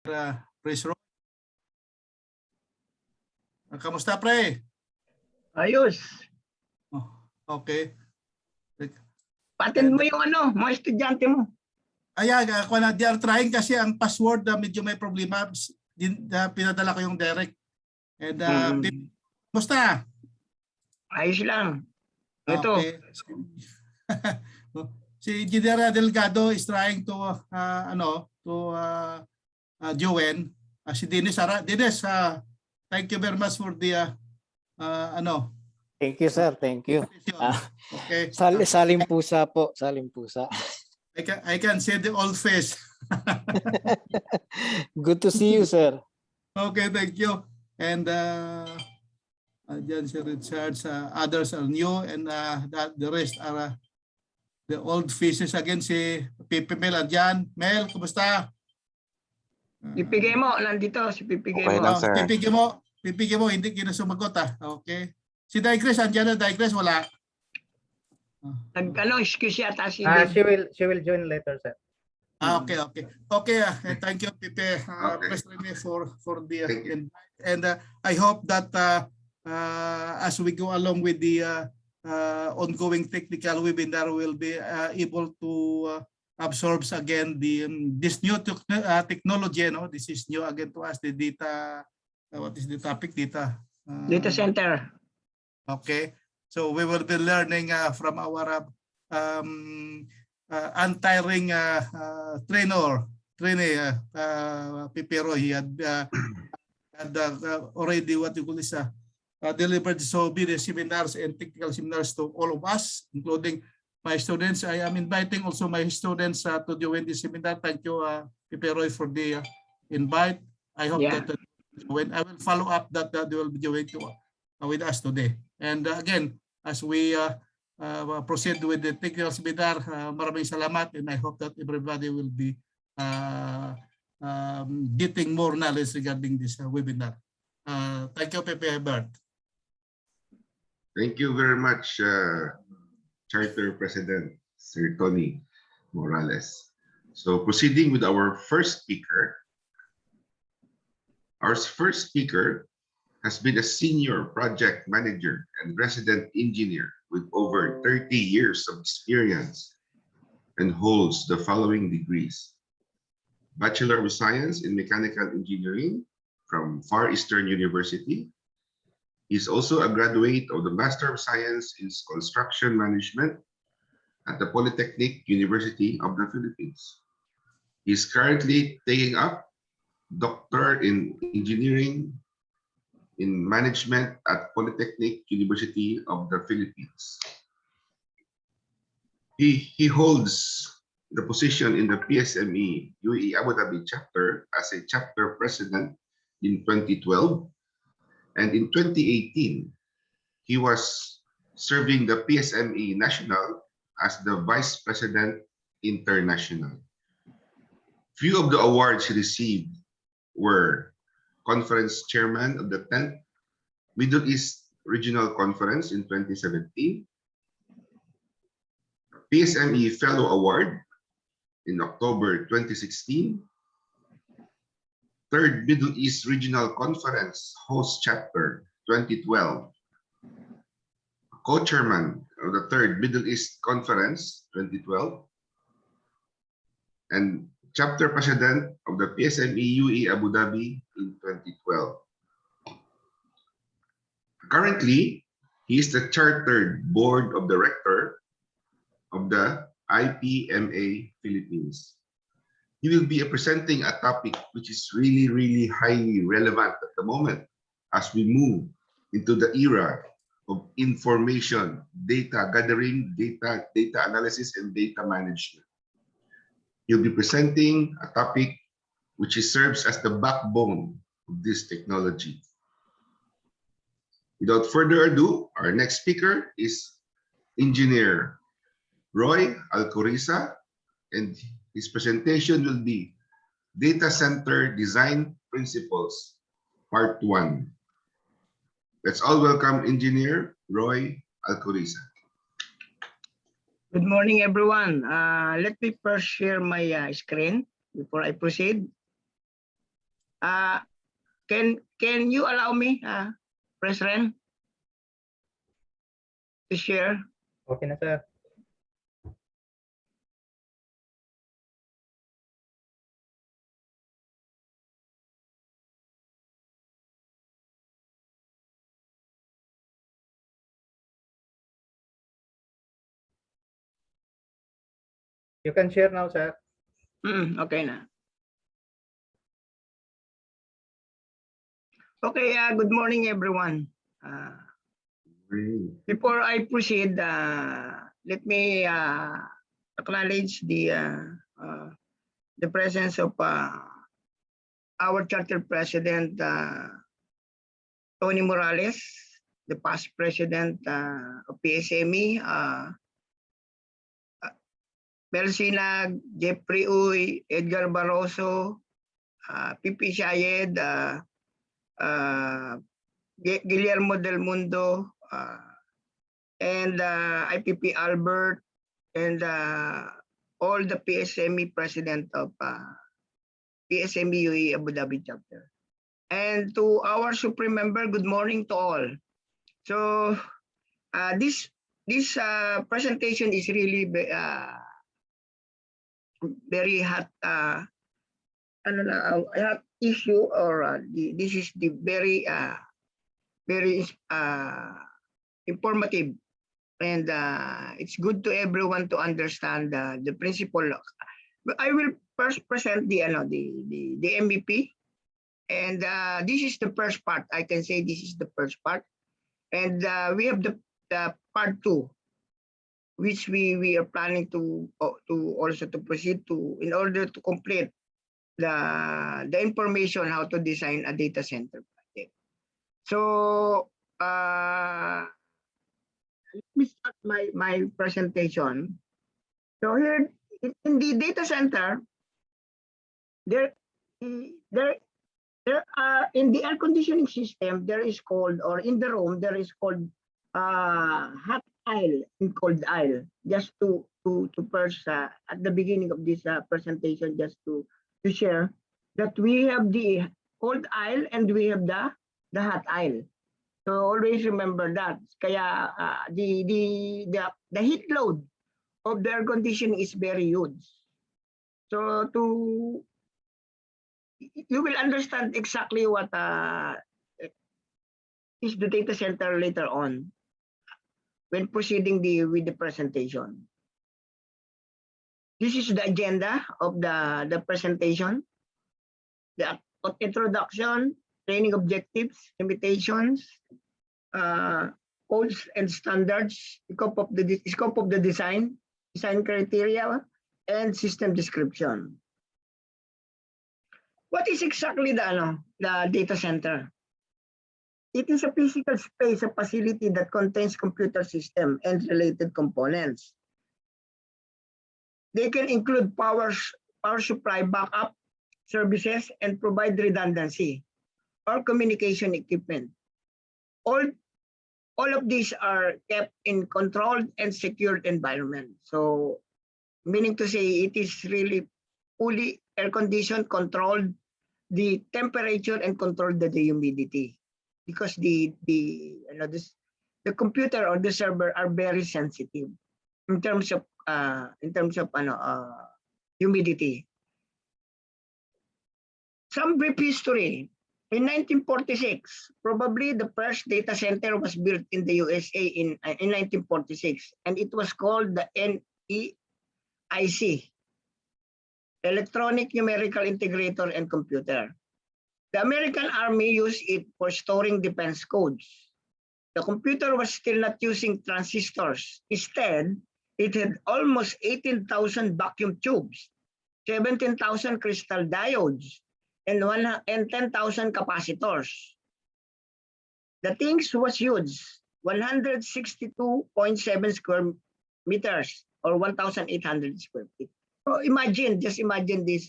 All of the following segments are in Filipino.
Praise Roy. Kamusta, pre? Ayos. Oh, okay. Patin mo yung mga estudyante mo. Ayan, they are trying kasi ang password medyo may problema. Pinadala ko yung direct. And kamusta? Ayos lang. Ito. Okay. Si Engineer Delgado is trying to join. Si Dennis thank you very much for the Thank you, sir. Thank you. Okay. Saling pusa po. Saling pusa. I can see the old face. Good to see you, sir. Okay, thank you. And dyan si Richard, others are new, and the rest are the old faces again. Si Pipi Mel, andyan. Mel, kumusta? Pipigay mo, nandito. Si Pipigay Okay mo. lang, sir. Pipigay mo, hindi kinasumagot Okay. Si Digress, andyan na. Digress, wala. Excuse yata si She will join later, sir. Okay. Thank you, Pipe, Press Rene, for the invite. And I hope that as we go along with the ongoing technical webinar, we'll be able to absorb again this new technology. This is new again to us. The data. What is the topic? Data center. Okay, so we will be learning from our untiring trainee, Pipero. He had already delivered so many seminars and technical seminars to all of us, including my students. I am inviting also my students to join this seminar. Thank you, Pipero, for the invite. I hope that when I will follow up that they will be joining with us today. And again, as we proceed with the technical seminar, maraming salamat, and I hope that everybody will be getting more knowledge regarding this webinar. Thank you, Pepe Herbert. Thank you very much, Charter President Sir Tony Morales. So proceeding with our first speaker. Our first speaker has been a senior project manager and resident engineer with over 30 years of experience and holds the following degrees: Bachelor of Science in Mechanical Engineering from Far Eastern University. He's also a graduate of the Master of Science in Construction Management at the Polytechnic University of the Philippines. He's currently taking up Doctor in Engineering in Management at Polytechnic University of the Philippines. He holds the position in the PSME UAE Abu Dhabi chapter as a chapter president in 2012. And in 2018, he was serving the PSME National as the Vice President International. Few of the awards he received were Conference Chairman of the 10th Middle East Regional Conference in 2017, PSME Fellow Award in October 2016, 3rd Middle East Regional Conference Host Chapter 2012, Co-Chairman of the 3rd Middle East Conference 2012, and Chapter President of the PSME UAE Abu Dhabi in 2012. Currently, he is the Chartered Board of Director of the IPMA Philippines. He will be presenting a topic which is really highly relevant at the moment as we move into the era of information, data gathering, data analysis, and data management. He'll be presenting a topic which serves as the backbone of this technology. Without further ado, our next speaker is Engineer Roy Alcoriza, and his presentation will be Data Center Design Principles, Part 1. Let's all welcome Engineer Roy Alcoriza. Good morning, everyone. Let me first share my screen before I proceed. Uh, can you allow me, President, to share? Okay na, sir. You can share now, sir. Okay na. Okay, good morning, everyone. Before I proceed, let me acknowledge the presence of our charter president, Tony Morales, the past president of PSME, Melcina, Jeffrey Uy, Edgar Barroso, Pipi Shayed, Guillermo Del Mundo, and IPP Albert, and all the PSME president of PSME UAE Abu Dhabi chapter. And to our supreme member, good morning to all. So this presentation is really very hot hot issue, or this is the very informative, and it's good to everyone to understand the principle. I will first present the MVP, and this is the first part. I can say this is the first part, and we have the part 2, which we are planning to also to proceed to in order to complete the information how to design a data center project. So let me start my presentation. So here in the data center, there are in the air conditioning system, there is called, or in the room there is called hot aisle and cold aisle. Just to first at the beginning of this presentation, just to share that we have the cold aisle and we have the hot aisle. So always remember that. Kaya the heat load of the air conditioning is very huge. So you will understand exactly what is the data center later on when proceeding with the presentation. This is the agenda of the presentation, the introduction, training objectives, limitations, codes and standards, scope of the design criteria, and system description. What is exactly the data center? It is a physical space, a facility that contains computer system and related components. They can include power supply, backup services, and provide redundancy or communication equipment. All of these are kept in controlled and secured environment. So meaning to say it is really fully air conditioned, controlled the temperature, and controlled the humidity, because the computer or the server are very sensitive in terms of humidity. Some brief history. In 1946, probably the first data center was built in the USA in 1946, and it was called the NEIC, Electronic Numerical Integrator and Computer. The American Army used it for storing defense codes. The computer was still not using transistors. Instead, it had almost 18,000 vacuum tubes, 17,000 crystal diodes, and 10,000 capacitors. The things was huge, 162.7 square meters, or 1,800 square feet. So just imagine this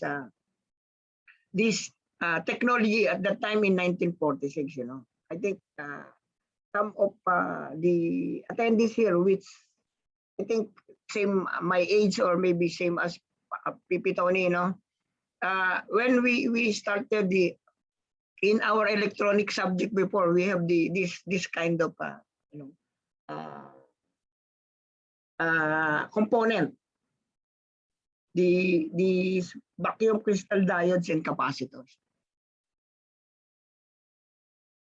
technology at that time in 1946. I think some of the attendees here, which I think same my age or maybe same as Pipi Tony, when we started in our electronic subject before, we have this kind of component, the vacuum crystal diodes and capacitors.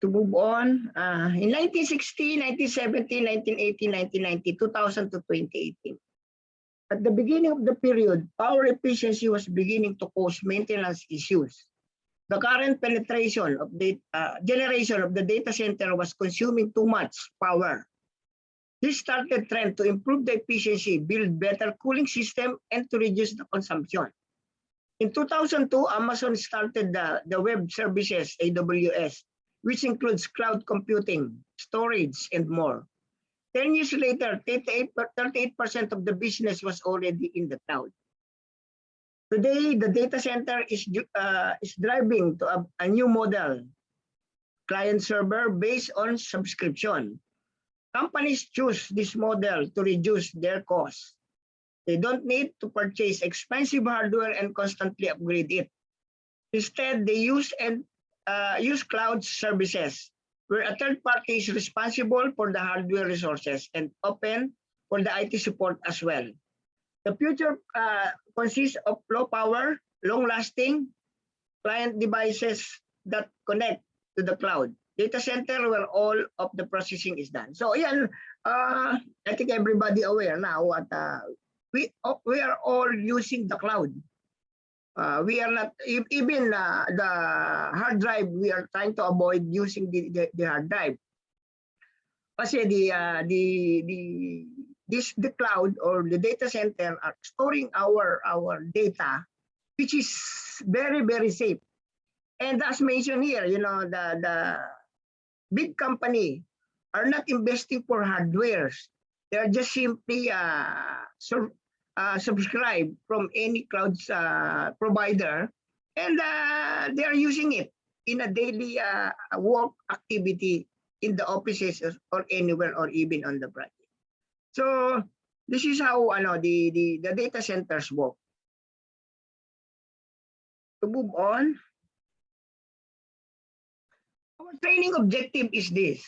To move on, in 1960, 1970, 1980, 1990, 2000 to 2018. At the beginning of the period, power efficiency was beginning to cause maintenance issues. The current penetration of the generation of the data center was consuming too much power. This started trend to improve the efficiency, build better cooling system, and to reduce the consumption. In 2002, Amazon started the web services, AWS, which includes cloud computing, storage, and more. 10 years later, 38% of the business was already in the cloud. Today, the data center is driving to a new model, client server based on subscription. Companies choose this model to reduce their costs. They don't need to purchase expensive hardware and constantly upgrade it. Instead, they use cloud services, where a third party is responsible for the hardware resources and open for the IT support as well. The future consists of low power, long-lasting client devices that connect to the cloud. Data center where all of the processing is done. So yan, I think everybody aware now what we are all using the cloud. We are not even the hard drive. We are trying to avoid using the hard drive. Kasi the cloud or the data center are storing our data, which is very, very safe. And as mentioned here, you know, the big company are not investing for hardware. They are just simply subscribe from any cloud provider, and they are using it in a daily work activity in the offices or anywhere or even on the project. So this is how the data centers work. To move on, our training objective is this: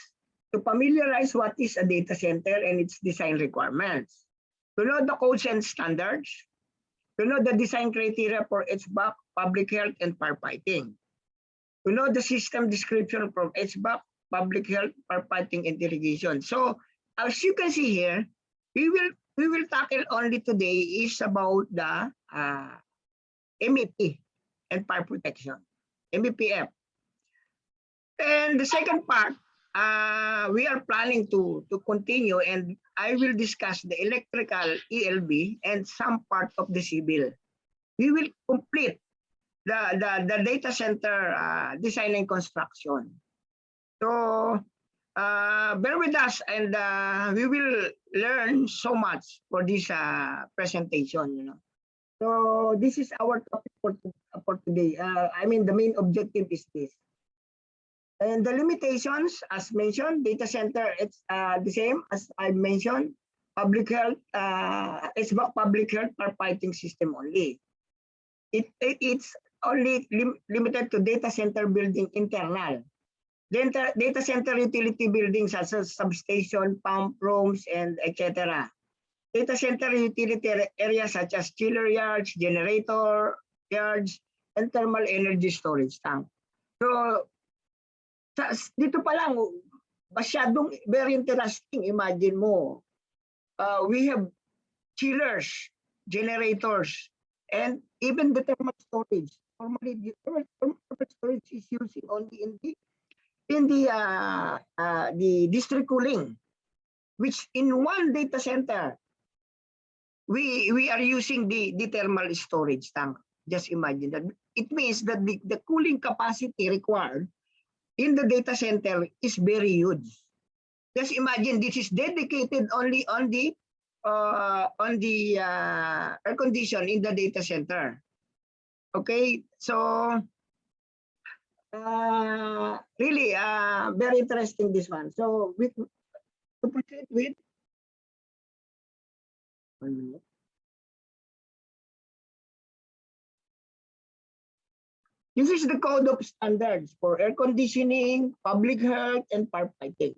to familiarize what is a data center and its design requirements, to know the codes and standards, to know the design criteria for HVAC, public health, and firefighting, to know the system description from HVAC, public health, firefighting, and irrigation. So as you can see here, we will tackle only today is about the MEP and fire protection, MEPF. And the second part, we are planning to continue, and I will discuss the electrical ELB and some part of the civil. We will complete the data center design and construction. So bear with us, and we will learn so much for this presentation. You know, so this is our topic for today. I mean, the main objective is this. And the limitations, as mentioned, data center, it's the same as I mentioned, public health, HVAC public health firefighting system only. It's only limited to data center building internal. Data center utility buildings such as substation, pump rooms, and etc. Data center utility areas such as chiller yards, generator yards, and thermal energy storage tank. So dito pa lang, masyadong very interesting. Imagine mo, we have chillers, generators, and even the thermal storage. Normally, the thermal storage is using only in the district cooling, which in one data center, we are using the thermal storage tank. Just imagine that. It means that the cooling capacity required in the data center is very huge. Just imagine this is dedicated only on the air condition in the data center. Okay, so really very interesting this one. So to proceed with 1 minute. This is the code of standards for air conditioning, public health, and firefighting.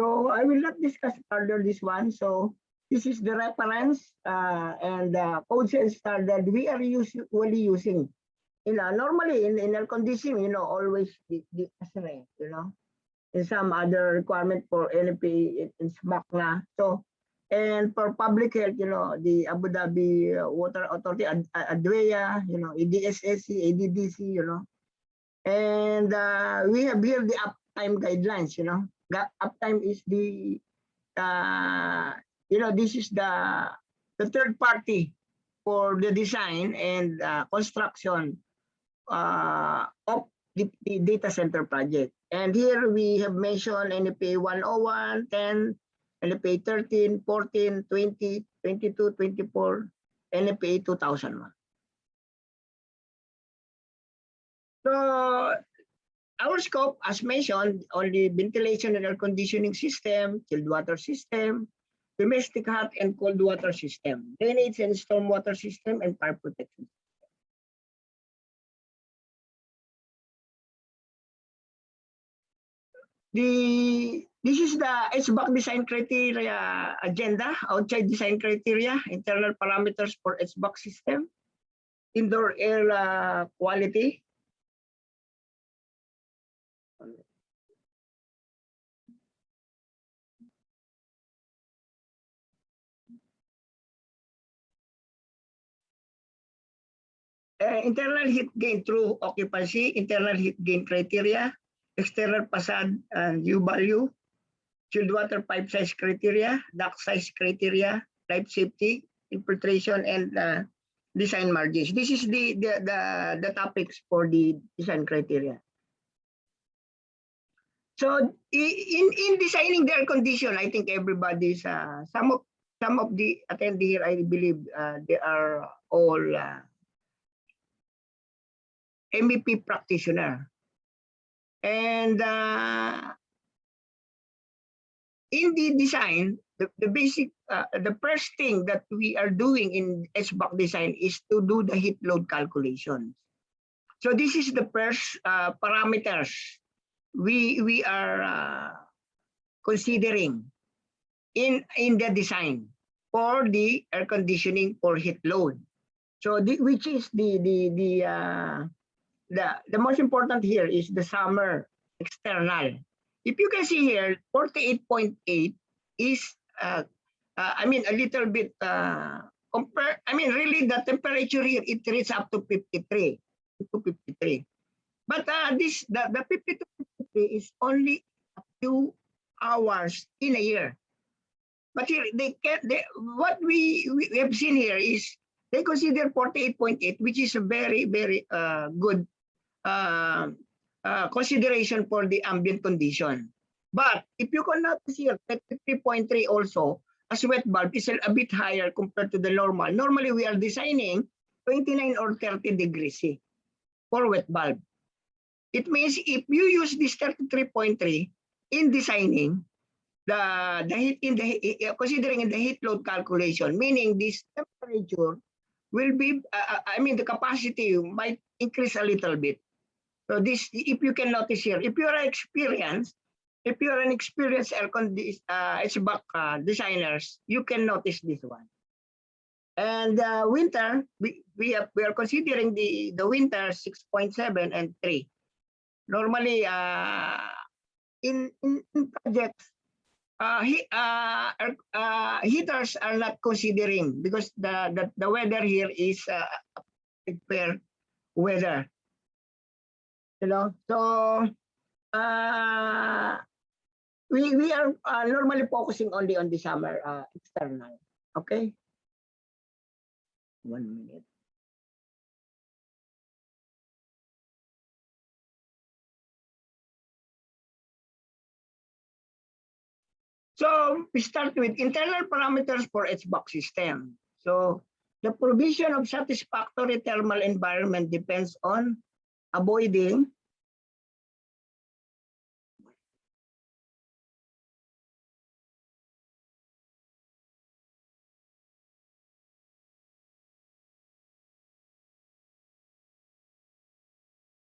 So I will not discuss further this one. So this is the reference and codes and standard we are usually using. Normally in air conditioning, always the ASRE, and some other requirement for NFPA in SMAC na. So, and for public health, the Abu Dhabi Water Authority, ADWEA, EDSSC, ADDC, and we have here the uptime guidelines, uptime is the, this is the third party for the design and construction of the data center project. And here we have mentioned NFPA 101, 10, NFPA 13, 14, 20, 22, 24, NFPA 2001. So our scope, as mentioned, on the ventilation and air conditioning system, chilled water system, domestic hot and cold water system, drainage and stormwater system, and fire protection. This is the HVAC design criteria agenda, outside design criteria, internal parameters for HVAC system, indoor air quality. Internal heat gain through occupancy, internal heat gain criteria, external facade and U value, chilled water pipe size criteria, duct size criteria, life safety, infiltration, and design margins. This is the topics for the design criteria. So in designing the air condition, I think everybody's some of the attendee here, I believe they are all MEP practitioner. And in the design, the basic, the first thing that we are doing in HVAC design is to do the heat load calculations. So this is the first parameters we are considering in the design for the air conditioning for heat load. So which is the most important here is the summer external. If you can see here, 48.8 is, I mean, a little bit compare. I mean, really, the temperature here it reaches up to 53, But the 52, 53 is only a few hours in a year. But here what we have seen here is they consider 48.8, which is a very good consideration for the ambient condition. But if you can notice here, 33.3 also as wet bulb is a bit higher compared to the normal. Normally we are designing 29 or 30 degrees C for wet bulb. It means if you use this 33.3 in designing the heat in the considering in the heat load calculation, meaning this temperature will be, I mean, the capacity might increase a little bit. So this, if you can notice here, if you are experienced, if you are an experienced HVAC designers, you can notice this one. And winter, we are considering the winter 6.7 and 3. Normally, in projects, heaters are not considering because the weather here is fair weather. So we are normally focusing only on the summer external. Okay. 1 minute. So we start with internal parameters for HVAC system. So the provision of satisfactory thermal environment depends on avoiding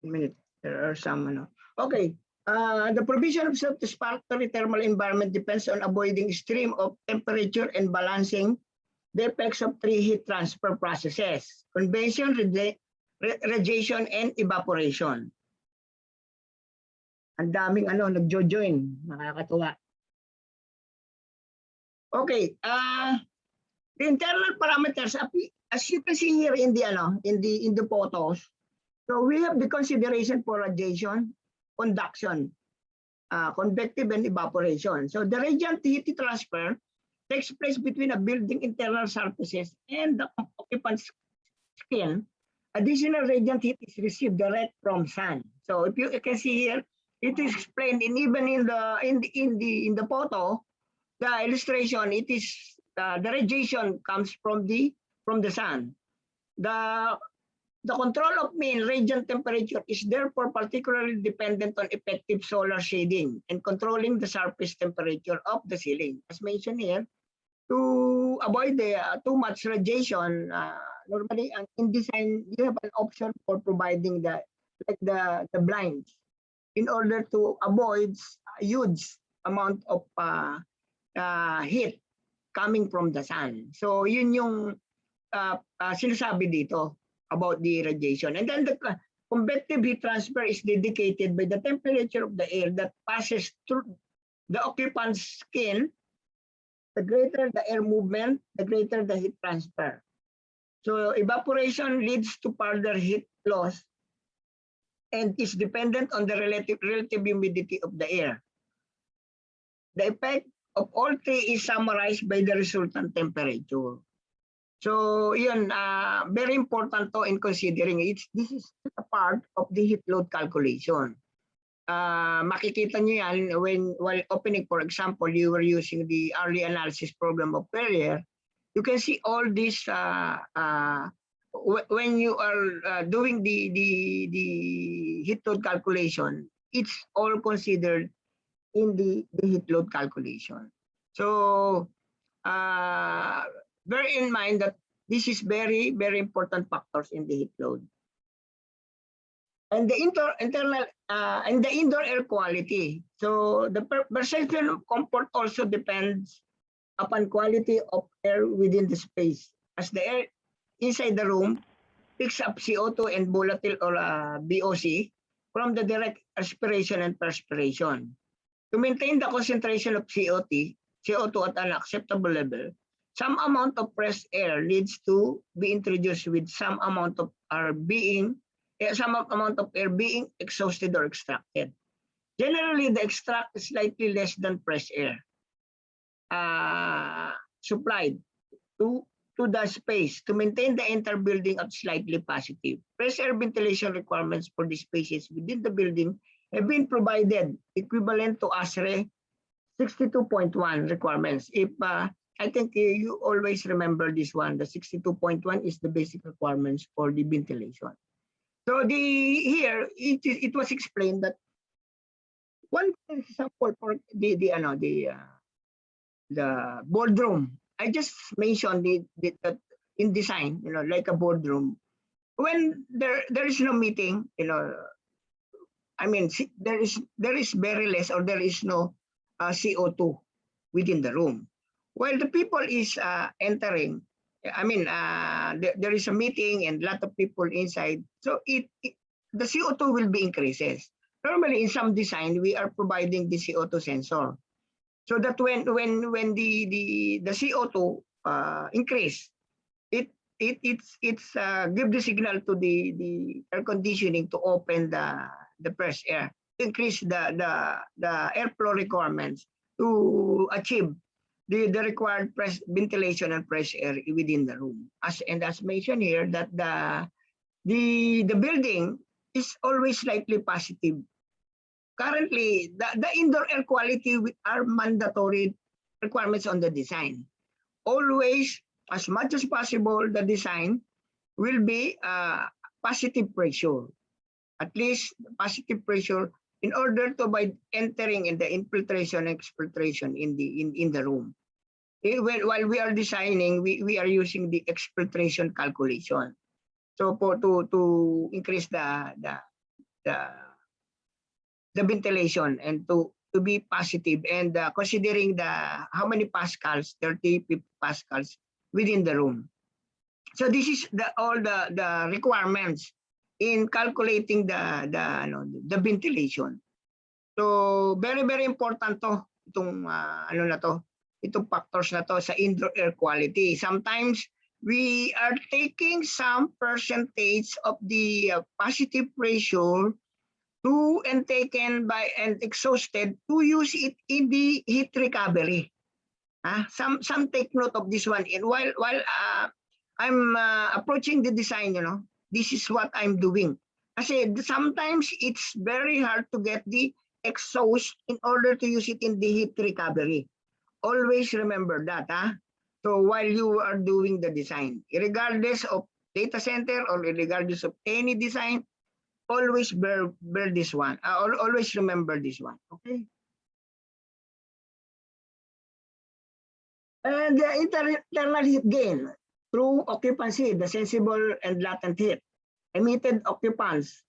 minute. There are some, Okay. The provision of satisfactory thermal environment depends on avoiding extreme of temperature and balancing the effects of three heat transfer processes: convection, radiation, and evaporation. Ang daming nagjo-join, nakakatuwa. Okay, the internal parameters, as you can see here in the photos, so we have the consideration for radiation, conduction, convective, and evaporation. So the radiant heat transfer takes place between a building internal surfaces and the occupant's skin. Additional radiant heat is received direct from sun. So if you can see here, it is explained even in the photo, the illustration. It is the radiation comes from the sun. The control of mean radiant temperature is therefore particularly dependent on effective solar shading and controlling the surface temperature of the ceiling. As mentioned here, to avoid the too much radiation, normally in design you have an option for providing the blinds in order to avoid a huge amount of heat coming from the sun. So yun yung sinasabi dito about the radiation. And then the convective heat transfer is dedicated by the temperature of the air that passes through the occupant's skin. The greater the air movement, the greater the heat transfer. So evaporation leads to further heat loss and is dependent on the relative humidity of the air. The effect of all three is summarized by the resultant temperature. So yun, very important to in considering it. This is a part of the heat load calculation. Makikita nyo yan while opening, for example, you were using the early analysis program of Perrier. You can see all this when you are doing the heat load calculation. It's all considered in the heat load calculation. So bear in mind that this is very, very important factors in the heat load. And the internal and the indoor air quality. So the perception of comfort also depends upon quality of air within the space, as the air inside the room picks up CO2 and volatile or VOC from the direct respiration and perspiration. To maintain the concentration of CO2 at an acceptable level, some amount of fresh air needs to be introduced with some amount of air being exhausted or extracted. Generally, the extract is slightly less than fresh air supplied to the space to maintain the entire building at slightly positive. Fresh air ventilation requirements for the spaces within the building have been provided, equivalent to ASRE 62.1 requirements. If I think you always remember this one, the 62.1 is the basic requirements for the ventilation. So here it was explained that one example for the boardroom. I just mentioned the in design, like a boardroom. When there is no meeting, I mean, there is very less or there is no CO2 within the room. While the people is entering, I mean, there is a meeting and a lot of people inside. So the CO2 will be increases. Normally, in some design, we are providing the CO2 sensor, so that when the CO2 increase, it's give the signal to the air conditioning to open the fresh air, to increase the airflow requirements to achieve the required ventilation and fresh air within the room. As mentioned here, that the building is always slightly positive. Currently, the indoor air quality are mandatory requirements on the design. Always, as much as possible, the design will be positive pressure, at least positive pressure, in order to avoid entering in the infiltration and exfiltration in the room. While we are designing, we are using the exfiltration calculation. So to increase the the ventilation and to be positive and considering the how many pascals, 30 pascals within the room. So this is all the requirements in calculating the ventilation. So very important to itong itong factors na to sa indoor air quality. Sometimes we are taking some percentage of the positive pressure to and taken by and exhausted to use it in the heat recovery. Some take note of this one. And while I'm approaching the design, this is what I'm doing. Kasi sometimes it's very hard to get the exhaust in order to use it in the heat recovery. Always remember that. So while you are doing the design, regardless of data center or regardless of any design, always bear this one. Always remember this one. Okay. And the internal heat gain through occupancy, the sensible and latent heat. Emitted occupants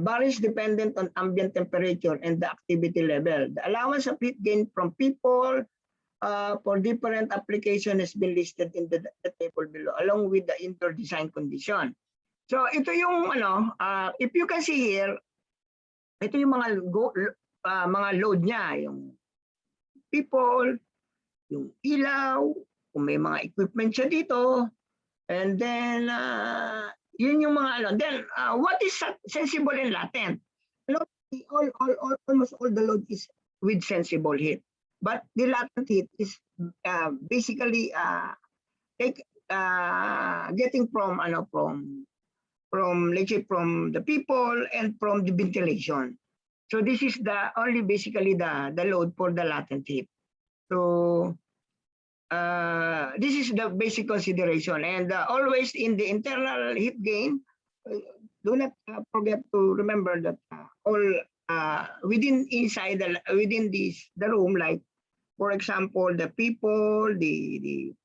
varies dependent on ambient temperature and the activity level. The allowance of heat gain from people for different application has been listed in the table below, along with the indoor design condition. So ito yung if you can see here, ito yung mga load niya, yung people, yung ilaw, kung may mga equipment siya dito, and then yun yung mga then what is sensible and latent? Almost all the load is with sensible heat. But the latent heat is basically getting from let's say from the people and from the ventilation. So this is only basically the load for the latent heat. So this is the basic consideration, and always in the internal heat gain, do not forget to remember that all within the room, like for example the people, the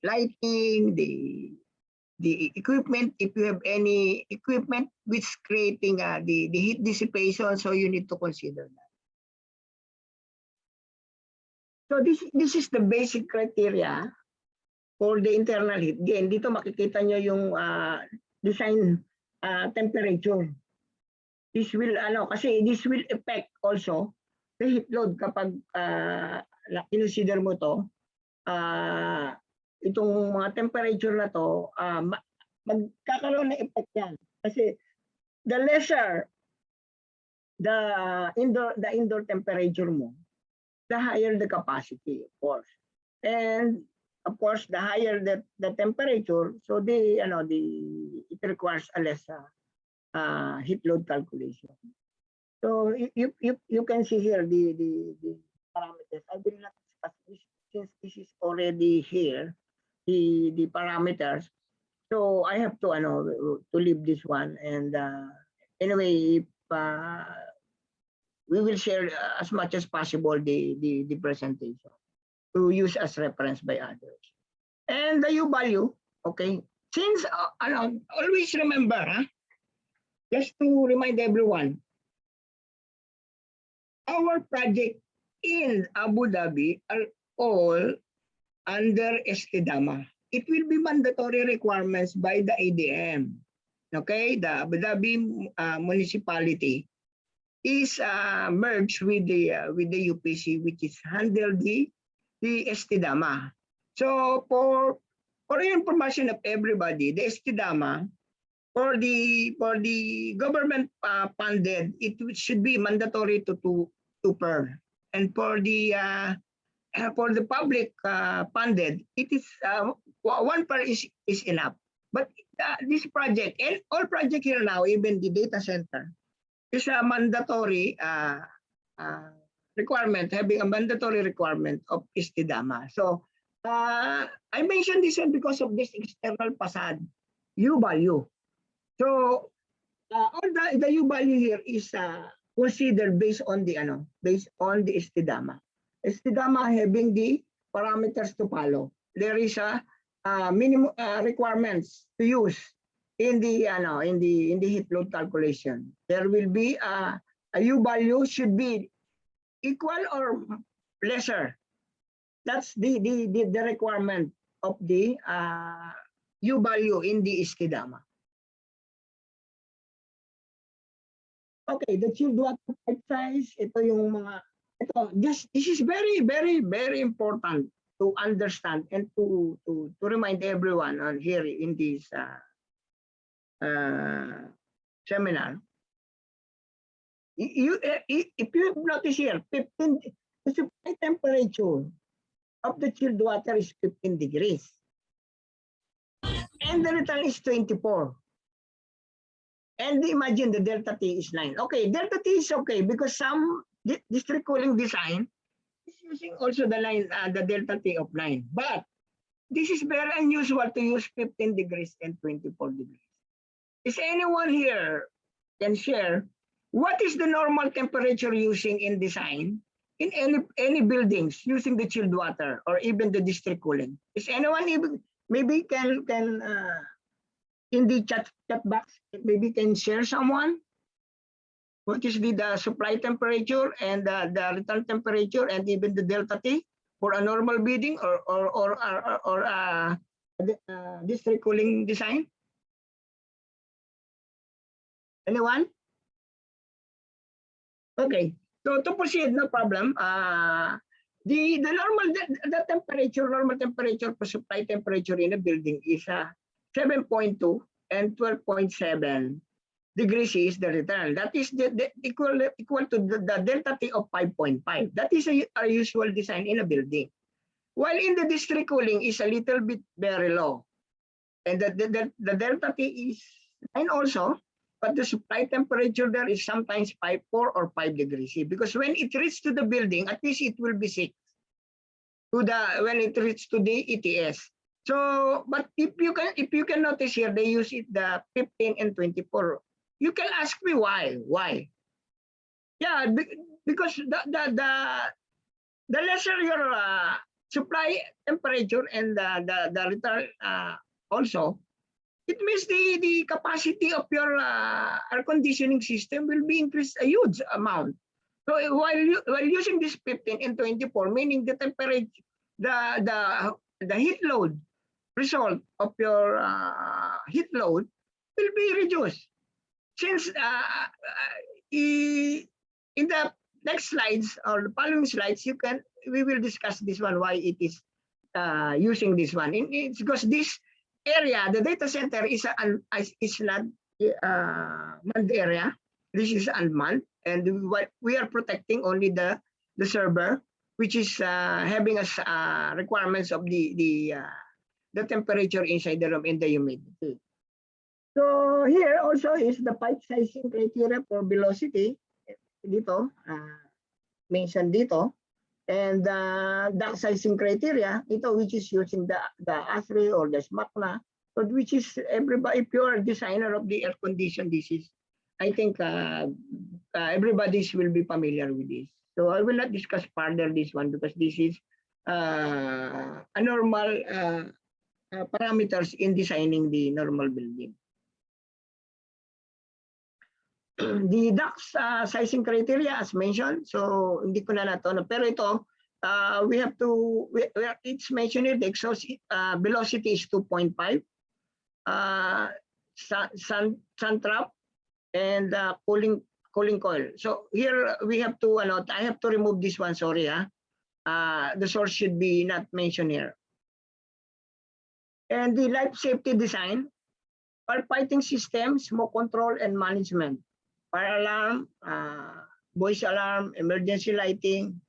lighting, the equipment, if you have any equipment which is creating the heat dissipation, so you need to consider that. So this is the basic criteria for the internal heat gain. Dito makikita nyo yung design temperature. This will kasi this will affect also the heat load kapag consider mo to. Itong mga temperature na to, magkakaroon ng effect yan. Kasi the lesser the indoor temperature mo, the higher the capacity, of course. And of course, the higher the temperature, so it requires a less heat load calculation. So you can see here the parameters. I will not discuss this since this is already here, the parameters. So I have to leave this one. And anyway, if we will share as much as possible the presentation to use as reference by others. And the U value, okay. Since always remember, just to remind everyone, our project in Abu Dhabi are all under STDAMA. It will be mandatory requirements by the ADM. Okay, the Abu Dhabi municipality is merged with the UPC, which is handle the STDAMA. So for information of everybody, the STDAMA for the government funded, it should be mandatory to 2 per, and for the public funded, it is 1 per is enough. But this project and all project here now, even the data center, is a mandatory requirement, having a mandatory requirement of STDAMA. So I mentioned this one because of this external facade U value. So all the U value here is considered based on the STDAMA. STDAMA having the parameters to follow. There is a minimum requirements to use in the heat load calculation. There will be a U value should be equal or lesser. That's the requirement of the U value in the Iskidama. Okay, the chilled water pipe size, ito yung mga, this is very, very, very important to understand and to remind everyone on here in this seminar. If you notice here, 15, the supply temperature of the chilled water is 15 degrees. And the return is 24. And imagine the delta T is 9. Okay, delta T is okay because some district cooling design is using also the line, the delta T of 9. But this is very unusual to use 15 degrees and 24 degrees. Is anyone here can share what is the normal temperature using in design in any buildings using the chilled water or even the district cooling? Is anyone even maybe can in the chat box maybe can share someone what is the supply temperature and the return temperature and even the delta T for a normal building or district cooling design? Anyone? Okay, so to proceed, no problem. The normal temperature for supply temperature in a building is 7.2 and 12.7 degrees C is the return. That is the equal to the delta T of 5.5. That is a usual design in a building. While in the district cooling is a little bit very low. And the delta T is 9 also, but the supply temperature there is sometimes 4 or 5 degrees C. Because when it reaches to the building, at least it will be 6 when it reaches to the ETS. So, but if you can notice here, they use it the 15 and 24. You can ask me why? Why? Yeah, because the lesser your supply temperature and the return also, it means the capacity of your air conditioning system will be increased a huge amount. So while using this 15 and 24, meaning the temperature, the heat load result of your heat load will be reduced. Since in the next slides or the following slides, we will discuss this one, why it is using this one. It's because this area, the data center is not manned area. This is unmanned, and we are protecting only the server, which is having requirements of the temperature inside the room and the humidity. So here also is the pipe sizing criteria for velocity. Dito, mentioned dito. And the duct sizing criteria, ito which is using the ASRE or the SMACNA, but which is everybody, if you are a designer of the air condition, this is, I think everybody will be familiar with this. So I will not discuss further this one because this is a normal parameters in designing the normal building. The ducts sizing criteria as mentioned, so hindi ko na nato, pero ito we have to, it's mentioned here, the exhaust velocity is 2.5, sun trap and cooling coil. So here we have to, I have to remove this one, sorry, the source should be not mentioned here. And the life safety design, firefighting system, smoke control and management, fire alarm, voice alarm, emergency lighting.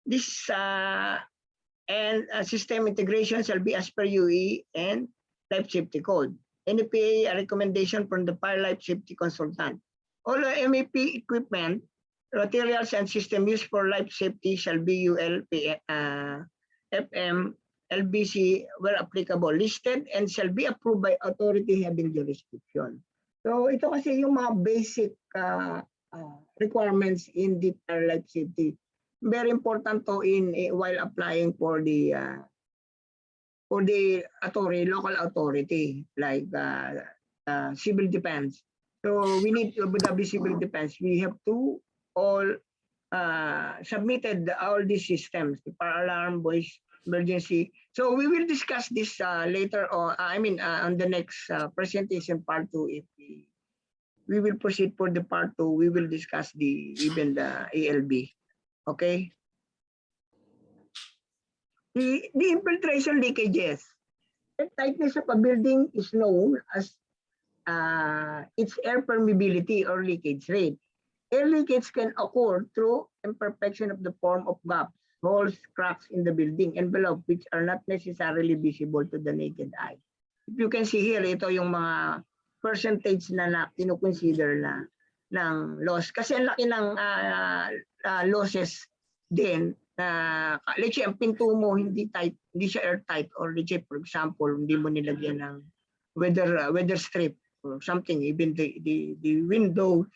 This and system integration shall be as per UE and life safety code. NEPA, a recommendation from the fire life safety consultant. All MEP equipment, materials and system used for life safety shall be UL, FM, LBC where applicable listed and shall be approved by authority having jurisdiction. So ito kasi yung mga basic requirements in the fire life safety. Very important to while applying for the authority, local authority like civil defense. So we need Abu Dhabi Civil Defense. We have to all submitted all these systems, the fire alarm, voice emergency. So we will discuss this later on. On the next presentation part 2. If we will proceed for the part 2, we will discuss even the ALB. Okay. The infiltration leakages. The tightness of a building is known as its air permeability or leakage rate. Air leakage can occur through imperfection of the form of gaps, holes, cracks in the building envelope which are not necessarily visible to the naked eye. If you can see here, ito yung mga percentage na kinukonsider na ng loss. Kasi ang laki ng losses din. Let's say, ang pinto mo hindi tight, hindi siya airtight, or let's say, for example, hindi mo nilagyan ng weather strip or something, even the window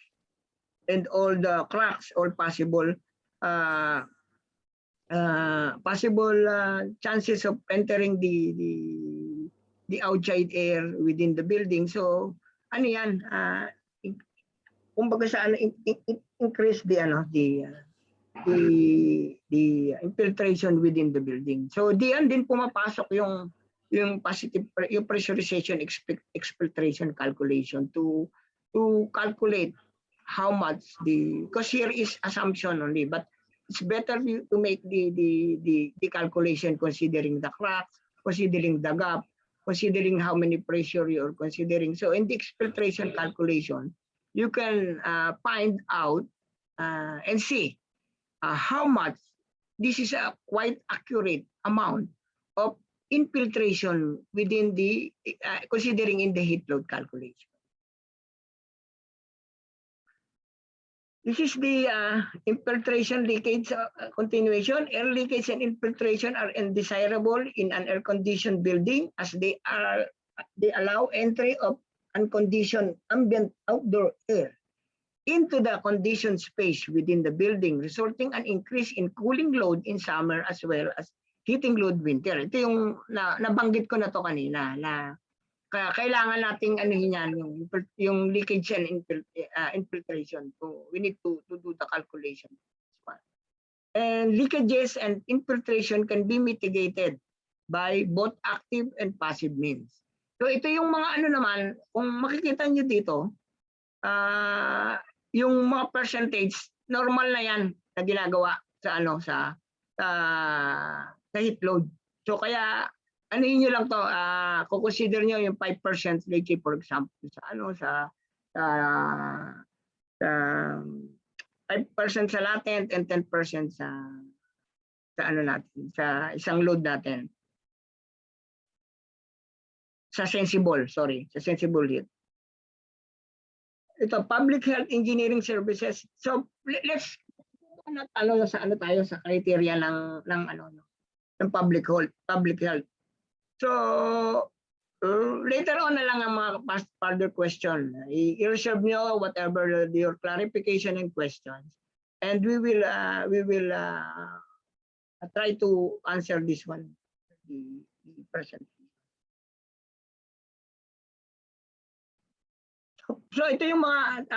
and all the cracks or possible chances of entering the outside air within the building. So ano yan, kumbaga sa increase the infiltration within the building. So diyan din pumapasok yung positive yung pressurization exfiltration calculation to calculate how much because here is assumption only, but it's better to make the calculation considering the cracks, considering the gap, considering how many pressure you're considering. So in the exfiltration calculation, you can find out and see how much this is a quite accurate amount of infiltration within the considering in the heat load calculation. This is the infiltration leakage continuation. Air leakage and infiltration are undesirable in an air-conditioned building as they allow entry of unconditioned ambient outdoor air into the conditioned space within the building, resulting an increase in cooling load in summer as well as heating load winter. Ito yung nabanggit ko na to kanina na kaya kailangan nating yan yung leakage and infiltration. So we need to do the calculation. And leakages and infiltration can be mitigated by both active and passive means. So ito yung mga naman, kung makikita nyo dito, yung mga percentage, normal na yan na ginagawa sa heat load. So kaya nyo lang to, consider nyo yung 5% leakage, for example, sa 5% sa latent and 10% sa isang load natin. Sa sensible heat. Ito, public health engineering services. So let's tayo sa criteria ng public health. So later on na lang ang mga further question. I-reserve nyo whatever your clarification and questions, and we will try to answer this one the present. So ito yung mga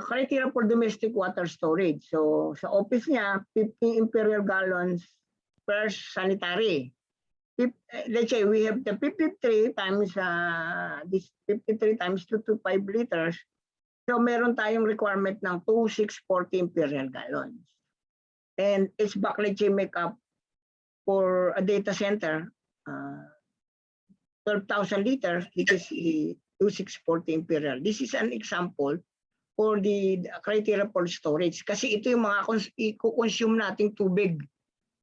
criteria for domestic water storage. So sa office niya, 50 imperial gallons per sanitary. Let's say we have the 53 times this 53 times 225 liters. So meron tayong requirement ng 2640 imperial gallons. And it's back, let's say, make up for a data center 12,000 liters, which is 2640 imperial. This is an example for the criteria for storage. Kasi ito yung mga i-consume nating tubig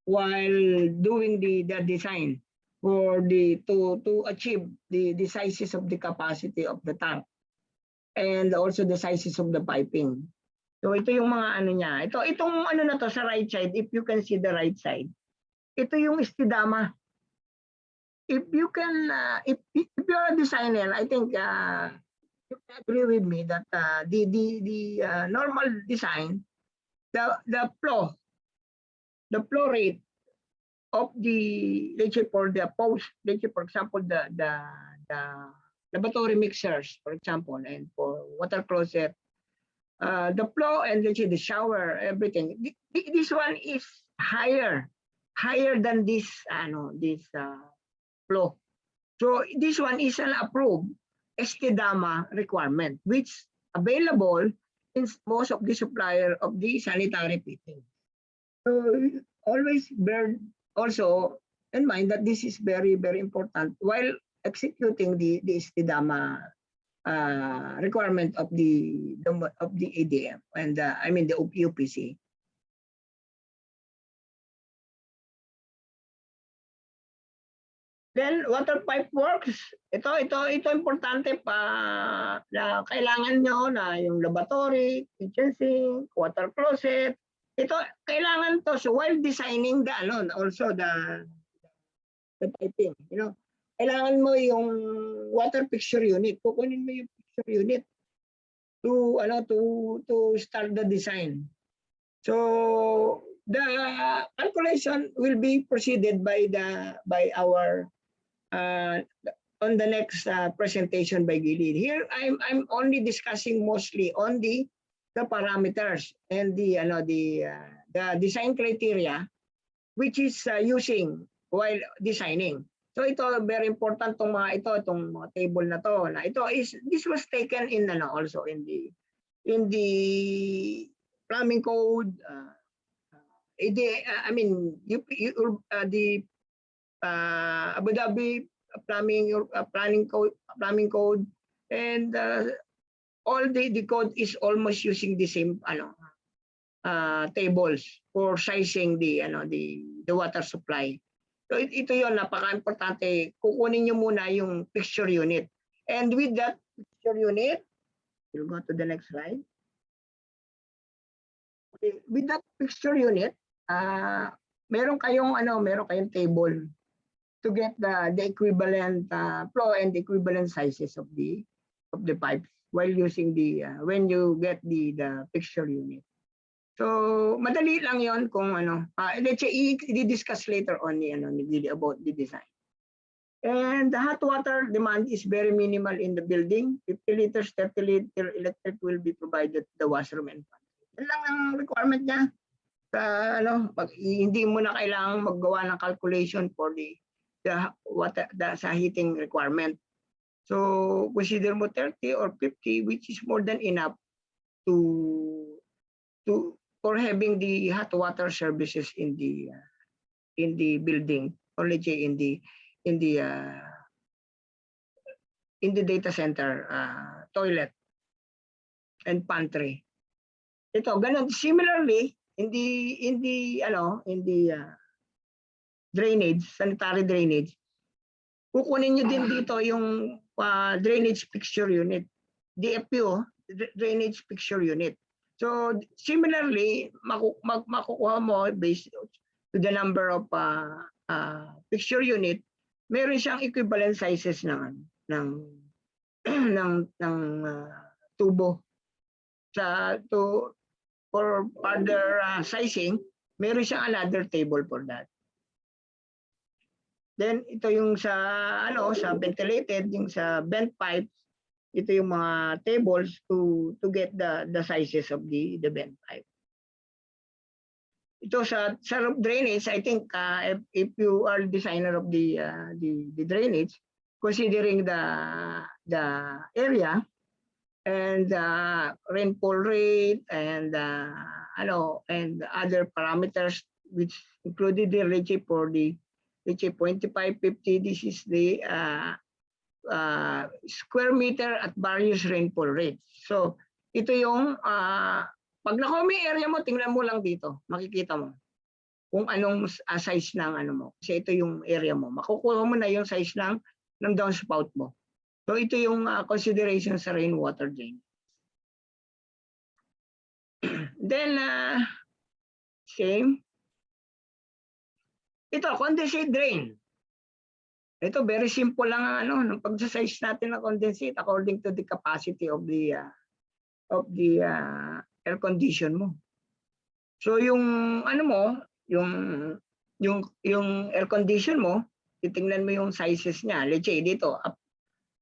while doing the design for to achieve the sizes of the capacity of the tank and also the sizes of the piping. So ito yung mga niya. Itong na to sa right side, if you can see the right side. Ito yung istidama. If you can if you're a designer, I think you can agree with me that the normal design, the flow rate of the, let's say, for the post, let's say, for example, the laboratory mixers, for example, and for water closet, the flow and let's say the shower, everything. This one is higher than this flow. So this one is an approved STDAMA requirement, which available in most of the supplier of the sanitary fitting. So always bear also in mind that this is very, very important while executing the STDAMA requirement of the ADM and I mean the UPC. Then water pipe works. Ito importante pa na kailangan nyo na yung laboratory, kitchen sink, water closet. Ito kailangan to so while designing the also the piping, you know. Kailangan mo yung water picture unit. Kukunin mo yung picture unit to start the design. So the calculation will be proceeded by our on the next presentation by Gilead. Here I'm only discussing mostly on the parameters and the design criteria which is using while designing. So ito very important itong mga table na to. This was taken in also in the plumbing code. The Abu Dhabi planning code, and all the code is almost using the same tables for sizing the water supply. So ito yon, napaka-importante. Kukunin nyo muna yung picture unit, and with that picture unit, we'll go to the next slide. Okay, with that picture unit, meron kayong table to get the equivalent flow and equivalent sizes of the pipes while using when you get the picture unit. So madali lang yon kung let's say i-discuss later on about the design. And the hot water demand is very minimal in the building. 50 liters, 30 liter electric will be provided to the washroom and pantry. Yan lang ang requirement niya. Hindi mo na kailangang maggawa ng calculation for the sa heating requirement. So consider mo 30 or 50, which is more than enough for having the hot water services in the building, or let's say in the data center toilet and pantry. Ito ganun. Similarly, in the drainage, sanitary drainage, kukunin nyo din dito yung drainage picture unit, DFU, drainage picture unit. So similarly, makukuha mo based to the number of picture unit, meron siyang equivalent sizes ng tubo. For further sizing, meron siyang another table for that. Then ito yung sa ventilated, yung sa vent pipes, ito yung mga tables to get the sizes of the vent pipe. Ito sa drainage, I think if you are designer of the drainage, considering the area and rainfall rate and and other parameters which included the RICHI for the RICHI 0.550, this is the square meter at various rainfall rates. So ito yung pag nakuha mo yung area mo, tingnan mo lang dito, makikita mo kung anong size ng mo. Kasi ito yung area mo. Makukuha mo na yung size ng downspout mo. So ito yung consideration sa rainwater drain. Then same. Ito condensate drain. Ito very simple lang ng pagsa-size natin ng condensate according to the capacity of the air condition mo. So yung yung air condition mo, titingnan mo yung sizes niya. Let's say dito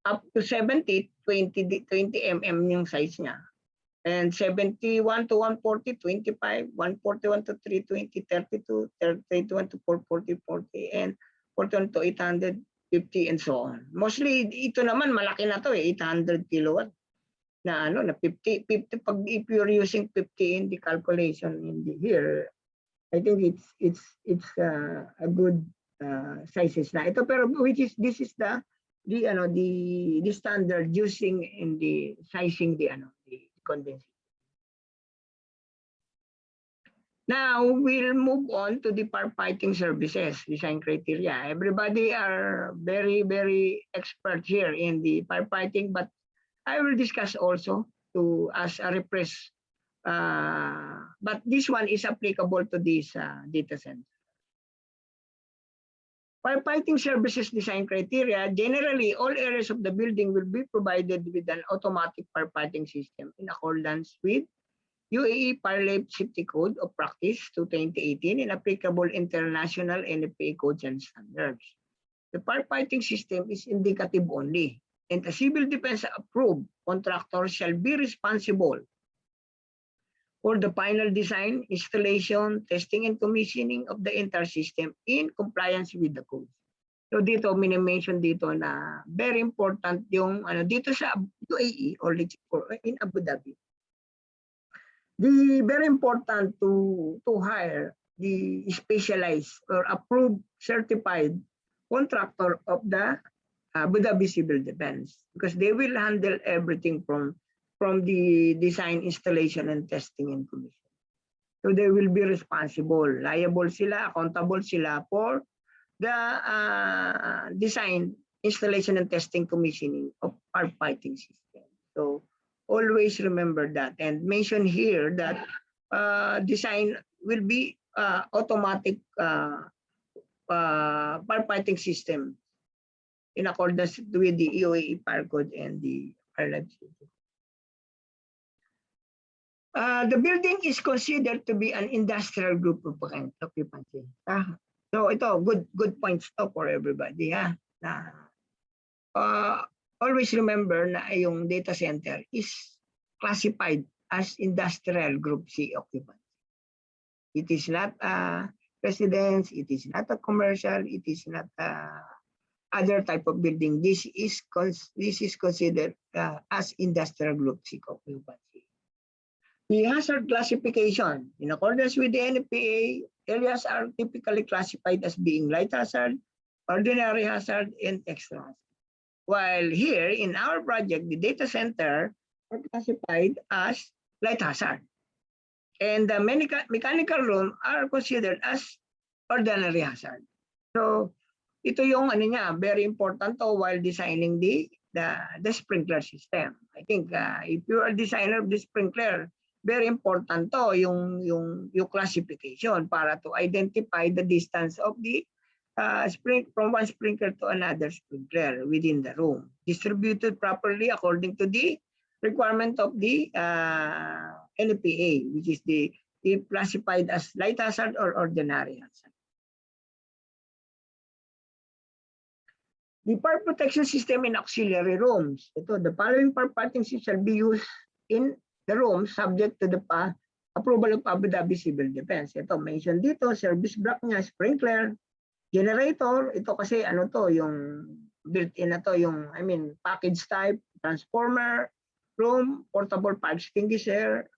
up to 70, 20 mm yung size niya. And 71 to 140, 25, 141 to 320, 32, 31 to 440, 40, and 41 to 850, and so on. Mostly, ito naman, malaki na to 800 kilowatt. Na ano, na 50, pag if you're using 50 in the calculation in the here, I think it's a good sizes na ito, pero this is the standard using in the sizing the condensate. Now we'll move on to the firefighting services design criteria. Everybody are very expert here in the firefighting, but I will discuss also as a refresh. But this one is applicable to this data center. Firefighting services design criteria, generally all areas of the building will be provided with an automatic firefighting system in accordance with UAE Fire Life Safety Code of Practice to 2018 and applicable international NFPA codes and standards. The firefighting system is indicative only, and a civil defense approved contractor shall be responsible for the final design, installation, testing, and commissioning of the entire system in compliance with the code. So dito, mini-mention dito na very important yung dito sa UAE or in Abu Dhabi. The very important to hire the specialized or approved certified contractor of the Abu Dhabi Civil Defense, because they will handle everything from the design, installation, and testing and commission. So they will be responsible, liable sila, accountable sila for the design, installation, and testing, commissioning of our fighting system. So always remember that, and mention here that design will be automatic firefighting system in accordance with the UAE Fire Code and the Fire Life Safety. The building is considered to be an industrial group of occupancy. So ito, good points to for everybody. Always remember na yung data center is classified as industrial group C occupancy. It is not a residence, it is not a commercial, it is not other type of building. This is considered as industrial group C occupancy. The hazard classification, in accordance with the NFPA, areas are typically classified as being light hazard, ordinary hazard, and extra hazard. While here in our project, the data center are classified as light hazard. And the mechanical room are considered as ordinary hazard. So ito yung very important to while designing the sprinkler system. I think if you are a designer of the sprinkler, very important to yung classification para to identify the distance of the from one sprinkler to another sprinkler within the room, distributed properly according to the requirement of the NFPA, which is the classified as light hazard or ordinary hazard. The fire protection system in auxiliary rooms. The following firefighting system shall be used in the room subject to the approval of Abu Dhabi Civil Defense. Ito, mention dito, service block niya, sprinkler, generator. Ito kasi yung built-in na to, package type, transformer, room, portable fire extinguisher,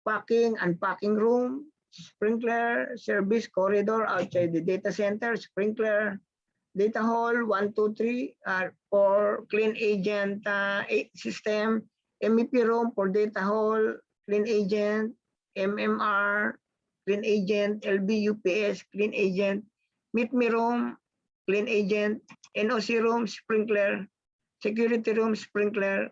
packing, unpacking room, sprinkler, service corridor outside the data center, sprinkler, data hall, 1, 2, 3, for clean agent system, MEP room for data hall, clean agent, MMR, clean agent, LB UPS, clean agent, meet me room, clean agent, NOC room, sprinkler, security room, sprinkler,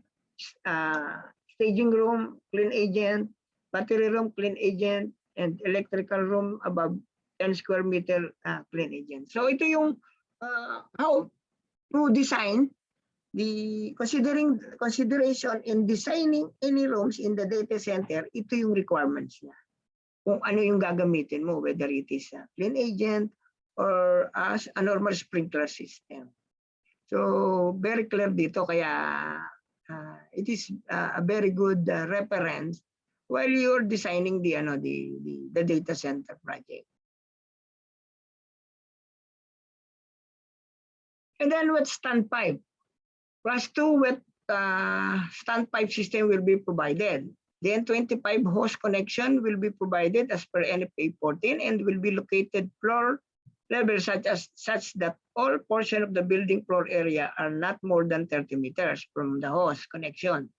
staging room, clean agent, battery room, clean agent, and electrical room above 10 square meter clean agent. So ito yung how to design the consideration in designing any rooms in the data center. Ito yung requirements niya. Kung ano yung gagamitin mo, whether it is a clean agent or as a normal sprinkler system. So very clear dito, kaya it is a very good reference while you're designing the data center project. And then with standpipe, class 2 with standpipe system will be provided. The N25 host connection will be provided as per NFPA 14 and will be located floor level such that all portion of the building floor area are not more than 30 meters from the host connection.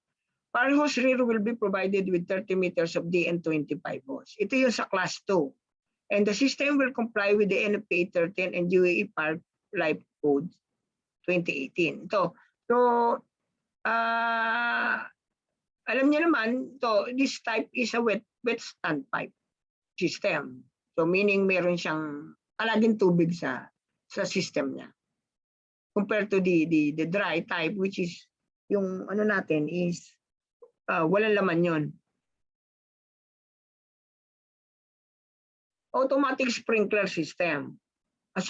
Power hose rear will be provided with 30 meters of the N25 hose. Ito yung sa class 2. And the system will comply with the NFPA 13 and UAE Park Life Code 2018. So alam niyo naman, this type is a wet standpipe system. So meaning meron siyang palaging tubig sa system niya. Compared to the dry type, which is yung ano natin is walang laman yon. Automatic sprinkler system. A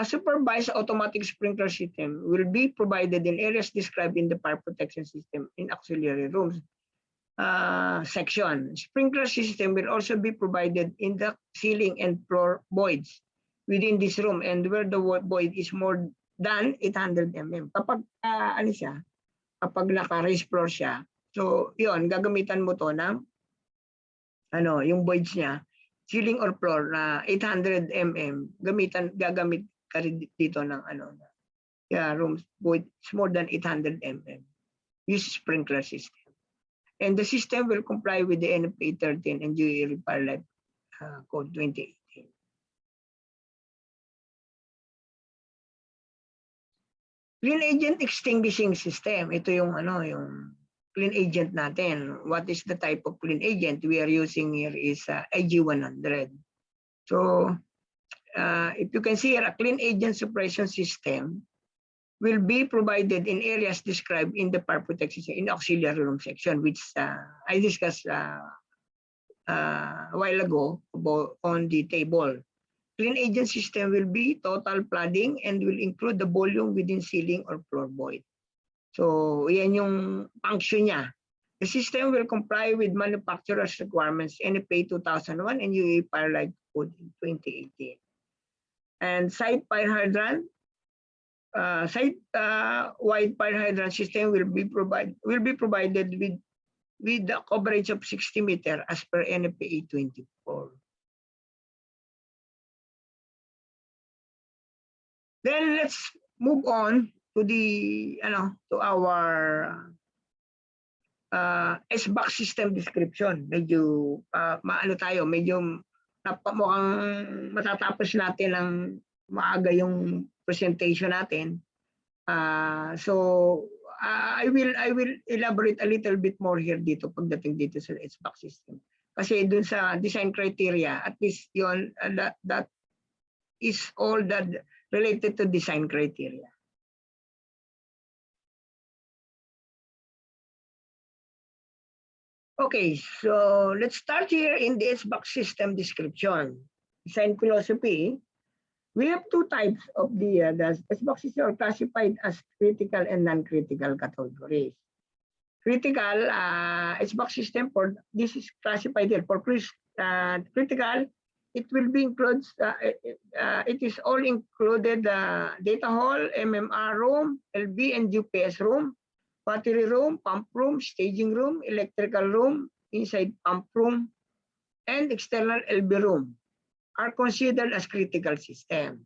supervised automatic sprinkler system will be provided in areas described in the fire protection system in auxiliary rooms section. Sprinkler system will also be provided in the ceiling and floor voids within this room and where the void is more than 800 mm. Kapag ano siya, kapag naka-raised floor siya, so yon gagamitan mo to ng yung voids niya, ceiling or floor na 800 mm, gagamit ka rin dito ng rooms void is more than 800 mm. Use sprinkler system. And the system will comply with the NFPA 13 and UAE Fire Life Code 2018. Clean agent extinguishing system. Ito yung yung clean agent natin. What is the type of clean agent we are using here is IG100. So if you can see here, a clean agent suppression system will be provided in areas described in the fire protection in auxiliary room section, which I discussed a while ago on the table. Clean agent system will be total flooding and will include the volume within ceiling or floor void. So yan yung function niya. The system will comply with manufacturer's requirements NFPA 2001 and UAE Fire Life Code 2018. And site fire hydrant, wide fire hydrant system will be provided with the coverage of 60 meters as per NFPA 24. Then let's move on to the to our SBOX system description. Medyo medyo mukhang matatapos natin ng maaga yung presentation natin. So I will elaborate a little bit more here dito pagdating dito sa SBOX system. Kasi dun sa design criteria, at least yon that is all that related to design criteria. Okay, so let's start here in the SBOX system description. Design philosophy. We have two types of the SBOX system are classified as critical and non-critical categories. Critical SBOX system for this is classified here for critical. It will be includes. It is all included: data hall, MMR room, LV and UPS room, battery room, pump room, staging room, electrical room, inside pump room, and external LV room are considered as critical system.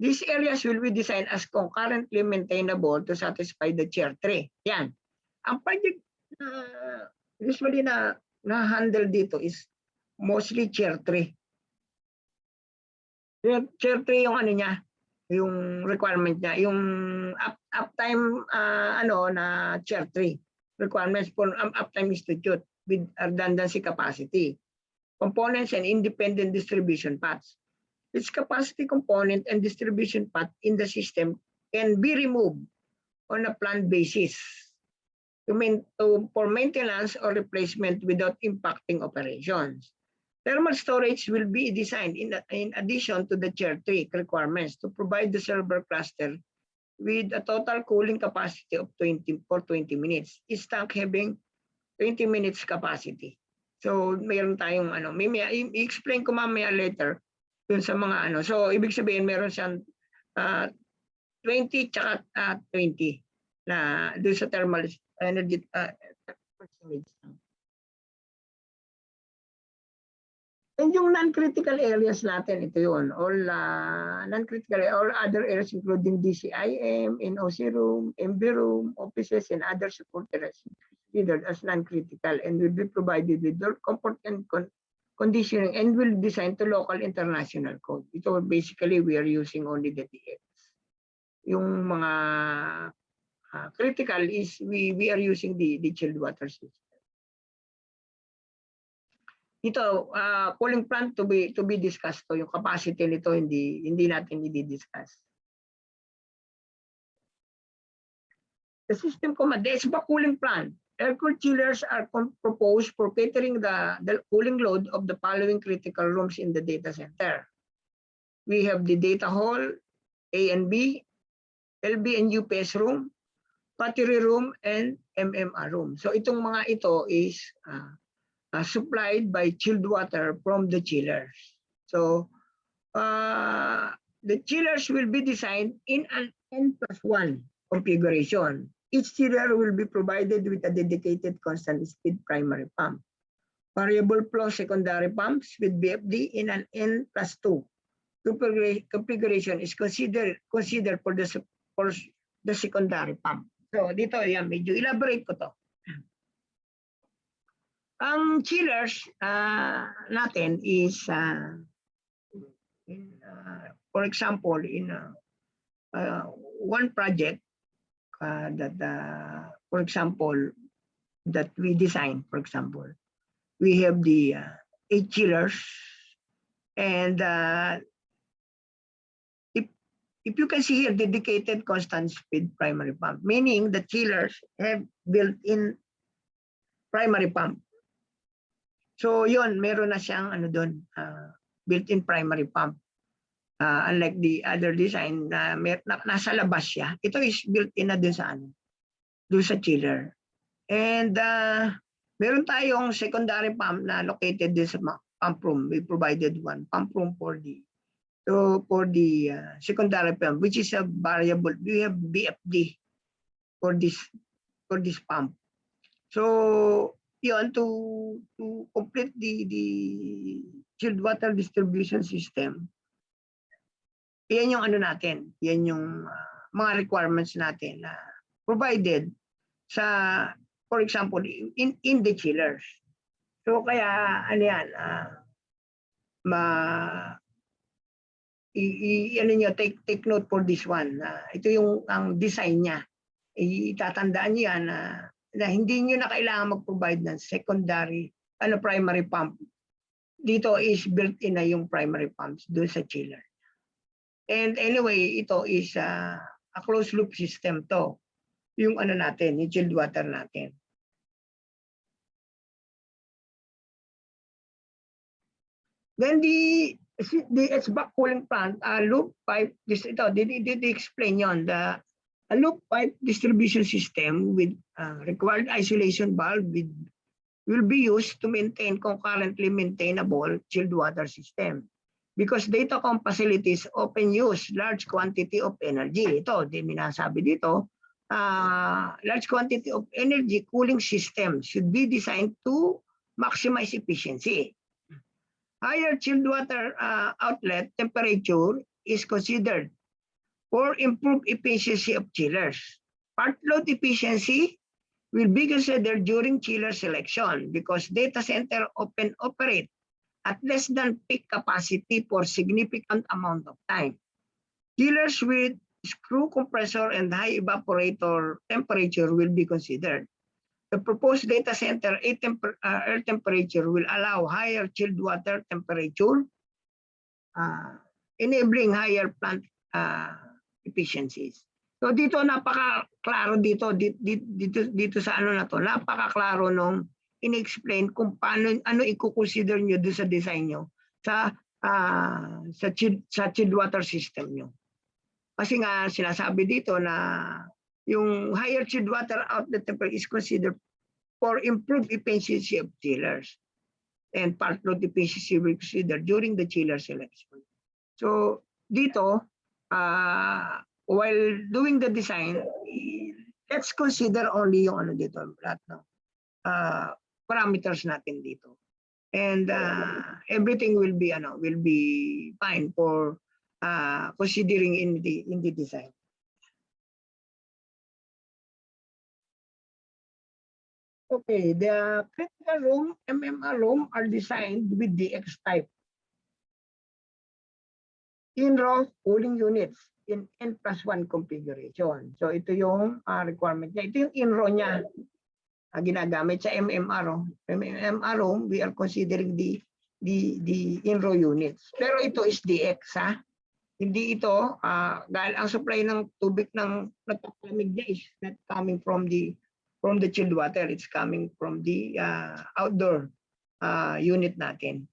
These areas will be designed as concurrently maintainable to satisfy the Tier 3. Yan. Ang project usually na handle dito is mostly Tier 3. Tier 3 yung niya, yung requirement niya, yung uptime na Tier 3 requirements for uptime institute with redundancy capacity, components and independent distribution paths. Its capacity component and distribution path in the system can be removed on a planned basis for maintenance or replacement without impacting operations. Thermal storage will be designed in addition to the Tier 3 requirements to provide the server cluster with a total cooling capacity of 20 minutes. Is tank having 20 minutes capacity. So mayroon tayong ano, i-explain ko mamaya later dun sa mga ano. So ibig sabihin meron siyang 20 tsaka 20 na dun sa thermal energy percentage. And yung non-critical areas natin, ito yun. All non-critical, all other areas including DCIM, NOC room, MB room, offices, and other support areas considered as non-critical and will be provided with their comfort and conditioning and will design to local international code. Ito basically, we are using only the DX. Yung mga critical is we are using the chilled water system. Ito, cooling plant to be discussed to. Yung capacity nito hindi natin i-discuss. The system command, the SBAC cooling plant. Air-cooled chillers are proposed for catering the cooling load of the following critical rooms in the data center. We have the data hall, A and B, LB and UPS room, battery room, and MMR room. So itong mga ito is supplied by chilled water from the chillers. So the chillers will be designed in an N+1 configuration. Each chiller will be provided with a dedicated constant speed primary pump. Variable flow secondary pumps with BFD in an N+2 configuration is considered for the secondary pump. So dito, yan, medyo elaborate ko to. Ang chillers natin is, for example, in one project that, for example, that we design, for example, we have the 8 chillers, and if you can see here, dedicated constant speed primary pump, meaning the chillers have built-in primary pump. So yun, meron na siyang ano doon, built-in primary pump. Unlike the other design na nasa labas siya, ito is built-in na doon sa ano, doon sa chiller. And meron tayong secondary pump na located din sa pump room. We provided one pump room for the secondary pump, which is a variable. We have BFD for this pump. So yun, to complete the chilled water distribution system, yan yung ano natin, yan yung mga requirements natin na provided sa, for example, in the chillers. So kaya ano yan, ano nyo, take note for this one. Ito yung ang design niya. Itatandaan niyo yan na hindi nyo na kailangan mag-provide ng secondary, primary pump. Dito is built-in na yung primary pumps doon sa chiller. And anyway, ito is a closed loop system to. Yung ano natin, yung chilled water natin. Then the SBAC cooling plant, loop pipe, ito, did explain yon. A loop pipe distribution system with required isolation valve will be used to maintain concurrently maintainable chilled water system. Because datacom facilities often use large quantity of energy. Ito, minasabi dito, large quantity of energy cooling system should be designed to maximize efficiency. Higher chilled water outlet temperature is considered for improved efficiency of chillers. Part load efficiency will be considered during chiller selection because data center often operate at less than peak capacity for significant amount of time. Chillers with screw compressor and high evaporator temperature will be considered. The proposed data center air temperature will allow higher chilled water temperature, enabling higher plant efficiencies. So dito napaka-klaro dito sa ano na to, napaka-klaro nung in-explain kung paano i-consider nyo doon sa design nyo sa chilled water system nyo. Kasi nga sinasabi dito na yung higher chilled water outlet temperature is considered for improved efficiency of chillers, and part load efficiency will be considered during the chiller selection. So dito, while doing the design, let's consider only yung ano dito, lahat ng parameters natin dito. And everything will be fine for considering in the design. Okay, the critical room, MMR room are designed with the X type in-row cooling units in N+1 configuration. So ito yung requirement niya. Ito yung in-row niya ginagamit sa MMR room. MMR room, we are considering the in-row units. Pero ito is DX ha. Hindi ito dahil ang supply ng tubig ng nagpapalamig niya is not coming from the chilled water, it's coming from the outdoor unit natin.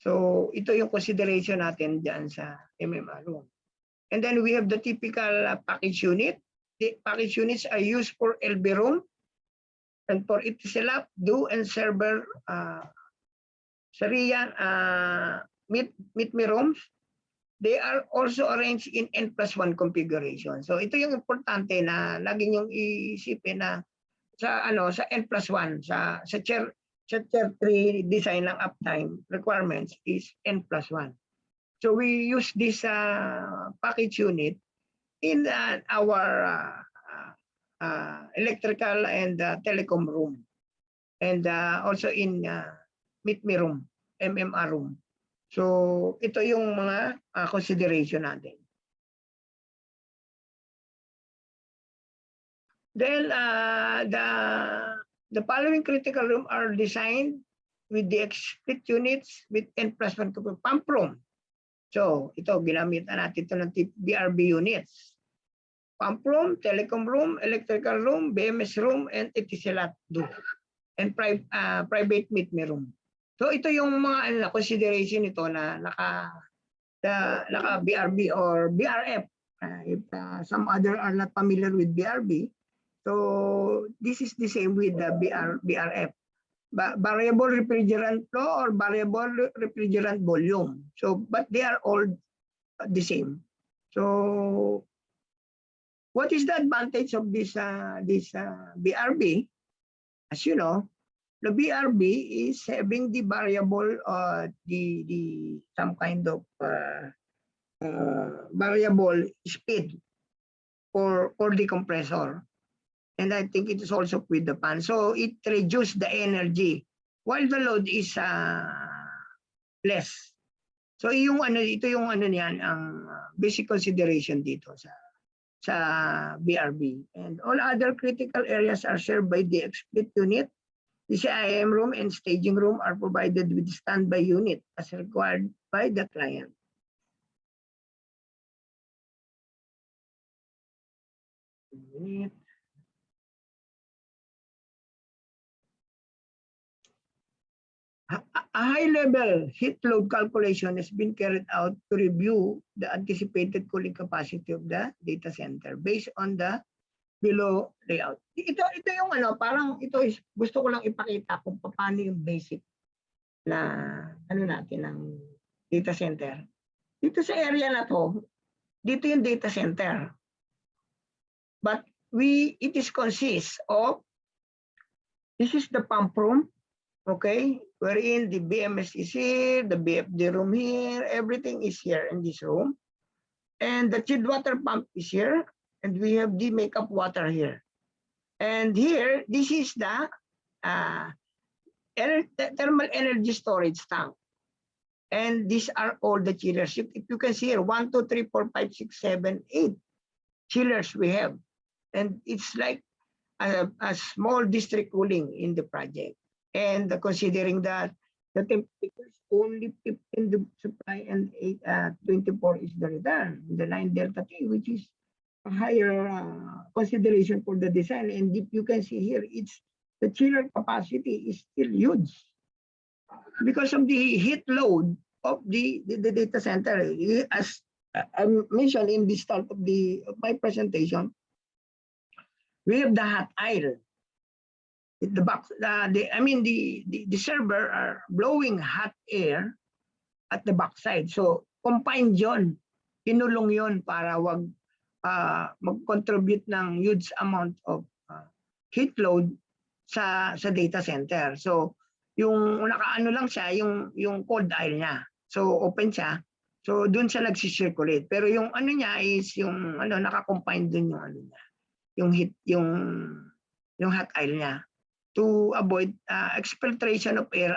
So ito yung consideration natin dyan sa MMR room. And then we have the typical package unit. The package units are used for LB room and for Etisalat, DO, and server Sharia meet me rooms. They are also arranged in N+1 configuration. So ito yung importante na lagi niyong iisipin na sa N+1 sa tier 3 design ng uptime requirements is N+1. So we use this package unit in our electrical and telecom room, and also in meet me room, MMR room. So ito yung mga consideration natin. Then the following critical room are designed with the split units with N+1 pump room. So ito ginamit natin ito ng BRB units. Pump room, telecom room, electrical room, BMS room, and Etisalat DO, and private meet me room. So ito yung mga consideration nito na naka BRB or BRF. If some other are not familiar with BRB, so this is the same with the BRF. Variable refrigerant flow or variable refrigerant volume. So, but they are all the same. So, what is the advantage of this BRB? As you know, the BRB is having the variable, some kind of variable speed for the compressor. And I think it is also with the fan. So it reduces the energy while the load is less. So ito yung niyan ang basic consideration dito sa BRB. And all other critical areas are served by the split unit. The CIM room and staging room are provided with standby unit as required by the client. A high-level heat load calculation has been carried out to review the anticipated cooling capacity of the data center based on the below layout. Ito yung parang ito is gusto ko lang ipakita kung paano yung basic na natin ng data center. Dito sa area na to, dito yung data center. But it is consists of, this is the pump room, okay, wherein the BMS is here, the BFD room here, everything is here in this room. And the chilled water pump is here, and we have the makeup water here. And here, this is the thermal energy storage tank. And these are all the chillers. If you can see here, 1, 2, 3, 4, 5, 6, 7, 8 chillers we have. And it's like a small district cooling in the project. And considering that the temperature is only 15 the supply and 24 is the return, the 9 delta T, which is a higher consideration for the design. And if you can see here, the chiller capacity is still huge because of the heat load of the data center. As I mentioned in the start of my presentation, we have the hot aisle. The box, the server are blowing hot air at the backside. So combined yon, kinulong yon para wag mag-contribute ng huge amount of heat load sa data center. So yung nakaano lang siya, yung cold aisle niya. So open siya. So doon siya nagsi-circulate. Pero yung ano niya is yung ano naka-combine doon yung ano niya. Yung heat, yung hot aisle niya to avoid exfiltration of air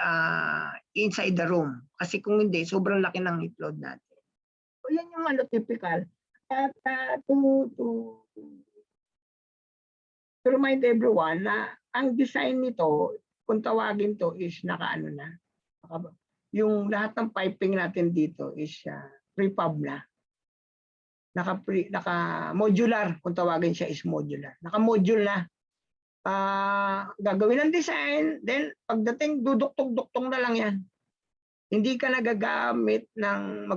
inside the room. Kasi kung hindi, sobrang laki ng heat load natin. So yan yung ano typical. At to remind everyone na ang design nito, kung tawagin to is nakaano na. Yung lahat ng piping natin dito is prefab na. Naka-modular, kung tawagin siya is modular. Naka-module na. Gagawin ng design, then pagdating duduktong-duktong na lang yan. Hindi ka nagagamit ng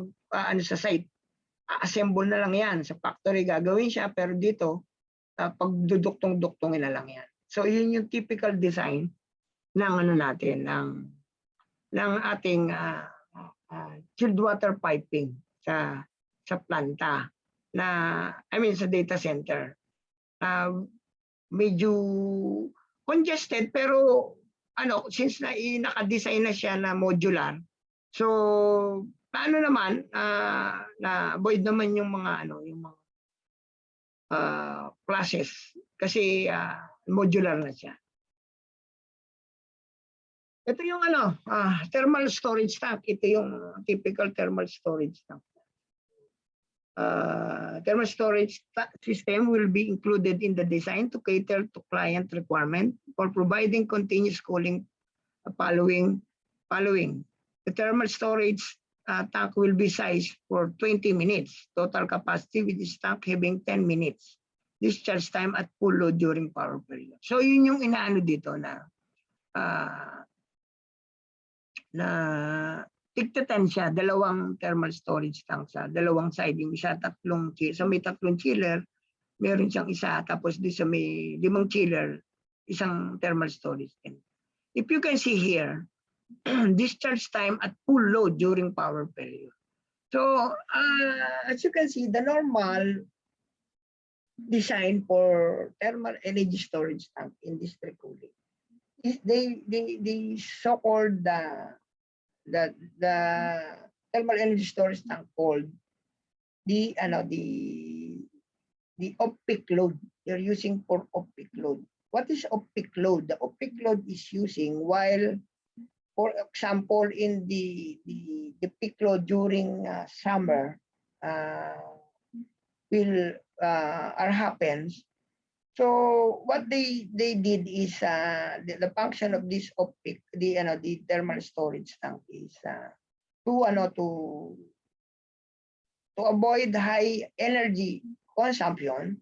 sa site. Assemble na lang yan. Sa factory gagawin siya, pero dito, pag duduktong-duktongin na lang yan. So yun yung typical design ng ano natin, ng ating chilled water piping sa planta sa data center. Medyo congested pero since naka-design na siya na modular, so paano naman na avoid naman yung mga classes kasi modular na siya. Ito yung thermal storage tank. Ito yung typical thermal storage tank. Thermal storage system will be included in the design to cater to client requirement for providing continuous cooling following. The thermal storage tank will be sized for 20 minutes. Total capacity with this tank having 10 minutes. Discharge time at full load during power period. So yun yung inaano dito na tig-10 siya, dalawang thermal storage tank sa dalawang side, yung isa sa may tatlong chiller, meron siyang isa, tapos di sa may 5 chiller, isang thermal storage tank. If you can see here, discharge time at full load during power period. So as you can see, the normal design for thermal energy storage tank in district cooling is they so-called the thermal energy storage tank called the off-peak load. They're using for off-peak load. What is off-peak load? The off-peak load is using while, for example, in the peak load during summer happens. So what they did is the function of this off-peak, the thermal storage tank is to avoid high energy consumption.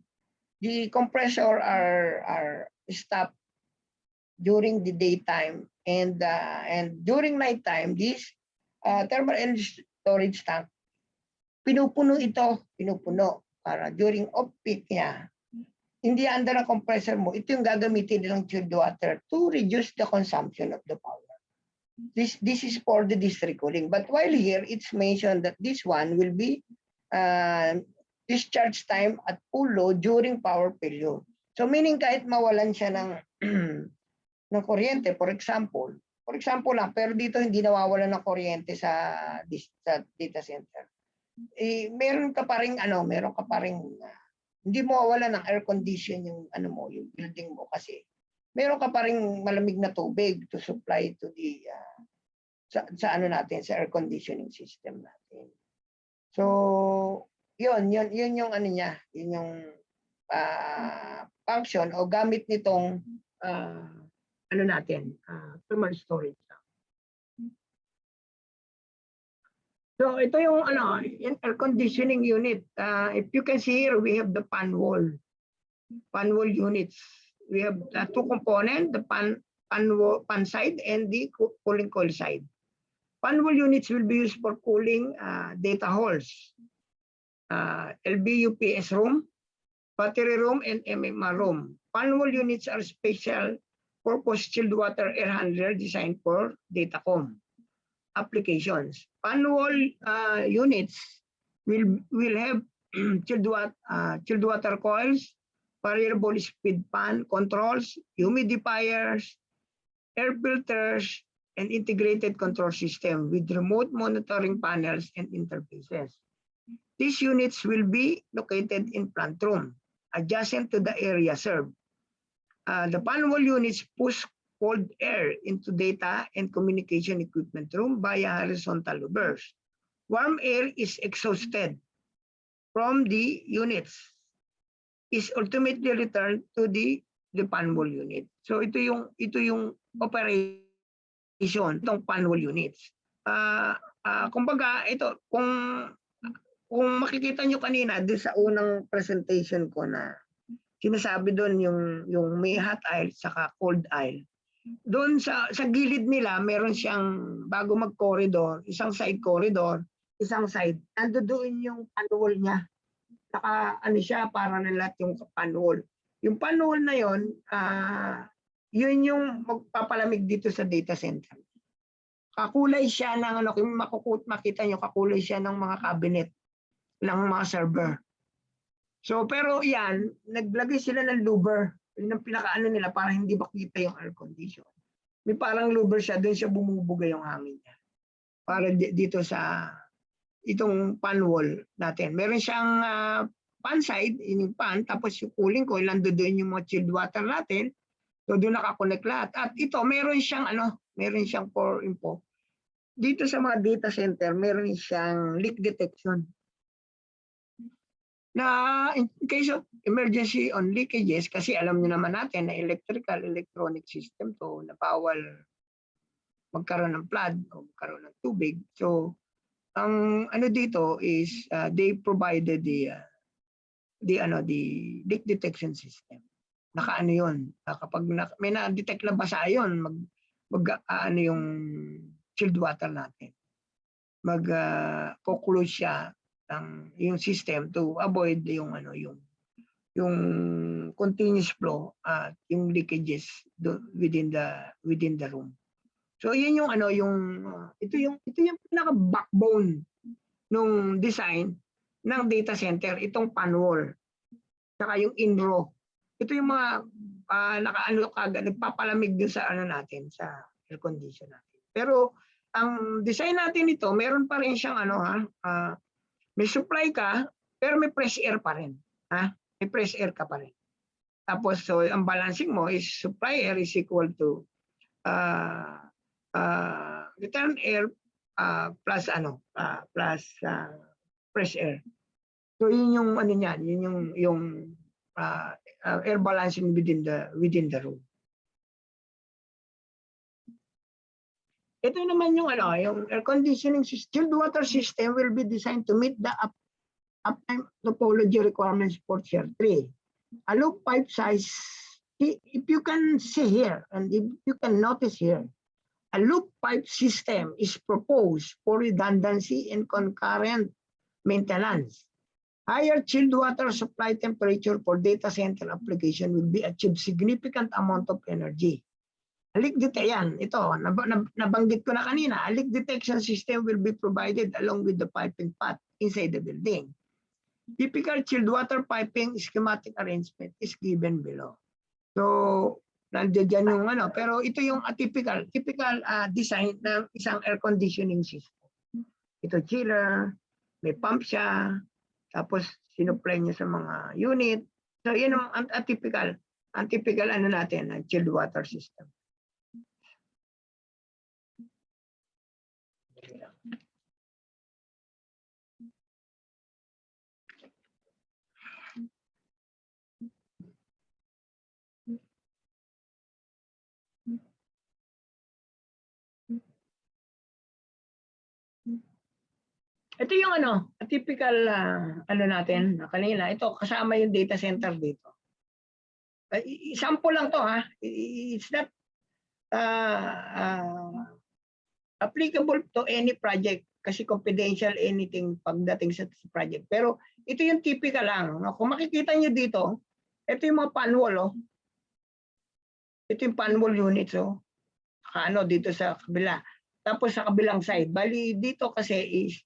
The compressor are stopped during the daytime and during nighttime. This thermal energy storage tank pinupuno para during off-peak niya. Hindi under ng compressor mo, ito yung gagamitin nilang chilled water to reduce the consumption of the power. This is for the district cooling. But while here, it's mentioned that this one will be discharge time at full load during power period. So meaning kahit mawalan siya ng kuryente, for example lang, pero dito hindi nawawalan ng kuryente sa data center. Meron ka pa ring hindi mo wala ng air condition yung yung building mo kasi meron ka pa ring malamig na tubig to supply to the sa air conditioning system natin. So yun yung niya, yun yung function o gamit nitong thermal storage. So ito yung air conditioning unit. If you can see here, we have the fan wall units. We have two components, the fan side and the cooling coil side. Fan wall units will be used for cooling data halls. LBUPS room, battery room, and MMR room. Panwall units are special purpose chilled water air handler designed for datacom applications. Panwall units will have chilled water coils, variable speed fan controls, humidifiers, air filters, and integrated control system with remote monitoring panels and interfaces. These units will be located in plant room, adjacent to the area served. The panwall units push cold air into data and communication equipment room via horizontal louvers. Warm air is exhausted from the units, is ultimately returned to the panwall unit. So ito yung operation itong panwall units. Kumbaga ito kung makikita nyo kanina doon sa unang presentation ko na sinasabi doon yung may hot aisle saka cold aisle. Doon sa gilid nila meron siyang bago mag-corridor, isang side corridor, isang side. Nandoon yung panwall niya. Saka ano siya para na lahat yung panwall. Yung panwall na yon, yun yung magpapalamig dito sa data center. Kakulay siya ng ano, kung makita nyo, kakulay siya ng mga cabinet ng mga server. So pero yan, naglagay sila ng louver. Yun ang pinakaano nila para hindi makita yung air condition. May parang louver siya, doon siya bumubuga yung hangin niya. Para dito sa itong fan wall natin. Meron siyang fan side, yung fan, tapos yung cooling coil, doon yung mga chilled water natin. So doon nakakonect lahat. At ito, meron siyang for info. Dito sa mga data center, meron siyang leak detection. Na in case of emergency on leakages, kasi alam niyo naman natin na electronic system to na bawal magkaroon ng flood o magkaroon ng tubig. So ang ano dito is they provided the leak detection system. Nakaano 'yon. Kapag may na-detect na basa 'yon, ano yung chilled water natin. Close siya yung system to avoid yung continuous flow at yung leakages within the room. So yun yung ito yung pinaka backbone nung design ng data center, itong panwall. Saka yung in-row. Ito yung mga nagpapalamig din sa natin, sa air condition natin. Pero ang design natin ito, meron pa rin siyang may supply ka, pero may fresh air pa rin. May fresh air ka pa rin. Tapos, so, ang balancing mo is supply air is equal to return air plus fresh air. So, yun yung niyan, yun yung air balancing within the room. Ito naman yung yung air conditioning chilled water system will be designed to meet the uptime topology requirements for Tier 3. A loop pipe size, if you can see here and if you can notice here, a loop pipe system is proposed for redundancy and concurrent maintenance. Higher chilled water supply temperature for data center application will be achieved significant amount of energy. Leak detection, ito, nabanggit ko na kanina, a leak detection system will be provided along with the piping path inside the building. Typical chilled water piping schematic arrangement is given below. So, nandiyan yung pero ito yung typical design ng isang air conditioning system. Ito chiller, may pump siya, tapos sinupply niya sa mga unit. So, yun ang typical natin, chilled water system. Ito yung typical natin kanina. Ito kasama yung data center dito. Sample lang to It's not applicable to any project kasi confidential anything pagdating sa project. Pero ito yung typical lang. No? Kung makikita nyo dito, ito yung mga panwall. Oh. Ito yung panwall units. Oh. Ano dito sa kabila. Tapos sa kabilang side. Bali dito kasi is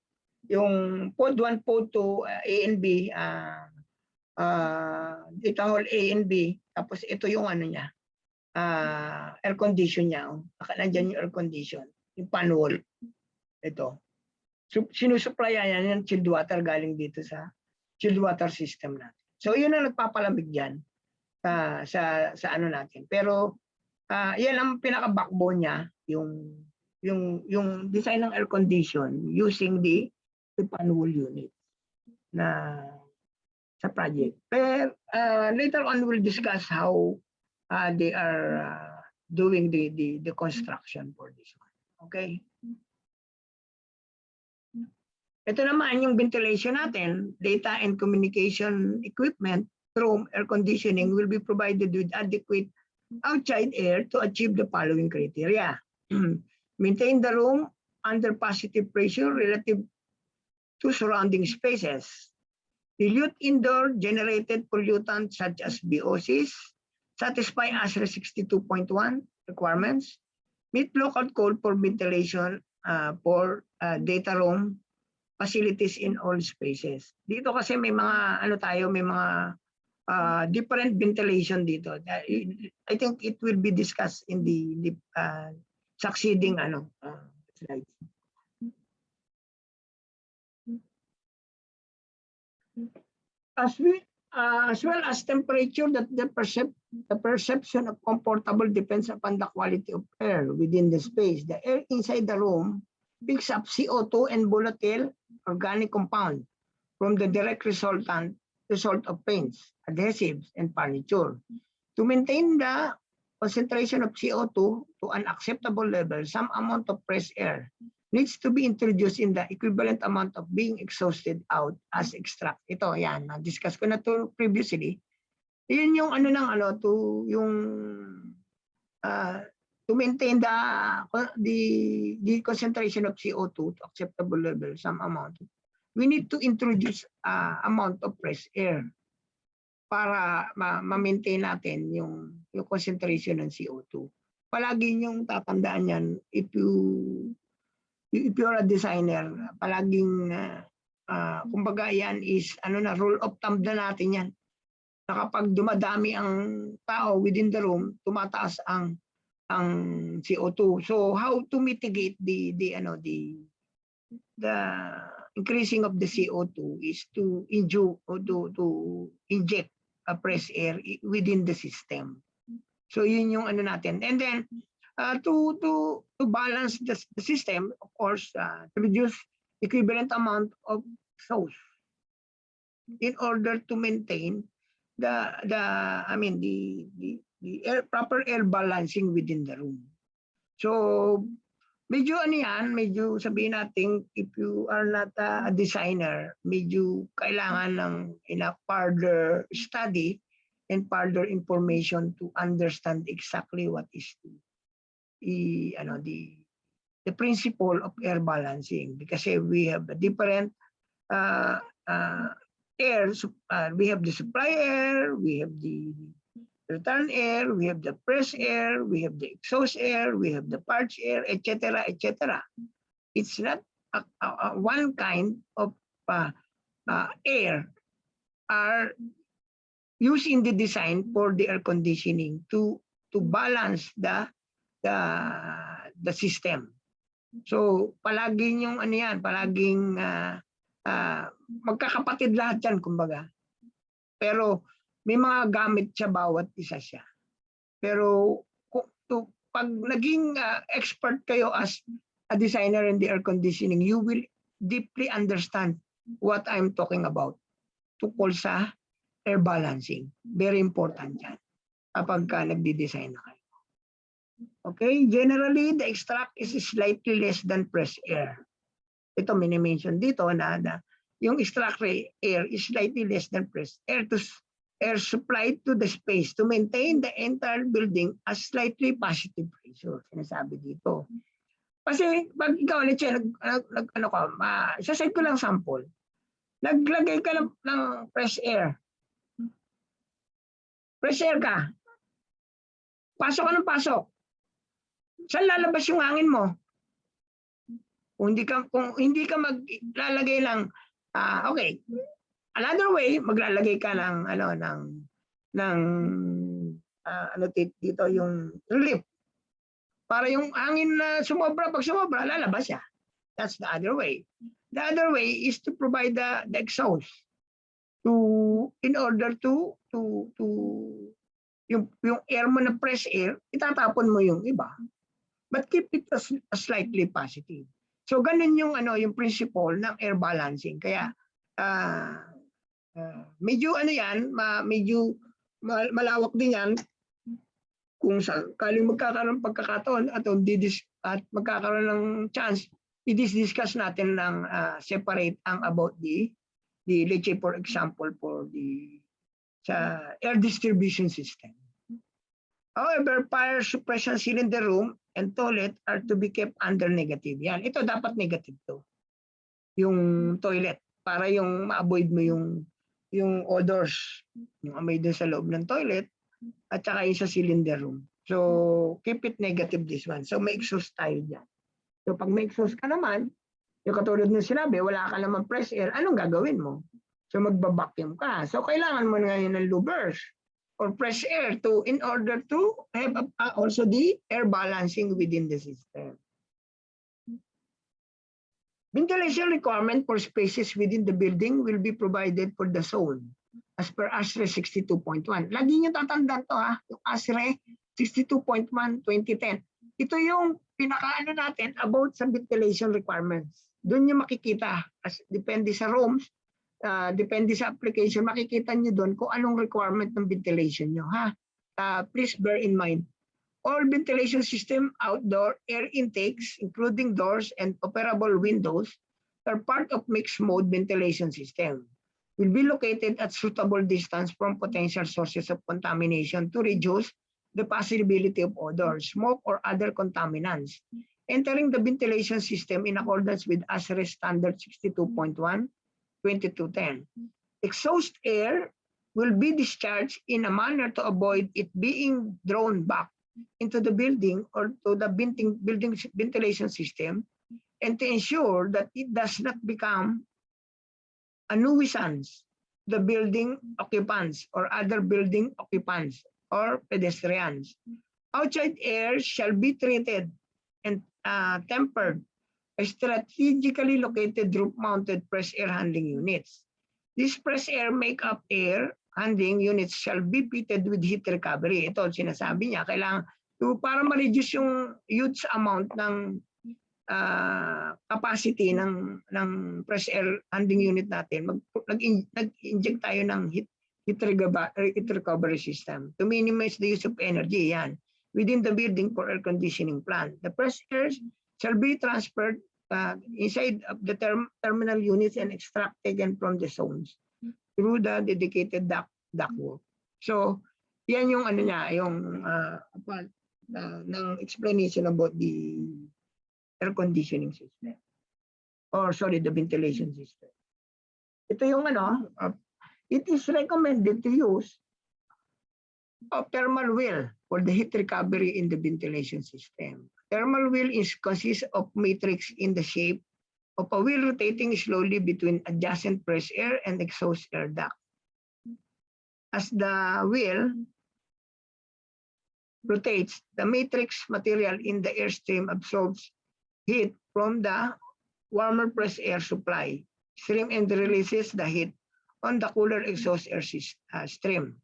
yung pod 1, pod 2, A and B, dito hall A and B. Tapos ito yung ano niya. Air condition niya. Oh. Nandiyan yung air condition. Yung panwall. Ito. So, sinusupplyan yan yung chilled water galing dito sa chilled water system natin. So, yun ang nagpapalamig dyan sa ano natin. Pero, yan ang pinaka-backbone niya, yung design ng air condition using the panwall unit na sa project. Pero, later on, we'll discuss how they are doing the construction for this one. Okay? Ito naman yung ventilation natin, data and communication equipment, room air conditioning will be provided with adequate outside air to achieve the following criteria. Maintain the room under positive pressure relative to surrounding spaces. Dilute indoor generated pollutants such as VOCs, satisfy ASHRAE 62.1 requirements, meet local code for ventilation for data room facilities in all spaces. Dito kasi may mga may mga different ventilation dito. I think it will be discussed in the succeeding slides. As well as temperature, that the perception of comfortable depends upon the quality of air within the space. The air inside the room picks up CO2 and volatile organic compound from the direct result of paints, adhesives, and furniture. To maintain the concentration of CO2 to an acceptable level, some amount of fresh air needs to be introduced in the equivalent amount of being exhausted out as extract. Ito, yan, na-discuss ko na to previously. Yun yung to maintain the concentration of CO2 to acceptable level, some amount. We need to introduce amount of fresh air para ma-maintain natin yung concentration ng CO2. Palagi yung tatandaan yan, if you're a designer, palaging kumbaga yan is rule of thumb na natin yan. Na kapag dumadami ang tao within the room, tumataas ang CO2. So how to mitigate the increasing of the CO2 is to inject a fresh air within the system. So yun yung natin. And then to balance the system, of course, to reduce equivalent amount of exhaust in order to maintain the proper air balancing within the room. So medyo medyo sabihin natin, if you are not a designer, medyo kailangan ng further study and further information to understand exactly what is the principle of air balancing, because we have a different air, we have the supply air, we have the return air, we have the fresh air, we have the exhaust air, we have the parts air, etc., etc. It's not one kind of air are used in the design for the air conditioning to balance the system. So palaging yung palaging magkakapatid lahat yan, kumbaga. Pero may mga gamit siya, bawat isa siya. Pero pag naging expert kayo as a designer in the air conditioning, you will deeply understand what I'm talking about tungkol sa air balancing. Very important yan kapag nagdi-design na kayo. Okay, generally the extract is slightly less than fresh air. Ito mini-mention dito na yung extract air is slightly less than fresh air to air supplied to the space to maintain the entire building as slightly positive pressure. Sinasabi dito. Kasi pag ikaw, Leche, ano ka, sasend ko lang sample. Naglagay ka ng fresh air. Fresh air ka. Pasok ka ng pasok. Saan lalabas yung hangin mo? Kung hindi ka maglalagay ng okay. Another way, maglalagay ka ng dito yung lip. Para yung hangin na pag sumobra, lalabas siya. That's the other way. The other way is to provide the exhaust in order to yung air mo na fresh air, itatapon mo yung iba. But keep it as slightly positive. So ganun yung yung principle ng air balancing. Kaya medyo medyo malawak din yan kung sakaling magkakaroon pagkakataon at magkakaroon ng chance, i-discuss natin ng separate about the let's say for example for the air distribution system. However, fire suppression cylinder room and toilet are to be kept under negative. Yan, ito dapat negative to. Yung toilet para yung ma-avoid mo yung odors, yung amoy dun sa loob ng toilet at saka yung sa cylinder room. So, keep it negative this one. So, may exhaust tayo dyan. So, pag may exhaust ka naman, yung katulad ng sinabi, wala ka naman fresh air, anong gagawin mo? So, magbabacuum ka. So, kailangan mo ngayon ng louvers or fresh air in order to have also the air balancing within the system. Ventilation requirement for spaces within the building will be provided for the zone as per ASRE 62.1. Lagi nyo tatandaan to yung ASRE 62.1 2010. Ito yung pinakaano natin about sa ventilation requirements. Doon nyo makikita, depende sa rooms, depende sa application, makikita nyo doon kung anong requirement ng ventilation nyo. Please bear in mind, all ventilation system outdoor air intakes, including doors and operable windows, are part of mixed mode ventilation system. Will be located at suitable distance from potential sources of contamination to reduce the possibility of odor, smoke, or other contaminants. Entering the ventilation system in accordance with ASRE Standard 62.1, 2210. Exhaust air will be discharged in a manner to avoid it being drawn back into the building or to the building ventilation system and to ensure that it does not become a nuisance to the building occupants or other building occupants or pedestrians. Outside air shall be treated and tempered by strategically located roof-mounted fresh air handling units. These fresh air make-up air handling units shall be fitted with heat recovery. Ito sinasabi niya, kailangan para ma-reduce yung huge amount ng capacity ng fresh air handling unit natin, nag-inject tayo ng heat recovery system to minimize the use of energy within the building for air conditioning plant. The fresh air shall be transferred inside of the terminal units and extracted from the zones through the dedicated ductwork. So, yan yung yung ng explanation about the air conditioning system. Or sorry, the ventilation system. Ito yung it is recommended to use a thermal wheel for the heat recovery in the ventilation system. Thermal wheel consists of matrix in the shape of a wheel rotating slowly between adjacent fresh air and exhaust air duct. As the wheel rotates, the matrix material in the airstream absorbs heat from the warmer fresh air supply stream and releases the heat on the cooler exhaust air stream.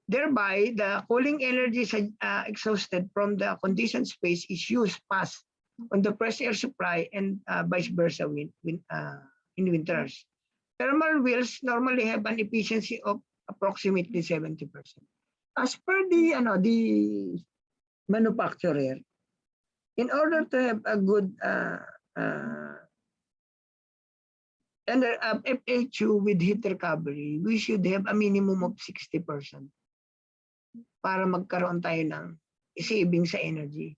Thereby, the cooling energy exhausted from the conditioned space is used fast on the fresh air supply and vice versa in winters. Thermal wheels normally have an efficiency of approximately 70%. As per the manufacturer, in order to have a good FHU with heat recovery, we should have a minimum of 60% para magkaroon tayo ng saving sa energy.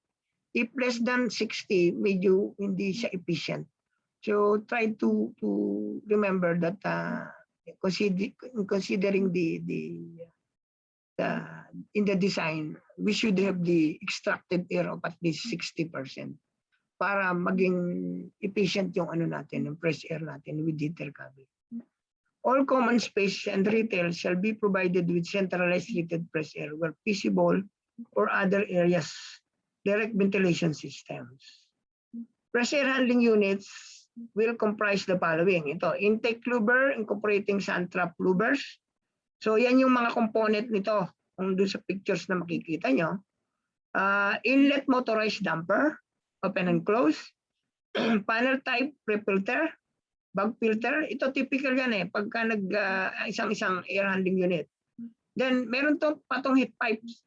If less than 60, medyo hindi siya efficient. So try to remember that considering in the design, we should have the extracted air of at least 60% para maging efficient yung ano natin, yung fresh air natin with heater cabin. All common space and retail shall be provided with centralized heated fresh air where feasible or other areas direct ventilation systems. Fresh air handling units will comprise the following. Ito, intake louver incorporating sand trap louvers. So yan yung mga component nito. Kung doon sa pictures na makikita nyo. Inlet motorized damper, open and close. Panel type pre-filter, bag filter. Ito typical yan pagka isang air handling unit. Then meron to patong heat pipes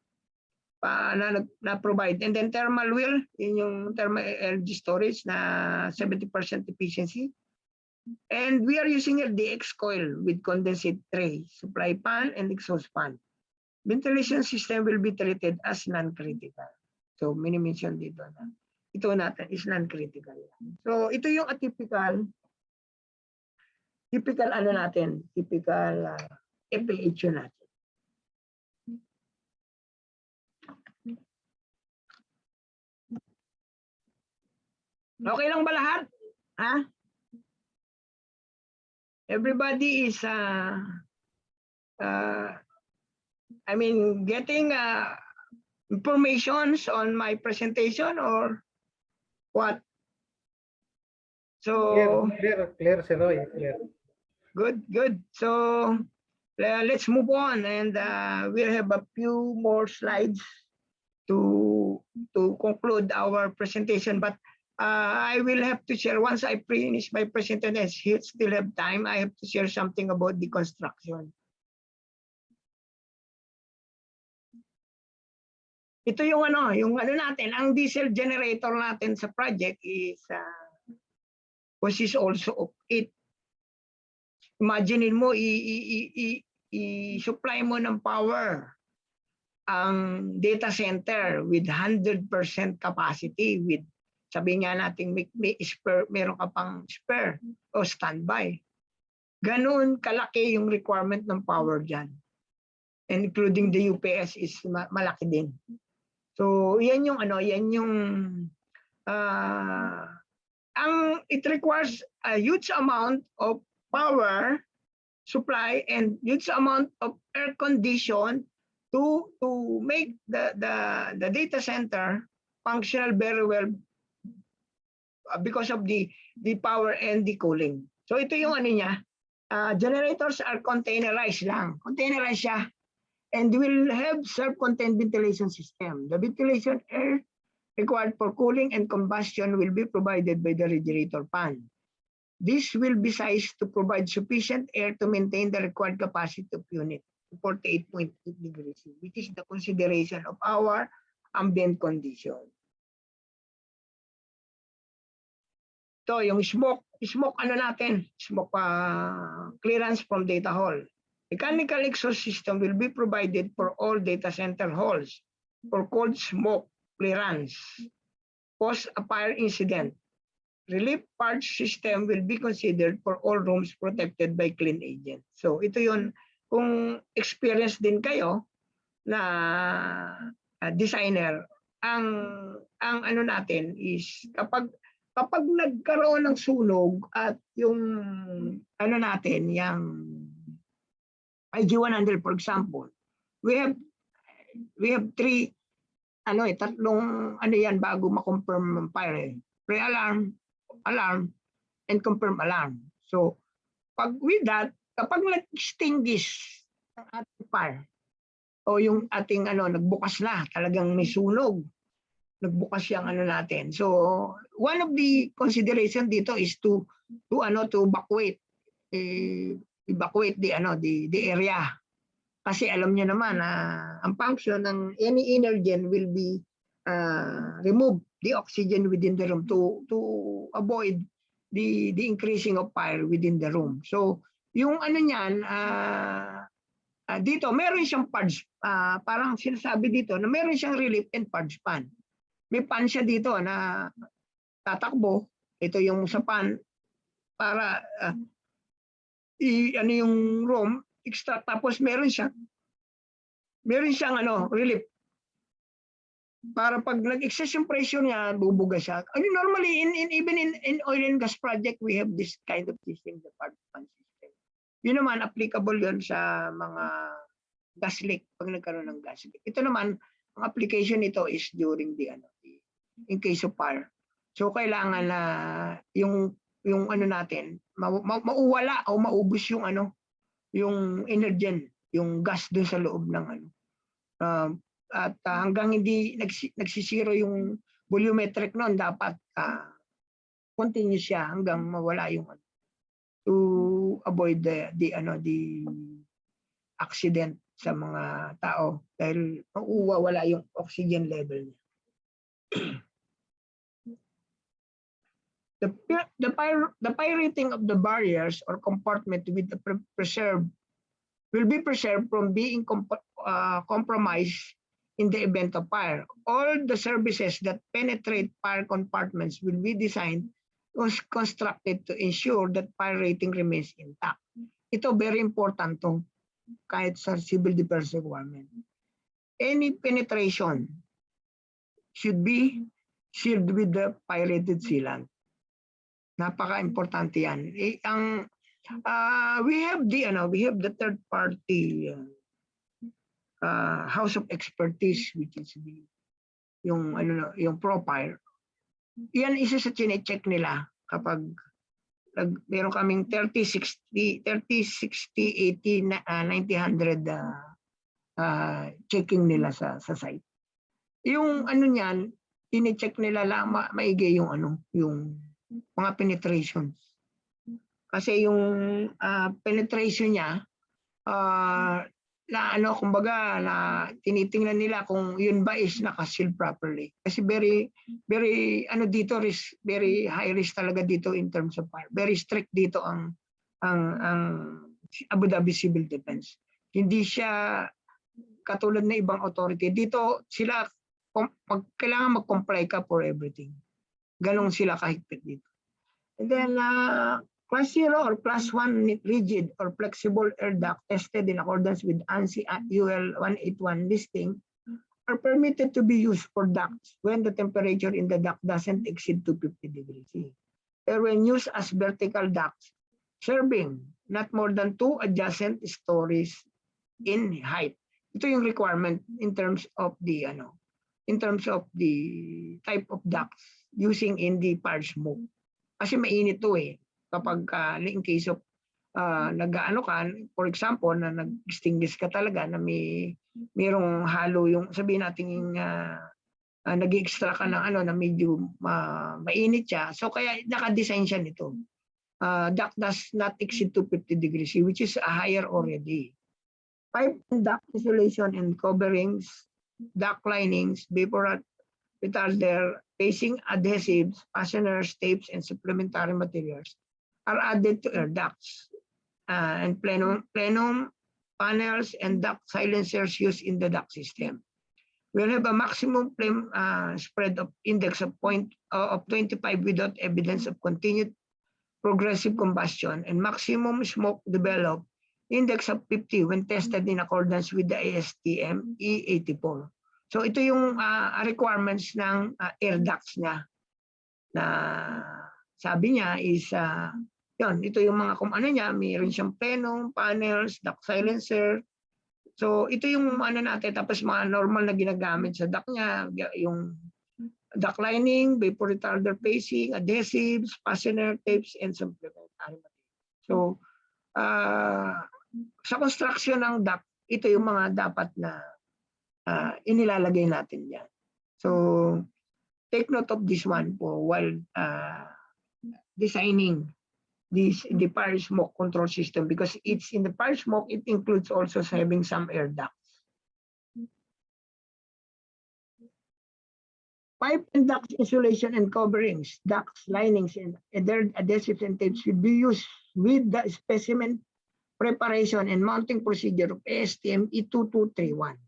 na provide. And then thermal wheel, yun yung thermal energy storage na 70% efficiency. And we are using a DX coil with condensate tray, supply fan, and exhaust fan. Ventilation system will be treated as non-critical. So, mini-mention dito na. Ito natin is non-critical. So, ito yung typical ano natin, typical FAHU natin. Okay lang ba lahat? Ha? Everybody is getting informations on my presentation or what? So Clear, Sir Roy. Clear. good. So let's move on, and we'll have a few more slides to conclude our presentation. But I will have to share once I finish my presentation. I still have time. I have to share something about the construction. Ito yung ano natin, ang diesel generator natin sa project is consists also of 8. Imagine mo i-supply mo ng power ang data center with 100% capacity with sabi nga natin may spare, meron ka pang spare o standby. Ganun kalaki yung requirement ng power dyan. And including the UPS is malaki din. So yan yung it requires a huge amount of power supply and huge amount of air condition to make the data center functional very well because of the power and the cooling. So ito yung niya. Generators are containerized lang. Containerized siya. And will have self-contained ventilation system. The ventilation air required for cooling and combustion will be provided by the radiator fan. This will be sized to provide sufficient air to maintain the required capacity of unit, 48.8 degrees, which is the consideration of our ambient condition. So yung smoke natin, smoke clearance from data hall. Mechanical exhaust system will be provided for all data center halls for cold smoke clearance. Post a fire incident, relief purge system will be considered for all rooms protected by clean agent. So ito yun, kung experience din kayo na designer, ang ano natin is kapag nagkaroon ng sunog at yung ano natin, yung IG-100 for example, we have 3 tatlong yan bago ma-confirm ng fire. Pre-alarm, alarm, and confirm alarm. So pag with that, kapag nag-extinguish ang ating fire o yung ating nagbukas na, talagang may sunog, nagbukas yung natin. So one of the consideration dito is to evacuate the area. Kasi alam niyo naman ang function ng any energen will be remove the oxygen within the room to avoid the increasing of fire within the room. So yung niyan dito meron siyang purge, parang sinasabi dito na meron siyang relief and purge fan. may pan siya dito na tatakbo. Ito yung sa pan para ano yung room extract, tapos meron siyang relief para pag nag-excess yung pressure niya, bubuga siya. Normally even in oil and gas project we have this kind of system, the part pan system. Yun naman applicable yun sa mga gas leak pag nagkaroon ng gas leak. Ito naman ang application nito is during in case of fire. So kailangan na yung natin mauwala o maubos yung yung energen, yung gas doon sa loob ng at hanggang hindi nagsisiro yung volumetric noon, dapat continue siya hanggang mawala yung to avoid the accident sa mga tao dahil mauwawala yung oxygen level niya. The pirating of the barriers or compartment with the will be preserved from being compromised in the event of fire. All the services that penetrate fire compartments will be designed was constructed to ensure that fire rating remains intact. Ito very important to kahit sa civil defense requirement. Any penetration should be sealed with the pirated sealant. Napaka-importante yan. We have the third party house of expertise, which is yung Propire. Yan isa sa chine-check nila kapag meron kaming 30, 60, 80, 90, 100 checking nila sa site. Yung niyan, chine-check nila lang maigi yung yung mga penetrations. Kasi yung penetration niya kumbaga tinitingnan nila kung yun ba is naka-seal properly. Kasi very dito very high risk talaga dito in terms of fire. Very strict dito ang Abu Dhabi Civil Defense. Hindi siya katulad ng ibang authority. Dito sila kailangan mag-comply ka for everything. Ganong sila kahigpit dito. And then Class 0 or Class 1 rigid or flexible air duct tested in accordance with ANSI UL 181 listing are permitted to be used for ducts when the temperature in the duct doesn't exceed 250 degrees C. Or when used as vertical ducts, serving not more than 2 adjacent stories in height. Ito yung requirement in terms of the type of ducts using in the fire smoke. Kasi mainit to kapag in case of for example na nag-extinguish ka talaga na mayroong halo yung sabihin natin nag-extra ka ng na medyo mainit siya. So kaya naka-design siya nito. Duct does not exceed 250 degrees C, which is higher already. Pipe and duct insulation and coverings, duct linings, vapor retarder, facing adhesives, fasteners, tapes, and supplementary materials are added to air ducts and plenum panels and duct silencers used in the duct system. We'll have a maximum flame spread of index of 25 without evidence of continued progressive combustion, and maximum smoke developed index of 50 when tested in accordance with the ASTM E84. So ito yung requirements ng air ducts niya na sabi niya is ito yung mga niya, mayroon siyang plenum, panels, duct silencer. So ito yung natin, tapos mga normal na ginagamit sa duct niya, yung duct lining, vapor retarder facing, adhesives, fastener, tapes, and supplementary materials. So sa construction ng duct, ito yung mga dapat na inilalagay natin yan. So take note of this one po while designing the fire smoke control system, because it's in the fire smoke, it includes also having some air ducts. Pipe and duct insulation and coverings, ducts, linings, and other adhesives and tapes should be used with the specimen preparation and mounting procedure of ASTM E2231.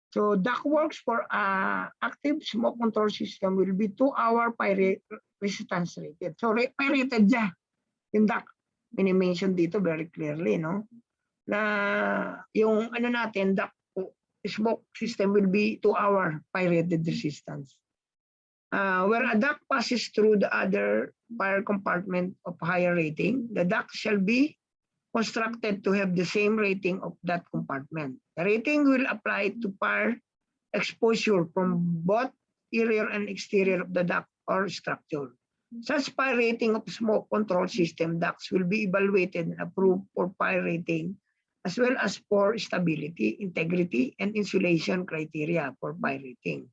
So ductworks for active smoke control system will be 2-hour fire resistance rated. So fire rated siya. Yung duct, mini-mention dito very clearly, no? Na yung ano natin, duct smoke system will be 2-hour fire rated resistance. Where a duct passes through the other fire compartment of higher rating, the duct shall be constructed to have the same rating of that compartment. The rating will apply to fire exposure from both interior and exterior of the duct or structure. Such fire rating of smoke control system ducts will be evaluated and approved for fire rating as well as for stability, integrity, and insulation criteria for fire rating.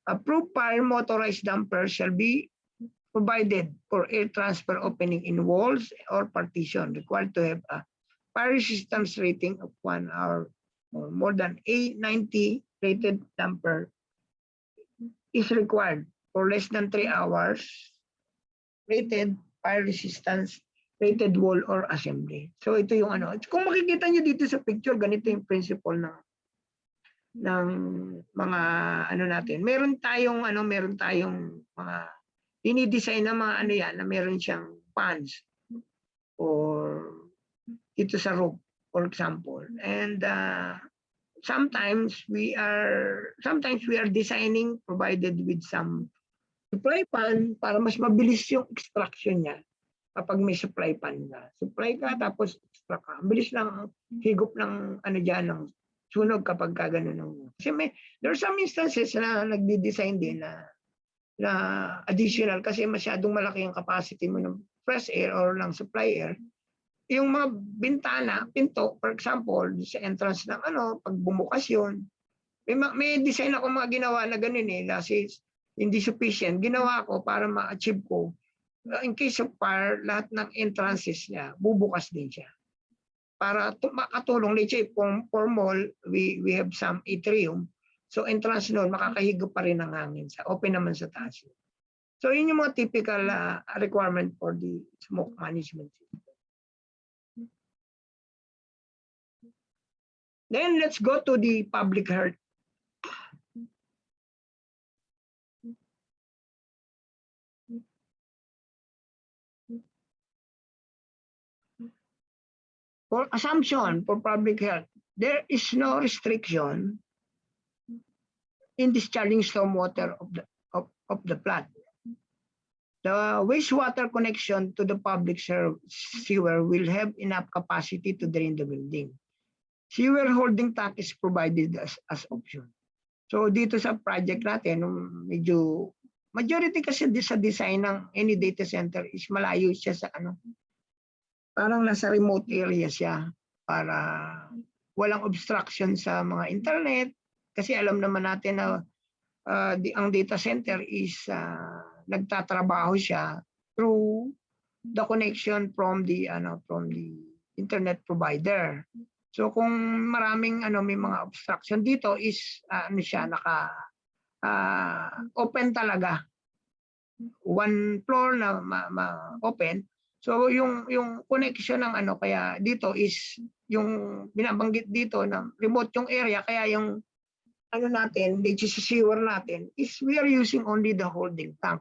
Approved fire motorized dampers shall be provided for air transfer opening in walls or partition required to have a fire resistance rating of 1 hour or more than a 90 rated damper is required for less than 3 hours rated fire resistance rated wall or assembly. So ito yung ano. Kung makikita nyo dito sa picture, ganito yung principle ng mga ano natin. Meron tayong mga dinidesign na mga ano yan na meron siyang fans or dito sa roof, for example. And sometimes we are designing provided with some supply pan para mas mabilis yung extraction niya kapag may supply pan na. Supply ka tapos extract ka. Bilis lang higop ng ano diyan ng sunog kapag gano'n. Kasi there are some instances na nagdi-design din na additional kasi masyadong malaki ang capacity mo ng fresh air or ng supply air. Yung mga bintana, pinto, for example, sa entrance ng pag bumukas yun, may design ako mga ginawa na ganun kasi hindi sufficient. Ginawa ko para ma-achieve ko. In case of fire, lahat ng entrances niya, bubukas din siya. Para makatulong, let's say, for mall, we have some atrium. So entrance noon, makakahigop pa rin ang hangin. Open naman sa taas. So yun yung mga typical requirement for the smoke management system. Then let's go to the public health. For assumption for public health, there is no restriction in discharging stormwater of the plant. The wastewater connection to the public sewer will have enough capacity to drain the building. Sewer holding tank is provided as option. So dito sa project natin, medyo majority kasi sa design ng any data center is malayo siya sa parang nasa remote area siya para walang obstruction sa mga internet. Kasi alam naman natin na ang data center is nagtatrabaho siya through the connection from the internet provider. So kung maraming may mga obstruction dito is open talaga. One floor na open. So yung connection ng kaya dito is yung binabanggit dito na remote yung area kaya yung natin, the sewer natin is we are using only the holding tank.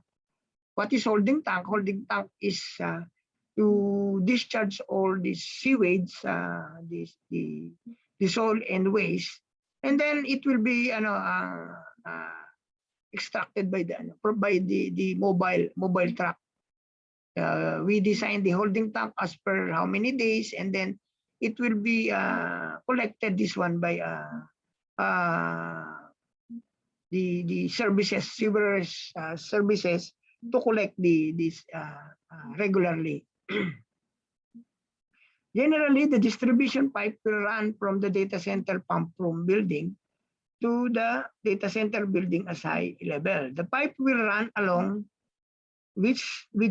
What is holding tank? Holding tank is to discharge all the sewage, the soil and waste, and then it will be extracted by the mobile truck. We designed the holding tank as per how many days, and then it will be collected this one by the services, sewerage services to collect this regularly. Generally, the distribution pipe will run from the data center pump room building to the data center building as high level. The pipe will run along with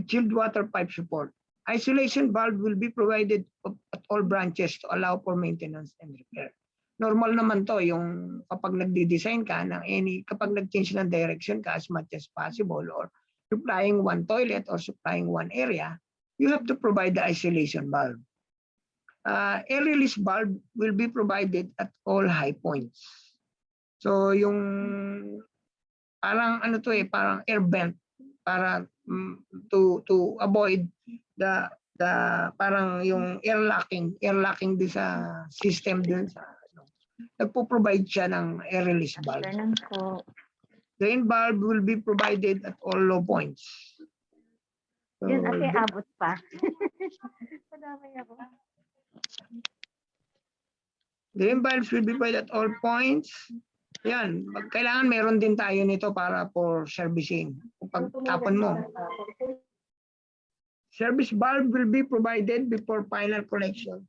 chilled water pipe support. Isolation valve will be provided at all branches to allow for maintenance and repair. Normal naman to yung kapag nagdi-design ka kapag nag-change ng direction ka as much as possible or supplying one toilet or supplying one area, you have to provide the isolation valve. Air release valve will be provided at all high points. So yung parang ano to parang air vent para to avoid the parang yung air locking din sa system din sa nagpo-provide siya ng air release valve. Ganun po. Drain valve will be provided at all low points. So, Yun, ate, abot pa. Madamay ako. drain valves will be provided at all points. Yan, kailangan meron din tayo nito para for servicing. Kung pagtapon mo. Service valve will be provided before final connection.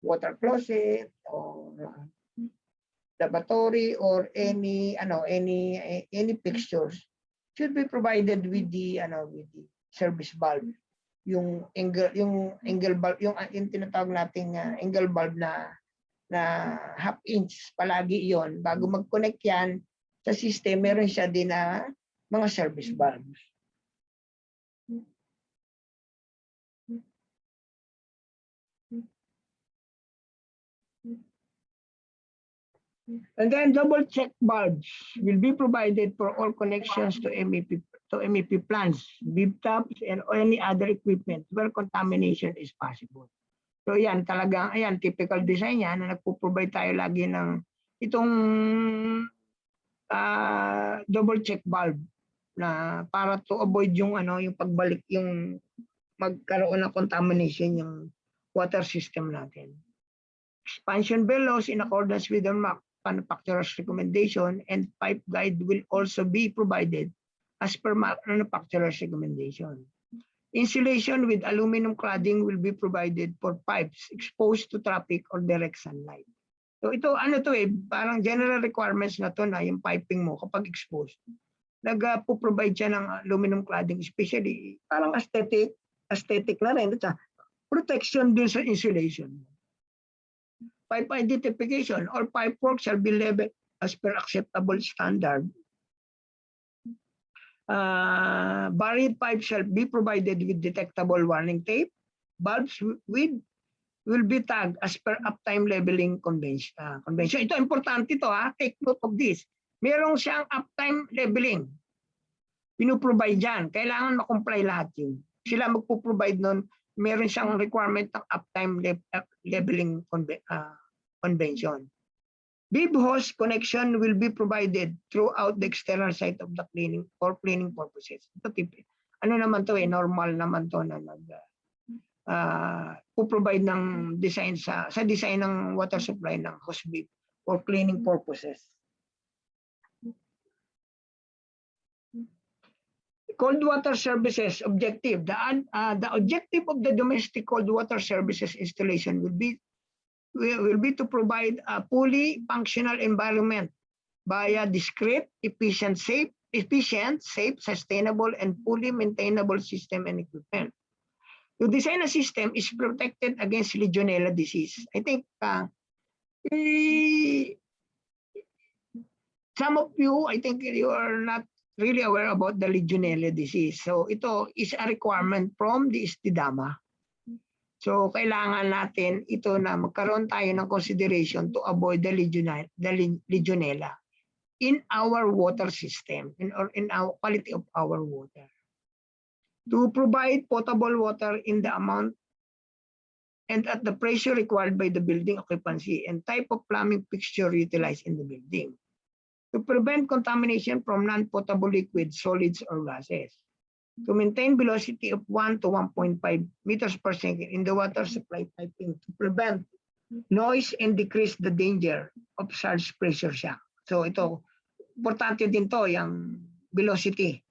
Water closet or lavatory or any fixtures should be provided with the service valve. Yung angle valve, yung tinatawag nating angle valve na half inch palagi yon bago mag-connect yan sa system, meron siya din na mga service valves. And then double check valves will be provided for all connections to MEP plants, beep taps, and any other equipment where contamination is possible. So yan talagang, ayan, typical design yan na nagpo-provide tayo lagi ng itong double check valve na para to avoid yung yung pagbalik, yung magkaroon ng contamination yung water system natin. Expansion bellows in accordance with the manufacturer's recommendation, and pipe guide will also be provided as per manufacturer's recommendation. Insulation with aluminum cladding will be provided for pipes exposed to traffic or direct sunlight. So ito, parang general requirements na to na yung piping mo kapag exposed. Nag-provide siya ng aluminum cladding, especially parang aesthetic na rin. At protection din sa insulation. Pipe identification or pipe work shall be labeled as per acceptable standard. Buried pipe shall be provided with detectable warning tape. Bulbs will be tagged as per uptime labeling convention. Ito, importante ito, take note of this. Merong siyang uptime labeling. Pinuprovide yan. Kailangan makomply lahat yun. Sila magpo-provide nun. Meron siyang requirement ng uptime labeling convention. Bib hose connection will be provided throughout the external site of the cleaning for cleaning purposes. Ito naman to normal naman to na provide ng design sa design ng water supply ng hose bib for cleaning purposes. Cold water services objective. The objective of the domestic cold water services installation will be to provide a fully functional environment via discrete, efficient, safe, sustainable, and fully maintainable system and equipment. To design a system is protected against Legionella disease. I think some of you, I think you are not really aware about the Legionella disease. So ito is a requirement from the ISTIDAMA. So kailangan natin ito na magkaroon tayo ng consideration to avoid the Legionella in our water system or in our quality of our water. To provide potable water in the amount and at the pressure required by the building occupancy and type of plumbing fixture utilized in the building. To prevent contamination from non-potable liquids, solids, or gases. To maintain velocity of 1 to 1.5 meters per second in the water supply piping to prevent noise and decrease the danger of surge pressure shock. So ito, importante din to, yung velocity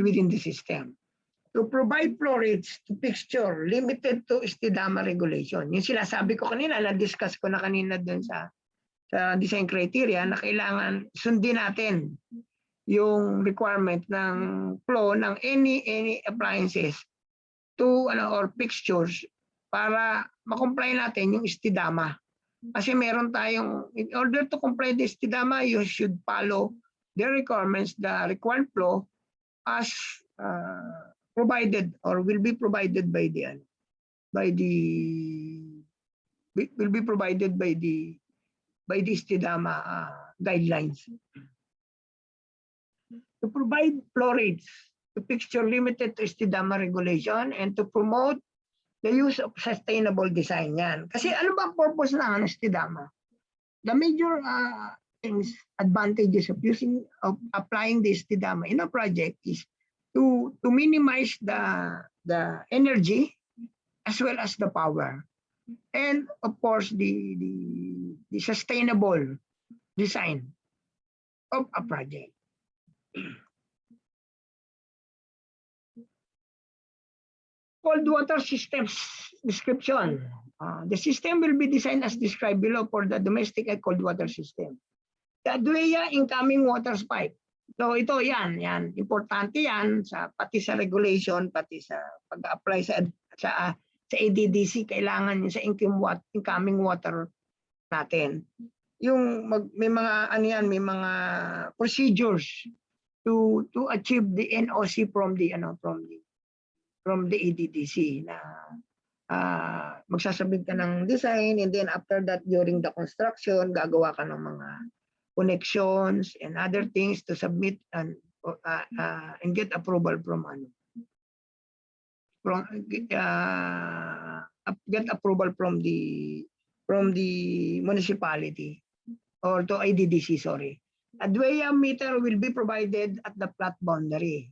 within the system. To provide flow rates to fixture limited to ISTIDAMA regulation. Yung sinasabi ko kanina, na-discuss ko na kanina dun sa design criteria na kailangan sundin natin yung requirement ng flow ng any appliances to or fixtures para ma-comply natin yung ISTIDAMA. Kasi meron tayong, in order to comply the ISTIDAMA, you should follow the requirements, the required flow as provided or will be provided by the will be provided by the STIDAMA guidelines. To provide flow rates to fixture limited to STIDAMA regulation and to promote the use of sustainable design yan. Kasi ano ba ang purpose ng STIDAMA? The major advantages of applying the STIDAMA in a project is to minimize the energy as well as the power, and of course the sustainable design of a project. Cold water systems description. The system will be designed as described below for the domestic and cold water system. The ADWEA incoming water pipe. So ito yan, importante yan pati sa regulation, pati sa pag-apply sa ADDC, kailangan yun sa incoming water natin. Yung may mga may mga procedures to achieve the NOC from the ADDC na magsasabit ka ng design, and then after that during the construction gagawa ka ng mga connections and other things to submit and get approval from get approval from the municipality or to ADDC, sorry. A ADWEA meter will be provided at the plat boundary.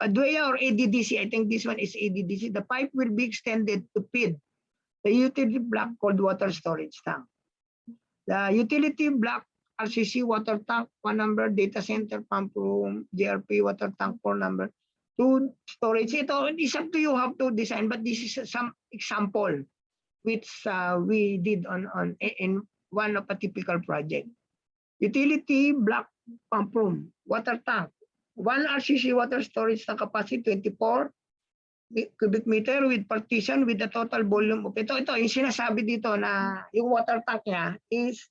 ADWEA or ADDC, I think this one is ADDC, the pipe will be extended to feed the utility block cold water storage tank. The utility block RCC water tank 1 number, data center pump room, GRP water tank 4 number, 2 storage. Ito, it's up to you how to design, but this is some example which we did in one of a typical project. Utility block pump room, water tank, 1 RCC water storage tank capacity 24 cubic meter with partition with the total volume of ito yung sinasabi dito na yung water tank niya is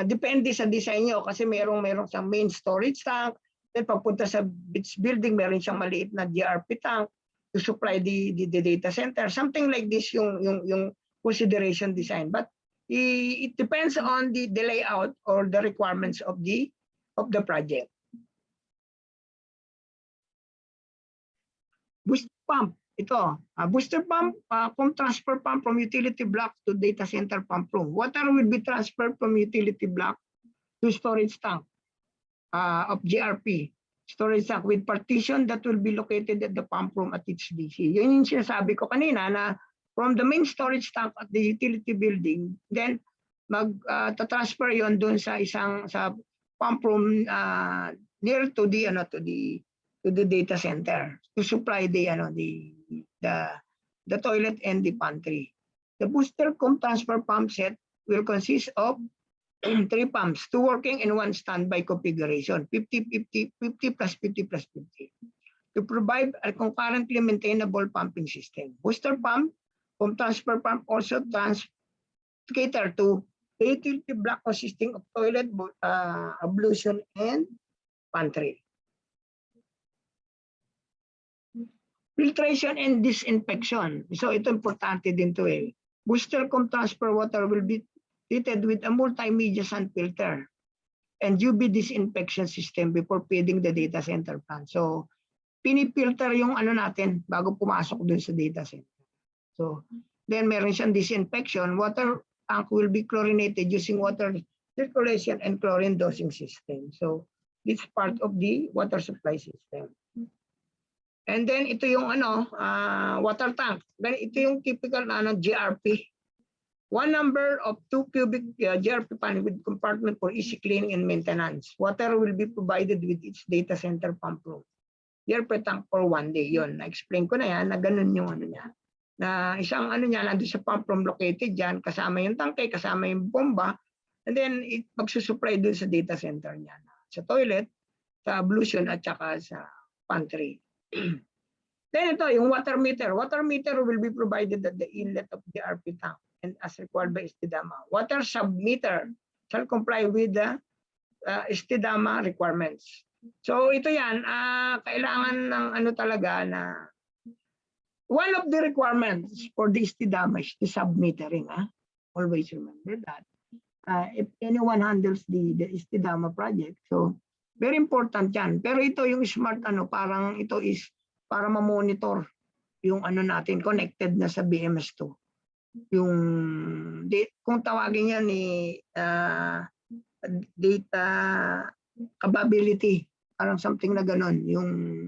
depende sa design nyo kasi merong siyang main storage tank, then pagpunta sa beach building meron siyang maliit na GRP tank to supply the data center, something like this yung consideration design, but it depends on the layout or the requirements of the project. Booster pump, ito, booster pump, pump transfer pump from utility block to data center pump room. Water will be transferred from utility block to storage tank of GRP. Storage tank with partition that will be located at the pump room at each DC. Yun yung sinasabi ko kanina na from the main storage tank at the utility building, then mag-transfer yon doon sa pump room near to the data center to supply the toilet and the pantry. The booster pump transfer pump set will consist of 3 pumps, 2 working and 1 standby configuration, 50-50, 50 plus 50 plus 50, to provide a concurrently maintainable pumping system. Booster pump transfer pump also cater to the utility block consisting of toilet, ablution, and pantry. Filtration and disinfection. So ito importante din to eh. Booster pump transfer water will be treated with a multimedia sand filter and UV disinfection system before feeding the data center plant. So pinipilter yung natin bago pumasok dun sa data center. So then meron siyang disinfection. Water tank will be chlorinated using water circulation and chlorine dosing system. So it's part of the water supply system. And then ito yung water tank. Then ito yung typical na GRP. 1 number of 2 cubic GRP pan with compartment for easy cleaning and maintenance. Water will be provided with each data center pump room. GRP tank for 1 day. Yun, na-explain ko na yan, na ganun yung niya. Na isang niya, nandun sa pump room located dyan, kasama yung tangke, kasama yung bomba, and then magsusupply dun sa data center niya. Sa toilet, sa ablution, at saka sa pantry. Then ito, yung water meter. Water meter will be provided at the inlet of the RP tank and as required by STIDAMA. Water submeter shall comply with the STIDAMA requirements. So ito yan, kailangan ng talaga na one of the requirements for the STIDAMA is the submetering. Always remember that. If anyone handles the Istidama project, so very important yan. Pero ito yung smart parang ito is para ma-monitor yung natin connected na sa BMS2. Yung kung tawagin yan data capability, parang something na ganon, yung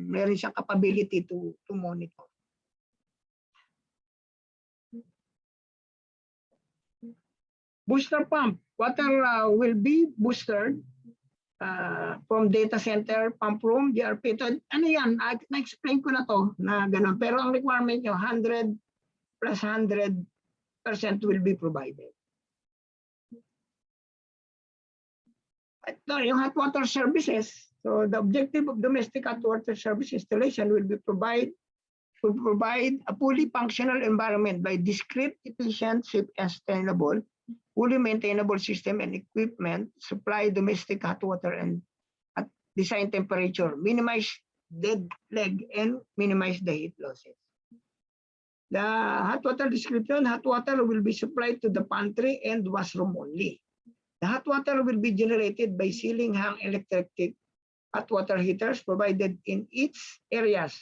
meron siyang capability to monitor. Booster pump, water will be boosted from data center, pump room, GRP. Ito, ano yan, na-explain ko na to na ganon, pero ang requirement nyo 100 plus 100% will be provided. Ito, yung hot water services. So the objective of domestic hot water service installation will be provide a fully functional environment by discrete, efficient, safe, and sustainable, fully maintainable system and equipment, supply domestic hot water and at design temperature, minimize dead leg, and minimize the heat losses. The hot water description, hot water will be supplied to the pantry and washroom only. The hot water will be generated by ceiling hang electric hot water heaters provided in each areas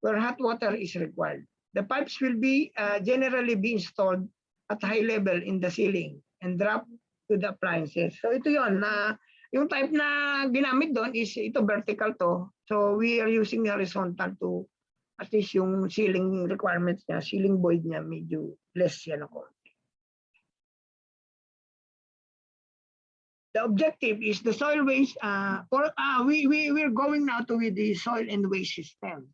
where hot water is required. The pipes will be generally be installed at high level in the ceiling and drop to the appliances. So ito yon na yung type na ginamit doon is ito vertical to. So we are using horizontal to at least yung ceiling requirements niya, ceiling void niya medyo less yan ako. The objective is the soil waste, we're going now to with the soil and waste system.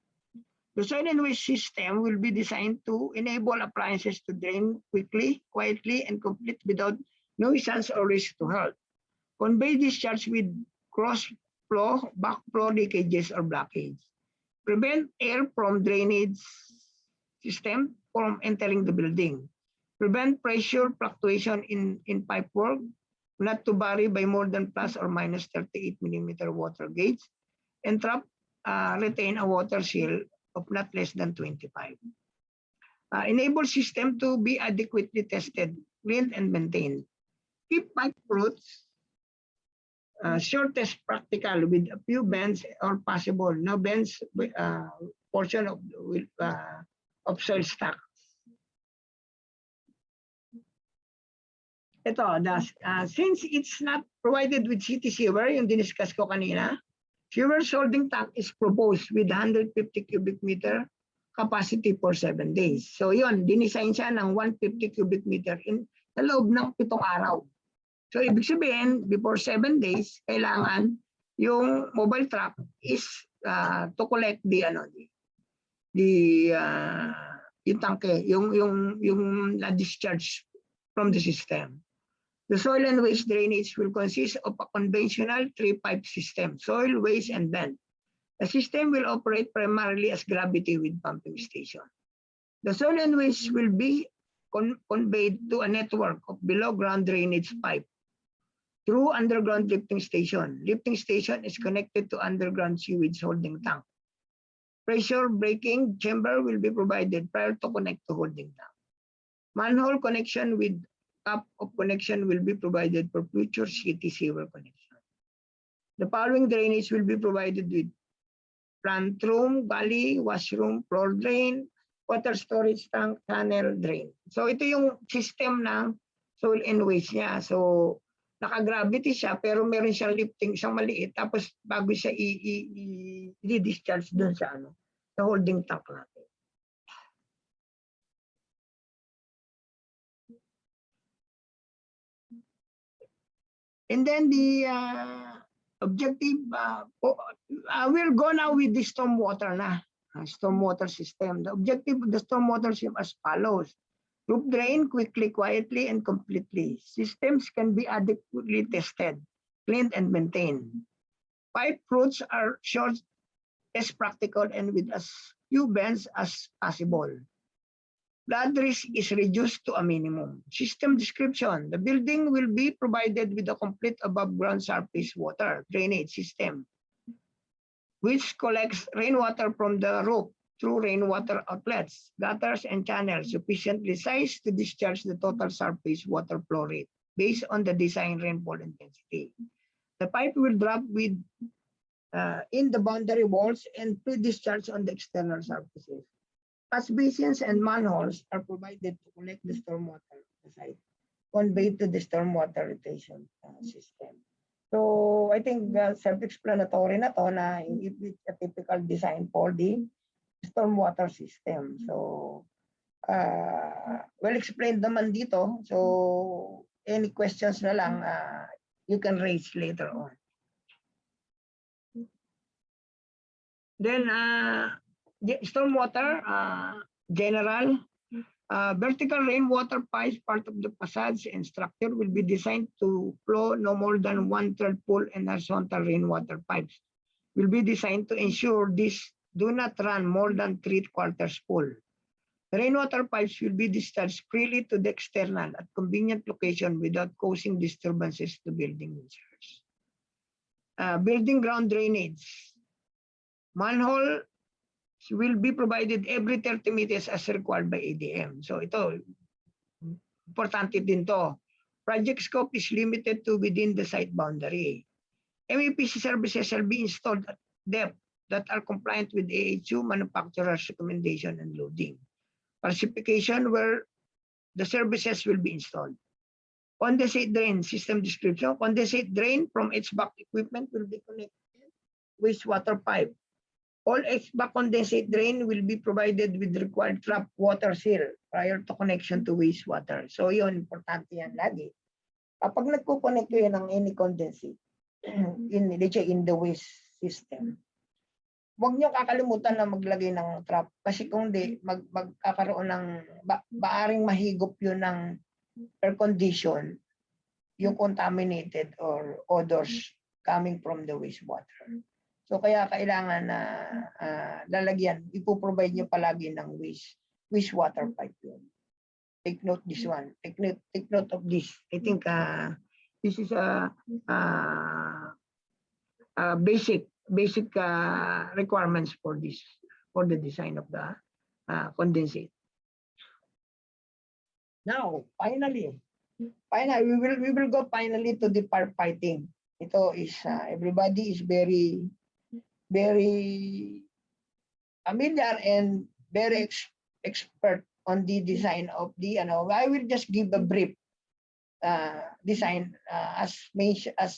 The soil and waste system will be designed to enable appliances to drain quickly, quietly, and complete without nuisance or risk to health. Convey discharge with cross flow, back flow leakages or blockage. Prevent air from drainage system from entering the building. Prevent pressure fluctuation in pipe work, not to vary by more than plus or minus 38 millimeter water gauge, and retain a water seal of not less than 25. Enable system to be adequately tested, cleaned, and maintained. Keep pipe routes shortest practical with a few bends or possible no bends portion of soil stack. Ito, since it's not provided with city sewer, yung diniscuss ko kanina, sewer holding tank is proposed with 150 cubic meter capacity for 7 days. So yun, dinisign siya ng 150 cubic meter sa loob ng 7 araw. So ibig sabihin, before 7 days, kailangan yung mobile truck is to collect yung tanke, yung discharge from the system. The soil and waste drainage will consist of a conventional 3-pipe system, soil, waste, and vent. The system will operate primarily as gravity with pumping station. The soil and waste will be conveyed to a network of below-ground drainage pipe through underground lifting station. Lifting station is connected to underground sewage holding tank. Pressure breaking chamber will be provided prior to connect to holding tank. Manhole connection with cap of connection will be provided for future city sewer connection. The following drainage will be provided with plant room, gully, washroom, floor drain, water storage tank, tunnel, drain. So ito yung system ng soil and waste niya. So naka-gravity siya pero meron siyang lifting, isang maliit, tapos bago siya i-discharge doon sa sa holding tank natin. And then the objective, we'll go now with the stormwater stormwater system. The objective of the stormwater system as follows. Roof drain quickly, quietly, and completely. Systems can be adequately tested, cleaned, and maintained. Pipe routes are short as practical and with as few bends as possible. Flood risk is reduced to a minimum. System description. The building will be provided with a complete above-ground surface water drainage system, which collects rainwater from the roof through rainwater outlets, gutters, and channels sufficiently sized to discharge the total surface water flow rate based on the design rainfall intensity. The pipe will drop with in the boundary walls and pre-discharge on the external surfaces. Catch basins and manholes are provided to collect the stormwater at the site, conveyed to the stormwater retention system. So I think self-explanatory na to na it's a typical design for the stormwater system. So well explained naman dito. So any questions na lang you can raise later on. Then stormwater general. Vertical rainwater pipes, part of the facades and structure, will be designed to flow no more than 1/3 full, and horizontal rainwater pipes will be designed to ensure these do not run more than 3/4 full. The rainwater pipes will be discharged freely to the external at convenient location without causing disturbances to building users. Building ground drainage. Manhole will be provided every 30 meters as required by ADM. So ito, importante din to. Project scope is limited to within the site boundary. MEPC services shall be installed at depth that are compliant with AHU manufacturer's recommendation and loading. Classification where the services will be installed. Condensate drain system description. Condensate drain from HVAC equipment will be connected wastewater pipe. All HVAC condensate drain will be provided with required trap water seal prior to connection to wastewater. So yun, importante yan lagi. Kapag nagko-connect kayo ng any condensate in the waste system, huwag nyo kakalimutan na maglagay ng trap. Kasi kung di, magkakaroon ng, baaring mahigop yun ng air condition, yung contaminated or odors coming from the wastewater. So kaya kailangan na lalagyan, ipoprovide nyo palagi ng wastewater pipe yun. Take note this one. Take note of this. I think this is a basic requirements for this, for the design of the condensate. Now, finally, we will go finally to the firefighting. Ito is everybody is very familiar and very expert on the design of the I will just give a brief design as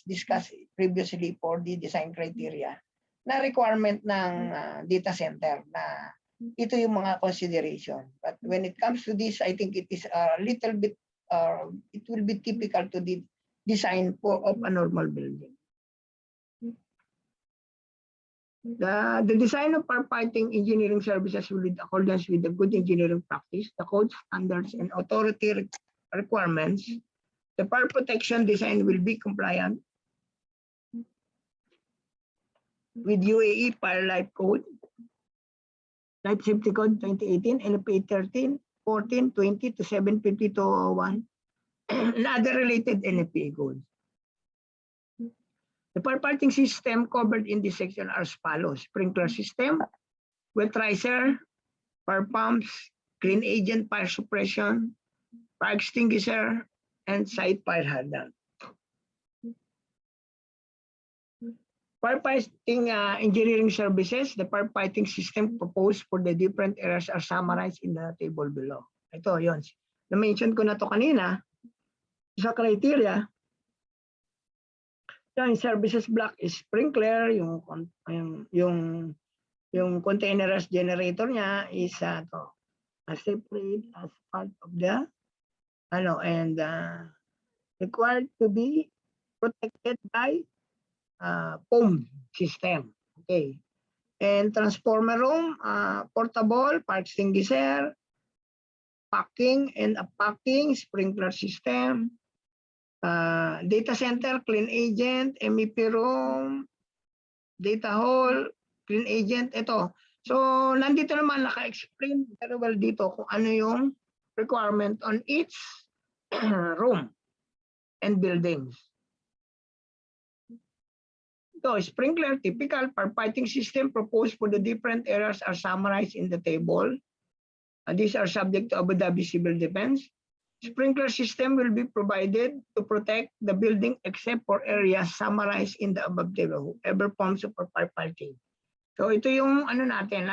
discussed previously for the design criteria na requirement ng data center na ito yung mga consideration. But when it comes to this, I think it is a little bit it will be typical to the design of a normal building. The design of firefighting engineering services will be in accordance with the good engineering practice, the code standards and authority requirements. The fire protection design will be compliant with UAE Fire Life Code, Life Safety Code 2018, LPA 13, 14, 20 to 75201, and other related NFPA codes. The firefighting system covered in this section are as follows: sprinkler system, wet riser, fire pumps, clean agent fire suppression, fire extinguisher, and site fire hydrant. Firefighting engineering services, the firefighting system proposed for the different areas are summarized in the table below. Ito, yun. Na-mention ko na to kanina. Sa criteria, yung services block is sprinkler, yung containerized generator niya is separate as part of the and required to be protected by foam system. Okay. And transformer room, portable, fire extinguisher, packing and unpacking, sprinkler system, data center, clean agent, MEP room, data hall, clean agent, ito. So, nandito naman naka-explain very well dito kung ano yung requirement on each room and buildings. So sprinkler, typical firefighting system proposed for the different areas are summarized in the table. These are subject to Abu Dhabi Civil Defense. Sprinkler system will be provided to protect the building except for areas summarized in the above table, whoever forms of firefighting. So ito yung ano natin,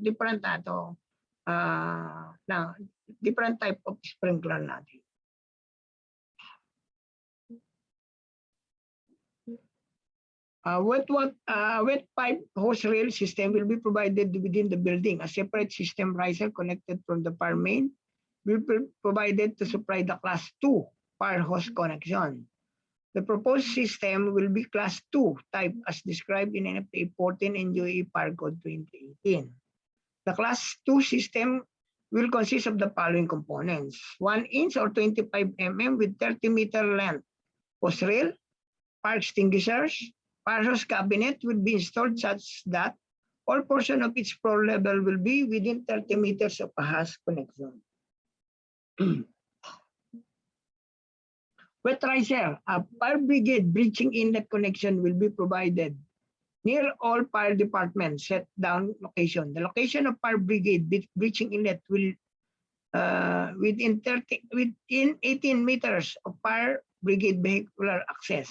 different different type of sprinkler natin. Wet pipe hose rail system will be provided within the building. A separate system riser connected from the fire main will be provided to supply the class 2 fire hose connection. The proposed system will be class 2 type as described in NFPA 14 and UAE Fire Code 2018. The class 2 system will consist of the following components: 1 inch or 25 mm with 30-meter length hose rail, fire extinguishers. Fire hose cabinet will be installed such that all portion of its floor level will be within 30 meters of a hose connection. Wet riser, a fire brigade breaching inlet connection will be provided near all fire departments set down location. The location of fire brigade breaching inlet will within 18 meters of fire brigade vehicular access.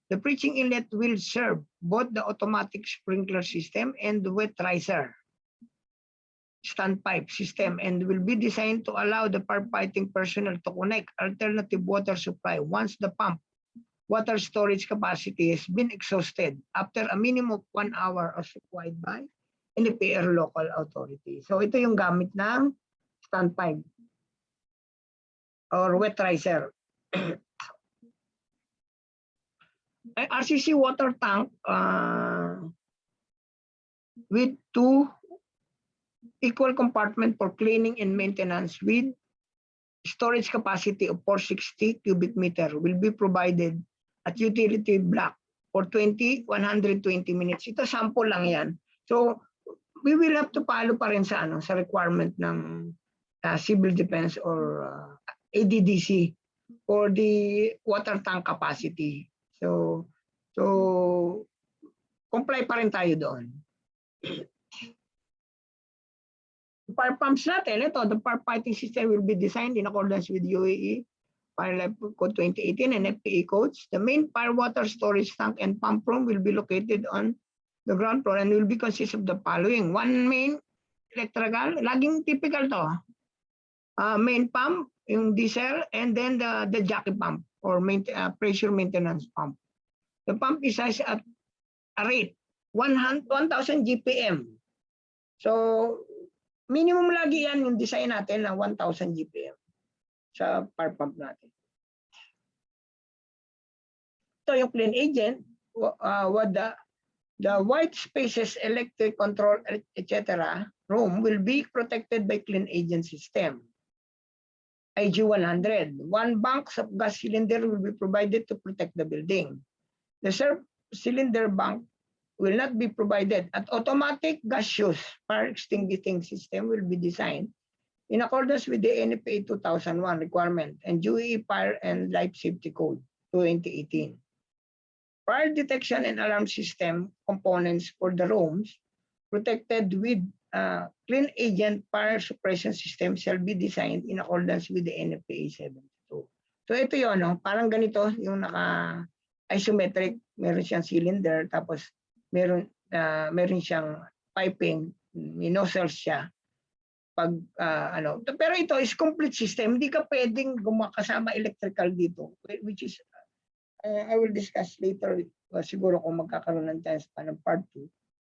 The breaching inlet will serve both the automatic sprinkler system and the wet riser standpipe system and will be designed to allow the firefighting personnel to connect alternative water supply once the pump water storage capacity has been exhausted after a minimum of 1 hour as required by NFPA local authority. So ito yung gamit ng standpipe or wet riser. RCC water tank with 2 equal compartment for cleaning and maintenance with storage capacity of 460 cubic meter will be provided at utility block for 120 minutes. Ito sample lang yan. So we will have to follow pa rin sa sa requirement ng civil defense or ADDC for the water tank capacity. So comply pa rin tayo doon. Fire pumps natin, ito, the firefighting system will be designed in accordance with UAE Fire Life Code 2018 and FPA codes. The main fire water storage tank and pump room will be located on the ground floor and will be consist of the following: 1 main electrical, laging typical to, main pump, yung diesel, and then the jockey pump or pressure maintenance pump. The pump is sized at a rate 1,000 GPM. So minimum lagi yan yung design natin na 1,000 GPM sa fire pump natin. Ito yung clean agent, what the white spaces, electric control, etc. room will be protected by clean agent system. IG 100. 1 bank of gas cylinder will be provided to protect the building. The cylinder bank will not be provided. At automatic gaseous fire extinguishing system will be designed in accordance with the NFPA 2001 requirement and UAE Fire and Life Safety Code 2018. Fire detection and alarm system components for the rooms protected with clean agent fire suppression system shall be designed in accordance with the NFPA 72. So ito yun, no? Parang ganito yung naka-isometric, meron siyang cylinder, tapos meron siyang piping, may nozzles siya. Pero ito is complete system, hindi ka pwedeng kasama electrical dito, which is, I will discuss later, siguro kung magkakaroon ng chance pa ng part 2.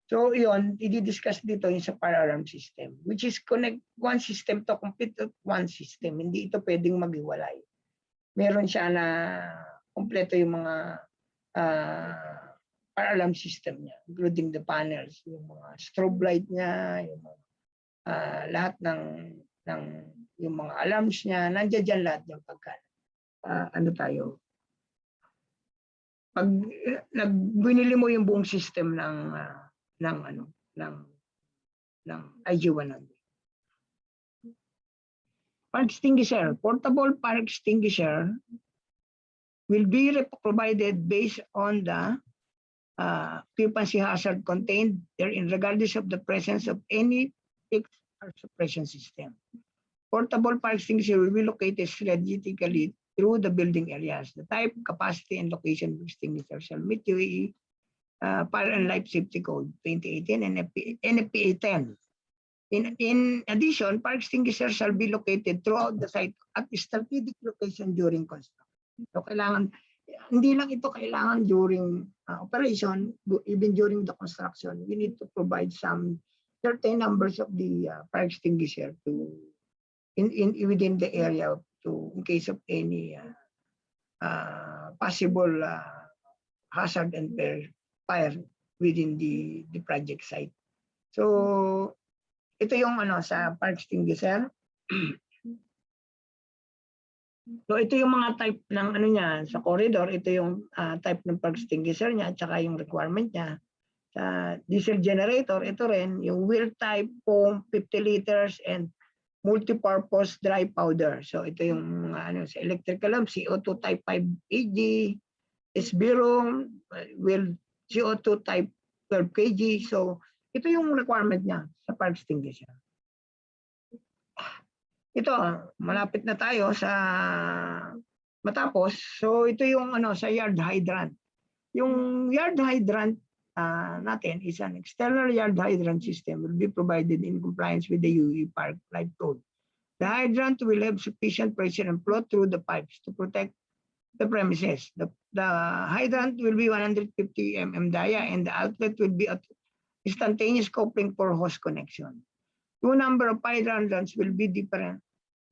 So yun, i-discuss dito yung sa fire alarm system, which is connect one system to complete one system. Hindi ito pwedeng maghiwalay. Meron siya na kompleto yung mga fire alarm system niya, including the panels, yung mga strobe light niya, yung mga, lahat ng yung mga alarms niya, nandiyan dyan lahat yung pagka pag binili mo yung buong system ng IG100. Fire extinguisher, portable fire extinguisher will be provided based on the occupancy hazard contained therein, regardless of the presence of any fixed or suppression system. Portable fire extinguisher will be located strategically through the building areas. The type, capacity, and location of extinguisher shall meet UAE Fire and Life Safety Code 2018 and NFPA 10. In addition, fire extinguishers shall be located throughout the site at strategic location during construction. So kailangan, hindi lang ito kailangan during operation, even during the construction, we need to provide some certain numbers of the fire extinguisher to within the area to in case of any possible hazard and fire within the project site. So ito yung sa fire extinguisher. So ito yung mga type ng niya sa corridor, ito yung type ng fire extinguisher niya at saka yung requirement niya. Sa diesel generator, ito rin yung wheel type, foam, 50 liters and multi-purpose dry powder. So ito yung sa electrical lamp, CO2 type 5 AG, SB-ROM, wheel CO2 type 12 kg. So ito yung requirement niya sa fire extinguisher. Ito, malapit na tayo sa matapos. So ito yung sa yard hydrant. Yung yard hydrant natin is an external yard hydrant system will be provided in compliance with the UAE Fire Life Code. The hydrant will have sufficient pressure and flow through the pipes to protect the premises. The hydrant will be 150 mm dia and the outlet will be at instantaneous coupling for hose connection. Two number of hydrants will be different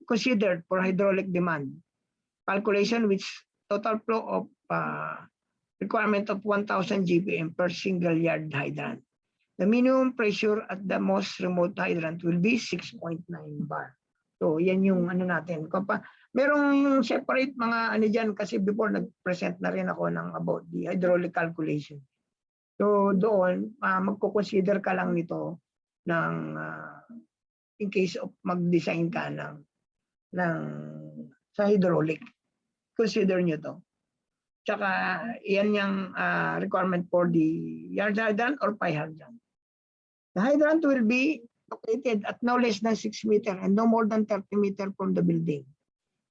considered for hydraulic demand calculation, which total flow of requirement of 1,000 GPM per single yard hydrant. The minimum pressure at the most remote hydrant will be 6.9 bar. So yan yung natin. Merong separate mga dyan kasi before nag-present na rin ako ng about the hydraulic calculation. So doon, magko-consider ka lang nito ng in case of mag-design ka sa hydraulic. Consider nyo to. Tsaka yan yung requirement for the yard hydrant or fire hydrant. The hydrant will be located at no less than 6 meters and no more than 30 meters from the building.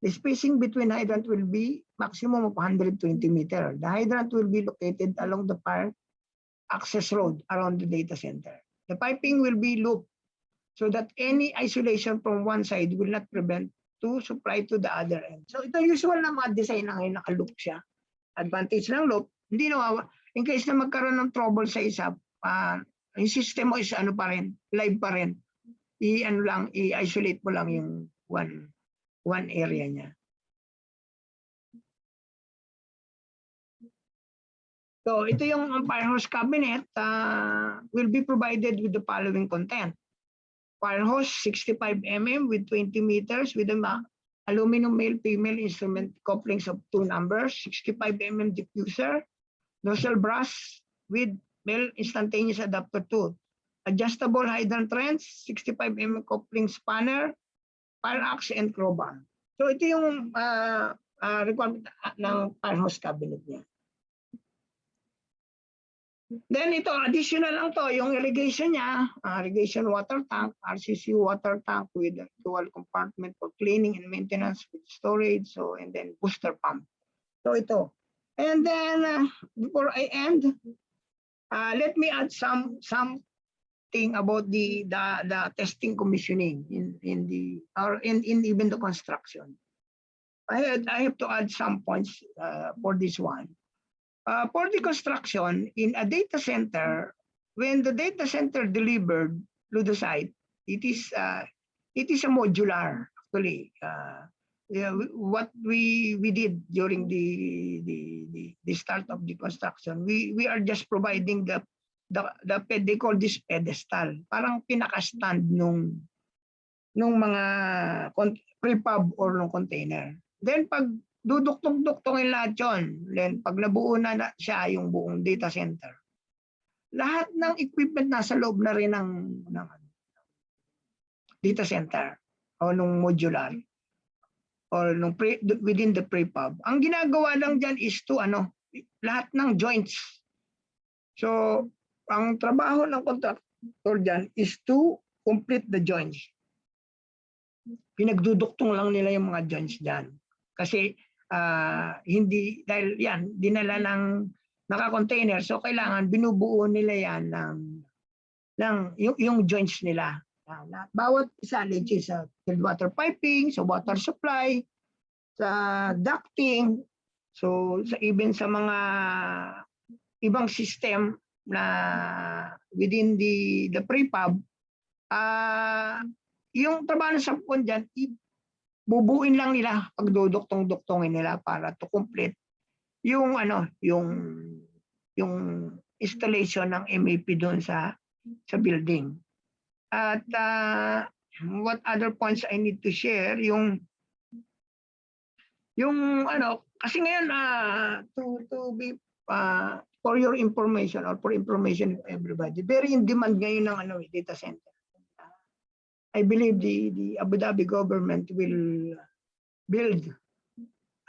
The spacing between hydrant will be maximum of 120 meters. The hydrant will be located along the fire access road around the data center. The piping will be looped so that any isolation from one side will not prevent to supply to the other end. So ito usual na mga design na ngayon naka-loop siya. Advantage ng loop, hindi in case na magkaroon ng trouble sa isa, yung system mo is pa rin, live pa rin. I-isolate mo lang yung one area niya. So ito yung fire hose cabinet will be provided with the following content. Fire hose 65 mm with 20 meters with a aluminum male-female instrument couplings of 2 numbers, 65 mm diffuser, nozzle brass with male instantaneous adapter 2, adjustable hydrant wrench, 65 mm coupling spanner, fire axe, and crowbar. So ito yung requirement ng fire hose cabinet niya. Then ito, additional lang to, yung irrigation niya, irrigation water tank, RCC water tank with a dual compartment for cleaning and maintenance with storage, so and then booster pump. So ito. And then before I end, let me add something about the testing commissioning in even the construction. I have to add some points for this one. For the construction in a data center, when the data center delivered to the site, it is a modular actually. What we did during the start of the construction, we are just providing they call this pedestal, parang pinaka-stand nung mga prefab or nung container. Then pag duduktok-duktongin lahat yun. Then, pag nabuo na siya yung buong data center, lahat ng equipment nasa loob na rin ng data center o nung modular or nung within the prefab. Ang ginagawa lang dyan is to lahat ng joints So, ang trabaho ng contractor dyan is to complete the joints. Pinagduduktong lang nila yung mga joints dyan. Kasi hindi, dahil yan, dinala ng naka-container, so kailangan binubuo nila yan ng yung joints nila. Bawat isa, let's say, sa field water piping, sa water supply, sa ducting, so even sa mga ibang system na within the prefab, yung trabaho ng subcon dyan, bubuin lang nila, pagduduktong-duktongin nila para to complete yung yung installation ng MAP doon sa building. At what other points I need to share, yung kasi ngayon to be for your information or for information of everybody, very in demand ngayon ng data center. I believe the Abu Dhabi government will build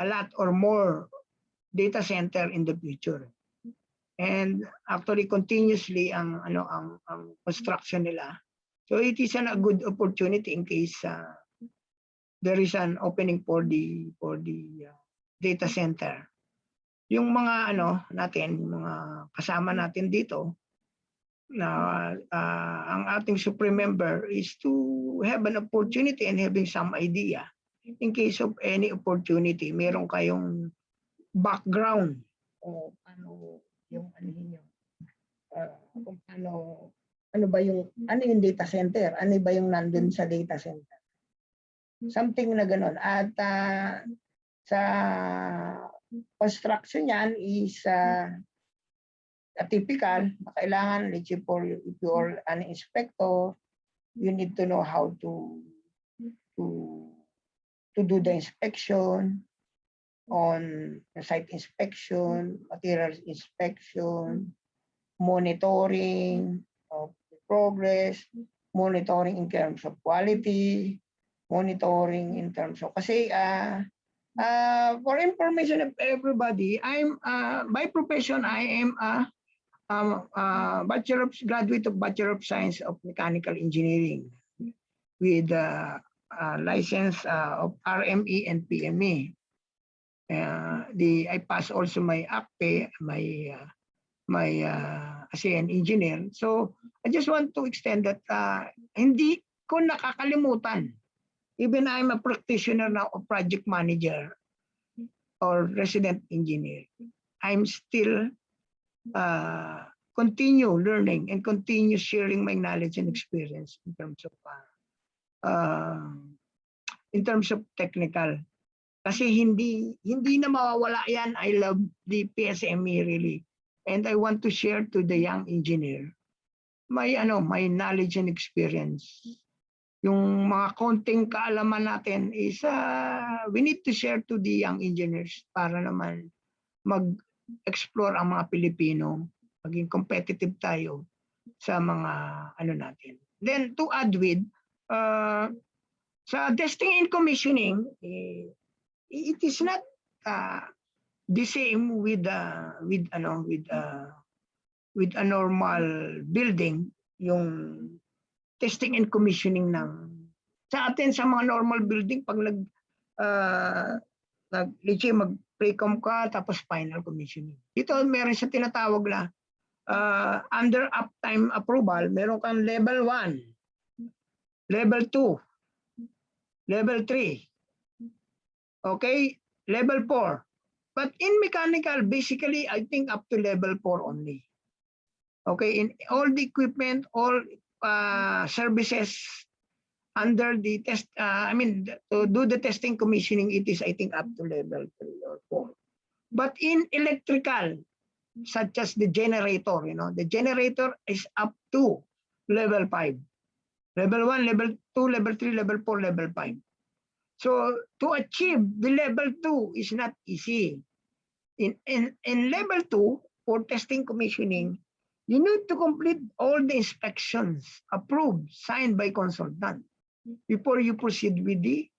a lot or more data center in the future. And actually continuously ang construction nila. So it is a good opportunity in case there is an opening for the data center. Yung mga natin, yung mga kasama natin dito na ang ating supreme member is to have an opportunity and having some idea in case of any opportunity, meron kayong background o yung ba yung data center, ano ba yung nandun sa data center, something na ganon. At sa construction yan is typical, kailangan, let's say, if you are an inspector, you need to know how to do the inspection on site inspection, materials inspection, monitoring of the progress, monitoring in terms of quality, monitoring in terms of, kasi for information of everybody, I'm by profession I am a graduate of Bachelor of Science of Mechanical Engineering with license of RME and PME. I passed also my ACPE, my as an engineer. So I just want to extend that hindi ko nakakalimutan. Even I'm a practitioner now, a project manager or resident engineer, I'm still continue learning and continue sharing my knowledge and experience in terms of technical. Kasi hindi na mawawala yan. I love the PSME really, and I want to share to the young engineer my knowledge and experience. Yung mga konting kaalaman natin is we need to share to the young engineers para naman mag-explore ang mga Pilipino, maging competitive tayo sa mga natin. Then to add with sa testing and commissioning, it is not the same with a normal building. Yung testing and commissioning sa atin sa mga normal building, pag let's say mag-pre-com ka tapos final commissioning. Dito meron siya tinatawag na under uptime approval, meron kang level 1, level 2, level 3. Okay, level 4. But in mechanical, basically, I think up to level 4 only. Okay, in all the equipment, all services under the test, to do the testing commissioning, it is, I think, up to level 3 or 4. But in electrical, such as the generator, the generator is up to level 5. Level 1, level 2, level 3, level 4, level 5. So to achieve the level 2 is not easy. In level 2 for testing commissioning, you need to complete all the inspections approved, signed by consultant before you proceed with the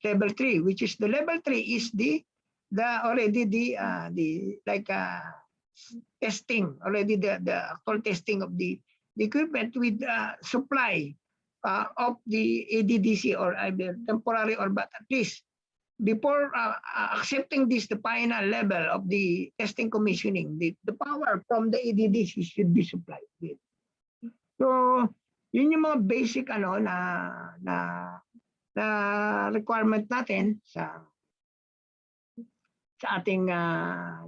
level 3, which is the level 3 is the testing already, the actual testing of the equipment with supply of the ADDC or either temporary or but at least before accepting this, the final level of the testing commissioning, the power from the ADDC should be supplied with. So, yun yung mga basic na requirement natin sa ating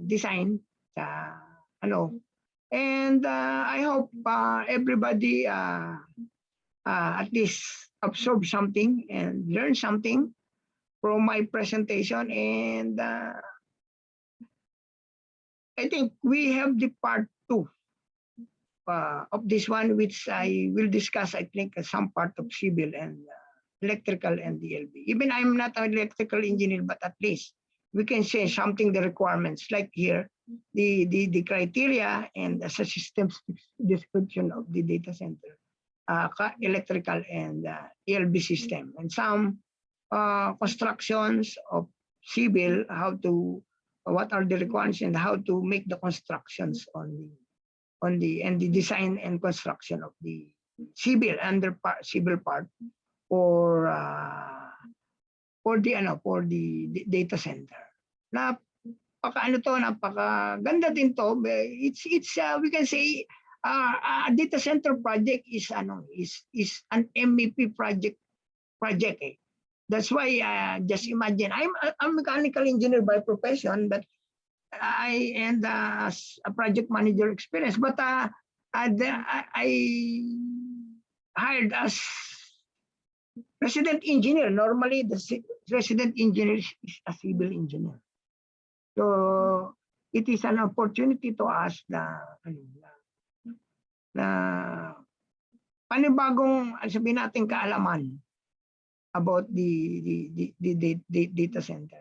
design sa and I hope everybody at least absorb something and learn something from my presentation, and I think we have the part 2 of this one, which I will discuss, I think, some part of civil and electrical and DLB. Even I'm not an electrical engineer, but at least we can say something, the requirements, like here, the criteria and as a systems description of the data center, electrical and ELB system, and some constructions of civil, what are the requirements and how to make the constructions on the design and construction of the civil civil part for the data center. Napakaganda din to. It's we can say a data center project is an MEP project eh. That's why just imagine, I'm a mechanical engineer by profession, but I as a project manager experience, but I hired as resident engineer. Normally, the resident engineer is a civil engineer. So it is an opportunity to us na panibagong sabihin natin kaalaman about the data center.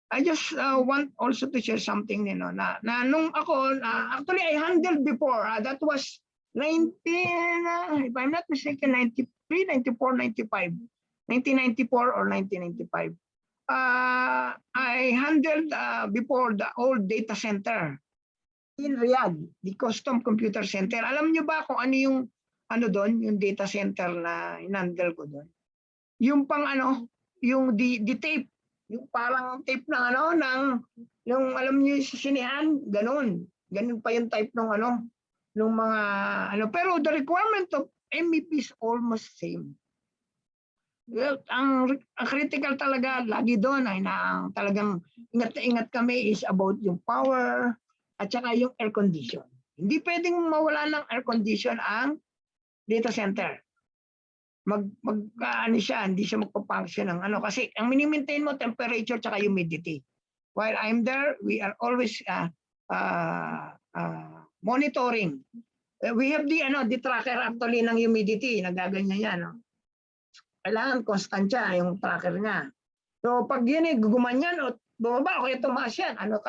I just want also to share something, na nung ako, actually I handled before, that was if I'm not mistaken, 93, 94, 95, 1994 or 1995. I handled before the old data center in Riyadh, the custom computer center. Alam niyo ba kung ano yung doon, yung data center na inhandle ko doon? Yung pang yung the tape, yung parang tape ng yung alam niyo sa sinehan, ganun pa yung type ng nung mga pero the requirement of MEP is almost same. Well, ang critical talaga lagi doon ay talagang ingat na ingat kami is about yung power at saka yung air condition. Hindi pwedeng mawala ng air condition ang data center. Hindi siya magpa-function ng kasi ang mini-maintain mo temperature at saka humidity. While I'm there, we are always monitoring. We have the tracker actually ng humidity, nagaganyan yan. Kailangan constant siya yung tracker niya. So pag yun gugumanyan o bumaba o kaya tumaas yan, o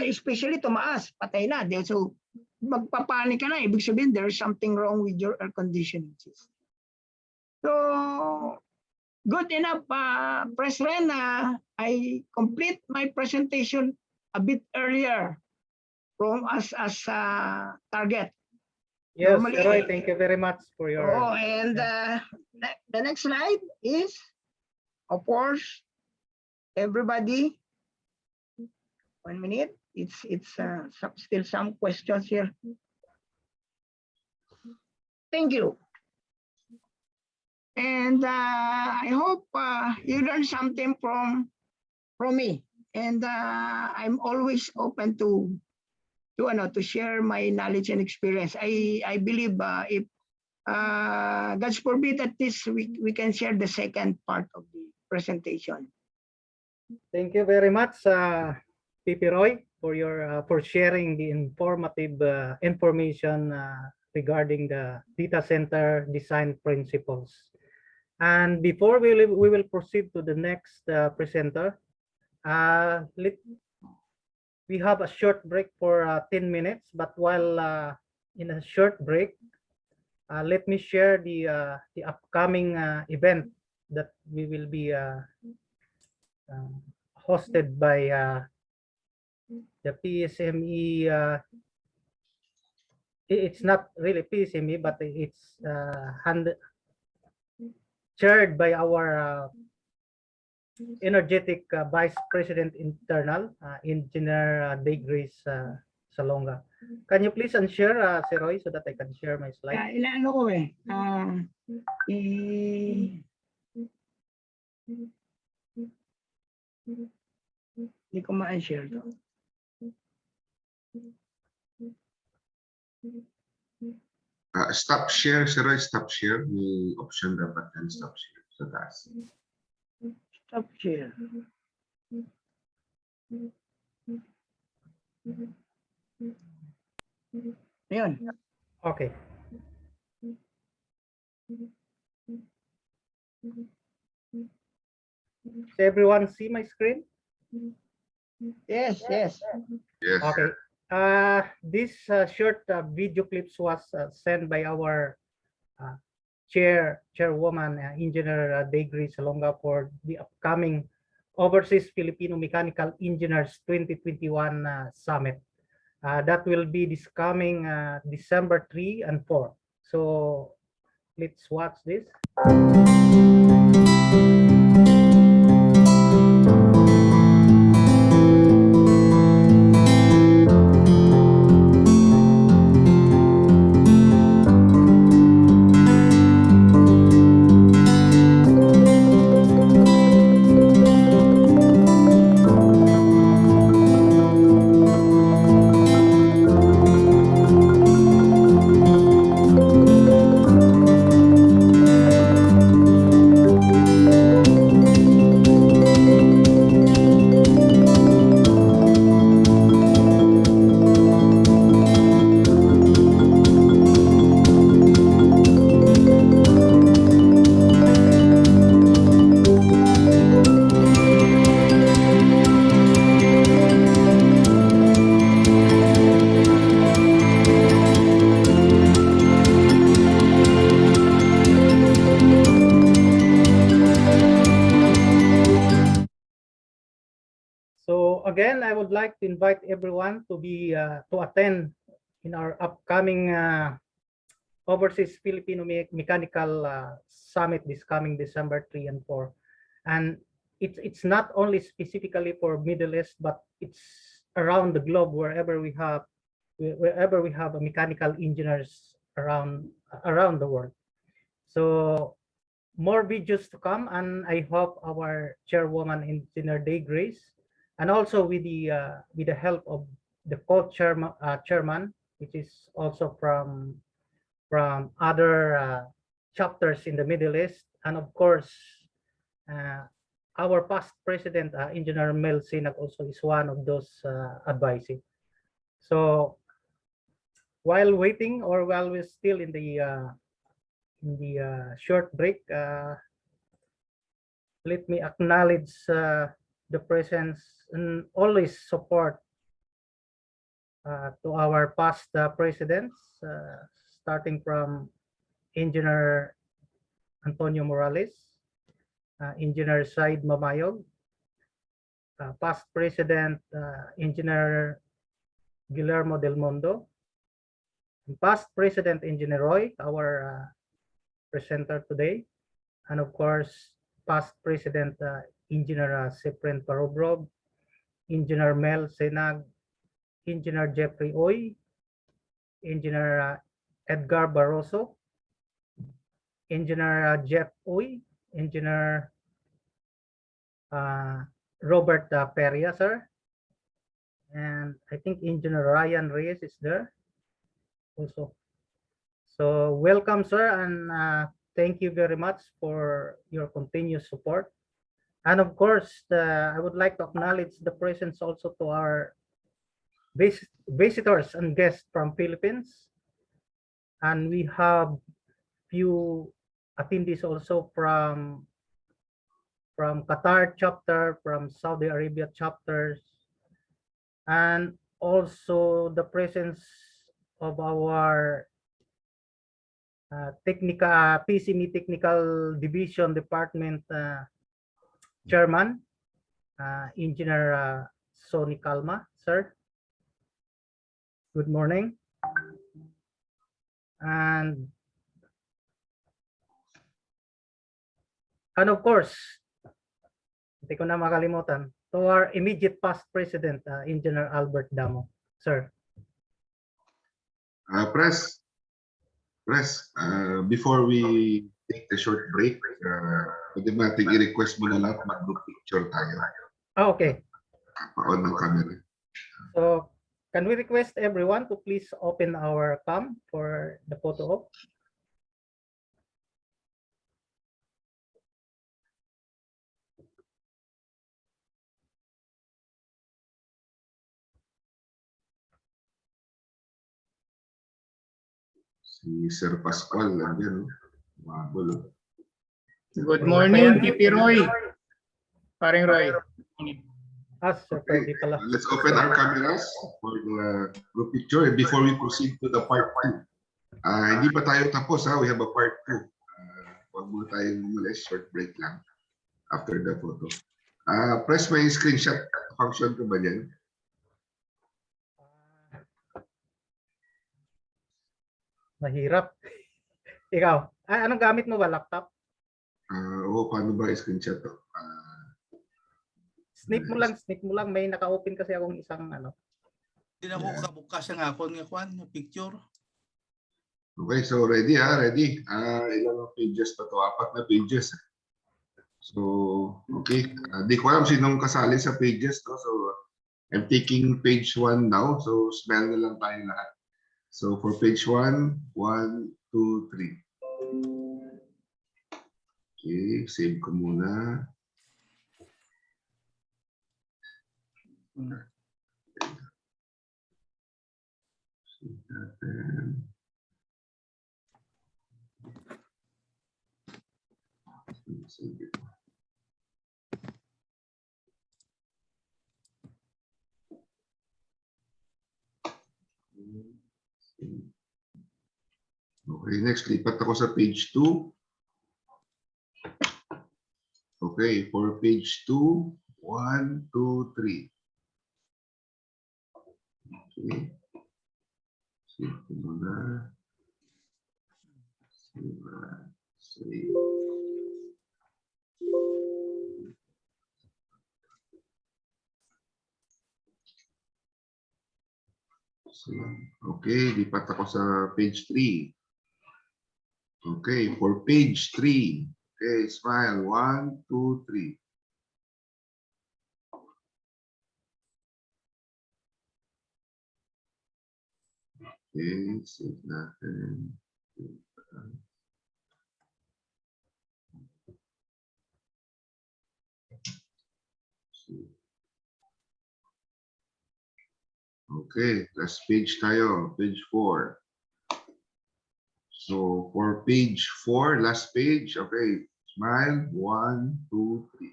especially tumaas, patay na. So magpapanik ka na, ibig sabihin there's something wrong with your air conditioning system. So good enough, President, I complete my presentation a bit earlier from as target. Yes, Normally, Roy, thank you very much for your. And the next slide is, of course, everybody. 1 minute. It's still some questions here. Thank you. And I hope you learned something from me. And I'm always open to share my knowledge and experience. I believe if God's forbid, at least we can share the second part of the presentation. Thank you very much, PP Roy, for sharing the informative information regarding the data center design principles. And before we will proceed to the next presenter, we have a short break for 10 minutes. But while in a short break, let me share the upcoming event that we will be hosted by the PSME, it's not really PSME, but it's chaired by our energetic Vice President Internal, Engineer Degris Salonga. Can you please unshare, Sir Roy, so that I can share my slide? Inaano ko eh. Hindi ko ma-share to. Stop share, Sir Roy, stop share. May option dapat yan, stop share sa taas. Stop share. Ayun. Okay. Does everyone see my screen? Yes, yes. Yes. Okay. This short video clips was sent by our chairwoman, Engineer Degris Salonga, for the upcoming Overseas Filipino Mechanical Engineers 2021 Summit. That will be this coming December 3 and 4. So let's watch this. So again, I would like to invite everyone to attend in our upcoming Overseas Filipino Mechanical Summit this coming December 3 and 4. And it's not only specifically for Middle East, but it's around the globe, wherever we have mechanical engineers around the world. So more videos to come, and I hope our chairwoman, Engineer Degris, and also with the help of the co-chairman, which is also from other chapters in the Middle East, and of course our past president, Engineer Mel Sinag, also is one of those advising. So while waiting, or while we're still in the short break, let me acknowledge the presence and always support to our past presidents, starting from Engineer Antonio Morales, Engineer Said Mamayog, past President Engineer Guillermo Del Mondo, and past President Engineer Roy, our presenter today, and of course past President Engineer Cyprian Parobrov, Engineer Mel Sinag, Engineer Jeffrey Oy, Engineer Edgar Barroso, Engineer Jeff Oy, Engineer Robert Peria, sir, and I think Engineer Ryan Reyes is there also. So welcome, sir, and thank you very much for your continuous support. And of course, I would like to acknowledge the presence also to our visitors and guests from Philippines. And we have few attendees also from Qatar chapter, from Saudi Arabia chapters, and also the presence of our PCME Technical Division Department Chairman, Engineer Sonny Calma, sir. Good morning. And of course, hindi ko na makalimutan, to our immediate past president, Engineer Albert Damo. Sir. Press, before we take the short break, pwede natin i-request mo na lahat mag-group picture tayo. Okay. Pa-on ng camera. So, can we request everyone to please open our cam for the photo op? Si Sir Pascual, nandiyan, no? Mabul. Good morning, PP Roy. Paring Roy. Sir Freddy pala. Let's open our cameras for the group picture before we proceed to the part 2. Hindi pa tayo tapos, ha? We have a part 2. Huwag mo tayong umalis, short break lang after the photo. Press may screenshot function ko ba dyan? Mahirap. Ikaw, anong gamit mo ba? Laptop? Paano ba screenshot to? Snip mo lang. May naka-open kasi akong isang ano. Hindi na mo kabukas ang akon nga kwan, yung picture. Okay, so ready ready. Ilang pages pa to? 4 na pages. So, okay. Di ko alam sinong kasali sa pages, no? So, I'm taking page 1 now. So, smell na lang tayo lahat. So, for page 1, 1, 2, 3. Okay, save ko muna. Save natin. Save it. Okay, next, lipat ako sa page 2. Okay, for page 2, 1, 2, 3. Okay. Save ko muna. Save. Okay, lipat ako sa page 3. Okay, for page 3. Okay, smile. 1, 2, 3. Okay, save natin. Okay, last page tayo. Page 4. So, for page 4, last page. Okay, smile. 1, 2, 3.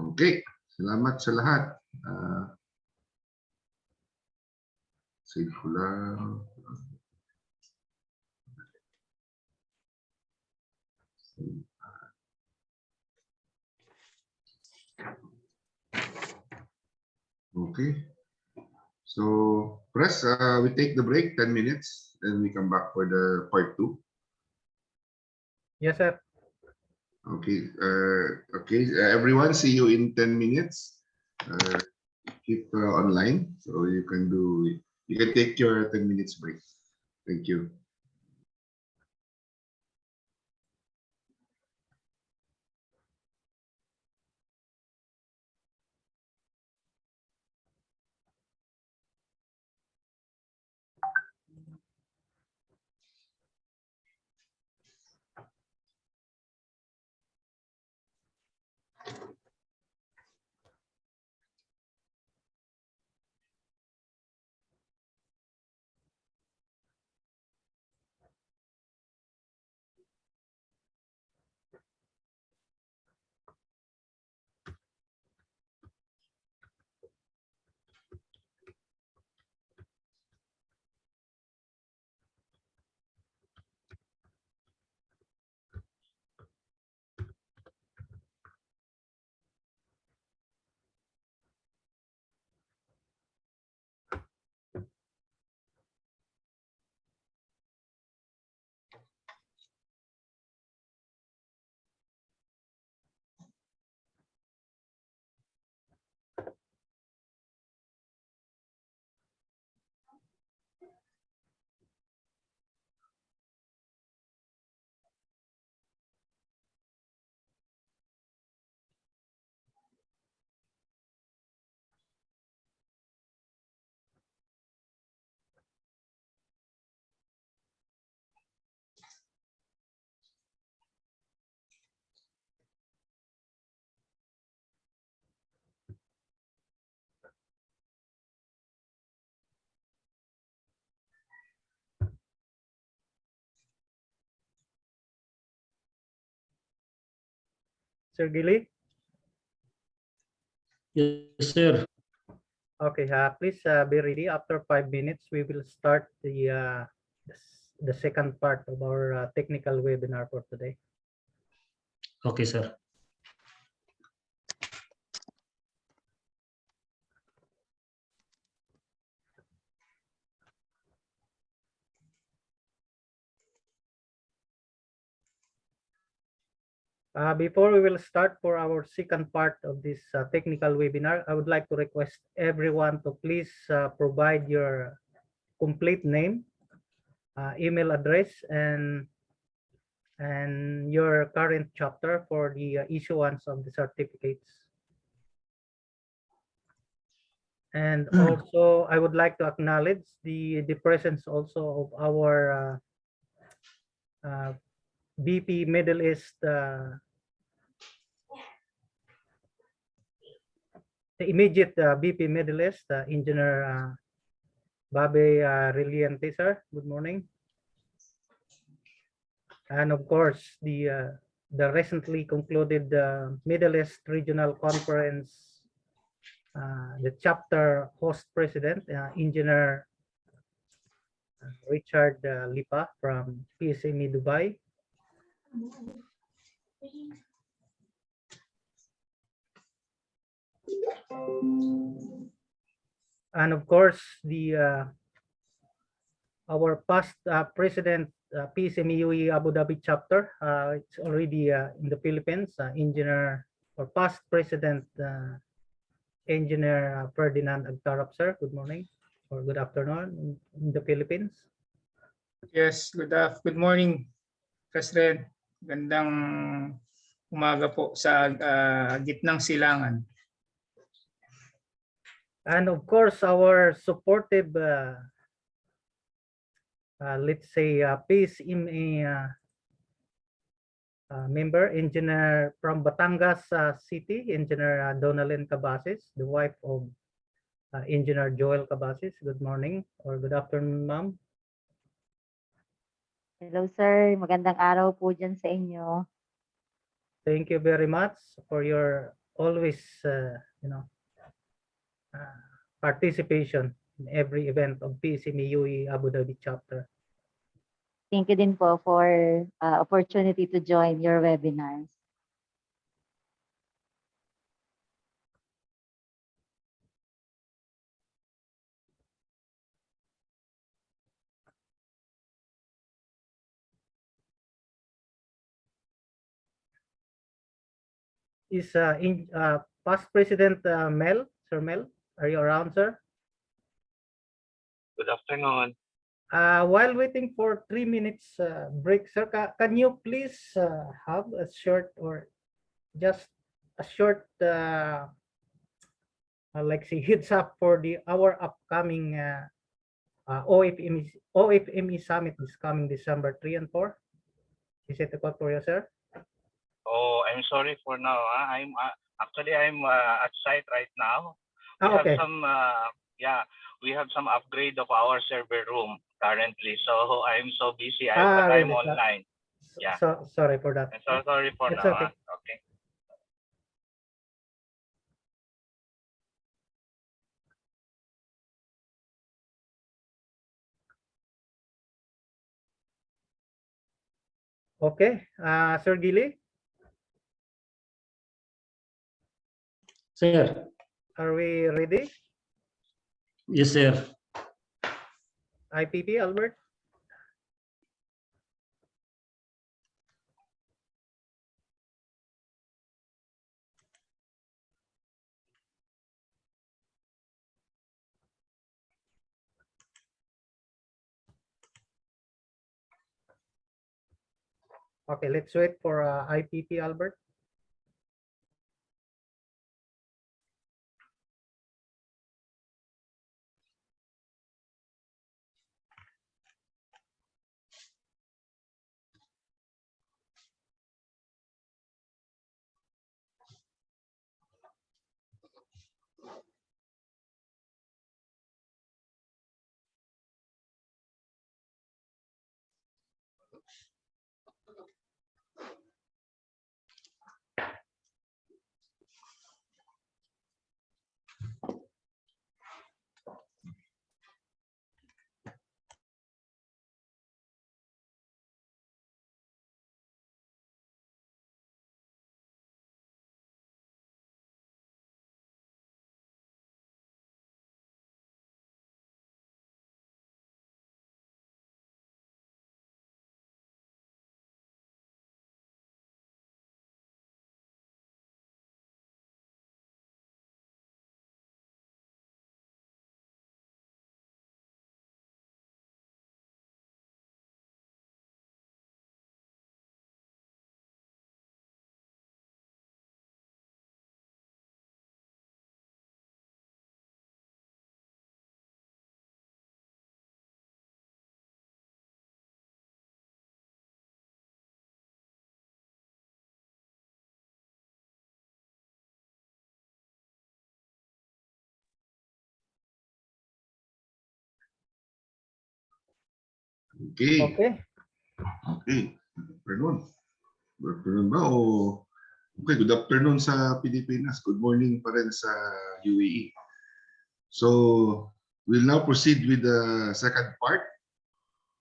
Okay, salamat sa lahat. Save ko lang. Okay. So, press, we take the break, 10 minutes, and we come back for the part 2. Yes, sir. Okay. Everyone, see you in 10 minutes. Keep online, so you can take your 10 minutes break. Thank you. Sir Gili? Yes, sir. Okay, please be ready. After 5 minutes, we will start the second part of our technical webinar for today. Okay, sir. Before we will start for our second part of this technical webinar, I would like to request everyone to please provide your complete name, email address, and your current chapter for the issuance of the certificates. And also, I would like to acknowledge the presence also of our BP Middle East, the immediate BP Middle East, Engineer Babe Reliente, sir. Good morning. And of course, the recently concluded Middle East Regional Conference, the chapter host president, Engineer Richard Lipa from PSME Dubai. And of course, the our past president, PSME UAE Abu Dhabi chapter, it's already in the Philippines, engineer or past president, Engineer Ferdinand Agtarap, sir. Good morning or good afternoon in the Philippines. Yes, good morning, President. Gandang umaga po sa gitnang silangan. And of course, our supportive, let's say, PSME member, engineer from Batangas City, Engineer Donalyn Cabasis, the wife of Engineer Joel Cabasis. Good morning or good afternoon, ma'am. Hello, sir. Magandang araw po dyan sa inyo. Thank you very much for your always, participation in every event of PSME UAE Abu Dhabi chapter. Thank you din po for opportunity to join your webinars. Is past President Mel, Sir Mel, are you around, sir? Good afternoon. While waiting for 3 minutes break, sir, can you please have a short or just a short, like say, heads up for our upcoming OFME Summit this coming December 3 and 4? Is it okay for you, sir? Oh, I'm sorry for now. I'm actually at site right now. We Okay. have some we have some upgrade of our server room currently. So I'm so busy. But I'm Really, sir? online. Yeah. So sorry for that. I'm so sorry for It's now. okay. Okay. Okay, Sir Gili, Sir. are we ready? Yes, sir. IPP, Albert? Okay, let's wait for IPP, Albert. Okay. Okay. Okay. Good afternoon. Good afternoon ba? Okay, good afternoon sa Pilipinas. Good morning pa rin sa UAE. So, we'll now proceed with the second part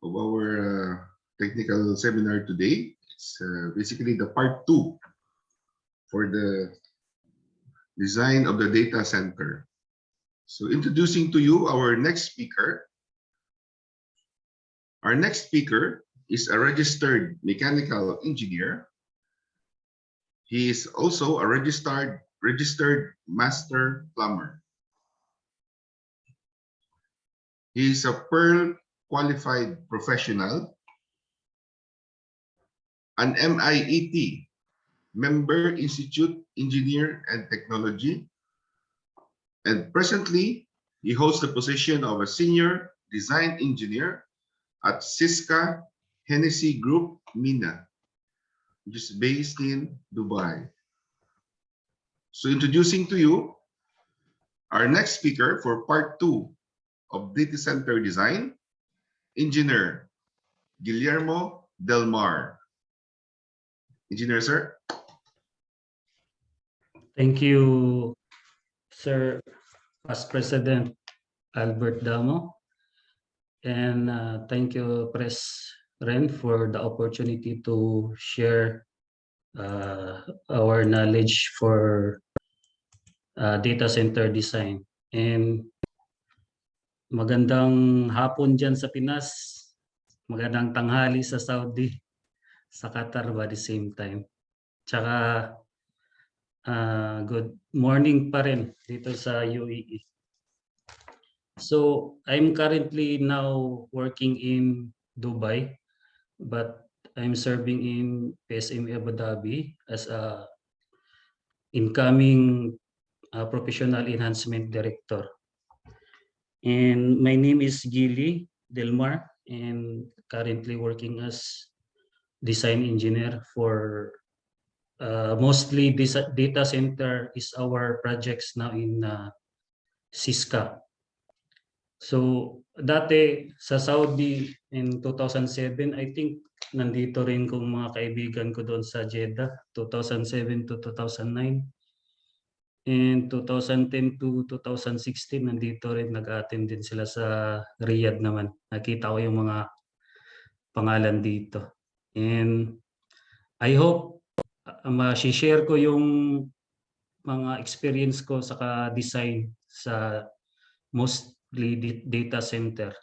of our technical seminar today. It's basically the part 2 for the design of the data center. So, introducing to you our next speaker. Our next speaker is a registered mechanical engineer. He is also a registered master plumber. He is a Pearl qualified professional, an MIET member Institute Engineer and Technology, and presently he holds the position of a senior design engineer at Siska Hennessy Group Mina, which is based in Dubai. So introducing to you our next speaker for part 2 of data center design, Engineer Guillermo Del Mar. Engineer, sir. Thank you, Sir Past President Albert Damo. And thank you, Pres Ren, for the opportunity to share our knowledge for data center design. And magandang hapon dyan sa Pinas, magandang tanghali sa Saudi, sa Qatar ba the same time. Tsaka good morning pa rin dito sa UAE. So I'm currently now working in Dubai, but I'm serving in PSME Abu Dhabi as a incoming professional enhancement director. And my name is Gili Delmar, and currently working as design engineer for mostly this data center is our projects now in Siska. So dati sa Saudi in 2007, I think nandito rin kung mga kaibigan ko doon sa Jeddah, 2007 to 2009. And 2010 to 2016, nandito rin nag-attend din sila sa Riyadh naman. Nakita ko yung mga pangalan dito. And I hope ma-share ko yung mga experience ko sa design sa mostly data center.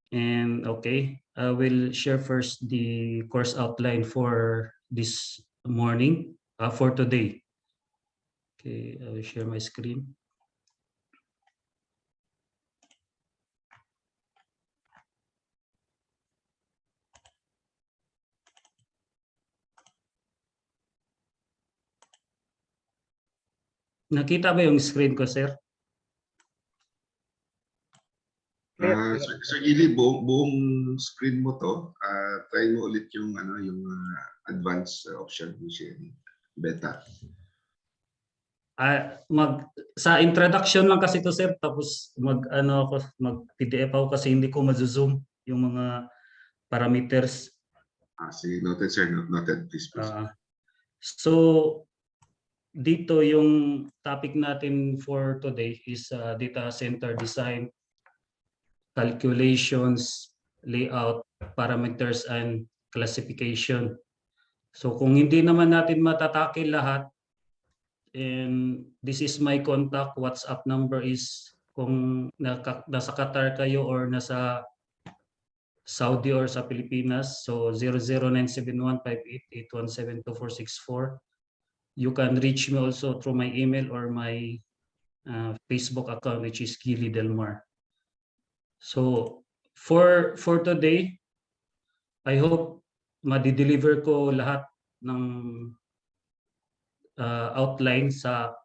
And okay, I will share first the course outline for this morning, for today. Okay, I will share my screen. Nakita ba yung screen ko, sir? Sir Gili, buong screen mo to. Try mo ulit yung advanced option mo sharing. Beta. Sa introduction lang kasi to, sir, tapos mag-PDF ako kasi hindi ko ma-zoom yung mga parameters. Sige, noted, sir. Noted, please. So dito yung topic natin for today is data center design, calculations, layout, parameters, and classification. So kung hindi naman natin matatakil lahat, and this is my contact WhatsApp number is kung nasa Qatar kayo or nasa Saudi or sa Pilipinas, so 0097158817244. You can reach me also through my email or my Facebook account, which is Gili Delmar. So for today, I hope ma-deliver ko lahat ng outline sa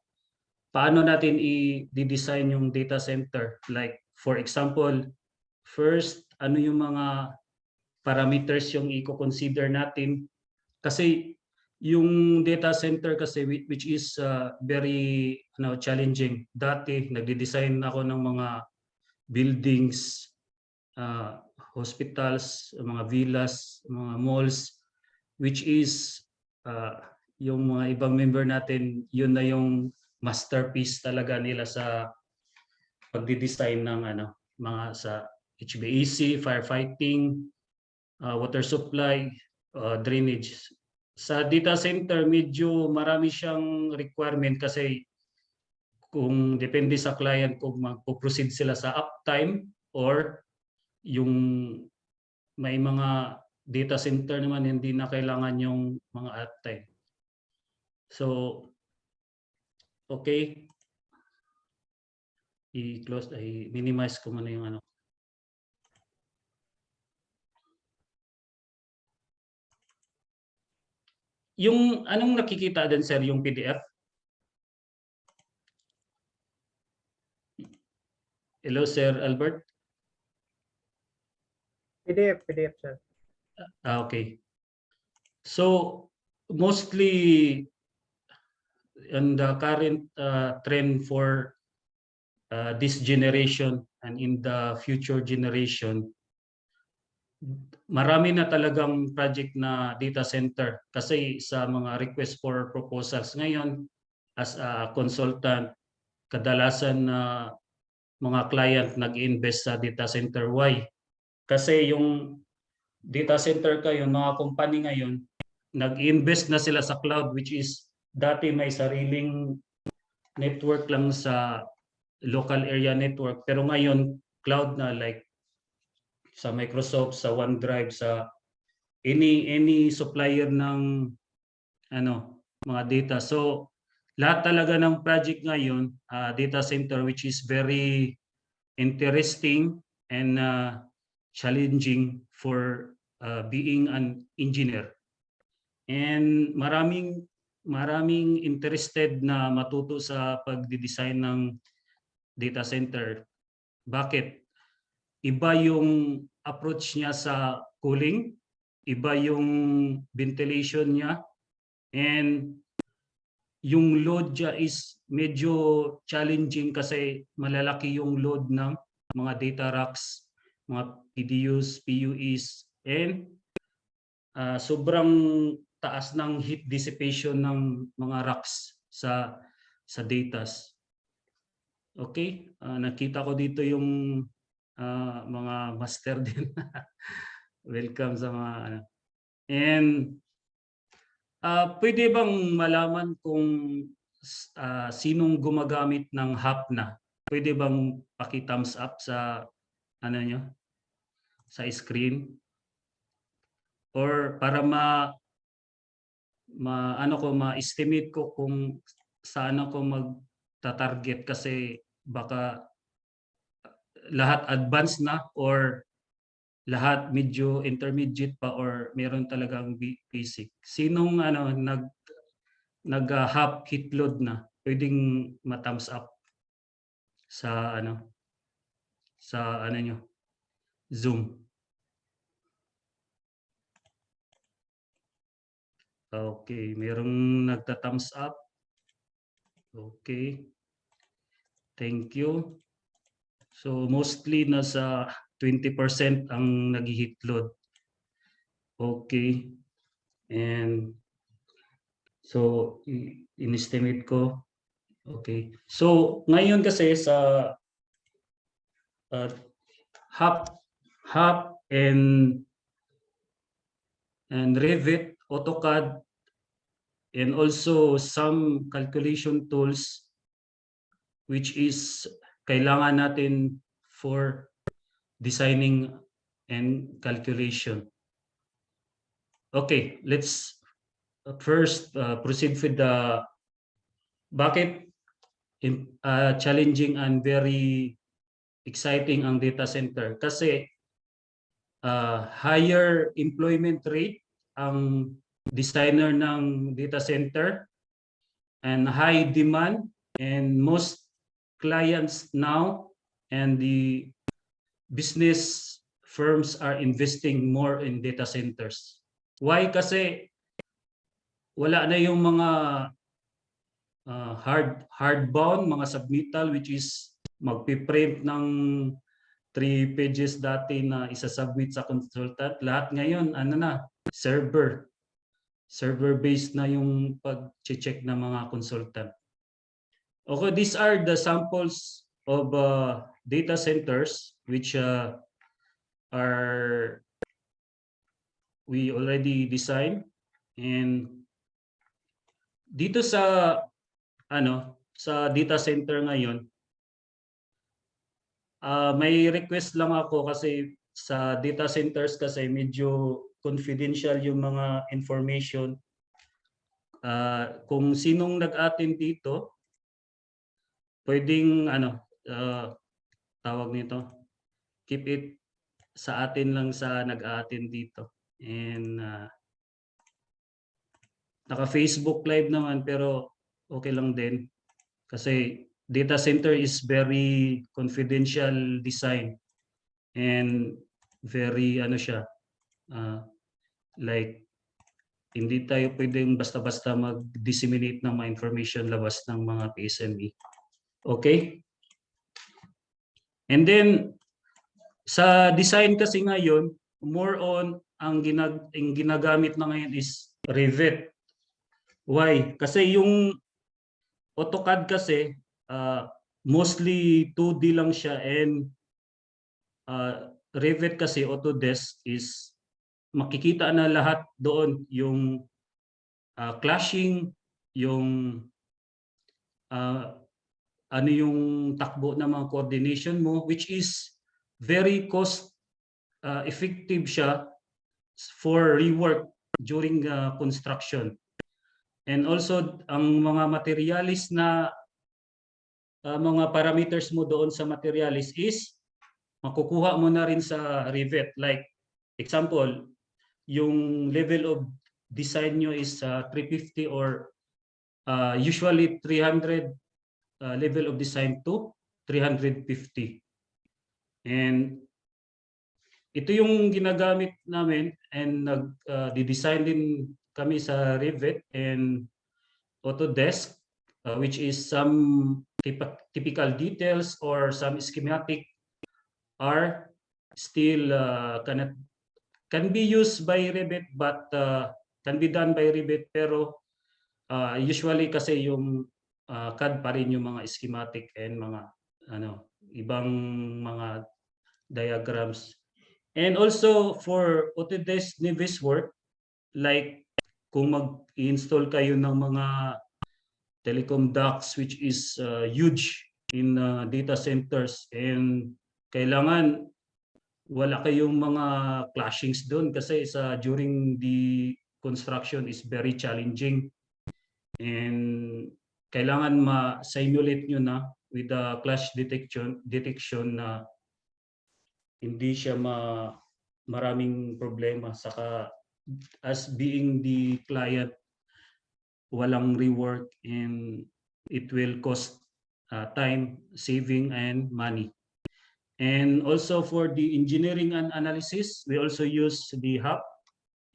paano natin i-design yung data center. Like for example, first, ano yung mga parameters yung i-consider natin. Kasi yung data center kasi which is very challenging. Dati nagde-design ako ng mga buildings, hospitals, mga villas, mga malls, which is yung mga ibang member natin, yun na yung masterpiece talaga nila sa pagdi-design ng mga sa HVAC, firefighting, water supply, drainage. Sa data center, medyo marami siyang requirement kasi kung depende sa client kung magpo-proceed sila sa uptime or yung may mga data center naman hindi na kailangan yung mga uptime. So, okay. I-close, i-minimize ko muna yung ano. Yung anong nakikita din sir, yung PDF? Hello Sir Albert? PDF, sir. Okay. So mostly in the current trend for this generation and in the future generation, marami na talagang project na data center kasi sa mga request for proposals ngayon as a consultant, kadalasan na mga client nag-invest sa data center. Why? Kasi yung data center kayo, mga company ngayon, nag-invest na sila sa cloud, which is dati may sariling network lang sa local area network. Pero ngayon, cloud na, like sa Microsoft, sa OneDrive, sa any supplier ng mga data. So lahat talaga ng project ngayon, data center, which is very interesting and challenging for being an engineer. And maraming interested na matuto sa pagdi-design ng data center. Bakit? Iba yung approach niya sa cooling, iba yung ventilation niya, and yung load niya is medyo challenging kasi malalaki yung load ng mga data racks, mga PDUs, PUEs, and sobrang taas ng heat dissipation ng mga racks sa datas. Okay, nakita ko dito yung mga master din. Welcome sa mga and pwede bang malaman kung sinong gumagamit ng HAPNA? Pwede bang paki-thumbs up sa nyo? Sa screen? Or para ma-estimate ko kung saan ako magta-target kasi baka lahat advanced na or lahat medyo intermediate pa or meron talagang basic. Sinong nag-half heat load na pwedeng ma-thumbs up sa nyo Zoom. Okay, merong nagta-thumbs up. Okay. Thank you. So mostly nasa 20% ang nag-heat load. Okay. And so in-estimate ko. Okay. So ngayon kasi sa HAP and Revit, AutoCAD, and also some calculation tools which is kailangan natin for designing and calculation. Okay, let's first proceed with the bakit challenging and very exciting ang data center. Kasi higher employment rate ang designer ng data center and high demand, and most clients now and the business firms are investing more in data centers. Why? Kasi wala na yung mga hardbound, mga submittal, which is magpiprint ng 3 pages dati na isa-submit sa consultant. Lahat ngayon, ano na, server. Server-based na yung pag-check ng mga consultant. Okay, these are the samples of data centers which are we already designed. And dito sa sa data center ngayon, may request lang ako kasi sa data centers kasi medyo confidential yung mga information. Kung sinong nag-attend dito, pwedeng tawag nito, keep it sa atin lang sa nag-attend dito. And naka-Facebook live naman pero okay lang din kasi data center is very confidential design and very like hindi tayo pwedeng basta-basta mag-disseminate ng mga information labas ng mga PSME. Okay? And then sa design kasi ngayon, more on ang ginagamit na ngayon is Revit. Why? Kasi yung AutoCAD kasi mostly 2D lang siya, and Revit kasi Autodesk is makikita na lahat doon yung clashing, yung yung takbo ng mga coordination mo, which is very cost effective siya for rework during construction. And also ang mga materialis na mga parameters mo doon sa materialis is makukuha mo na rin sa Revit. Like example, yung level of design nyo is 350 or usually 300 level of design to 350. And ito yung ginagamit namin, and nag-design din kami sa Revit and Autodesk, which is some typical details or some schematic are still can be used by Revit, but can be done by Revit, pero usually kasi yung CAD pa rin yung mga schematic and mga ibang mga diagrams. And also for Autodesk Navisworks, like kung mag-install kayo ng mga telecom ducts which is huge in data centers, and kailangan wala kayong mga clashings doon kasi during the construction is very challenging, and kailangan ma-simulate nyo na with the clash detection na hindi siya maraming problema. Saka as being the client, walang rework, and it will cost time, saving, and money. And also for the engineering and analysis, we also use the HAP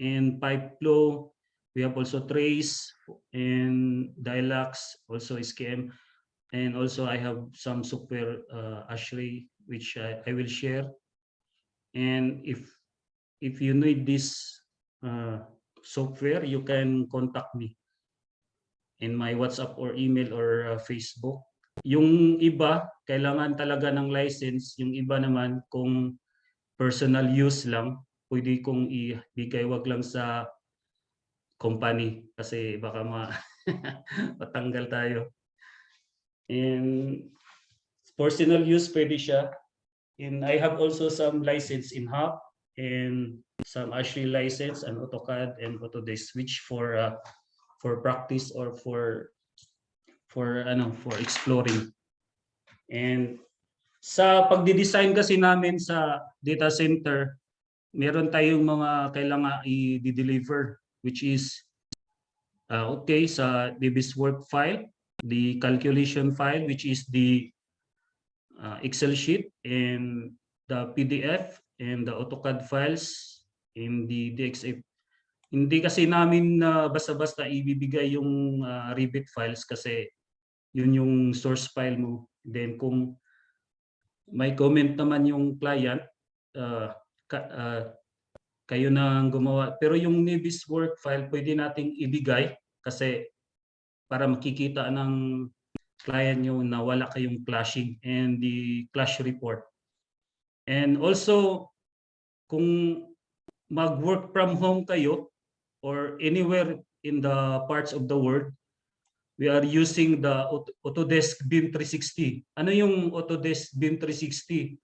and Pipeflow. We have also Trace and Dialux, also SKM. And also I have some software, Ashray, which I will share. And if you need this software, you can contact me in my WhatsApp or email or Facebook. Yung iba, kailangan talaga ng license. Yung iba naman, kung personal use lang, pwede kong ibigay, wag lang sa company kasi baka matanggal tayo. And personal use pwede siya. And I have also some license in HAP and some Ashray license and AutoCAD and Autodesk, which for practice or for exploring. And sa pagdi-design kasi namin sa data center, meron tayong mga kailangan i-deliver, which is okay, sa Navisworks file, the calculation file, which is the Excel sheet, and the PDF and the AutoCAD files in the DXF. Hindi kasi namin basta-basta ibibigay yung Revit files kasi yun yung source file mo. Then kung may comment naman yung client, kayo na ang gumawa. Pero yung Nevis work file, pwede nating ibigay kasi para makikita ng client nyo na wala kayong clashing and the clash report. And also, kung mag-work from home kayo or anywhere in the parts of the world, we are using the Autodesk BIM 360. Ano yung Autodesk BIM 360?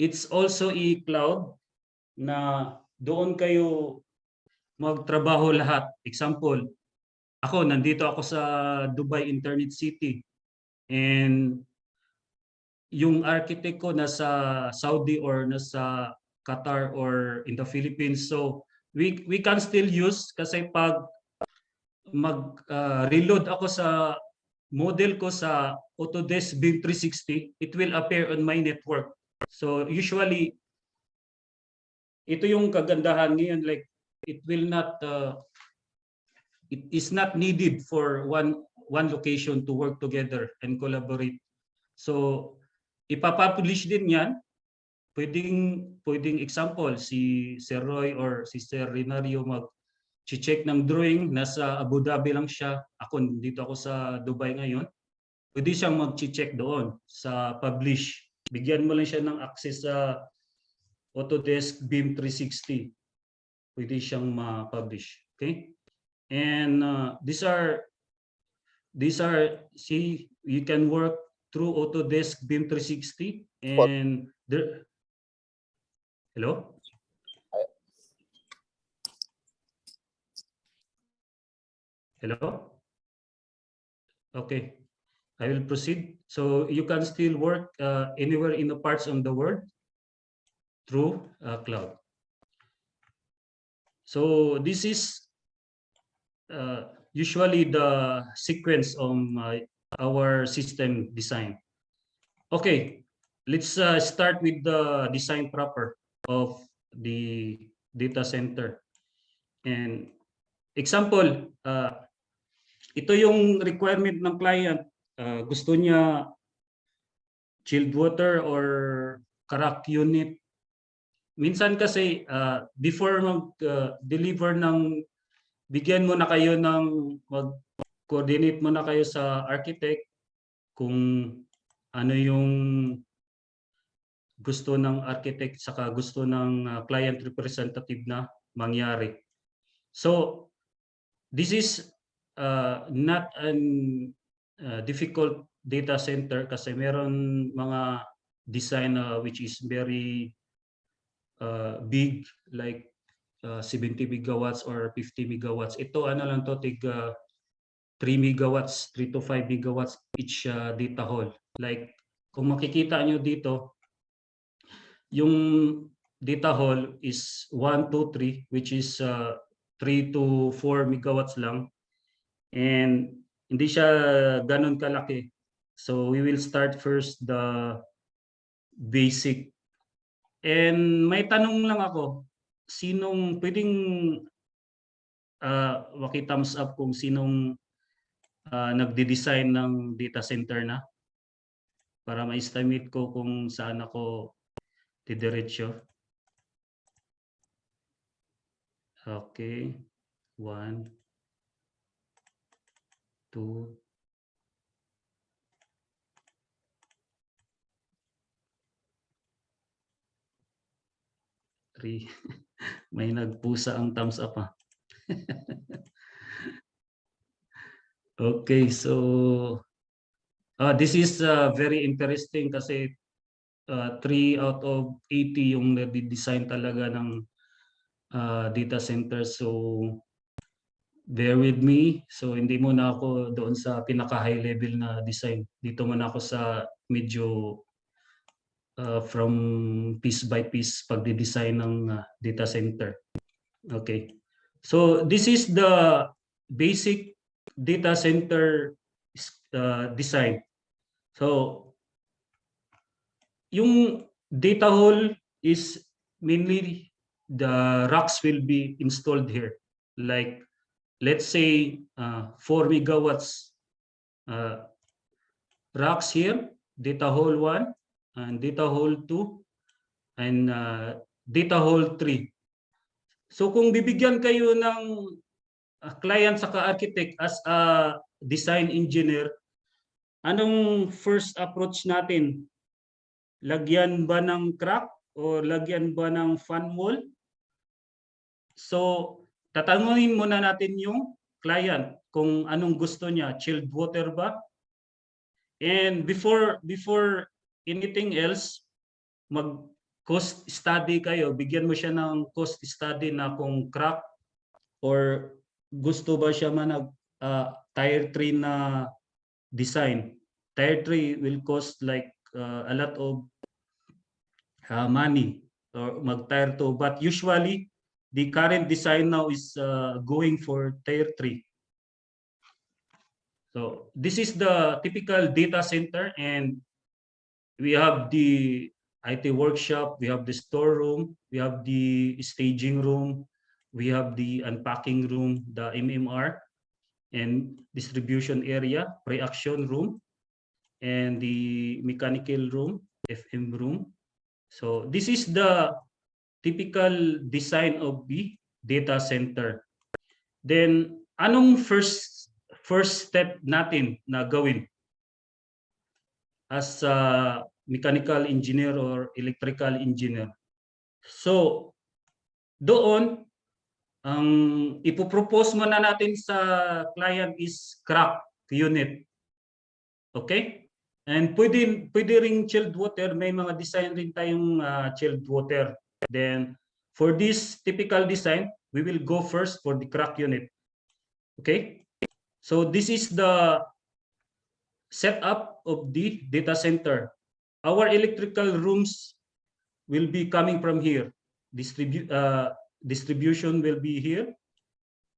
It's also a cloud na doon kayo magtrabaho lahat. Example, nandito ako sa Dubai Internet City and yung architect ko nasa Saudi or nasa Qatar or in the Philippines. So we can still use kasi pag mag-reload ako sa model ko sa Autodesk BIM 360, it will appear on my network. So usually, ito yung kagandahan ngayon, like it will not, it is not needed for one location to work together and collaborate. So ipapublish din yan. Pwedeng example, si Sir Roy or si Sir Renario mag-check ng drawing, nasa Abu Dhabi lang siya, dito ako sa Dubai ngayon, pwede siyang mag-check doon sa publish. Bigyan mo lang siya ng access sa Autodesk BIM 360. Pwede siyang ma-publish. Okay? And these are, see, you can work through Autodesk BIM 360 and there. Hello? Hello? Okay, I will proceed. So you can still work anywhere in the parts of the world through cloud. So this is usually the sequence of our system design. Okay, let's start with the design proper of the data center. And example, ito yung requirement ng client. Gusto niya chilled water or crack unit. Minsan kasi before mag-deliver ng, bigyan mo na kayo ng, mag-coordinate mo na kayo sa architect kung ano yung gusto ng architect saka gusto ng client representative na mangyari. So this is not an difficult data center kasi meron mga design which is very big, like 70 megawatts or 50 megawatts. Ito ano lang to, tig 3 megawatts, 3 to 5 megawatts each data hall. Like kung makikita nyo dito, yung data hall is 1, 2, 3, which is 3 to 4 megawatts lang. And hindi siya ganun kalaki. So we will start first the basic. And may tanong lang ako, sinong pwedeng maki-thumbs up kung sinong nagde-design ng data center na? Para ma-estimate ko kung saan ako didiretso. Okay. 1, 2, 3. May nagpusa ang thumbs up Okay, so this is very interesting kasi 3 out of 80 yung na-design talaga ng data center. So bear with me. So hindi muna ako doon sa pinaka-high level na design. Dito muna ako sa medyo from piece by piece pagde-design ng data center. Okay. So this is the basic data center design. So yung data hall is mainly the racks will be installed here. Like let's say 4 megawatts racks here, data hall 1, and data hall 2, and data hall 3. So kung bibigyan kayo ng client saka architect as a design engineer, anong first approach natin? Lagyan ba ng crack o lagyan ba ng fan wall? So tatanungin muna natin yung client kung anong gusto niya, chilled water ba? And before anything else, mag cost study kayo, bigyan mo siya ng cost study na kung crack or gusto ba siya man tier 3 na design. Tier 3 will cost like a lot of money, or mag tier 2, but usually the current design now is going for tier 3. So this is the typical data center, and we have the IT workshop, we have the storeroom, we have the staging room, we have the unpacking room, the MMR, and distribution area, pre-action room, and the mechanical room, FM room. So this is the typical design of the data center. Then anong first step natin na gawin as a mechanical engineer or electrical engineer? So doon ang ipopropose muna natin sa client is crack unit. Okay? And pwede ring chilled water, may mga design rin tayong chilled water. Then for this typical design, we will go first for the crack unit. Okay? So this is the setup of the data center. Our electrical rooms will be coming from here. Distribution will be here,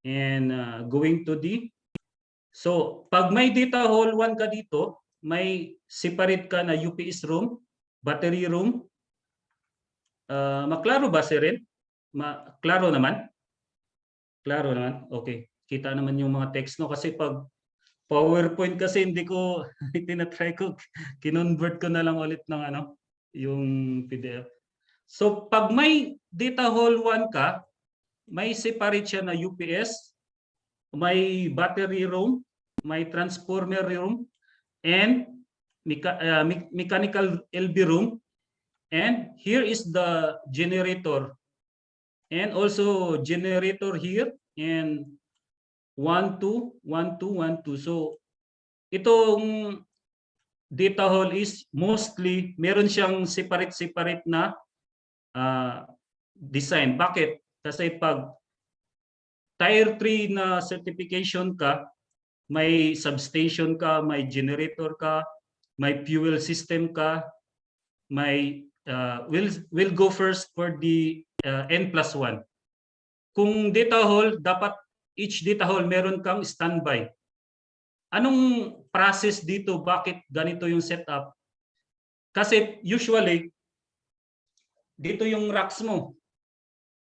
and going to the, so pag may data hall 1 ka dito, may separate ka na UPS room, battery room. Maklaro ba, Seren? Klaro naman? Klaro naman? Okay. Kita naman yung mga text, no? Kasi pag PowerPoint kasi hindi ko tinatry ko, kinonvert ko na lang ulit ng yung PDF. So pag may data hall 1 ka, may separate siya na UPS, may battery room, may transformer room, and mechanical LB room, and here is the generator, and also generator here, and 1 2 1 2 1 2. So itong data hall is mostly meron siyang separate na design. Bakit? Kasi pag tier 3 na certification ka, may substation ka, may generator ka, may fuel system ka, may will go first for the N+1. Kung data hall, dapat each data hall meron kang standby. Anong process dito? Bakit ganito yung setup? Kasi usually dito yung racks mo.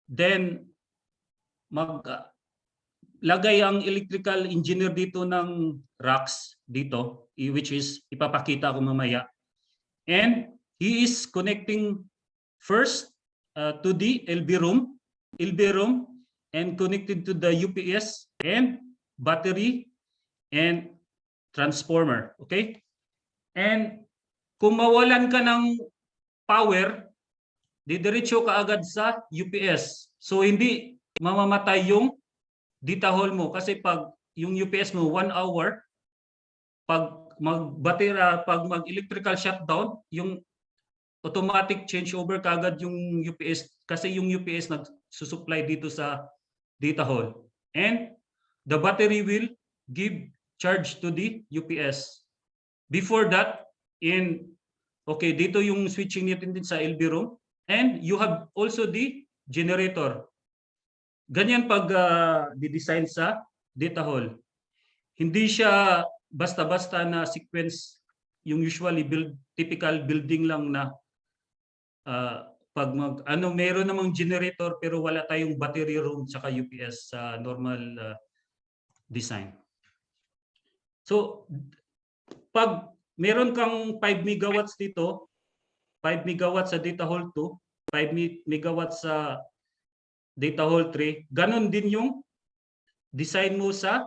Then maglagay ang electrical engineer dito ng racks dito, which is ipapakita ko mamaya. And he is connecting first to the LB room, and connected to the UPS and battery and transformer. Okay? And kung mawalan ka ng power, didiretso ka agad sa UPS. So hindi mamamatay yung data hall mo, kasi pag yung UPS mo 1 hour, pag mag-electrical shutdown, yung automatic changeover kagad yung UPS, kasi yung UPS nagsusupply dito sa data hall. And the battery will give charge to the UPS. Before that, dito yung switching natin din sa LB room, and you have also the generator. Ganyan pag di-design sa data hall. Hindi siya basta-basta na sequence, yung usually typical building lang na pag meron namang generator pero wala tayong battery room saka UPS sa normal design. So pag meron kang 5 megawatts dito, 5 megawatts sa data hall 2, 5 megawatts sa data hall 3. Ganon din yung design mo sa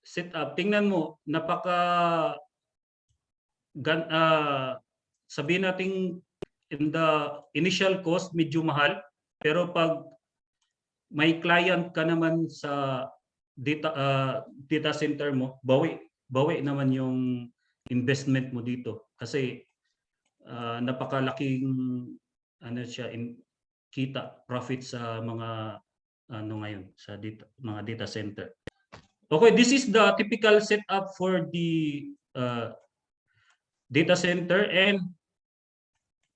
setup. Tingnan mo, sabihin natin in the initial cost medyo mahal, pero pag may client ka naman sa data center mo, bawi naman yung investment mo dito kasi napakalaking kita profit sa mga ngayon sa mga data center. Okay, this is the typical setup for the data center, and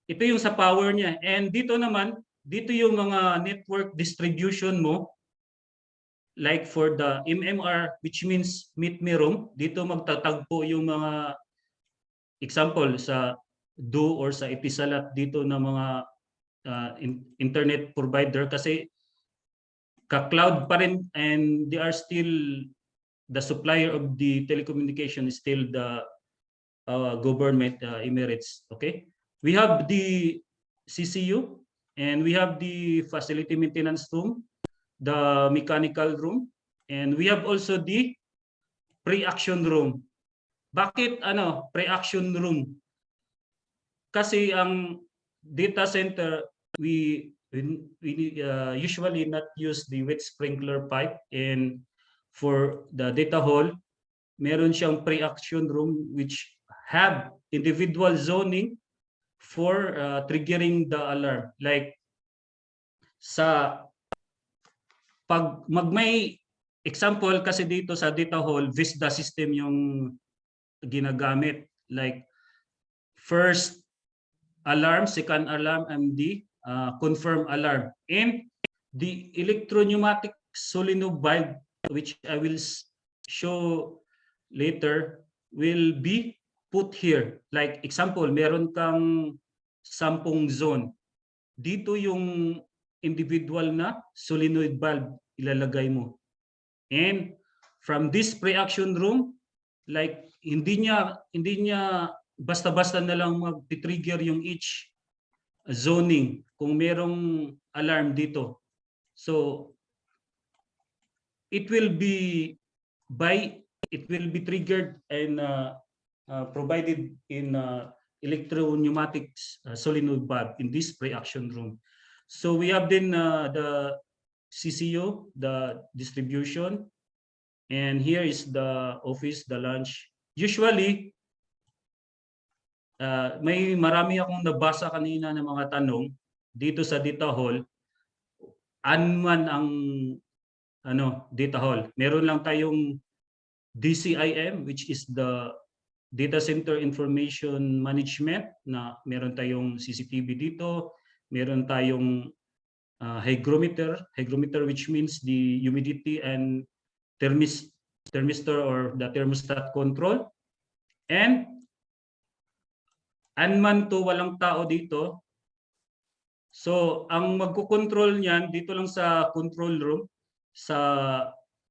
ito yung sa power niya. And dito naman, dito yung mga network distribution mo, like for the MMR, which means meet me room. Dito magtatagpo yung mga example sa DO or sa Etisalat dito na mga internet provider kasi ka-cloud pa rin, and they are still the supplier of the telecommunication is still the government Emirates. Okay, we have the CCU and we have the facility maintenance room, the mechanical room, and we have also the pre-action room. Bakit pre-action room? Kasi ang data center, we usually not use the wet sprinkler pipe, and for the data hall, meron siyang pre-action room which have individual zoning for triggering the alarm. Like sa pag may example kasi dito sa data hall, VISDA system yung ginagamit, like first alarm, second alarm, and the confirm alarm, and the electro-pneumatic solenoid valve, which I will show later, will be put here. Like example, meron kang 10 zone. Dito yung individual na solenoid valve ilalagay mo. And from this pre-action room, like hindi niya basta-basta na lang mag-trigger yung each zoning kung merong alarm dito. So it will be triggered and provided in electro-pneumatic solenoid valve in this pre-action room. So we have then the CCU, the distribution, and here is the office, the lounge. Usually, marami akong nabasa kanina ng mga tanong dito sa data hall. Anman ang data hall. Meron lang tayong DCIM, which is the Data Center Information Management, na meron tayong CCTV dito, meron tayong hygrometer, which means the humidity and thermistor or the thermostat control. And unmanned to, walang tao dito. So ang magko-control niyan dito lang sa control room,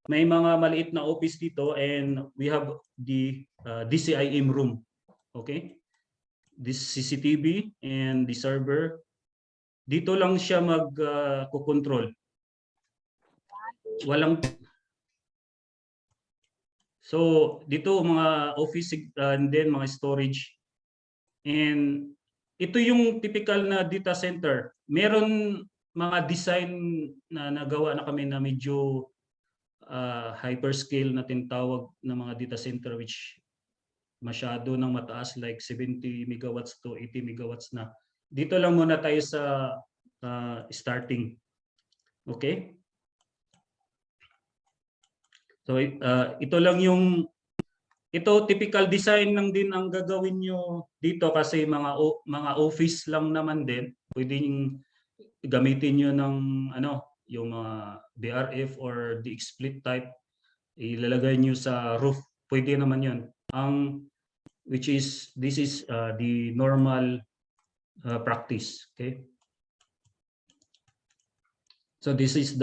may mga maliit na office dito, and we have the DCIM room. Okay? This CCTV and the server, dito lang siya magko-control. So dito mga office and then mga storage. And ito yung typical na data center. Meron mga design na nagawa na kami na medyo hyperscale na tinatawag na mga data center, which masyado nang mataas, like 70 megawatts to 80 megawatts na. Dito lang muna tayo sa starting. Okay? So ito lang yung typical design lang din ang gagawin nyo dito kasi mga office lang naman din. Pwedeng gamitin nyo ng yung BRF or the split type, ilalagay nyo sa roof. Pwede naman yun. This is the normal practice. Okay. So this is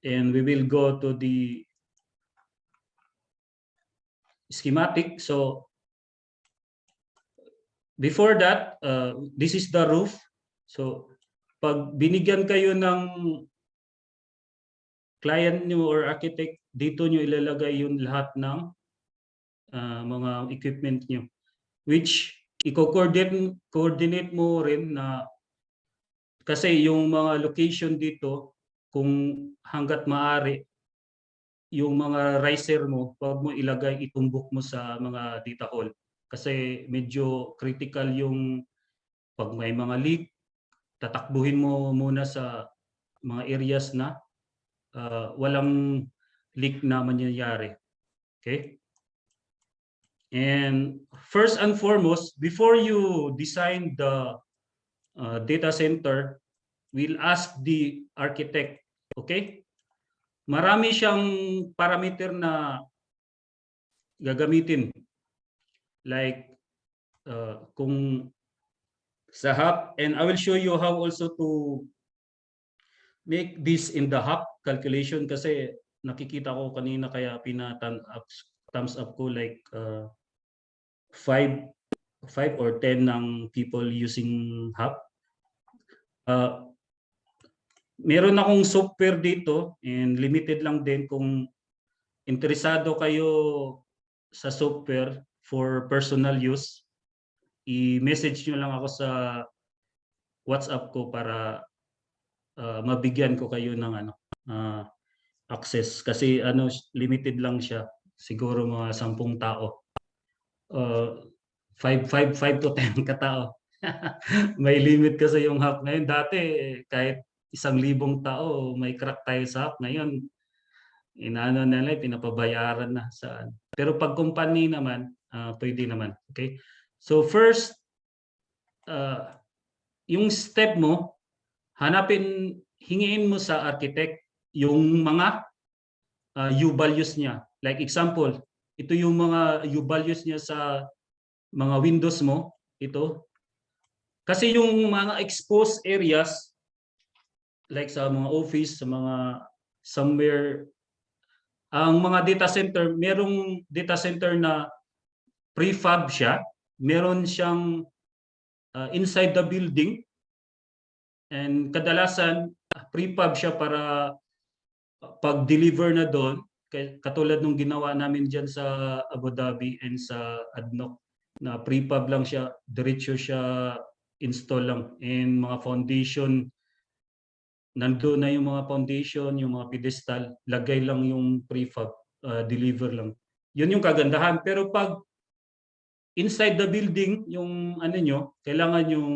and we will go to the schematic. So before that, this is the roof. So pag binigyan kayo ng client nyo or architect, dito nyo ilalagay yung lahat ng mga equipment nyo, which i-coordinate mo rin na kasi yung mga location dito, kung hanggat maaari, yung mga riser mo, wag mo ilagay, itumbok mo sa mga data hall. Kasi medyo critical yung pag may mga leak, tatakbuhin mo muna sa mga areas na walang leak na mangyayari. Okay? And first and foremost, before you design the data center, we'll ask the architect. Okay? Marami siyang parameter na gagamitin. Like kung sa hub, and I will show you how also to make this in the hub calculation kasi nakikita ko kanina kaya thumbs up ko like 5 or 10 ng people using hub. Meron akong software dito and limited lang din. Kung interesado kayo sa software for personal use, i-message nyo lang ako sa WhatsApp ko para mabigyan ko kayo ng access. Kasi limited lang siya. Siguro mga 10 tao. 5 to 10 katao. May limit kasi yung hub ngayon. Dati kahit 1,000 tao may crack tayo sa hub. Ngayon nila pinapabayaran na saan. Pero pag company naman pwede naman. Okay? So first yung step mo, hingiin mo sa architect yung mga U-values niya. Like example, ito yung mga U-values niya sa mga windows mo, ito. Kasi yung mga exposed areas, like sa mga office, sa mga somewhere, ang mga data center, merong data center na prefab siya, meron siyang inside the building, and kadalasan prefab siya para pag-deliver na doon, katulad nung ginawa namin dyan sa Abu Dhabi and sa ADNOC, na prefab lang siya, diretso siya install lang, and mga foundation, nandoon na yung mga foundation, yung mga pedestal, lagay lang yung prefab, deliver lang. Yun yung kagandahan. Pero pag inside the building, yung kailangan yung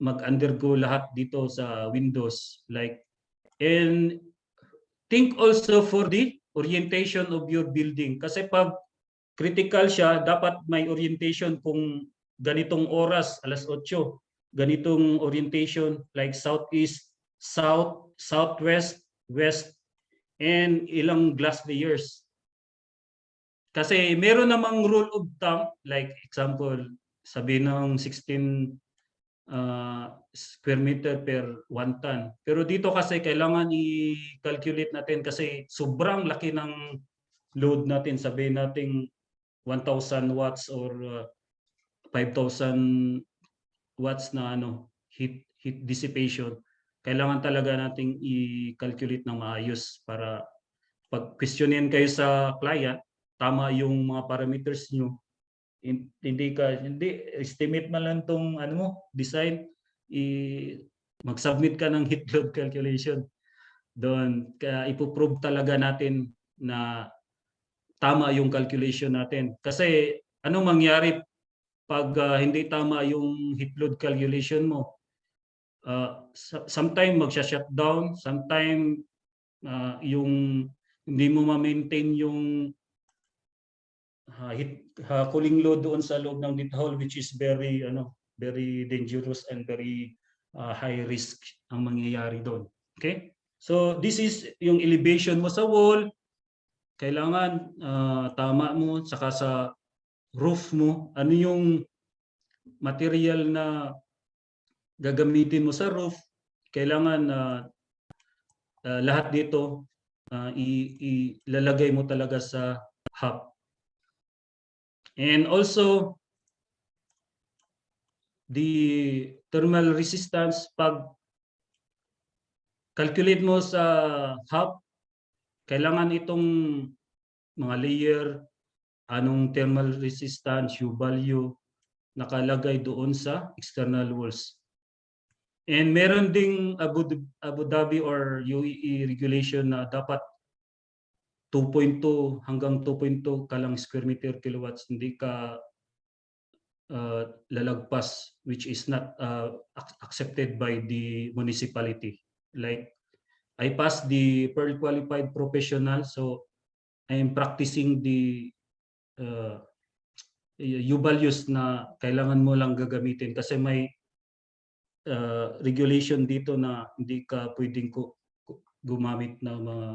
mag-undergo lahat dito sa windows. And think also for the orientation of your building. Kasi pag critical siya, dapat may orientation kung ganitong oras, 8:00, ganitong orientation like southeast, south, southwest, west, and ilang glass layers. Kasi meron namang rule of thumb, like example, sabi ng 16 square meter per 1 ton. Pero dito kasi kailangan i-calculate natin kasi sobrang laki ng load natin. Sabihin natin 1,000 watts or 5,000 watts na heat dissipation. Kailangan talaga nating i-calculate ng maayos para pag questionin kayo sa client, tama yung mga parameters nyo. Hindi estimate man lang tong design, mag-submit ka ng heat load calculation. Doon kaya ipoprove talaga natin na tama yung calculation natin. Kasi anong mangyari pag hindi tama yung heat load calculation mo? Sometime magsha-shutdown, sometime yung hindi mo ma-maintain yung cooling load doon sa loob ng data hall, which is very dangerous and very high risk ang mangyayari doon. Okay? So this is yung elevation mo sa wall. Kailangan tama mo, saka sa roof mo, ano yung material na gagamitin mo sa roof. Kailangan lahat dito ilalagay mo talaga sa hub. And also the thermal resistance, pag calculate mo sa hub, kailangan itong mga layer, anong thermal resistance, U value, nakalagay doon sa external walls. And meron ding Abu Dhabi or UAE regulation na dapat 2.2 hanggang 2.2 ka lang square meter kilowatts, hindi ka lalagpas, which is not accepted by the municipality. Like, I passed the Pearl Qualified Professional, so I am practicing the U values na kailangan mo lang gagamitin kasi may regulation dito na hindi ka pwedeng gumamit ng mga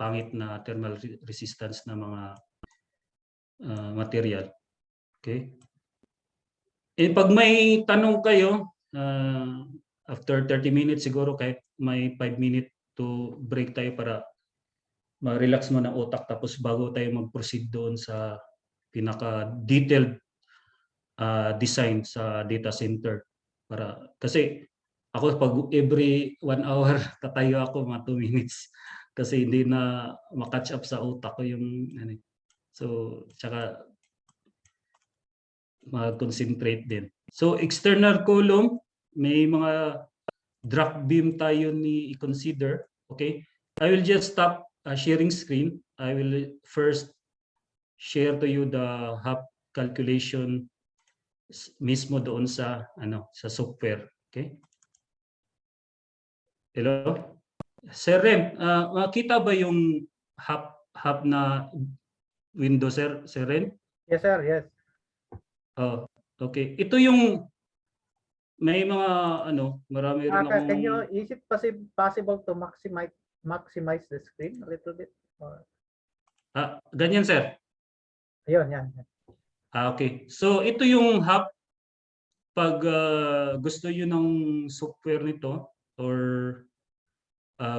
pangit na thermal resistance na mga material. Okay? And pag may tanong kayo, after 30 minutes siguro, kahit may 5 minutes to break tayo para ma-relax mo ng utak, tapos bago tayo mag-proceed doon sa pinaka-detailed design sa data center. Kasi ako pag every 1 hour tatayo ako mga 2 minutes kasi hindi na ma-catch up sa utak ko yung ano. So tsaka mag-concentrate din. So external column, may mga drop beam tayo ni i-consider. Okay? I will just stop sharing screen. I will first share to you the hub calculation mismo doon sa sa software. Okay? Hello? Sir Ren, makita ba yung hub na window, Sir Ren? Yes, sir. Yes. Oh, okay. Ito yung may mga marami rin akong... Is it possible to maximize the screen a little bit? Or... ganyan, sir. Ayun, yan. Okay. So ito yung hub. Pag gusto nyo ng software nito or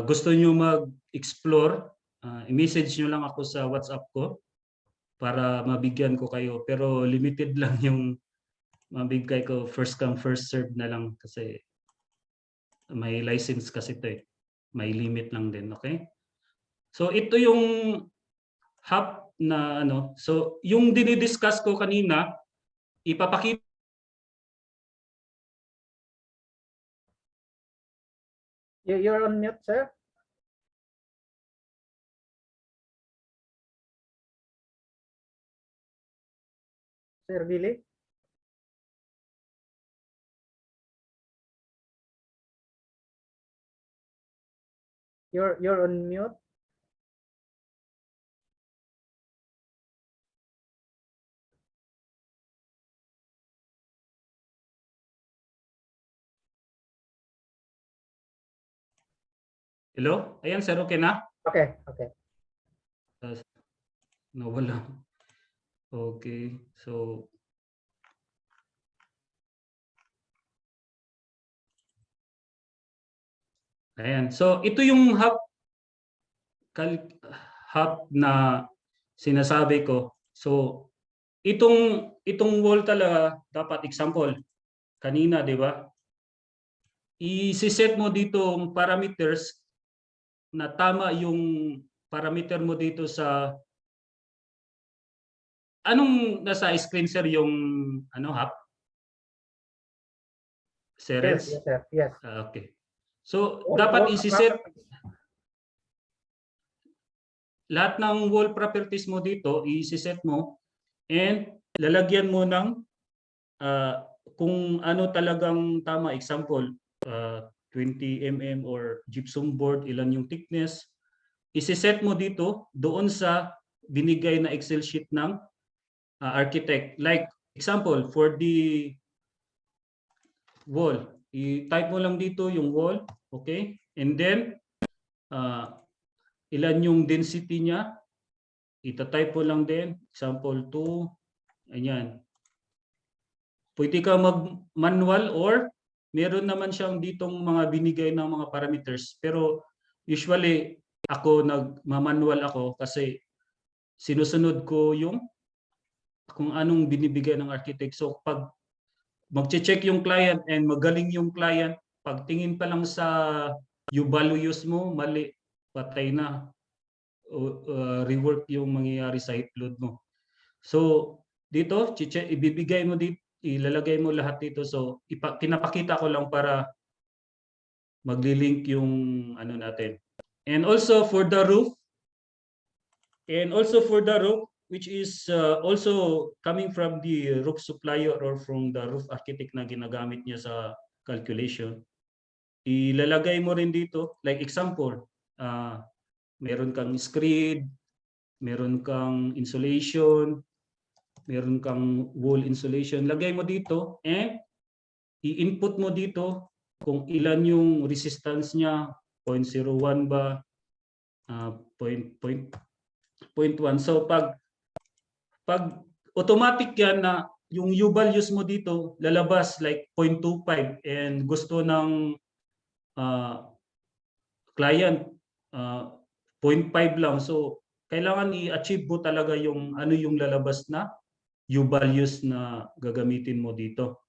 gusto nyo mag-explore, i-message nyo lang ako sa WhatsApp ko para mabigyan ko kayo. Pero limited lang yung mabigay ko, first come first serve na lang kasi may license kasi ito eh. May limit lang din, okay? So ito yung hub na so yung dinidiscuss ko kanina, ipapakita. You're on mute, sir. Sir Billy? You're on mute. Hello? Ayan, sir, okay na? Okay, okay. Nawala. Okay, so ayan. So ito yung hub na sinasabi ko. So itong wall talaga dapat example kanina, di ba? I-set mo dito ang parameters na tama yung parameter mo dito sa anong nasa screen, sir, yung hub? Yes, yes, sir. Yes. Okay. So dapat i-set lahat ng wall properties mo dito, i-set mo and lalagyan mo ng kung ano talagang tama. Example, 20 mm or gypsum board, ilan yung thickness. I-set mo dito doon sa binigay na Excel sheet ng architect. Like example, for the wall, i-type mo lang dito yung wall, okay? And then ilan yung density niya, ita-type mo lang din, example 2, ayan. Pwede ka mag-manual or meron naman siyang ditong mga binigay ng mga parameters. Pero usually ako nag-manual ako kasi sinusunod ko yung kung anong binibigay ng architect. So pag magche-check yung client and magaling yung client, pagtingin pa lang sa values mo, mali, patay na. Rework yung mangyayari sa load mo. So dito, ibibigay mo dito, ilalagay mo lahat dito. So pinapakita ko lang para magli-link yung ano natin. And also for the roof, which is also coming from the roof supplier or from the roof architect na ginagamit niya sa calculation, ilalagay mo rin dito, like example, meron kang screed, meron kang insulation, meron kang wall insulation, lagay mo dito and i-input mo dito kung ilan yung resistance niya, 0.01 ba, 0.1. So pag automatic yan na yung U values mo dito lalabas like 0.25 and gusto ng client 0.5 lang. So kailangan i-achieve mo talaga yung ano yung lalabas na U values na gagamitin mo dito.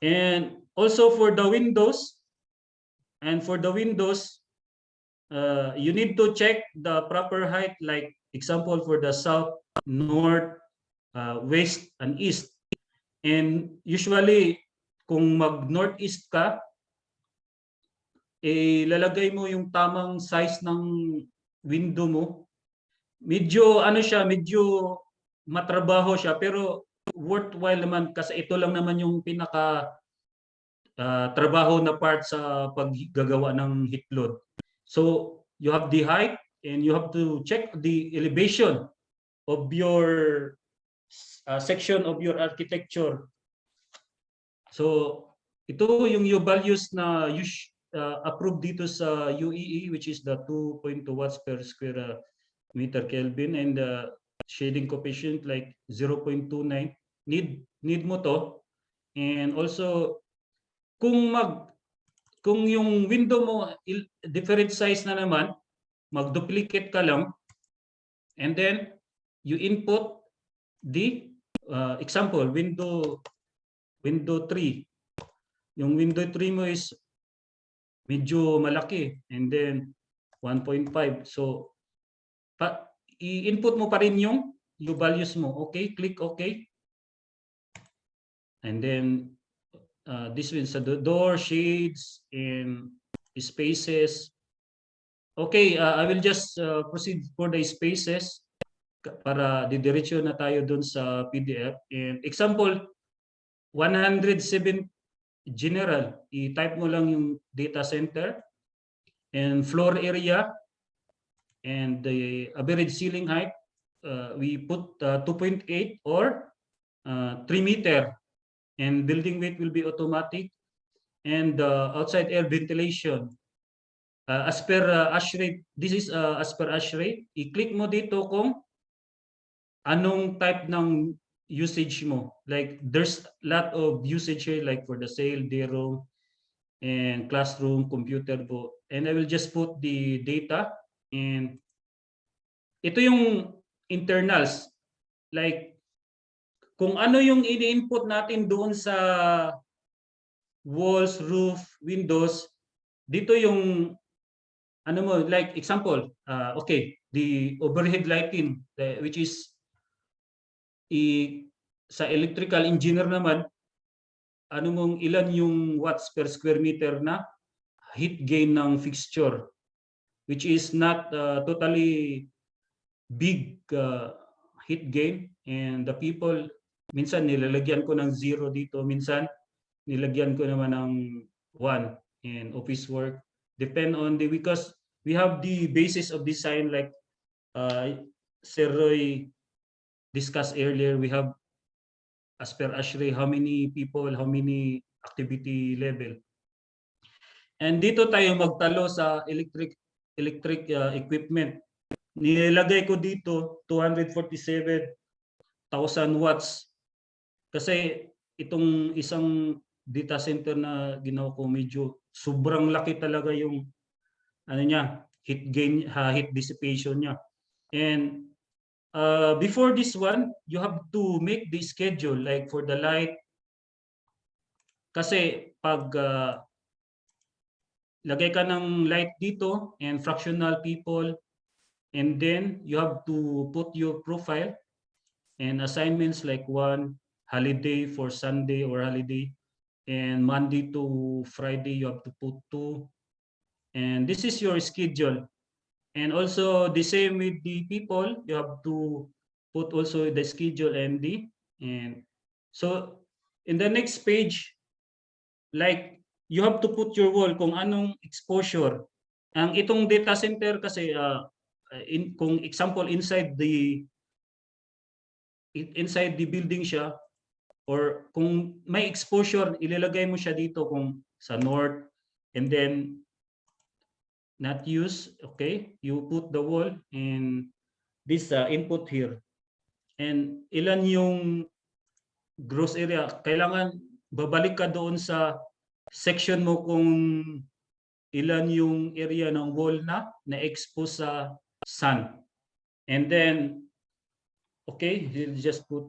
And also for the windows, you need to check the proper height, like example for the south, north, west, and east. And usually, kung mag-northeast ka, lalagay mo yung tamang size ng window mo. Medyo ano siya, medyo matrabaho siya, pero worthwhile naman kasi ito lang naman yung pinaka trabaho na part sa paggagawa ng heat load. So you have the height and you have to check the elevation of your section of your architecture. So ito yung U values na approved dito sa UEE, which is the 2.2 watts per square meter Kelvin, and the shading coefficient like 0.29. Need mo to. And also kung yung window mo different size na naman, mag-duplicate ka lang and then you input the example window 3. Yung window 3 mo is medyo malaki and then 1.5. So i-input mo pa rin yung values mo. Okay, click OK. And then this means the door, shades, and spaces. Okay, I will just proceed for the spaces para didiretso na tayo dun sa PDF. And example, 107 general, i-type mo lang yung data center and floor area and the average ceiling height. We put 2.8 or 3 meter. And building weight will be automatic, and outside air ventilation as per ASHRAE. This is as per ASHRAE. I-click mo dito kung anong type ng usage mo. Like there's a lot of usage here, like for the sale, day room, and classroom, computer book. And I will just put the data. And ito yung internals, like kung ano yung ini-input natin doon sa walls, roof, windows, dito yung ano mo, like example, okay, the overhead lighting, which is sa electrical engineer naman, ano mong ilan yung watts per square meter na heat gain ng fixture, which is not totally big heat gain, and the people minsan nilalagyan ko ng 0 dito, minsan nilagyan ko naman ng 1 in office work. Depend on because we have the basis of design like Sir Roy discussed earlier. We have as per ASHRAE how many people, how many activity level. And dito tayo magtalo sa electric equipment. Nilagay ko dito 247,000 watts. Kasi itong isang data center na ginawa ko medyo sobrang laki talaga yung ano niya, heat gain, heat dissipation niya. And before this one, you have to make the schedule like for the light, Kasi pag lagay ka ng light dito and fractional people, and then you have to put your profile and assignments like one holiday for Sunday or holiday, and Monday to Friday you have to put 2, and this is your schedule. And also the same with the people, you have to put also the schedule and so in the next page, like you have to put your wall kung anong exposure. Ang itong data center kasi kung example inside the building siya, or kung may exposure, ilalagay mo siya dito kung sa north, and then not use, okay, you put the wall and this input here, and ilan yung gross area. Kailangan babalik ka doon sa section mo kung ilan yung area ng wall na expose sa sun, and then okay, you just put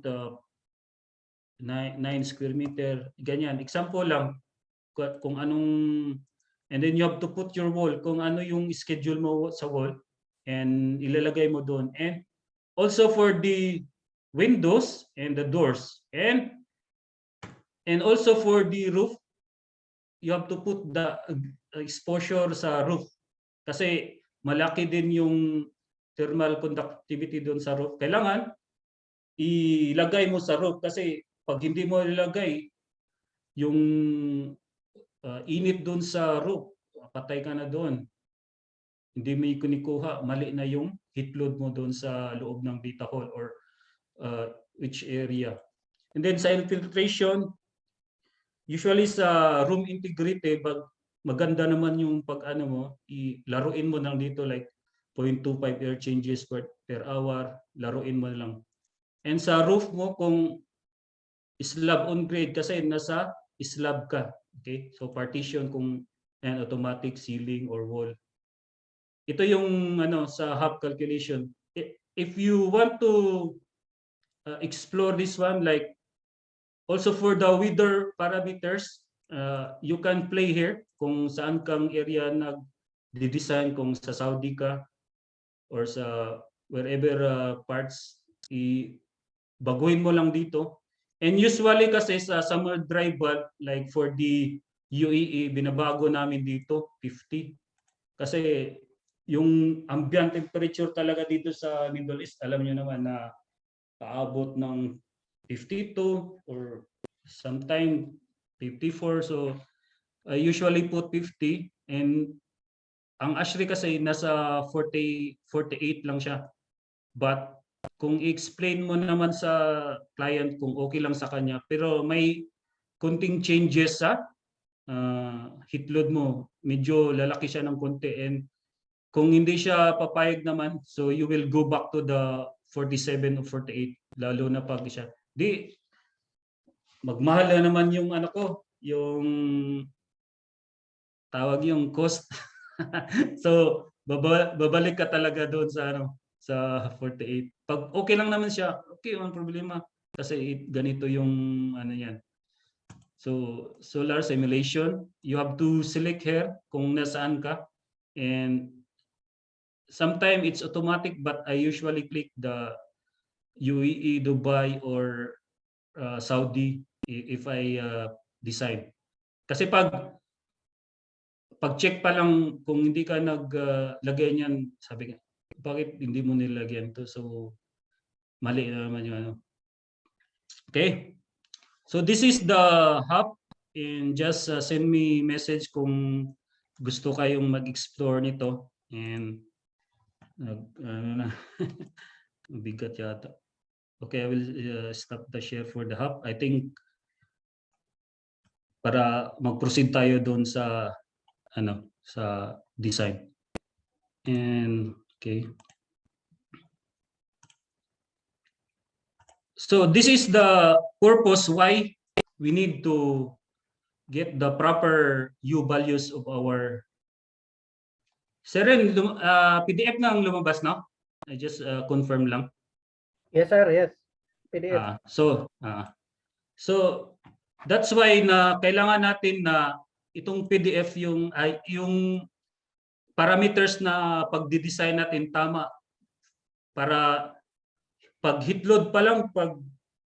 9 square meter, ganyan. Example lang kung anong, and then you have to put your wall kung ano yung schedule mo sa wall and ilalagay mo doon. And also for the windows and the doors, and also for the roof, you have to put the exposure sa roof kasi malaki din yung thermal conductivity doon sa roof. Kailangan ilagay mo sa roof kasi pag hindi mo ilagay yung init doon sa roof, patay ka na doon. Hindi mo kunikuha, mali na yung heat load mo doon sa loob ng data hall or which area. And then sa infiltration, usually sa room integrity, maganda naman yung pag ano mo, ilaruin mo lang dito like 0.25 air changes per hour, laruin mo lang. And sa roof mo, kung slab on grade kasi nasa slab ka, okay? So partition kung and automatic ceiling or wall. Ito yung ano sa HAP calculation. If you want to explore this one, like also for the weather parameters, you can play here kung saan kang area nag-design, kung sa Saudi ka or sa wherever parts, baguhin mo lang dito. And usually kasi sa summer dry bulb, like for the UAE, binabago namin dito 50. Kasi yung ambient temperature talaga dito sa Middle East, alam niyo naman na paabot ng 52 or sometime 54. So I usually put 50, and ang ASHRAE kasi nasa 48 lang siya. But kung i-explain mo naman sa client kung okay lang sa kanya, pero may kunting changes sa heat load mo, medyo lalaki siya ng konti, and kung hindi siya papayag naman, so you will go back to the 47 or 48, lalo na pag siya. Di, magmahal na naman yung ano ko, yung tawag yung cost. So, babalik ka talaga doon sa ano, sa 48. Pag okay lang naman siya, okay, walang problema. Kasi ganito yung ano yan. So, solar simulation, you have to select here kung nasaan ka. And sometimes it's automatic, but I usually click the UAE, Dubai, or Saudi if I decide. Kasi pag check pa lang, kung hindi ka naglagay niyan, sabi ka, bakit hindi mo nilagyan to? So, mali na naman yung ano. Okay. So, this is the hub, and just send me message kung gusto kayong mag-explore nito. And, ano na, mabigat yata. Okay, I will stop the share for the hub. I think, para mag-proceed tayo doon sa, ano, sa design. And, okay. So this is the purpose why we need to get the proper U values of our. Seren, PDF na ang lumabas, no? I just confirm lang. Yes, sir. Yes. PDF. So That's why na kailangan natin na itong PDF yung parameters na pagdi-design natin tama para pag hit load pa lang, pag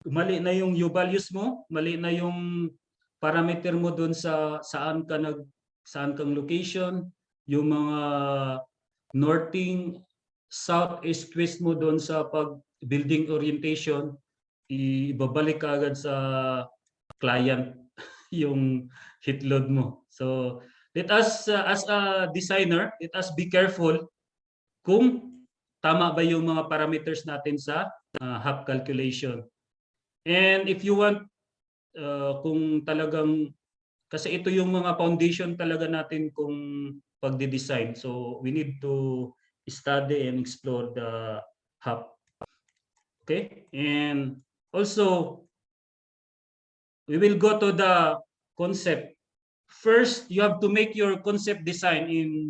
mali na yung U values mo, mali na yung parameter mo doon sa saan kang location, yung mga northing, south, east, west mo doon sa pag building orientation, ibabalik ka agad sa client yung hit load mo. So let us as a designer, let us be careful kung tama ba yung mga parameters natin sa HAP calculation. And if you want kung talagang, kasi ito yung mga foundation talaga natin kung pagdi-design. So we need to study and explore the HAP. Okay? And also, we will go to the concept. First, you have to make your concept design in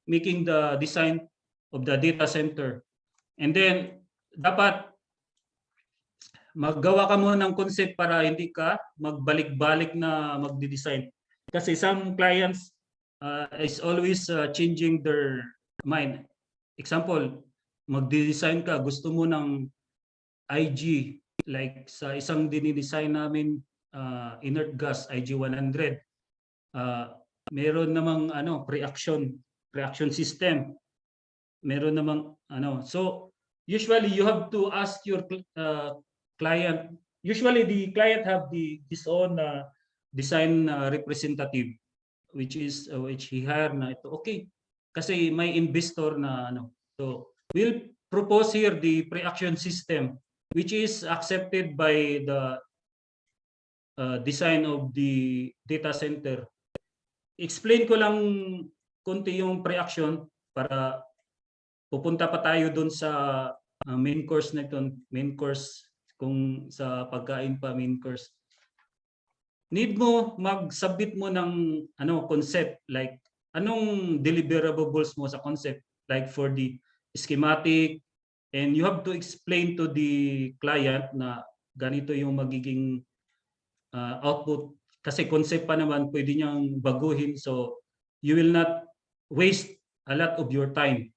making the design of the data center. And then, dapat maggawa ka muna ng concept para hindi ka magbalik-balik na magdi-design. Kasi some clients is always changing their mind. Example, magdi-design ka, gusto mo ng IG, like sa isang dinidesign namin inert gas IG-100, meron namang pre-action system, meron namang so usually you have to ask your client. Usually the client have his own design representative, which he hired na ito. Okay, kasi may investor na so we'll propose here the pre-action system, which is accepted by the design of the data center. Explain ko lang konti yung pre-action para pupunta pa tayo doon sa main course na ito, main course kung sa pagkain pa, main course. Need mo mag-submit mo ng concept, like anong deliverables mo sa concept, like for the schematic, and you have to explain to the client na ganito yung magiging output. Kasi concept pa naman, pwede niyang baguhin, so you will not waste a lot of your time.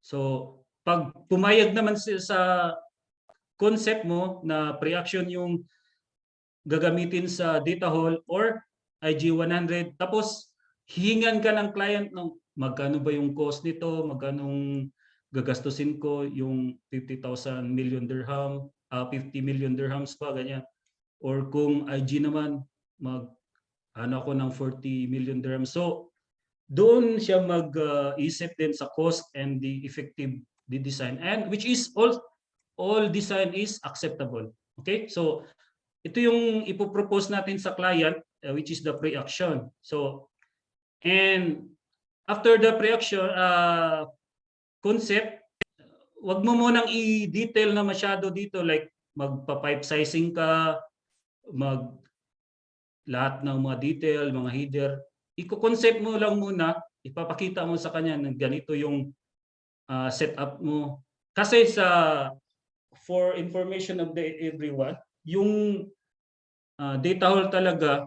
So pag pumayag naman sa concept mo na pre-action yung gagamitin sa data hall or IG-100, tapos hihingan ka ng client ng magkano ba yung cost nito, magkanong gagastusin ko, yung 50,000 million dirham, 50 million dirhams pa, ganyan. Or kung IG naman, ako ng 40 million dirhams. So doon siya mag-isip din sa cost and the effective design, and which is all design is acceptable. Okay, so ito yung ipopropose natin sa client, which is the pre-action. So, and after the pre-action concept, wag mo munang i-detail na masyado dito, like magpa-pipe sizing ka, lahat ng mga detail, mga header, i-concept mo lang muna, ipapakita mo sa kanya na ganito yung setup mo. Kasi for information of everyone, yung data hall talaga,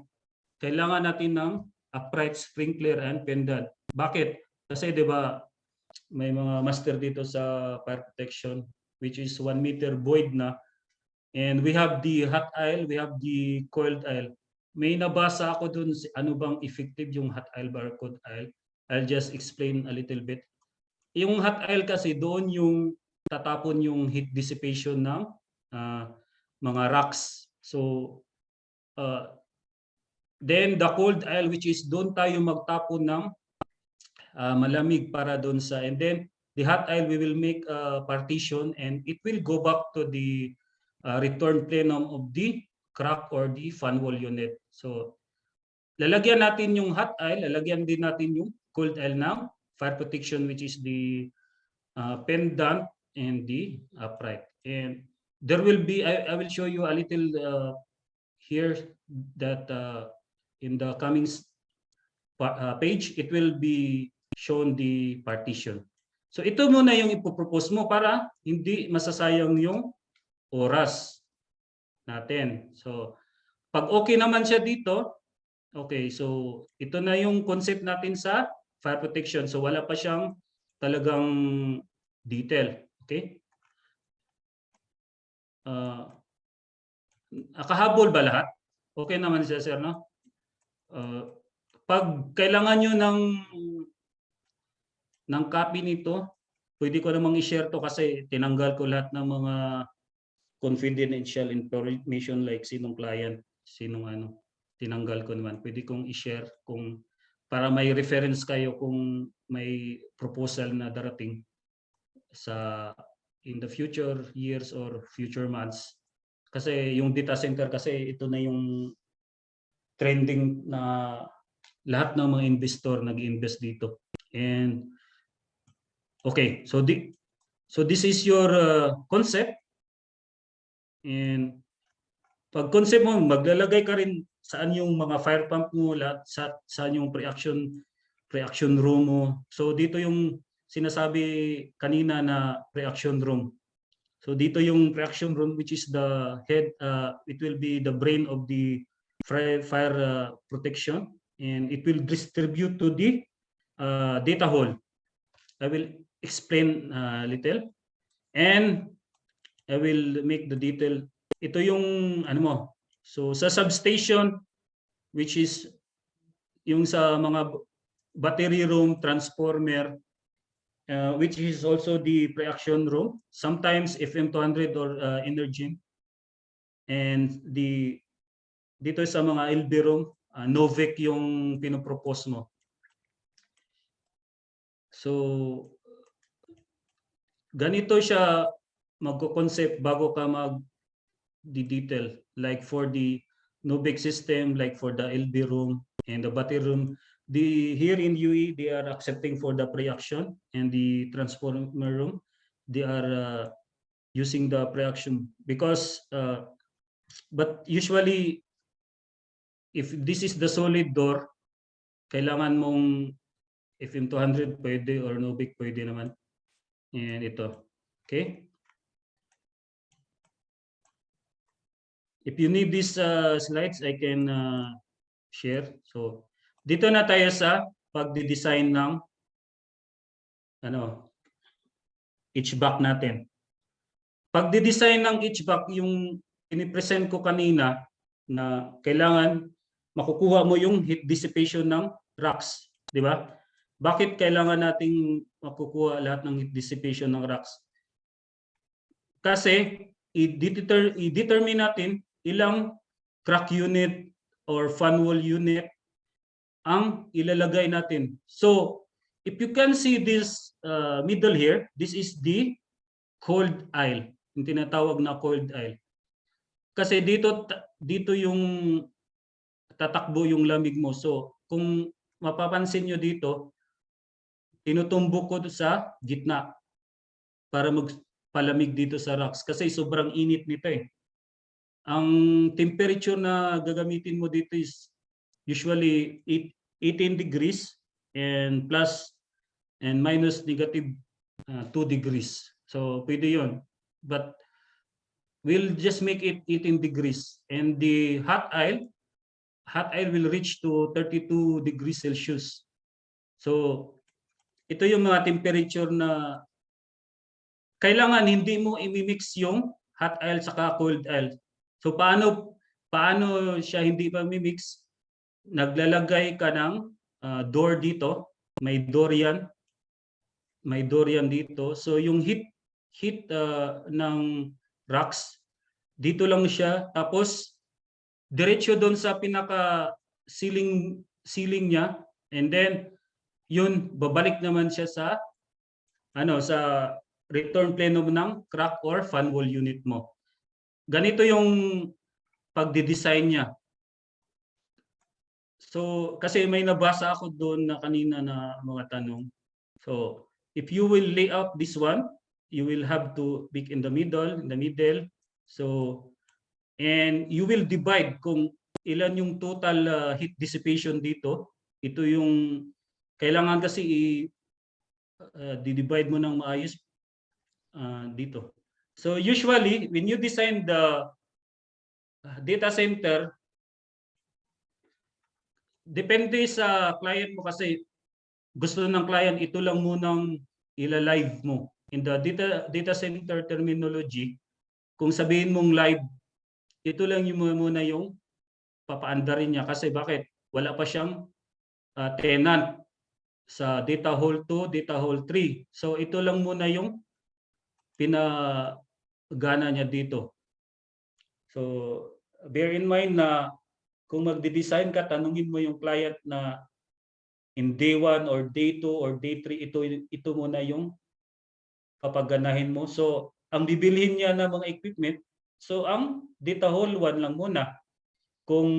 kailangan natin ng upright, sprinkler, and pendant. Bakit? Kasi di ba may mga master dito sa fire protection, which is 1 meter void na. And we have the hot aisle, we have the coiled aisle. May nabasa ako dun, ano bang effective yung hot aisle, barcode aisle. I'll just explain a little bit. Yung hot aisle kasi doon yung tatapon yung heat dissipation ng mga racks. So then the cold aisle, which is doon tayo magtapon ng malamig para doon sa, and then the hot aisle we will make a partition and it will go back to the return plenum of the crack or the fan wall unit. So lalagyan natin yung hot aisle, lalagyan din natin yung cold aisle ng fire protection, which is the pendant and the upright. And there will be, I will show you a little here that in the coming page, it will be shown the partition. So ito muna yung ipopropose mo para hindi masasayang yung oras natin. So pag okay naman siya dito, okay, so ito na yung concept natin sa fire protection. So wala pa siyang talagang detail. Okay? Kahabol ba lahat? Okay naman siya, sir, no? Pag kailangan nyo ng copy nito, pwede ko namang i-share to kasi tinanggal ko lahat ng mga confidential information like sinong client, sinong ano, tinanggal ko naman. Pwede kong i-share kung para may reference kayo kung may proposal na darating sa in the future years or future months. Kasi yung data center kasi ito na yung trending na lahat ng mga investor nag-invest dito. And okay, so this is your concept. And pag concept mo, maglalagay ka rin saan yung mga fire pump mo, saan yung pre-action room mo. So dito yung sinasabi kanina na pre-action room. So dito yung pre-action room which is the head, it will be the brain of the fire protection, and it will distribute to the data hall. I will explain a little and I will make the detail. Ito yung ano mo. So sa substation, which is yung sa mga battery room, transformer, which is also the pre-action room, sometimes FM200 or Energy. And dito sa mga LB room, Novec yung pinopropose mo. So ganito siya magko-concept bago ka mag-detail. Like for the Novec system, like for the LB room and the battery room, here in UE, they are accepting for the pre-action, and the transformer room, they are using the pre-action because, but usually, if this is the solid door, kailangan mong FM200 pwede or Novec pwede naman. And ito, okay? If you need these slides, I can share. So dito na tayo sa pagdi-design ng HVAC natin. Pagdi-design ng HVAC, yung ini-present ko kanina na kailangan makukuha mo yung heat dissipation ng racks, di ba? Bakit kailangan nating makukuha lahat ng heat dissipation ng racks? Kasi i-determine natin ilang crack unit or fan wall unit ang ilalagay natin. So, if you can see this middle here, this is the cold aisle, yung tinatawag na cold aisle. Kasi dito yung tatakbo yung lamig mo. So, kung mapapansin nyo dito, tinutumbok ko sa gitna para magpalamig dito sa racks kasi sobrang init nito eh. Ang temperature na gagamitin mo dito is usually 18 degrees and plus and minus negative 2 degrees. So pwede yun. But we'll just make it 18 degrees. And the hot aisle will reach to 32 degrees Celsius. So ito yung mga temperature na kailangan hindi mo imimix yung hot aisle saka cold aisle. So paano siya hindi pa mimix? Naglalagay ka ng door dito, may door yan dito. So yung heat ng racks dito lang siya, tapos diretso doon sa pinaka ceiling niya, and then yun babalik naman siya sa return plane ng crack or fan wall unit mo. Ganito yung pagdi-design niya. So, kasi may nabasa ako doon na kanina na mga tanong. So, if you will lay out this one, you will have to pick in the middle. So, and you will divide kung ilan yung total heat dissipation dito. Ito yung kailangan kasi di-divide mo ng maayos dito. So usually, when you design the data center, depende sa client mo kasi gusto ng client ito lang munang ila-live mo. In the data center terminology, kung sabihin mong live, ito lang yung muna yung papaandarin niya kasi bakit? Wala pa siyang tenant sa data hall 2, data hall 3. So ito lang muna yung pinagana niya dito. So bear in mind na kung magde-design ka, tanungin mo yung client na in day 1 or day 2 or day 3, ito muna yung papaganahin mo. So ang bibilhin niya na mga equipment, so ang data hall 1 lang muna. Kung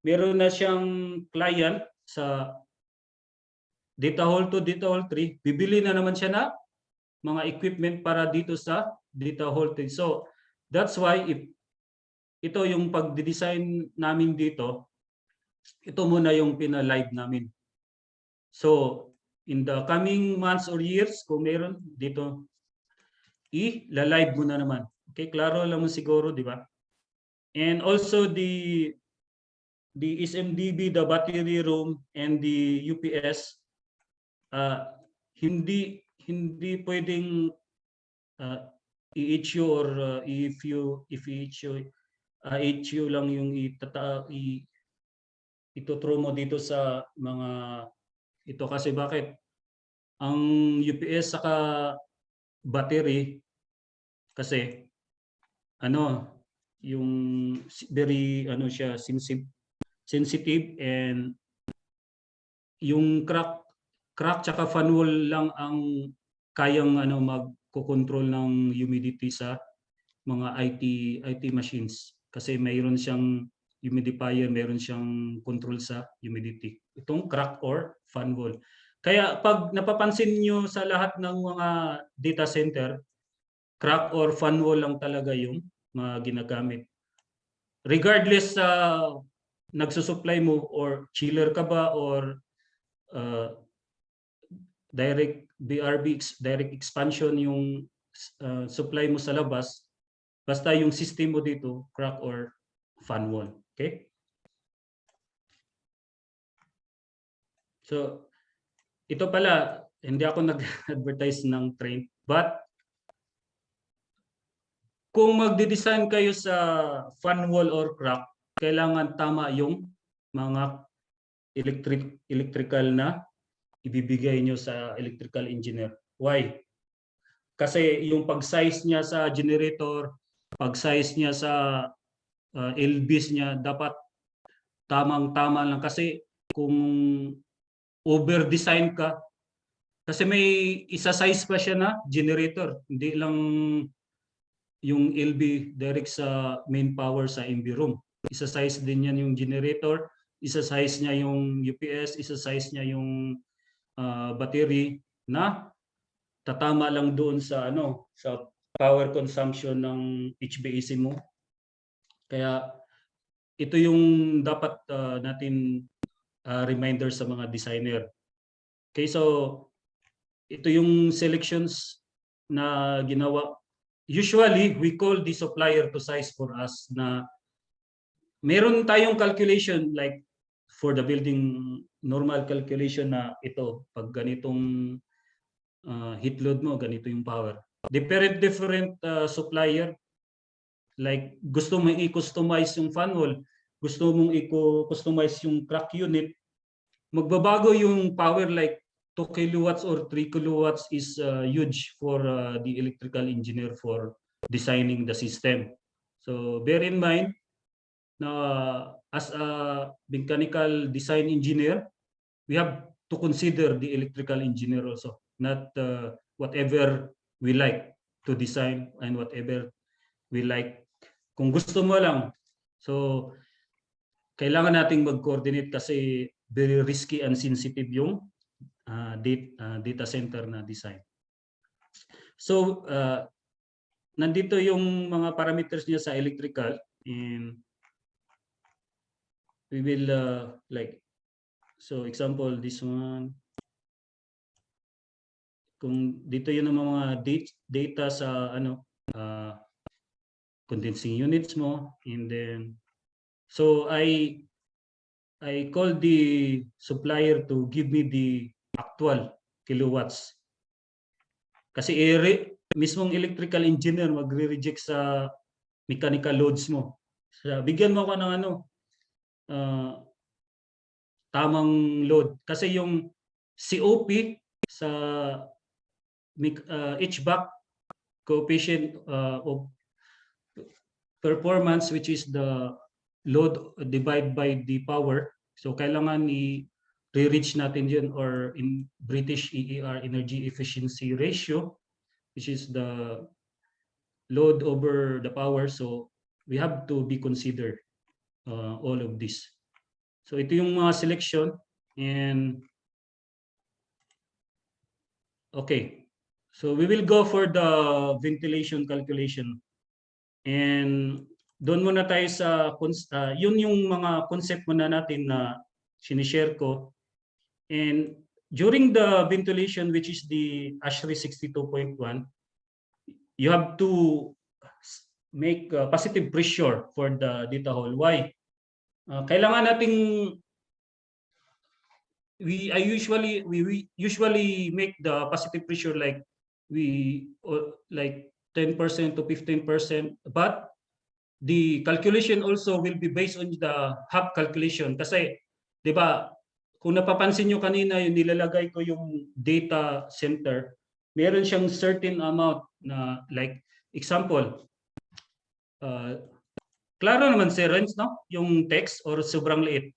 meron na siyang client sa data hall 2, data hall 3, bibili na naman siya na mga equipment para dito sa data hall 3. So that's why if ito yung pag-design namin dito, ito muna yung pina-live namin. So in the coming months or years, kung meron dito, i-live mo na naman. Okay, klaro lang mo siguro, di ba? And also the SMDB, the battery room, and the UPS, hindi pwedeng i-issue or if i-issue lang yung ituturo mo dito sa mga ito kasi bakit? Ang UPS saka battery kasi yung very siya sensitive and yung crack tsaka fan wall lang ang kayang magko-control ng humidity sa mga IT machines kasi mayroon siyang humidifier, mayroon siyang control sa humidity. Itong crack or fan wall. Kaya pag napapansin niyo sa lahat ng mga data center, crack or fan wall lang talaga yung mga ginagamit. Regardless sa nagsusupply mo or chiller ka ba or direct BRB, direct expansion yung supply mo sa labas, basta yung system mo dito, crack or fan wall. Okay? So, ito pala, hindi ako nag-advertise ng train, but kung magde-design kayo sa fan wall or crack, kailangan tama yung mga electrical na ibibigay nyo sa electrical engineer. Why? Kasi yung pag-size niya sa generator, pag-size niya sa LBs niya, dapat tamang-tama lang. Kasi kung over-design ka, kasi may isa-size pa siya na generator. Hindi lang yung LB direct sa main power sa MB room. Isa-size din yan yung generator, isa-size niya yung UPS, isa-size niya yung battery na tatama lang doon sa sa power consumption ng HVAC mo. Kaya ito yung dapat natin reminder sa mga designer. Okay, so ito yung selections na ginawa. Usually, we call the supplier to size for us na meron tayong calculation like for the building normal calculation na ito, pag ganitong heat load mo, ganito yung power. Different supplier, like gusto mo i-customize yung fan wall, gusto mong i-customize yung crack unit, magbabago yung power like 2 kilowatts or 3 kilowatts is huge for the electrical engineer for designing the system. So bear in mind na as a mechanical design engineer, we have to consider the electrical engineer also, not whatever we like to design and whatever we like. Kung gusto mo lang. So kailangan nating mag-coordinate kasi very risky and sensitive yung data center na design. So nandito yung mga parameters niya sa electrical, and we will so example this one, kung dito yun ang mga data sa condensing units mo, and then so I called the supplier to give me the actual kilowatts. Kasi mismong electrical engineer magre-reject sa mechanical loads mo. Bigyan mo ako ng tamang load. Kasi yung COP sa HVAC, coefficient of performance, which is the load divided by the power. So kailangan i-reach natin yun, or in British EER, energy efficiency ratio, which is the load over the power. So we have to be considered all of this. So ito yung mga selection. And okay, so we will go for the ventilation calculation. And doon muna tayo sa yun yung mga concept muna natin na sinishare ko. And during the ventilation, which is the ASHRAE 62.1, you have to make positive pressure for the data hole. Why? Kailangan nating we usually make the positive pressure like 10% to 15%, but the calculation also will be based on the HAP calculation. Kasi, di ba, kung napapansin nyo kanina, yung nilalagay ko yung data center, meron siyang certain amount na, like, example, klaro naman si Renz, no? Yung text, or sobrang liit?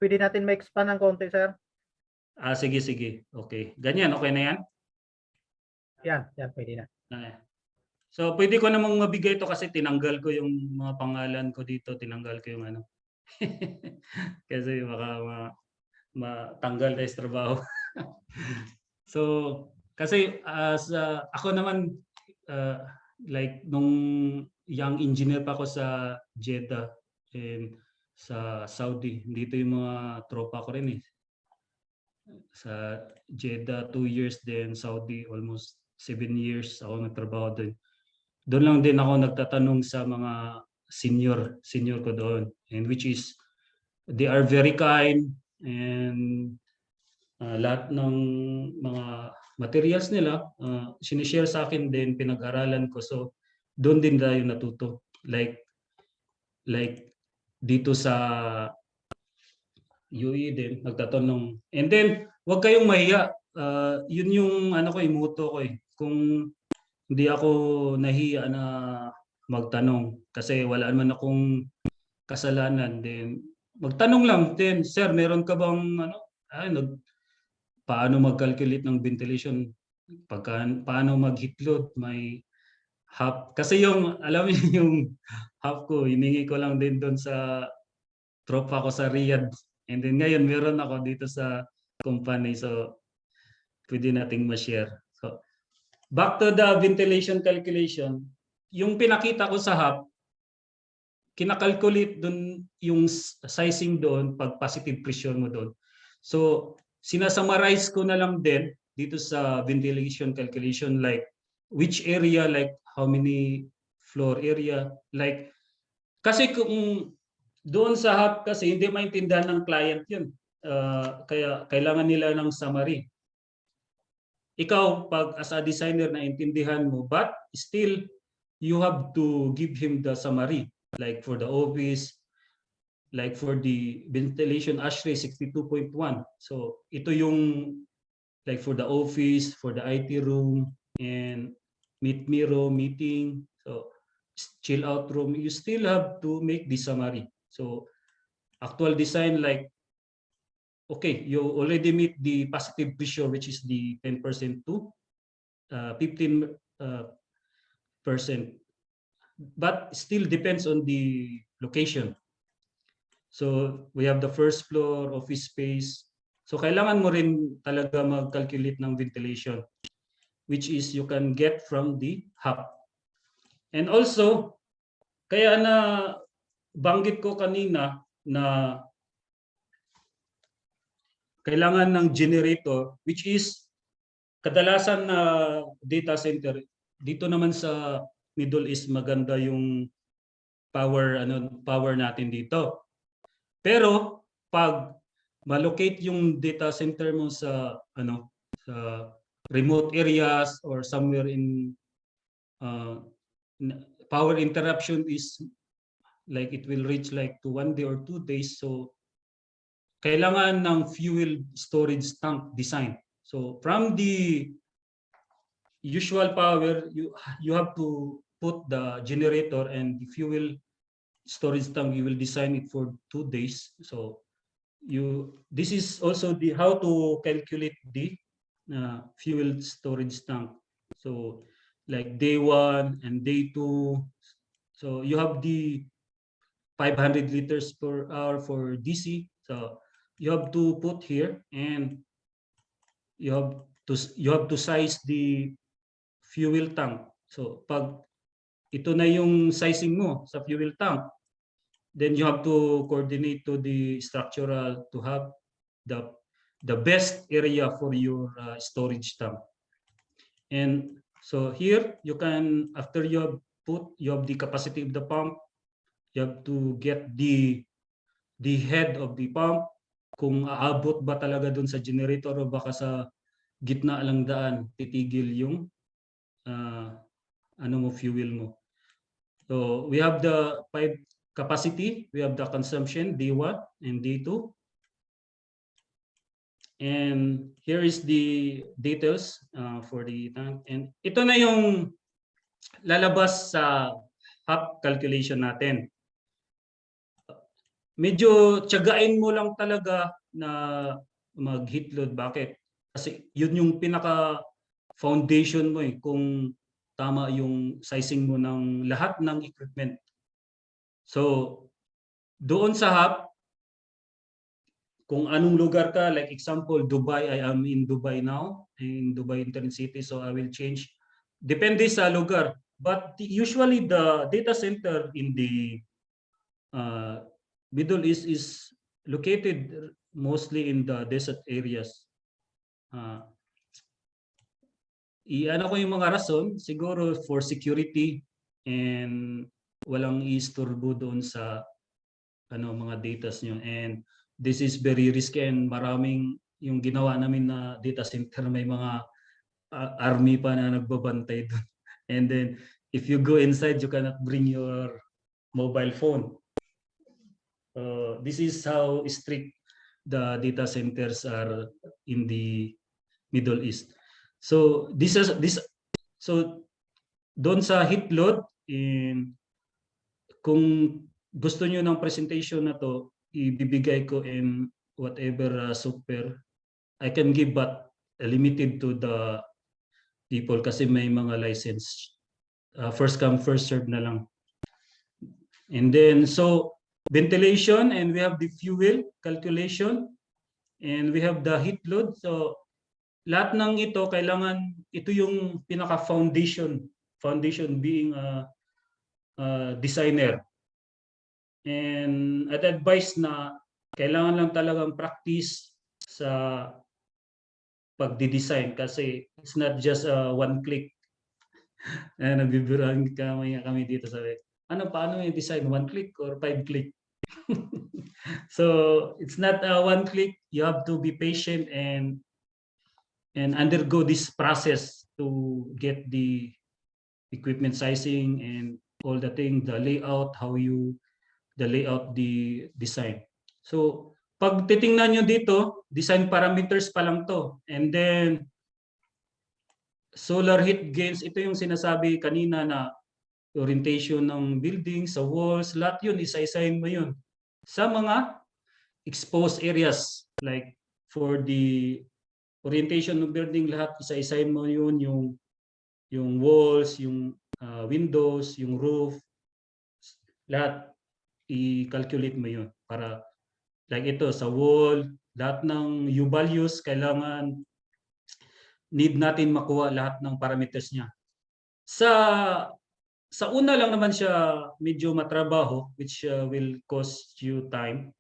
Pwede natin ma-expand ng konti, sir. Sige, sige. Okay. Ganyan, okay na yan? Yan, pwede na. So, pwede ko namang mabigay ito kasi tinanggal ko yung mga pangalan ko dito. Tinanggal ko yung ano. Kasi baka matanggal tayo sa trabaho. So, kasi ako naman, like, nung young engineer pa ako sa Jeddah and sa Saudi. Dito yung mga tropa ko rin eh. Sa Jeddah 2 years, then Saudi almost 7 years ako nagtrabaho doon. Doon lang din ako nagtatanong sa mga senior ko doon, and which is they are very kind, and lahat ng mga materials nila sinishare sa akin din, pinag-aralan ko. So doon din tayo natuto, like dito sa UE din nagtatanong. And then wag kayong mahiya. Yun yung ano ko, imuto ko eh. Kung hindi ako nahiya na magtanong kasi wala naman akong kasalanan, then magtanong lang din, sir, meron ka bang paano mag-calculate ng ventilation, paano mag-heat load, may HAP. Kasi yung, alam niyo yung HAP ko, hiningi ko lang din doon sa tropa ko sa Riyadh. And then ngayon meron ako dito sa company, so pwede nating ma-share. So back to the ventilation calculation, yung pinakita ko sa HAP, kinakalculate doon yung sizing doon pag positive pressure mo doon. So sinasummarize ko na lang din dito sa ventilation calculation, like which area, like how many floor area, like kasi kung doon sa HAP kasi hindi maintindihan ng client yun. Kaya kailangan nila ng summary. Ikaw, pag as a designer, naintindihan mo, but still, you have to give him the summary. Like for the office, like for the ventilation ASHRAE 62.1. So ito yung like for the office, for the IT room, and Miro meeting, so chill out room, you still have to make the summary. So actual design, like, okay, you already meet the positive pressure, which is the 10% to 15%, but still depends on the location. So we have the first floor, office space. So kailangan mo rin talaga mag-calculate ng ventilation, which is you can get from the HAP. And also, kaya na banggit ko kanina na kailangan ng generator, which is kadalasan na data center, dito naman sa Middle East maganda yung power natin dito. Pero pag malocate yung data center mo sa sa remote areas or somewhere in power interruption is like it will reach like to 1 day or 2 days, so kailangan ng fuel storage tank design. So from the usual power, you have to put the generator and the fuel storage tank. You will design it for 2 days. So this is also the how to calculate the fuel storage tank. So like day 1 and day 2. So you have the 500 liters per hour for DC. So you have to put here, and you have to size the fuel tank. So pag ito na yung sizing mo sa fuel tank, then you have to coordinate to the structural to have the best area for your storage tank. And so here you can, after you have the capacity of the pump, you have to get the head of the pump, kung aabot ba talaga dun sa generator o baka sa gitna lang daan titigil yung fuel mo. So we have the pipe capacity, we have the consumption D1 and D2. And here is the details for the tank. And ito na yung lalabas sa HAP calculation natin. Medyo tiyagain mo lang talaga na mag-heat load. Bakit? Kasi yun yung pinaka foundation mo kung tama yung sizing mo ng lahat ng equipment. So doon sa HAP, kung anong lugar ka, like example Dubai, I am in Dubai now, in Dubai Intercity, so I will change. Depende sa lugar. But usually the data center in the Middle East is located mostly in the desert areas. Iano ko yung mga rason, siguro for security and walang istorbo doon sa mga datas nyo. And this is very risky, and maraming yung ginawa namin na data center, may mga army pa na nagbabantay doon. And then if you go inside, you cannot bring your mobile phone. This is how strict the data centers are in the Middle East. So doon sa heat load, kung gusto niyo ng presentation na to, ibibigay ko in whatever software I can give, but limited to the people kasi may mga license. First come, first serve na lang. And then so ventilation, and we have the fuel calculation, and we have the heat load. So lahat ng ito kailangan, ito yung pinaka foundation being a designer. And I'd advise na kailangan lang talagang practice sa pagdi-design, kasi it's not just one click. Nagbibiruan kami dito, sabi, paano yung design, 1 click or 5 click? So it's not one click. You have to be patient and undergo this process to get the equipment sizing and all the things, the layout, the design. So pag titingnan nyo dito, design parameters pa lang to. And then solar heat gains, ito yung sinasabi kanina na orientation ng building, sa walls, lahat yun, isa-isahin mo yun. Sa mga exposed areas, like for the orientation ng building, lahat isa-isahin mo yun, yung walls, yung windows, yung roof, lahat i-calculate mo yun. Para like ito, sa wall, lahat ng U values, kailangan need natin makuha lahat ng parameters niya. Sa una lang naman siya medyo matrabaho, which will cost you time,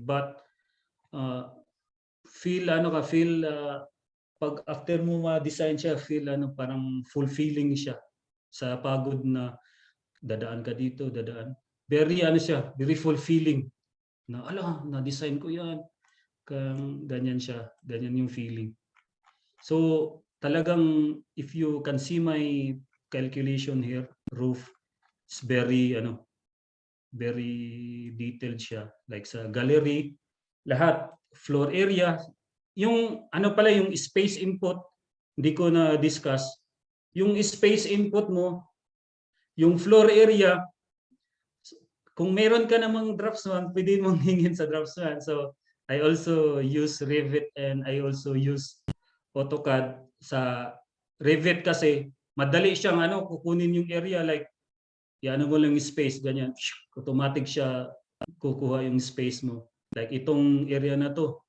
but pag after mo ma-design siya, parang fulfilling siya sa pagod na dadaan ka dito, dadaan. very ano siya, very fulfilling. Na ala, na-design ko 'yan. Ganyan siya, ganyan yung feeling. So talagang if you can see my calculation here, roof is very very detailed siya. Like sa gallery, lahat, floor area, yung pala yung space input, hindi ko na discuss. Yung space input mo, yung floor area, kung meron ka namang draftsman, pwede mong hingin sa draftsman. So I also use Revit and I also use AutoCAD. Sa Revit kasi madali siyang kukunin yung area, like mo lang yung space, ganyan, automatic siya kukuha yung space mo. Like itong area na to,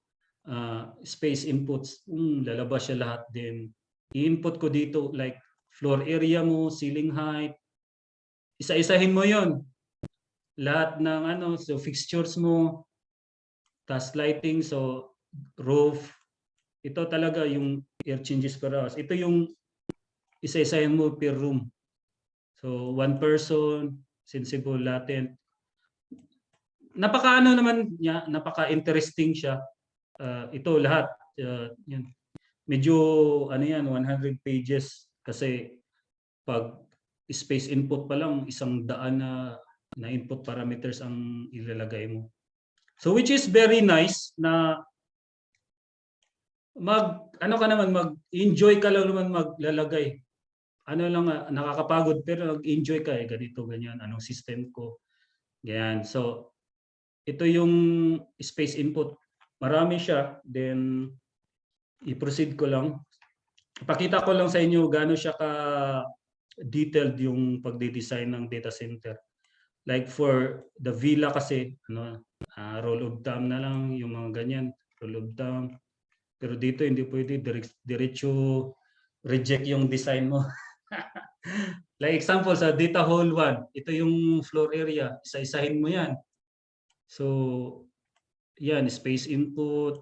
space inputs, lalabas siya lahat. Then i-input ko dito like floor area mo, ceiling height, isa-isahin mo yon, lahat ng so fixtures mo, task lighting, so roof, ito talaga yung air changes per hours. Ito yung isa-isahin mo per room. So one person, sensible, latent. Naman niya, napaka-interesting siya. Ito lahat, yan. Medyo 100 pages kasi pag space input pa lang 100 na input parameters ang ilalagay mo. So which is very nice na mag-enjoy ka lang naman maglalagay. Nakakapagod pero nag-enjoy ka ganito, ganyan, anong system ko. Ganyan. So, ito yung space input. Marami siya. Then, i-proceed ko lang. Pakita ko lang sa inyo gaano siya ka-detailed yung pagde-design ng data center. Like for the villa kasi, roll of thumb na lang, yung mga ganyan, roll of thumb. Pero dito hindi pwede, diretso reject yung design mo. Like example sa data hall 1, ito yung floor area, isa-isahin mo yan. So, yan, space input.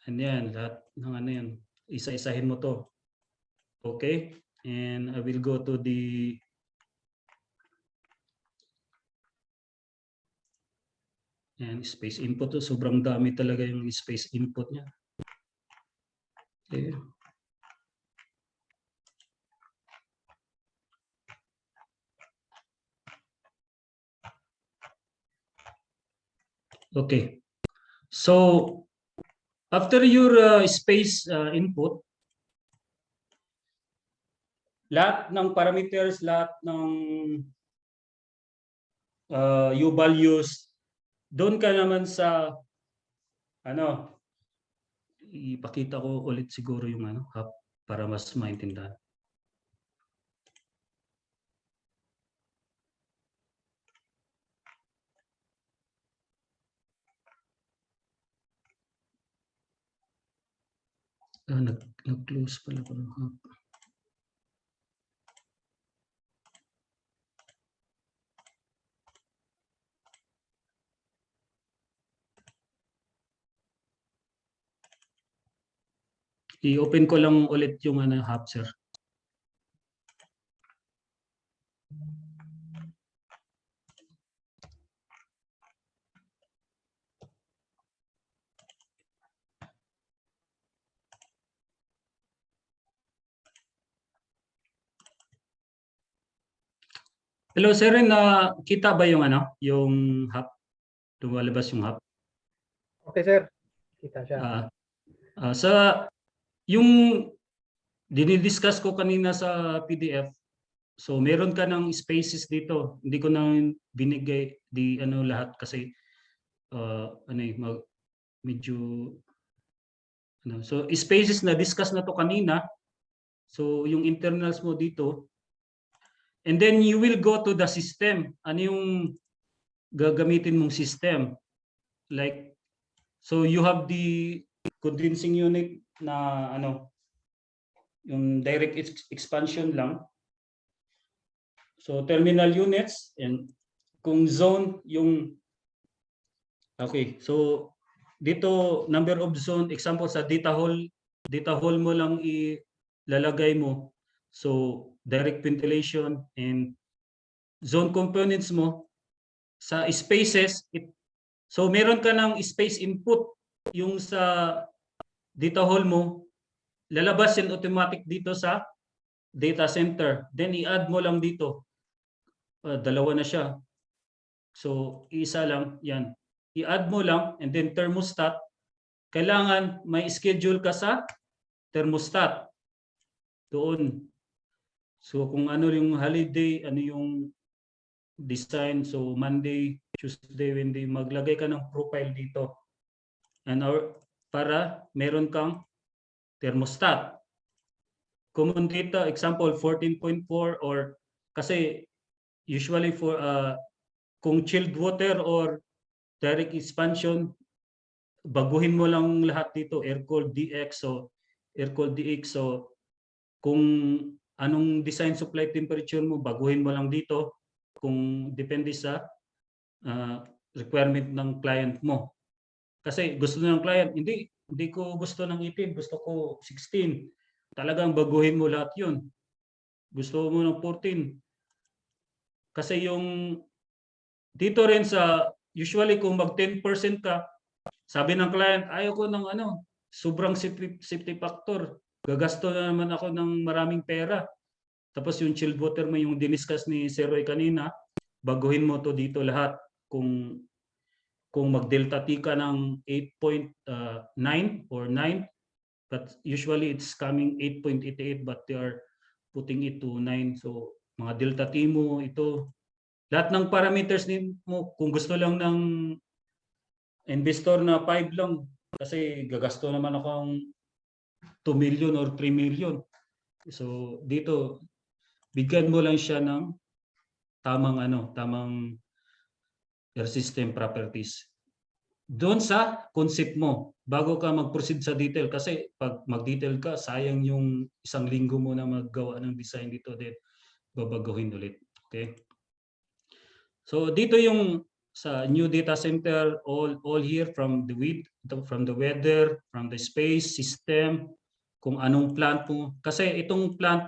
And yan, lahat ng yan, isa-isahin mo to. Okay? And I will go to the space input. Sobrang dami talaga yung space input niya. Okay. Okay, so after your space input, lahat ng parameters, lahat ng U values, doon ka naman sa ipakita ko ulit siguro yung hub para mas maintindihan. Nag-close pala ko ng hub. I-open ko lang ulit yung hub, sir. Hello, sir, kita ba yung yung hub? Lumalabas yung hub? Okay, sir. Kita siya. Sa yung dinidiscuss ko kanina sa PDF, so meron ka ng spaces dito. Hindi ko na binigay lahat kasi medyo so spaces na discuss na to kanina. So yung internals mo dito. And then you will go to the system. Ano yung gagamitin mong system? Like, so you have the condensing unit na yung direct expansion lang. So terminal units, and kung zone yung okay. So dito number of zone, example sa data hall mo lang ilalagay mo. So direct ventilation and zone components mo sa spaces, so meron ka ng space input yung sa data hall mo, lalabas yan automatic dito sa data center. Then i-add mo lang dito. Dalawa na siya. So isa lang yan. I-add mo lang and then thermostat. Kailangan may schedule ka sa thermostat. Doon. So kung ano yung holiday, ano yung design, so Monday, Tuesday, Wednesday, maglagay ka ng profile dito. And para meron kang thermostat. Common data, example 14.4 or kasi usually for kung chilled water or direct expansion, baguhin mo lang lahat dito, air cooled DX o air cooled DX. So kung anong design supply temperature mo, baguhin mo lang dito kung depende sa requirement ng client mo. Kasi gusto ng client, hindi ko gusto ng 18, gusto ko 16. Talagang baguhin mo lahat yun. Gusto mo ng 14. Kasi yung dito rin sa, usually kung mag 10% ka, sabi ng client, ayaw ko ng sobrang safety factor. Gagasto na naman ako ng maraming pera. Tapos yung chilled water mo, yung diniscuss ni Sir Roy kanina, baguhin mo to dito lahat. Kung mag-delta T ka ng 8.9 or 9, but usually it's coming 8.88 but they are putting it to 9. So mga delta T mo, ito. Lahat ng parameters mo, kung gusto lang ng investor na 5 lang, kasi gagasto naman ako ng 2 million or 3 million. So dito, bigyan mo lang siya ng tamang air system properties. Doon sa concept mo, bago ka mag-proceed sa detail, kasi pag mag-detail ka, sayang yung 1 linggo mo na maggawa ng design dito, then babaguhin ulit. Okay? So dito yung sa new data center, all here from the weather, from the space, system, kung anong plant mo. Kasi itong plant,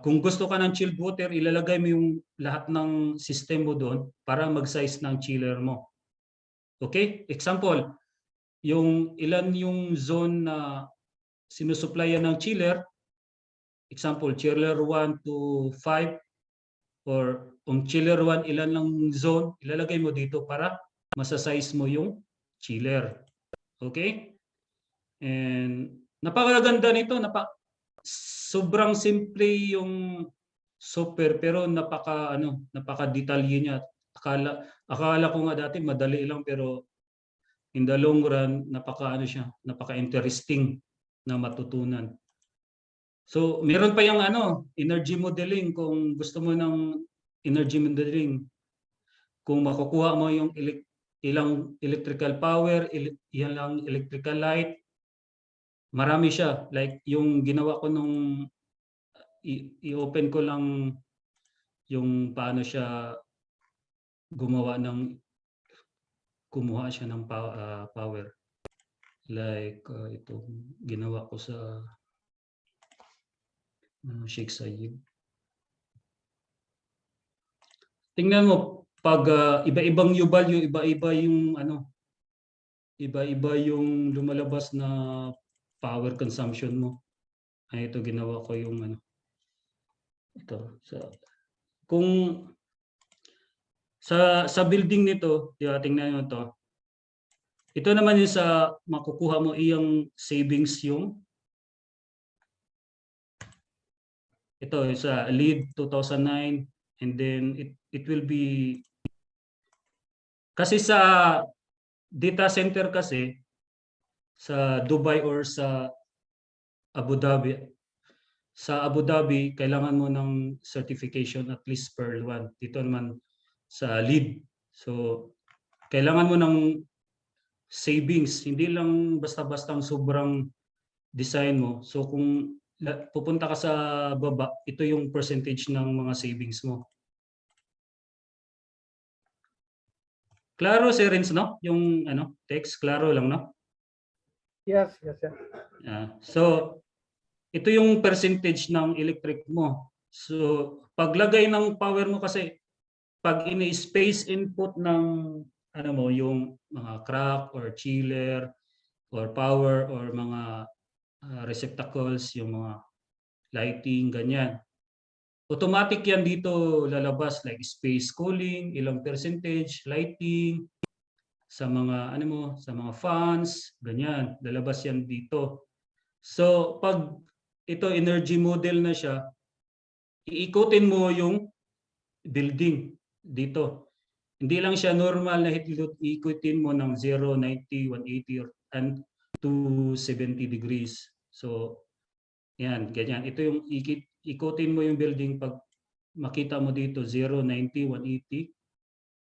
kung gusto ka ng chilled water, ilalagay mo yung lahat ng system mo doon para mag-size ng chiller mo. Okay? Example, ilan yung zone na sinusupplyan ng chiller. Example, chiller 1 to 5 or chiller 1, ilan lang zone, ilalagay mo dito para masasize mo yung chiller. Okay? And napakaganda nito, sobrang simple yung software pero napaka-detalye niya. Akala ko nga dati madali lang pero in the long run napaka-interesting na matutunan. So meron pa yung energy modeling, kung gusto mo ng energy modeling, kung makukuha mo yung ilang electrical power, ilang electrical light, marami siya. Like yung ginawa ko nung i-open ko lang yung paano siya kumuha siya ng power. Like ito ginawa ko sa Sheikh Sayed. Tingnan mo, pag iba-ibang U value, iba-iba yung lumalabas na power consumption mo. Ay, ito ginawa ko yung ito. Kung sa building nito, tingnan nyo to. Ito naman yung sa makukuha mo iyang savings yung ito sa LEED 2009, and then it will be kasi sa data center kasi sa Dubai or sa Abu Dhabi. Sa Abu Dhabi, kailangan mo ng certification at least Pearl 1. Dito naman sa LEED. So kailangan mo ng savings, hindi lang basta-bastang sobrang design mo. So kung pupunta ka sa baba, ito yung percentage ng mga savings mo. Klaro, Sir Renz, no? Yung text, klaro lang, no? Yes, yes, sir. So ito yung percentage ng electric mo. So paglagay ng power mo kasi pag ini-space input ng ano mo yung mga crack or chiller or power or mga receptacles, yung mga lighting, ganyan. Automatic yan dito lalabas like space cooling, ilang percentage, lighting, sa mga ano mo, sa mga fans, ganyan, lalabas yan dito. So pag ito energy model na siya, iikutin mo yung building dito. Hindi lang siya normal na ikutin mo ng 0, 90, 180 and 270 degrees. So yan, ganyan. Ito yung ikutin mo yung building pag makita mo dito 0, 90, 180,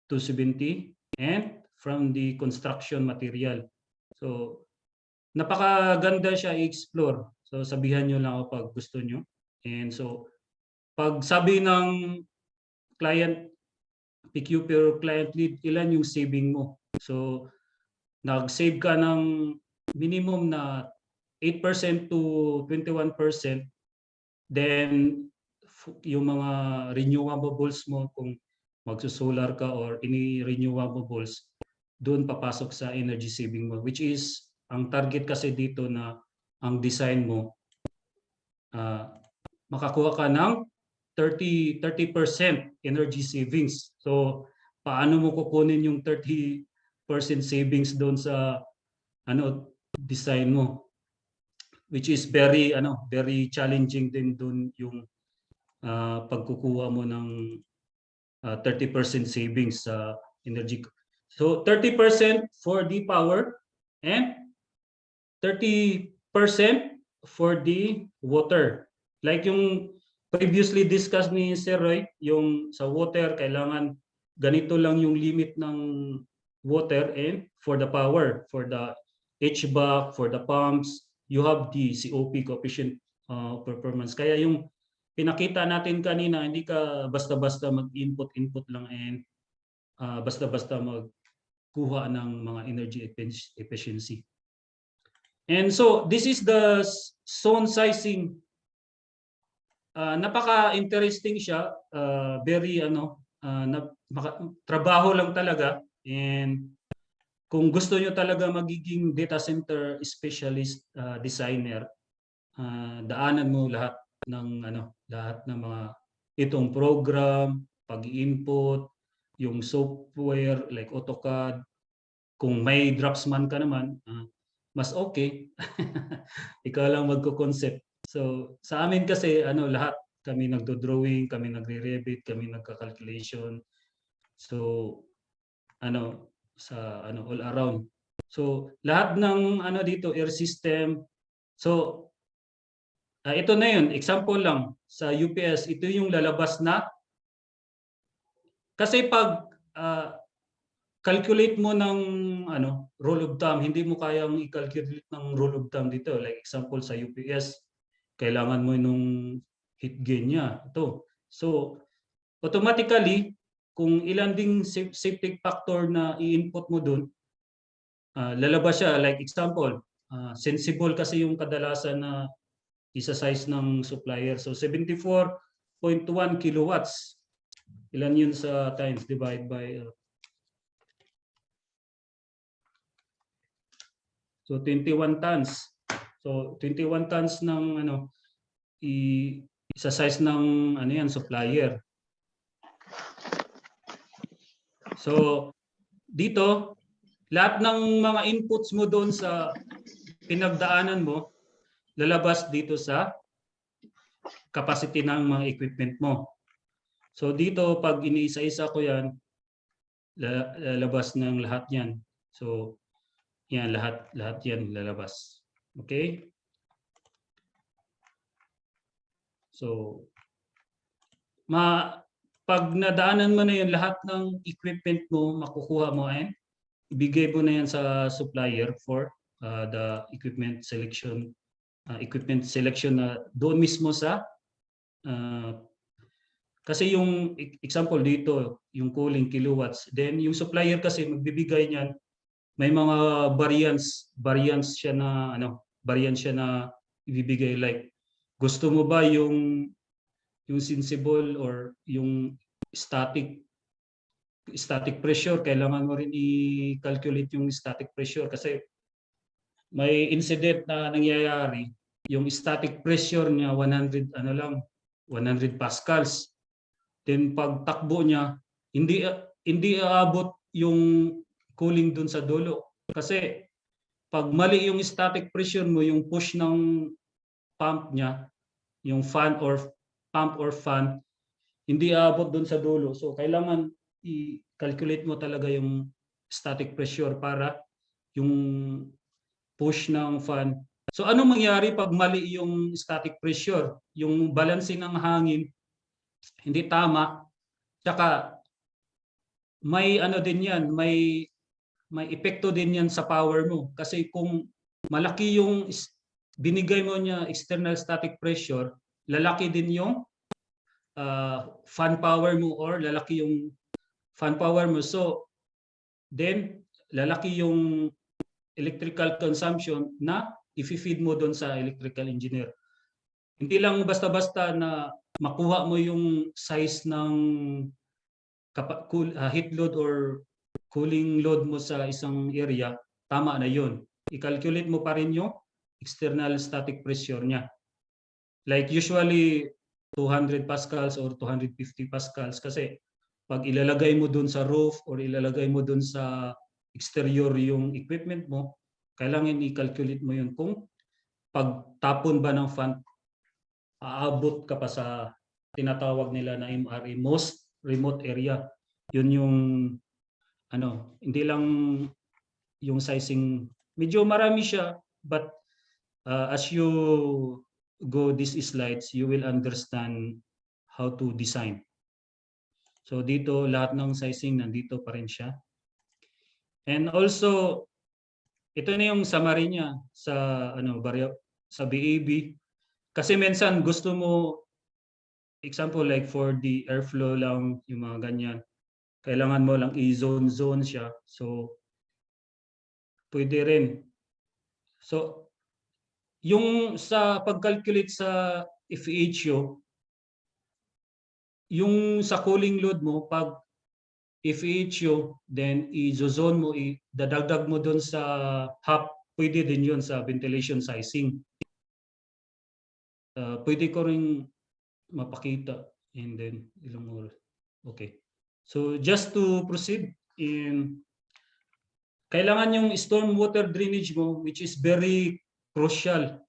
270 and from the construction material. So napakaganda siya i-explore. So sabihan nyo lang ako pag gusto nyo. And so pag sabi ng client, PQ per client lead, ilan yung saving mo? So nag-save ka ng minimum na 8% to 21%, then yung mga renewables mo, kung magsusolar ka or any renewables, doon papasok sa energy saving mo, which is ang target kasi dito na ang design mo makakuha ka ng 30% energy savings. So paano mo kukunin yung 30% savings doon sa design mo, which is very challenging din doon yung pagkukuha mo ng 30% savings sa energy. So 30% for the power and 30% for the water. Like yung previously discussed ni Sir Roy, yung sa water kailangan ganito lang yung limit ng water, and for the power, for the HVAC, for the pumps, you have the COP, coefficient performance. Kaya yung pinakita natin kanina, hindi ka basta-basta mag-input lang and basta-basta magkuha ng mga energy efficiency. And so this is the zone sizing. Napaka-interesting siya, very trabaho lang talaga, and kung gusto nyo talaga magiging data center specialist designer, daanan mo lahat ng mga itong program, pag-input, yung software like AutoCAD. Kung may draftsman ka naman, mas okay. Ikaw lang magko-concept. So sa amin kasi lahat kami nagdo-drawing, kami nagre-revit, kami nagka-calculation. So all around. So lahat ng dito air system. So ito na yun, example lang sa UPS, ito yung lalabas na kasi pag calculate mo ng rule of thumb, hindi mo kayang i-calculate ng rule of thumb dito. Like example sa UPS, kailangan mo nung heat gain niya. Ito. So automatically, kung ilan ding safety factor na i-input mo dun, lalabas siya. Like example, sensible kasi yung kadalasan na isa-size ng supplier. So 74.1 kilowatts. Ilan yun sa times divide by so 21 tons. So 21 tons ng isa-size ng supplier. So dito lahat ng mga inputs mo doon sa pinagdaanan mo lalabas dito sa capacity ng mga equipment mo. So dito pag iniisa-isa ko yan, lalabas ng lahat yan. So yan, lahat yan lalabas. Okay? So pag nadaanan mo na yun, lahat ng equipment mo makukuha mo and ibigay mo na yan sa supplier for the equipment selection na doon mismo sa kasi yung example dito, yung cooling kilowatts, then yung supplier kasi magbibigay niyan, may mga variance siya na ibibigay, like gusto mo ba yung yung sensible or yung static pressure, kailangan mo rin i-calculate yung static pressure kasi may incident na nangyayari, yung static pressure niya 100 pascals. Then pag takbo niya, hindi aabot yung cooling dun sa dulo. Kasi pag mali yung static pressure mo, yung push ng pump niya, yung fan or pump or fan, hindi aabot dun sa dulo. So kailangan i-calculate mo talaga yung static pressure para yung push ng fan. So ano mangyari pag mali yung static pressure? Yung balancing ng hangin hindi tama. Tsaka may ano din yan, may epekto din yan sa power mo. Kasi kung malaki yung binigay mo niya external static pressure, lalaki din yung fan power mo or lalaki yung fan power mo. So then lalaki yung electrical consumption na i-feed mo doon sa electrical engineer. Hindi lang basta-basta na makuha mo yung size ng heat load or cooling load mo sa isang area, tama na yun. I-calculate mo pa rin yung external static pressure niya. Like usually 200 pascals or 250 pascals kasi pag ilalagay mo doon sa roof or ilalagay mo doon sa exterior yung equipment mo, kailangan i-calculate mo yun kung pagtapon ba ng fan, aabot ka pa sa tinatawag nila na MRE, most remote area. Yun yung ano, hindi lang yung sizing, medyo marami siya, but as you go these slides, you will understand how to design. So dito lahat ng sizing nandito pa rin siya. And also ito na yung summary niya sa sa BAB. Kasi minsan gusto mo example like for the airflow lang yung mga ganyan. Kailangan mo lang i-zone siya. So pwede rin. So yung sa pag-calculate sa FEHO, yung sa cooling load mo, pag FEHO, then i-zone mo, dadagdag mo doon sa HAP, pwede din yun sa ventilation sizing. Pwede ko rin mapakita and then ilang oras. Okay. So just to proceed, kailangan yung storm water drainage mo, which is very crucial.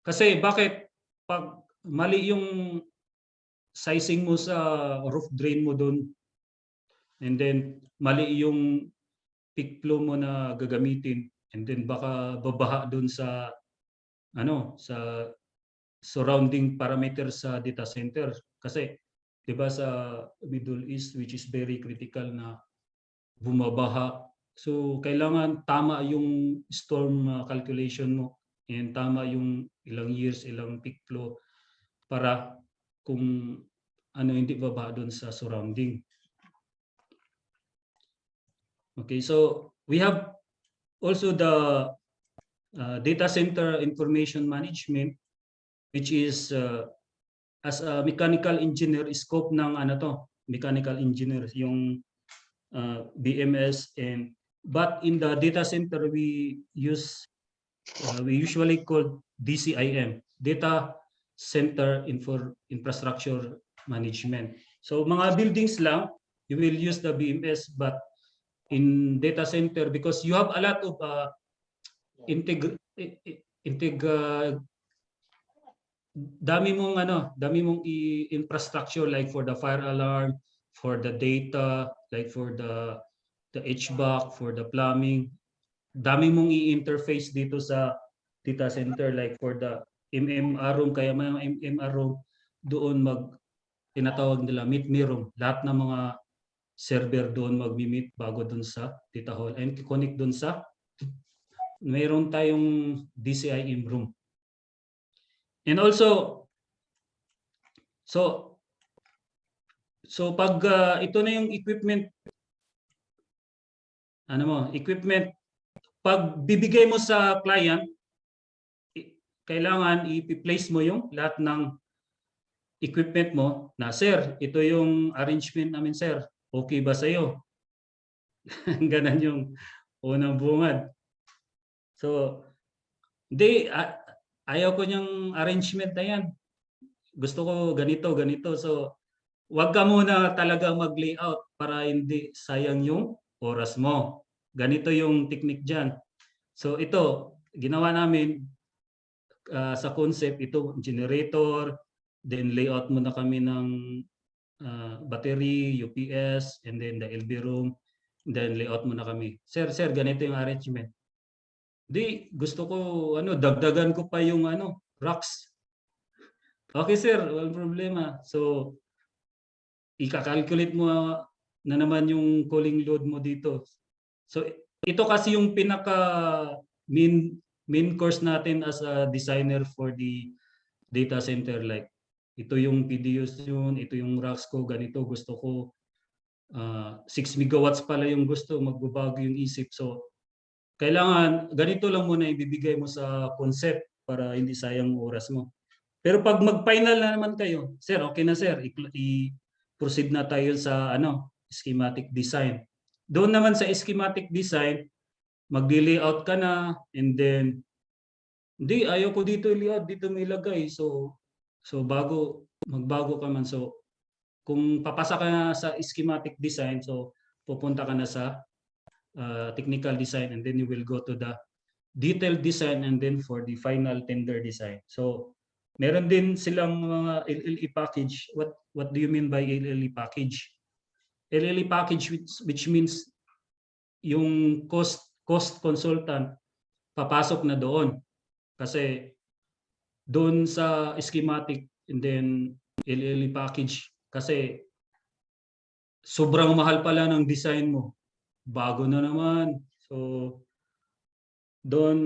Kasi bakit? Pag mali yung sizing mo sa roof drain mo doon, and then mali yung peak flow mo na gagamitin, and then baka babaha doon sa sa surrounding parameters sa data center. Kasi 'di ba sa Middle East, which is very critical na bumabaha. So kailangan tama yung storm calculation mo and tama yung ilang years, ilang peak flow para kung hindi baba doon sa surrounding. Okay, so we have also the data center information management, which is as a mechanical engineer, scope ng mechanical engineer, yung BMS, but in the data center we usually call DCIM, data center infrastructure management. So mga buildings lang, you will use the BMS, but in data center, because you have a lot of dami mong infrastructure, like for the fire alarm, for the data, like for the HVAC, for the plumbing. Dami mong i-interface dito sa data center, like for the MMR room, kaya may MMR room doon tinatawag nila meet me room. Lahat ng mga server doon magmi-meet bago doon sa data hall and connect doon sa mayroon tayong DCIM room. And also so pag ito na yung equipment equipment pag bibigay mo sa client, kailangan i-place mo yung lahat ng equipment mo na, sir, ito yung arrangement namin, sir. Okay ba sa'yo? Ganun yung unang bungad. So, hindi, ayaw ko niyang arrangement na yan. Gusto ko ganito, ganito. So, wag ka muna talagang mag-layout para hindi sayang yung oras mo. Ganito yung technique dyan. So, ito, ginawa namin sa concept, ito, generator, then layout muna kami ng battery, UPS, and then the LB room, then layout muna kami. Sir, ganito yung arrangement. Di, gusto ko, dagdagan ko pa yung racks. Okay sir, walang problema. So, ika-calculate mo na naman yung cooling load mo dito. So, ito kasi yung pinaka main course natin as a designer for the data center. Like, ito yung PDUs yun, ito yung racks ko, ganito gusto ko. 6 megawatts pala yung gusto, magbabago yung isip. So, kailangan, ganito lang muna ibibigay mo sa concept para hindi sayang oras mo. Pero pag mag-final na naman kayo, sir, okay na sir, i-proceed na tayo sa schematic design. Doon naman sa schematic design, mag-layout ka na, and then, hindi, ayaw ko dito i-layout, dito may lagay. So magbago ka man. So, kung papasa ka na sa schematic design, so pupunta ka na sa technical design, and then you will go to the detailed design, and then for the final tender design. So, meron din silang mga LLE package. What do you mean by LLE package? LLE package which means yung cost consultant papasok na doon. Kasi doon sa schematic and then LLE package, kasi sobrang mahal pala ng design mo. Bago na naman. So, doon,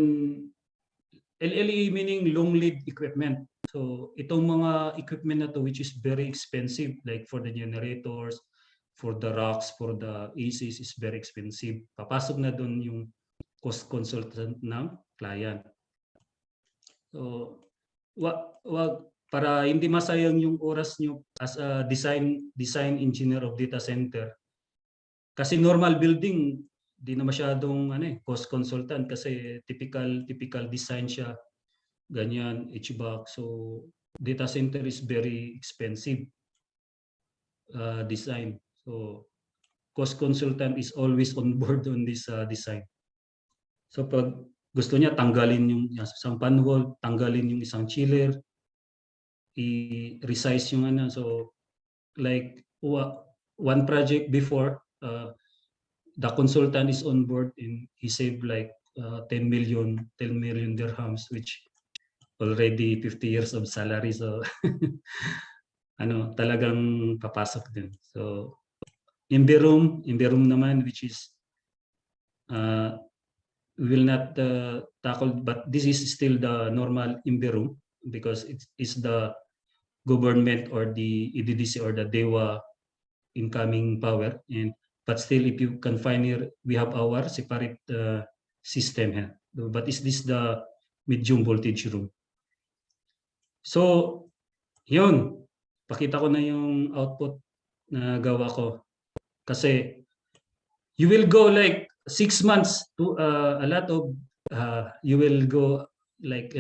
LLE meaning long lead equipment. So, itong mga equipment na to which is very expensive, like for the generators, for the racks, for the ACs is very expensive. Papasok na doon yung cost consultant ng client. So, para hindi masayang yung oras nyo as a design engineer of data center. Kasi normal building, di na masyadong cost consultant kasi typical design siya. Ganyan, HVAC. So, data center is very expensive design. So, cost consultant is always on board on this design. So, pag gusto niya tanggalin yung isang fan wall, tanggalin yung isang chiller, i-resize yung So, like one project before, the consultant is on board and he saved like 10 million dirhams, which already 50 years of salary. So, talagang papasok din. So, MB room naman, which is we will not tackle, but this is still the normal MB room because it is the government or the EDDC or the DEWA incoming power. But still, if you can find here, we have our separate system here. But is this the medium voltage room? So, yun. Pakita ko na yung output na gawa ko. Kasi, you will go like 6 months to a lot of, you will go like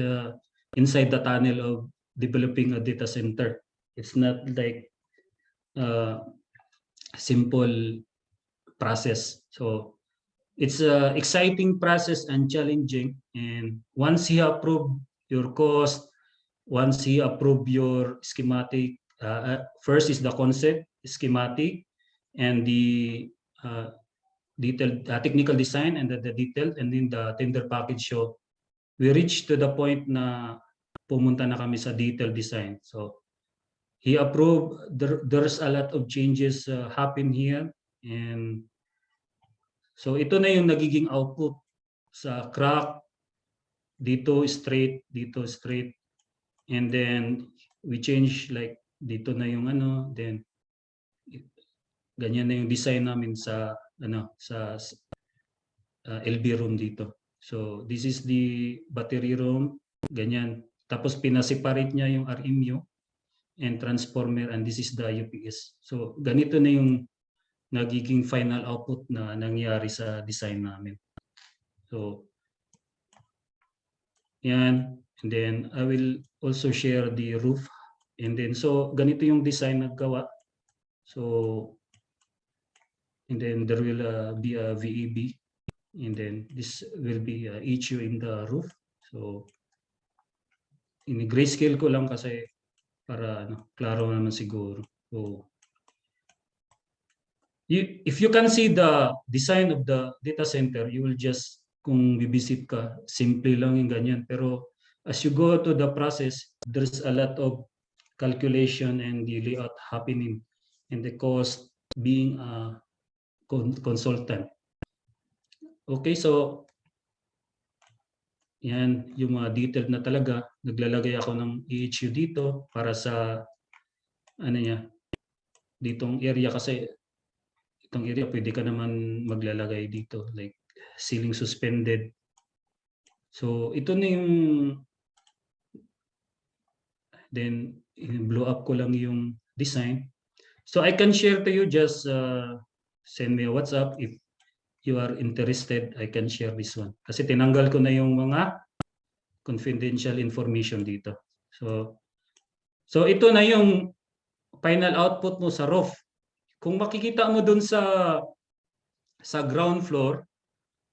inside the tunnel of developing a data center. It's not like simple process. So it's an exciting process and challenging. And once you approve your cost, once you approve your schematic, first is the concept, schematic, and the detailed technical design, and the detailed, and then the tender package show. We reached to the point na pumunta na kami sa detailed design. So he approved. There's a lot of changes happen here, and so ito na yung nagiging output sa crack, dito straight, and then we change like dito na yung then ganyan na yung design namin sa sa LB room dito. So this is the battery room, ganyan. Tapos pinaseparate niya yung RMU and transformer, and this is the UPS. So ganito na yung nagiging final output na nangyari sa design namin. So yan, and then I will also share the roof, and then so ganito yung design na gawa. So and then there will be a VEB, and then this will be issue in the roof. So in grayscale ko lang kasi para klaro naman siguro. So if you can see the design of the data center, you will just, kung bibisit ka, simple lang yung ganyan. Pero as you go to the process, there's a lot of calculation and the layout happening, and the cost being a consultant. Okay, so yan yung mga detailed na talaga. Naglalagay ako ng EHU dito para sa ano niya, ditong area, kasi itong area pwede ka naman maglalagay dito like ceiling suspended. So ito na yung, then blow up ko lang yung design. So I can share to you, just send me a WhatsApp if you are interested. I can share this one kasi tinanggal ko na yung mga confidential information dito. So ito na yung final output mo sa roof. Kung makikita mo dun sa ground floor,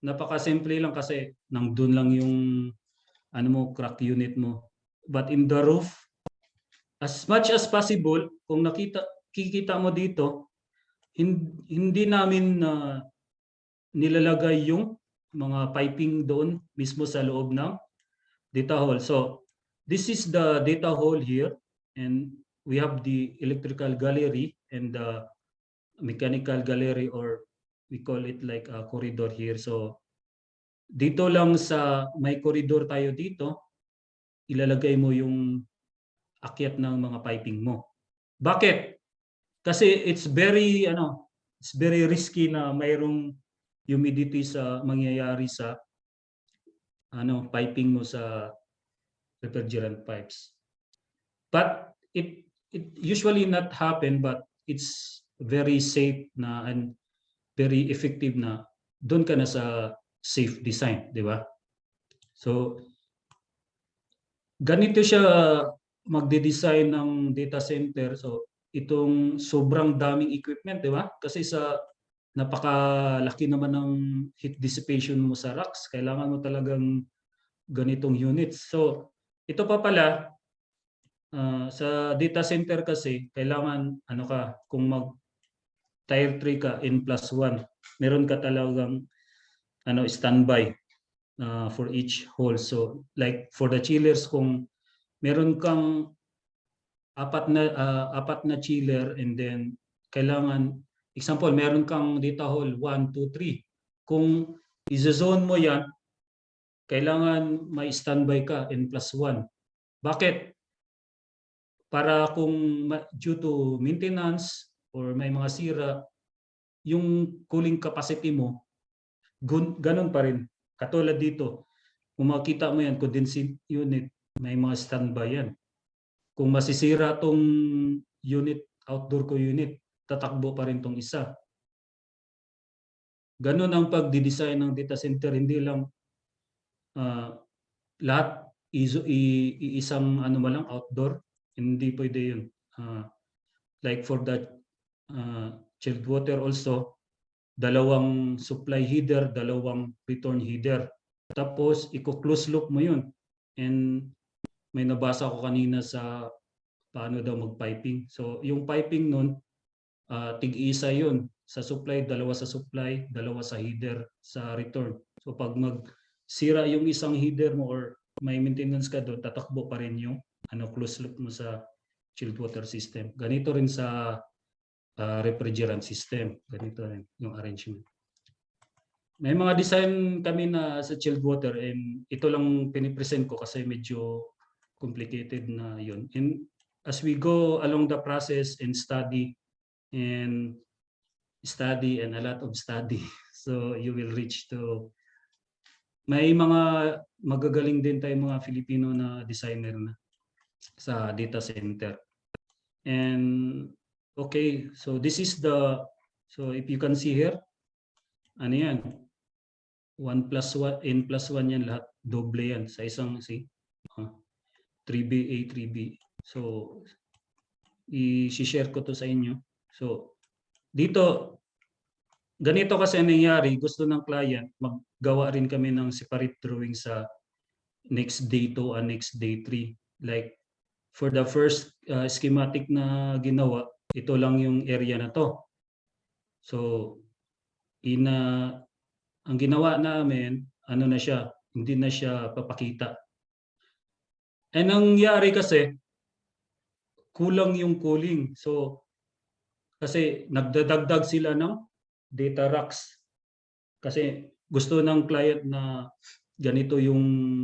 napaka-simple lang kasi nandun lang yung ano mo, crack unit mo. But in the roof, as much as possible, kung kikita mo dito, hindi namin nilalagay yung mga piping doon mismo sa loob ng data hall. So this is the data hall here, and we have the electrical gallery and the mechanical gallery, or we call it like a corridor here. So dito lang sa may corridor tayo dito, ilalagay mo yung akyat ng mga piping mo. Bakit? Kasi it's very risky na mayroong humidity sa mangyayari sa piping mo sa refrigerant pipes. But it usually not happen, but it's very safe na and very effective na doon ka na sa safe design, di ba? So ganito siya magde-design ng data center. So itong sobrang daming equipment, di ba? Kasi sa napakalaki naman ng heat dissipation mo sa racks, kailangan mo talagang ganitong units. So ito pa pala, sa data center kasi kailangan kung mag tier 3 ka, N+1, meron ka talagang standby for each hole. So like for the chillers, kung meron kang apat na chiller, and then kailangan, example, meron kang data hall 1, 2, 3. Kung i-zone mo yan, kailangan may standby ka N+1. Bakit? Para kung due to maintenance or may mga sira, yung cooling capacity mo, ganun pa rin. Katulad dito, kung makita mo yan, condensing unit, may mga standby yan. Kung masisira tong unit, outdoor ko unit, tatakbo pa rin tong isa. Ganun ang pagdi-design ng data center, hindi lang lahat isang lang outdoor, hindi pwede yun. Like for that chilled water also, dalawang supply header, dalawang return header. Tapos i-close loop mo yun. And may nabasa ko kanina sa paano daw mag-piping. So yung piping nun, tig-isa yun. Sa supply, dalawa sa supply, dalawa sa header, sa return. So pag magsira yung isang header mo or may maintenance ka doon, tatakbo pa rin yung close loop mo sa chilled water system. Ganito rin sa refrigerant system. Ganito rin yung arrangement. May mga design kami na sa chilled water, and ito lang pinipresent ko kasi medyo complicated na yun. And as we go along the process and study and a lot of study, so you will reach to, may mga magagaling din tayo mga Filipino na designer na sa data center. And okay, so this is the, so if you can see here, ano yan, 1 plus 1, n plus 1 yan lahat, doble yan sa isang, see, 3B, A, 3B. So, i-share ko to sa inyo. So, dito, ganito kasi ang nangyari, gusto ng client, maggawa rin kami ng separate drawing sa next day 2 and next day 3. Like, for the first schematic na ginawa, ito lang yung area na to. So, ang ginawa namin, ano na siya, hindi na siya papakita. And ang nangyari kasi, kulang yung cooling. So, kasi nagdadagdag sila ng data racks. Kasi gusto ng client na ganito yung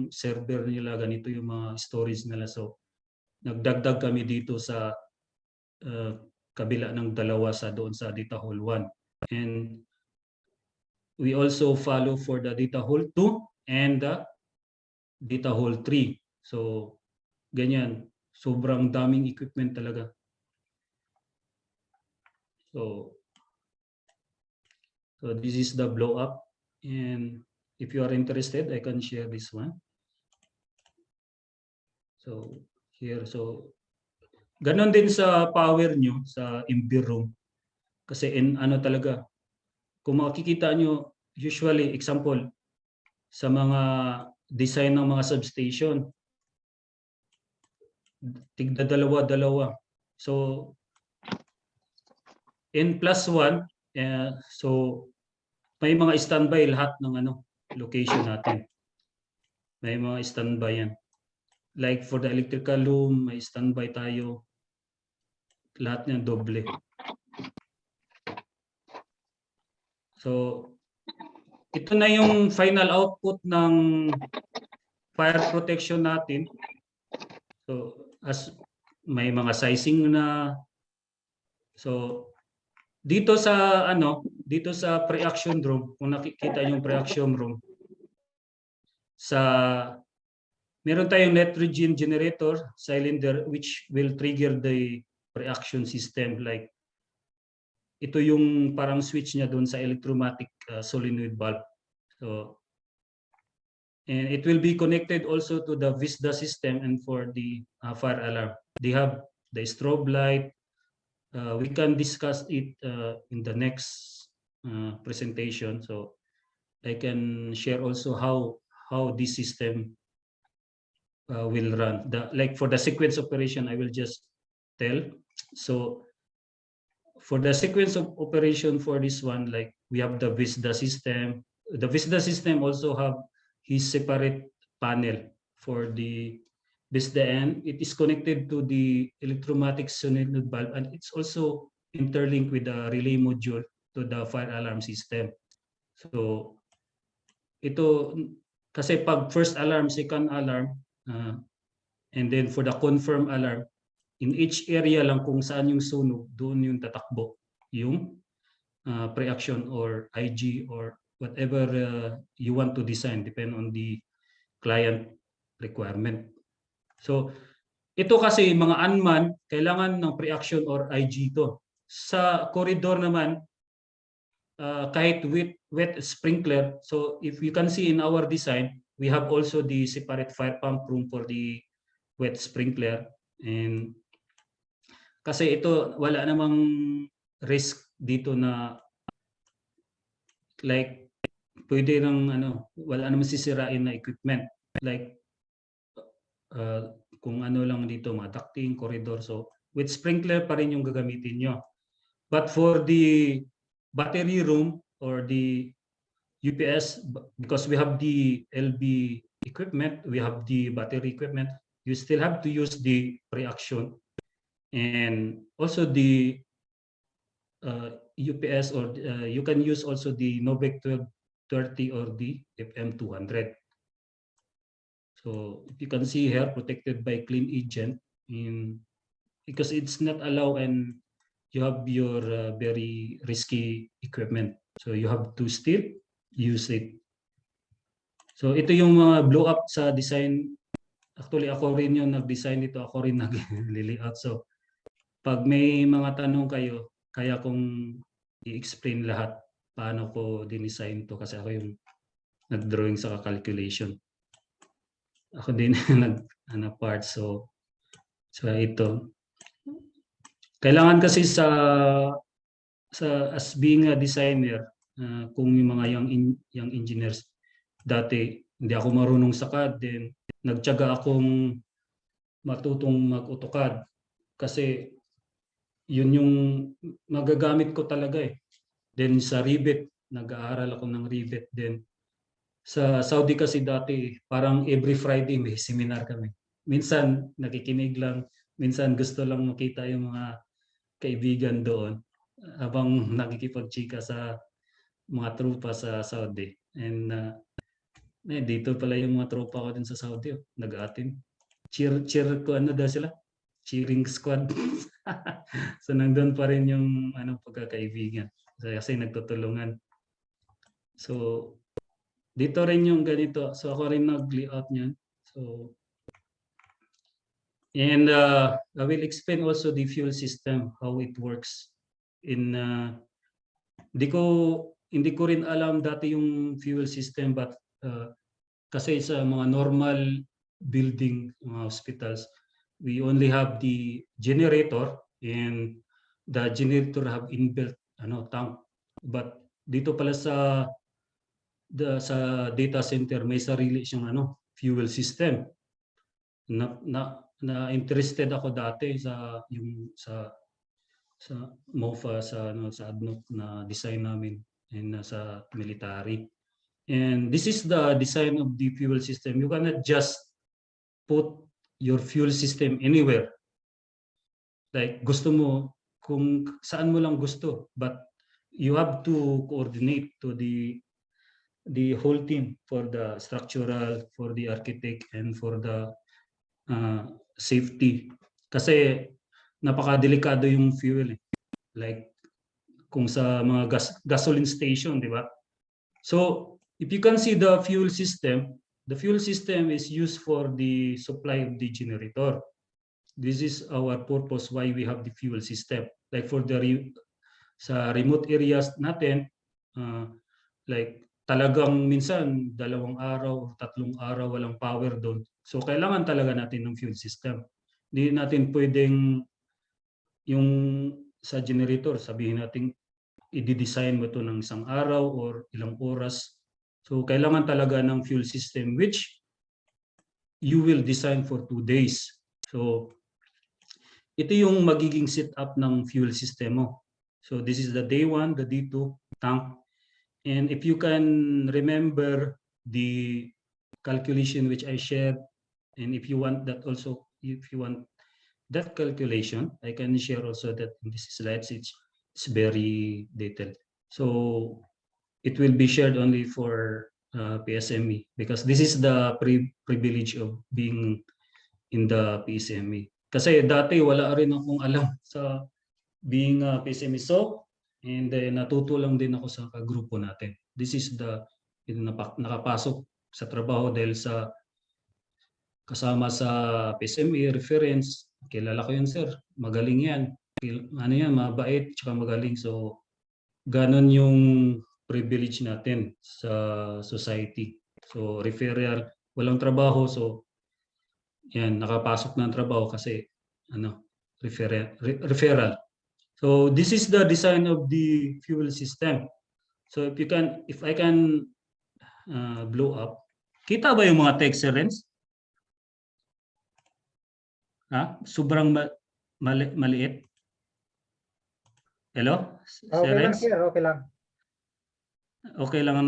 server nila, ganito yung mga storage nila. So, nagdagdag kami dito sa kabila ng dalawa sa doon sa data hall 1. And we also follow for the data hall 2 and the data hall 3. So, ganyan. Sobrang daming equipment talaga. So this is the blow up. And if you are interested, I can share this one. So here, so ganon din sa power nyo sa MB room. Kasi ano talaga, kung makikita nyo, usually, example, sa mga design ng mga substation, tigda dalawa-dalawa. So, N plus 1, so may mga standby lahat ng location natin. May mga standby yan. Like for the electrical room, may standby tayo. Lahat niyan doble. So, ito na yung final output ng fire protection natin. So, as may mga sizing na, so dito sa dito sa pre-action room, kung nakikita niyo yung pre-action room, meron tayong nitrogen generator cylinder which will trigger the pre-action system. Like ito yung parang switch niya doon sa electromatic solenoid valve. So, and it will be connected also to the VISDA system and for the fire alarm. They have the strobe light. We can discuss it in the next presentation. So I can share also how this system will run. Like for the sequence operation, I will just tell. So for the sequence of operation for this one, like we have the VISDA system. The VISDA system also have his separate panel for the VISDA, and it is connected to the electromatic solenoid valve, and it's also interlinked with the relay module to the fire alarm system. So ito kasi pag first alarm, second alarm, and then for the confirm alarm, in each area lang kung saan yung sunog, doon yung tatakbo yung pre-action or IG or whatever you want to design, depend on the client requirement. So ito kasi mga unmanned, kailangan ng pre-action or IG to. Sa corridor naman, kahit wet sprinkler, so if you can see in our design, we have also the separate fire pump room for the wet sprinkler. And kasi ito, wala namang risk dito na like pwede ng wala namang sisirain na equipment. Like kung lang dito, mga ducting, corridor. So with sprinkler pa rin yung gagamitin nyo. But for the battery room or the UPS, because we have the LB equipment, we have the battery equipment, you still have to use the pre-action. And also the UPS, or you can use also the Novec 1230 or the FM200. So if you can see here, protected by clean agent, because it's not allowed and you have your very risky equipment. So you have to still use it. So ito yung mga blow up sa design. Actually, ako rin yung nag-design nito. Ako rin nag-layout. So pag may mga tanong kayo, kaya kong i-explain lahat paano ko dinesign to kasi ako yung nag-drawing sa calculation. Ako din part. So ito. Kailangan kasi sa as being a designer, kung yung mga young engineers dati hindi ako marunong sa CAD, then nagtiyaga akong matutong mag-AutoCAD kasi yun yung magagamit ko talaga eh. Then sa Revit, nag-aaral ako ng Revit. Then sa Saudi kasi dati, parang every Friday may seminar kami. Minsan nakikinig lang, minsan gusto lang makita yung mga kaibigan doon habang nakikipagchika sa mga tropa sa Saudi. And dito pala yung mga tropa ko din sa Saudi, nag-attend. Cheer ko daw sila? Cheering squad. So nandun pa rin yung pagkakaibigan. Kasi nagtutulungan. So dito rin yung ganito. So ako rin nag-layout niyan. So and I will explain also the fuel system, how it works. Hindi ko rin alam dati yung fuel system, but kasi sa mga normal building, mga hospitals, we only have the generator and the generator have inbuilt tank. But dito pala sa data center may sarili siyang fuel system. Na interested ako dati sa MOFA sa ADNOC na design namin and sa military. And this is the design of the fuel system. You cannot just put your fuel system anywhere. Like gusto mo kung saan mo lang gusto, but you have to coordinate to the whole team, for the structural, for the architect, and for the safety. Kasi napakadelikado yung fuel. Like kung sa mga gasoline station, di ba? So if you can see the fuel system is used for the supply of the generator. This is our purpose why we have the fuel system. Like for sa remote areas natin, like talagang minsan 2 araw, 3 araw walang power doon. So kailangan talaga natin ng fuel system. Hindi natin pwedeng yung sa generator, sabihin natin i-design mo ito ng 1 araw or ilang oras. So kailangan talaga ng fuel system which you will design for 2 days. So ito yung magiging setup ng fuel system mo. So this is the day 1, the day 2 tank. And if you can remember the calculation which I shared, and if you want that also, if you want that calculation, I can share also that in this slides. It's very detailed. So it will be shared only for PSME because this is the privilege of being in the PSME. Kasi dati wala rin akong alam sa being a PSME. So, and natuto lang din ako sa kagrupo natin. This is the nakapasok sa trabaho dahil sa kasama sa PSME reference. Kilala ko yun, sir. Magaling yan. Mabait, tsaka magaling. So, ganon yung privilege natin sa society. So, referral, walang trabaho. So, yan, nakapasok ng trabaho kasi referral. So, this is the design of the fuel system. So, if I can blow up, kita ba yung mga texerents? Sobrang maliit. Hello? Okay lang, sir. Okay lang. Okay lang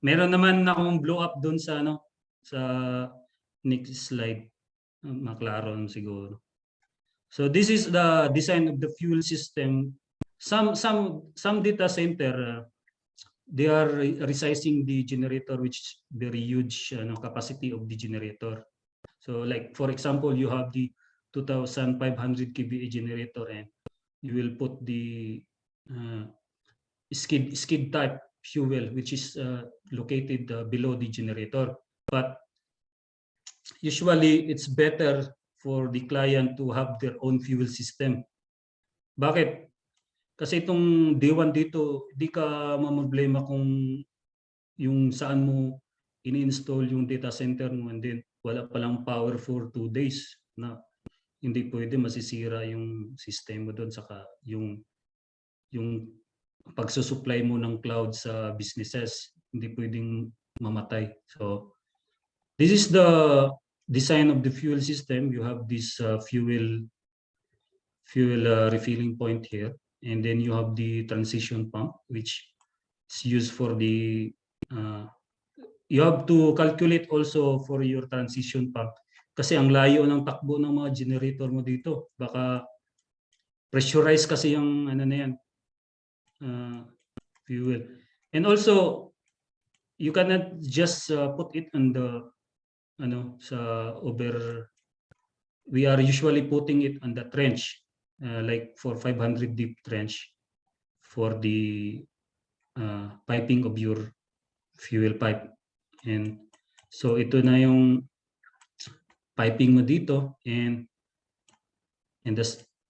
Meron naman akong blow up doon sa sa next slide. Maklaro siguro. So this is the design of the fuel system. Some data center they are resizing the generator which very huge capacity of the generator. So like for example, you have the 2,500 kVA generator and you will put the skid type fuel which is located below the generator. But usually it's better for the client to have their own fuel system. Bakit? Kasi itong D1 dito, di ka mamroblema kung yung saan mo ini-install yung data center mo and then wala palang power for 2 days na hindi pwede, masisira yung system mo doon, saka yung pagsusupply mo ng cloud sa businesses, hindi pwedeng mamatay. So this is the design of the fuel system. You have this fuel refilling point here, and then you have the transition pump, which is used for the you have to calculate also for your transition pump kasi ang layo ng takbo ng mga generator mo dito. Baka pressurized kasi yung ano na yan, fuel. And also you cannot just put it on the we are usually putting it on the trench, like for 500 deep trench for the piping of your fuel pipe. And so ito na yung piping mo dito, and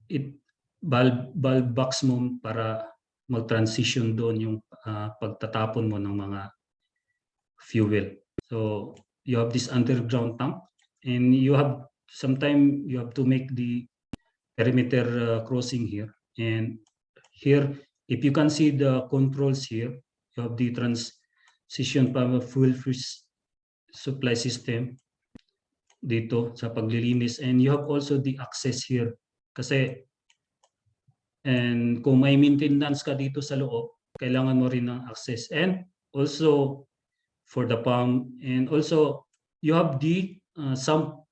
it valve box mo para mag-transition doon yung pagtatapon mo ng mga fuel. So you have this underground tank, and you have sometimes you have to make the perimeter crossing here. And here, if you can see the controls here, you have the transition from a fuel supply system dito sa paglilinis, and you have also the access here kasi and kung may maintenance ka dito sa loob, kailangan mo rin ng access, and also for the pump, and also you have the sump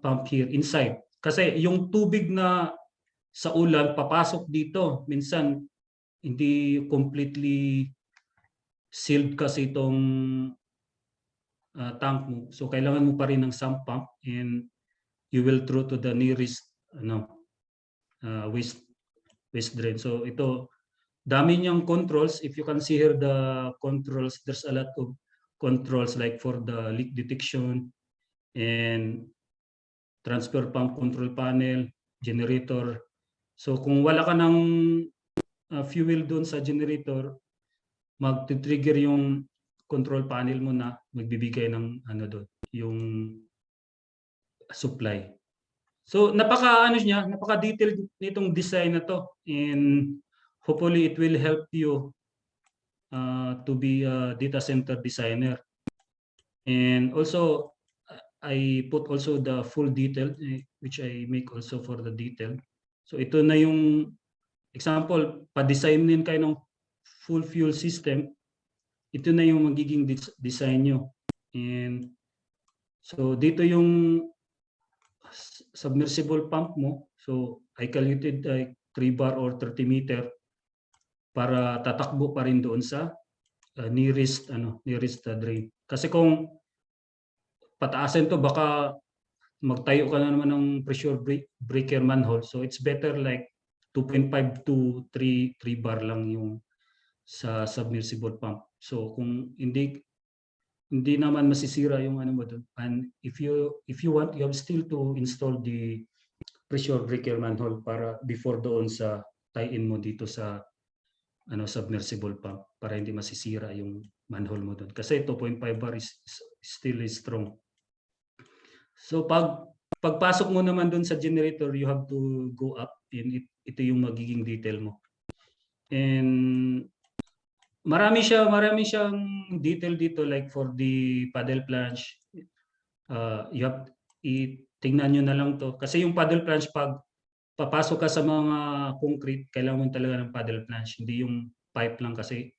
pump here inside kasi yung tubig na sa ulan papasok dito, minsan hindi completely sealed kasi itong tank mo, so kailangan mo pa rin ng sump pump, and you will throw to the nearest waste drain. So ito, dami niyang controls. If you can see here the controls, there's a lot of controls like for the leak detection and transfer pump control panel, generator. So kung wala ka ng fuel doon sa generator, mag-trigger yung control panel mo na magbibigay ng doon, yung supply. So napaka-detailed nitong design na to, and hopefully it will help you to be a data center designer. And also I put also the full detail, which I make also for the detail. So ito na yung example, pa-design din kayo ng full fuel system. Ito na yung magiging design nyo. And so dito yung submersible pump mo. So I calculated 3 bar or 30 meter para tatakbo pa rin doon sa nearest drain. Kasi kung pataasan to, baka magtayo ka na naman ng pressure breaker manhole. So it's better like 2.5 to 3 bar lang yung sa submersible pump. So kung hindi naman masisira yung mo doon, and if you want, you have still to install the pressure breaker manhole para before doon sa tie-in mo dito sa submersible pump para hindi masisira yung manhole mo doon. Kasi 2.5 bar is still strong. So pagpasok mo naman doon sa generator, you have to go up, and ito yung magiging detail mo. And marami siyang detail dito, like for the paddle planche. You have tingnan nyo na lang to. Kasi yung paddle planche, pag papasok ka sa mga concrete, kailangan mo talaga ng paddle planche. Hindi yung pipe lang, kasi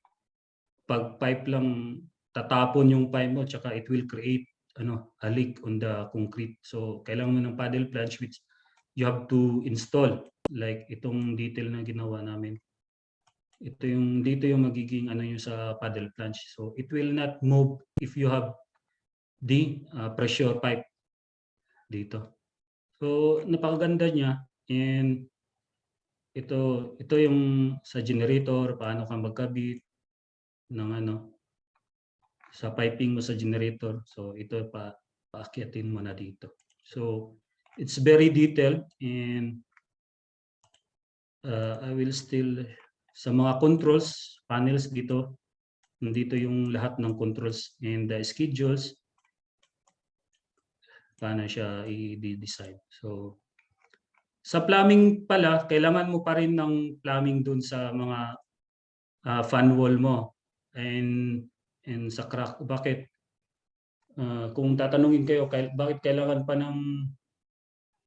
pag pipe lang, tatapon yung pipe mo, tsaka it will create a leak on the concrete. So kailangan mo ng paddle planche, which you have to install, like itong detail na ginawa namin. Dito yung magiging yung sa paddle planche. So it will not move if you have the pressure pipe dito. So napakaganda niya, and ito yung sa generator, paano ka magkabit ng sa piping mo sa generator. So ito paakyatin mo na dito. So it's very detailed, and I will still sa mga controls panels dito, nandito yung lahat ng controls and the schedules, paano siya i-design. So sa plumbing pala, kailangan mo pa rin ng plumbing dun sa mga fan wall mo and sa crack. Bakit? Kung tatanungin kayo bakit kailangan pa ng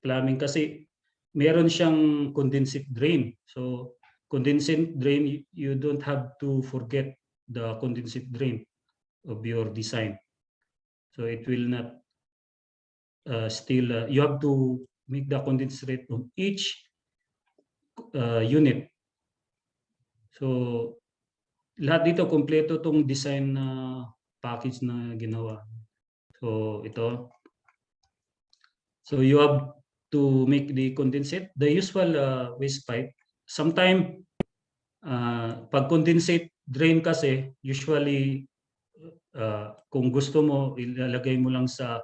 plumbing, kasi meron siyang condensate drain. So condensate drain, you don't have to forget the condensate drain of your design. So it will not still, you have to make the condensate on each unit. So lahat dito kompleto tong design na package na ginawa. So ito. So you have to make the condensate, the usual waste pipe. Sometime pag condensate drain kasi, usually kung gusto mo, ilalagay mo lang sa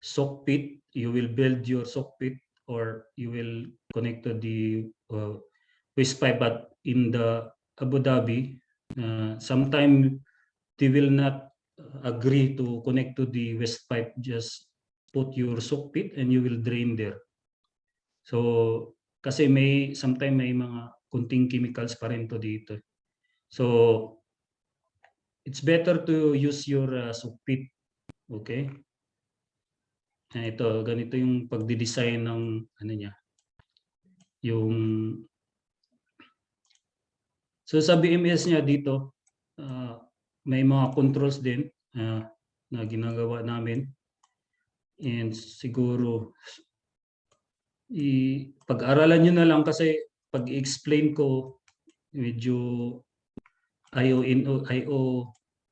soak pit, you will build your soak pit or you will connect to the waste pipe. But in the Abu Dhabi, sometimes they will not agree to connect to the waste pipe. Just put your soak pit and you will drain there. So kasi sometimes may mga kunting chemicals pa rin to dito. So it's better to use your soak pit. Okay? Ito, ganito yung pagdi-design ng ano niya. So sa BMS niya dito, may mga controls din na ginagawa namin. And siguro pag-aralan nyo na lang, kasi pag i-explain ko medyo IO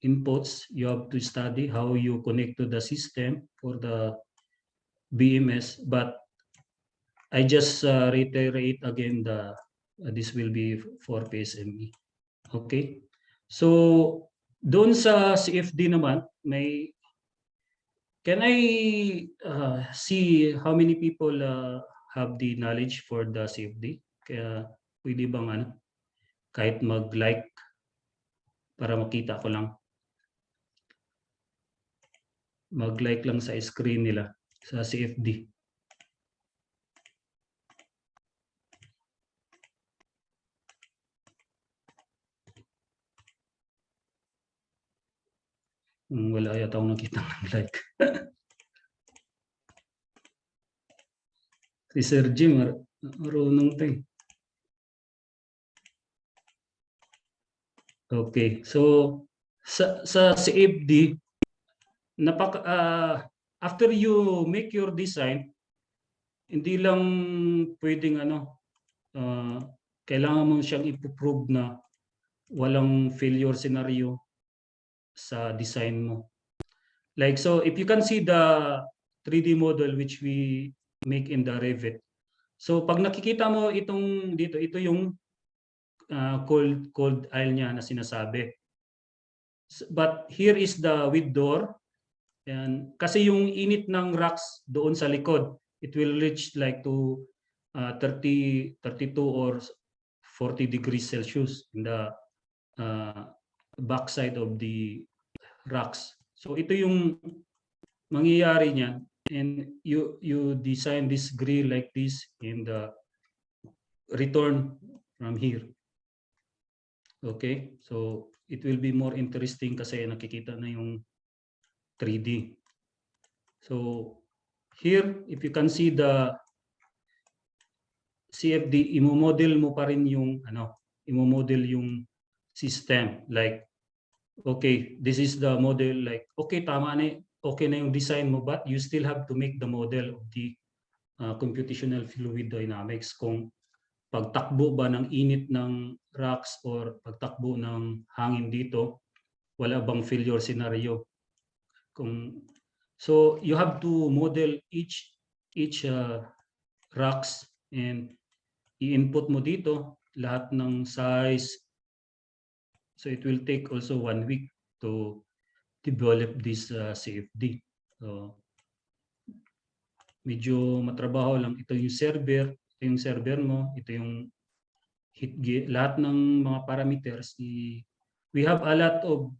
inputs, you have to study how you connect to the system for the BMS. But I just reiterate again, this will be for PSME. Okay? So doon sa CFD naman, can I see how many people have the knowledge for the CFD? Kaya pwede bang kahit mag-like para makita ko lang. Mag-like lang sa screen nila sa CFD. Wala yata akong nakita ng like. Si Sir Jim, marunong to eh. Okay, so sa CFD, after you make your design, hindi lang pwedeng kailangan mo siyang ipoprove na walang failure scenario sa design mo. Like, so if you can see the 3D model which we make in the Revit. So pag nakikita mo itong dito, ito yung cold aisle niya na sinasabi. But here is the with door. And kasi yung init ng racks doon sa likod, it will reach like to 32 or 40 degrees Celsius in the backside of the racks. So ito yung mangyayari niyan, and you design this grill like this in the return from here. Okay, so it will be more interesting kasi nakikita na yung 3D. So here, if you can see the CFD, imo-model mo pa rin yung imo-model yung system. Like, okay, this is the model, like, okay, tama na, okay na yung design mo, but you still have to make the model of the computational fluid dynamics. Kung pagtakbo ba ng init ng racks or pagtakbo ng hangin dito, wala bang failure scenario? So you have to model each racks and i-input mo dito lahat ng size. So it will take also 1 week to develop this CFD. So medyo matrabaho lang. Ito yung server, ito yung server mo, ito yung lahat ng mga parameters. We have a lot of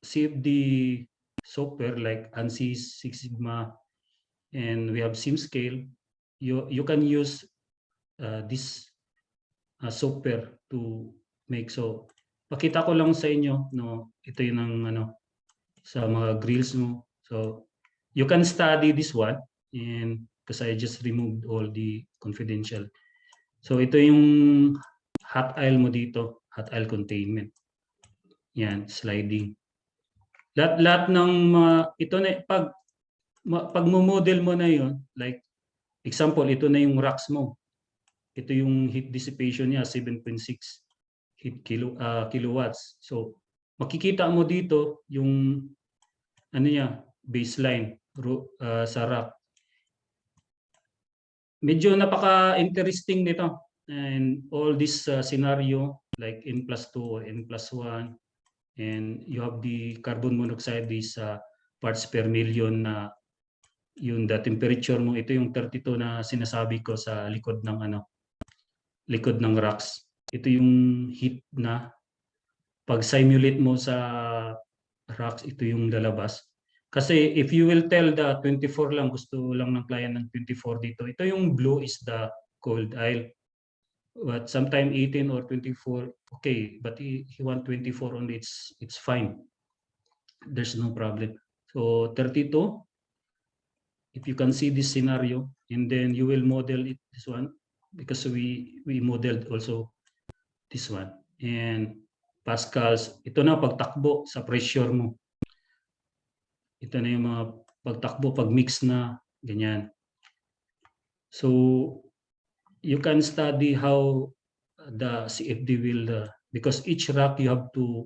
CFD software like ANSYS, Six Sigma, and we have SimScale. You can use this software to make. So pakita ko lang sa inyo, no, ito yung ang sa mga grills mo. So you can study this one, and because I just removed all the confidential. So ito yung hot aisle mo dito, hot aisle containment. Yan, sliding. Lahat ng ito na pag mo-model mo na yon, like example, ito na yung racks mo. Ito yung heat dissipation niya, 7.6 kilowatts. So makikita mo dito yung niya, baseline sa rack. Medyo napaka-interesting nito. And all this scenario like N+2 or N+1, and you have the carbon monoxide, these parts per million na yung the temperature mo. Ito yung 32 na sinasabi ko sa likod ng likod ng racks. Ito yung heat na pag simulate mo sa racks, ito yung lalabas. Kasi if you will tell the 24 lang, gusto lang ng client ng 24 dito, ito yung blue is the cold aisle. But sometime 18 or 24, okay, but he want 24 only, it's fine. There's no problem. So 32, if you can see this scenario, and then you will model it, this one, because we modeled also this one. And Pascals, ito na pagtakbo sa pressure mo. Ito na yung mga pagtakbo, pag-mix na, ganyan. So you can study how the CFD will, because each rack you have to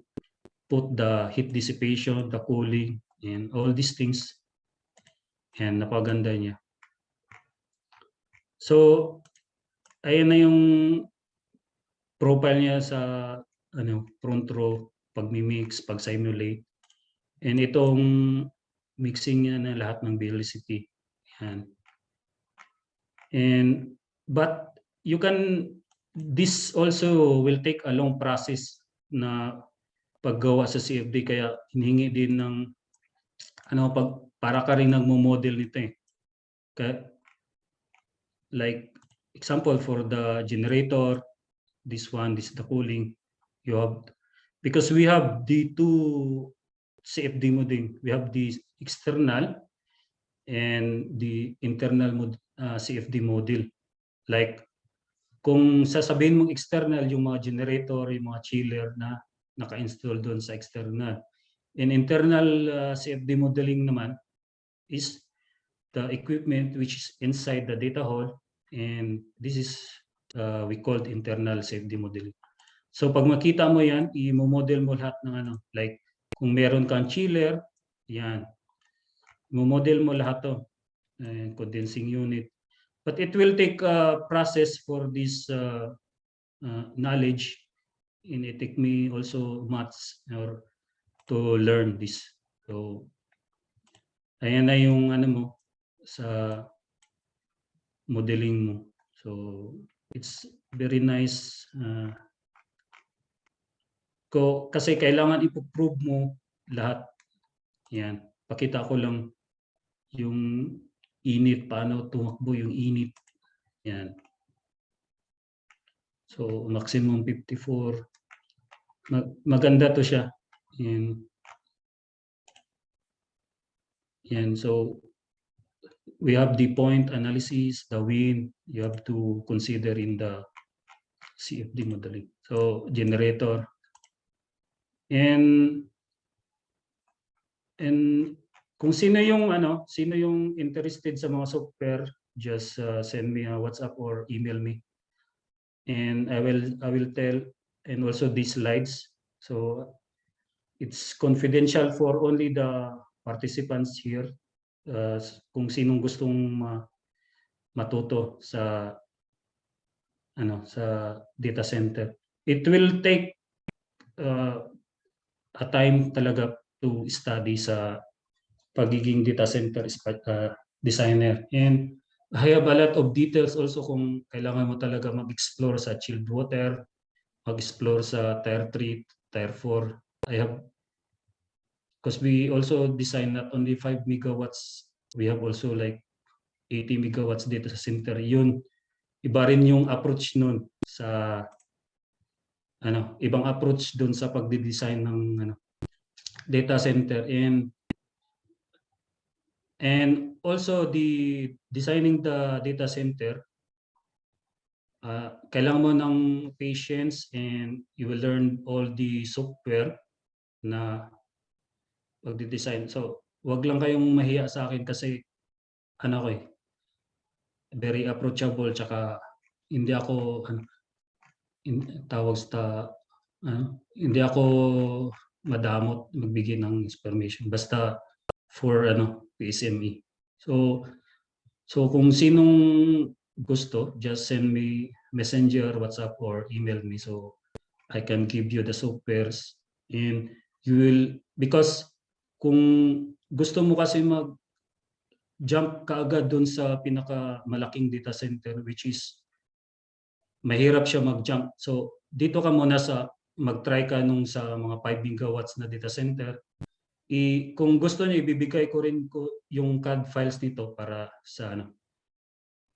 put the heat dissipation, the cooling, and all these things. And napaganda niya. So ayan na yung profile niya sa front row, pag-mix, pag-simulate. And itong mixing niya na lahat ng velocity. Yan. And but you can, this also will take a long process na paggawa sa CFD, kaya hinihingi din ng para ka rin nagmo-model nito eh. Kaya, like example for the generator, this one, this is the cooling, you have, because we have the two CFD modeling, we have the external and the internal CFD model. Like kung sasabihin mong external, yung mga generator, yung mga chiller na naka-install doon sa external. In internal CFD modeling naman is the equipment which is inside the data hall, and this is we called internal CFD modeling. So pag makita mo yan, i-model mo lahat ng like kung meron kang chiller, yan. I-model mo lahat to, condensing unit. But it will take a process for this knowledge, and it take me also months or to learn this. So ayan na yung mo sa modeling mo. So it's very nice. Kasi kailangan ipo-prove mo lahat. Yan. Pakita ko lang yung init, paano tumakbo yung init. Yan. So maximum 54. Maganda to siya. Yan. So we have the point analysis, the wind, you have to consider in the CFD modeling. So generator. And kung sino yung interested sa mga software, just send me a WhatsApp or email me, and I will tell, and also these slides. So it's confidential for only the participants here. Kung sinong gustong matuto sa sa data center, it will take a time talaga to study sa pagiging data center designer. And I have a lot of details also kung kailangan mo talaga mag-explore sa chilled water, mag-explore sa tier 3, tier 4. I have, because we also design not only 5 megawatts, we have also like 80 megawatts data center. Yun, iba rin yung approach nun sa ibang approach doon sa pagde-design ng data center. And also the designing the data center, kailangan mo ng patience and you will learn all the software na pagde-design. So, wag lang kayong mahiya sa akin kasi very approachable, tsaka hindi ako hindi ako madamot magbigay ng information basta for PSME. So kung sinong gusto, just send me messenger, WhatsApp, or email me so I can give you the softwares, and you will, because kung gusto mo kasi mag-jump kaagad dun sa pinakamalaking data center, which is mahirap siya mag-jump. So dito ka muna sa mag-try ka nung sa mga 5 megawatts na data center. Kung gusto niyo, ibibigay ko rin yung CAD files dito para sa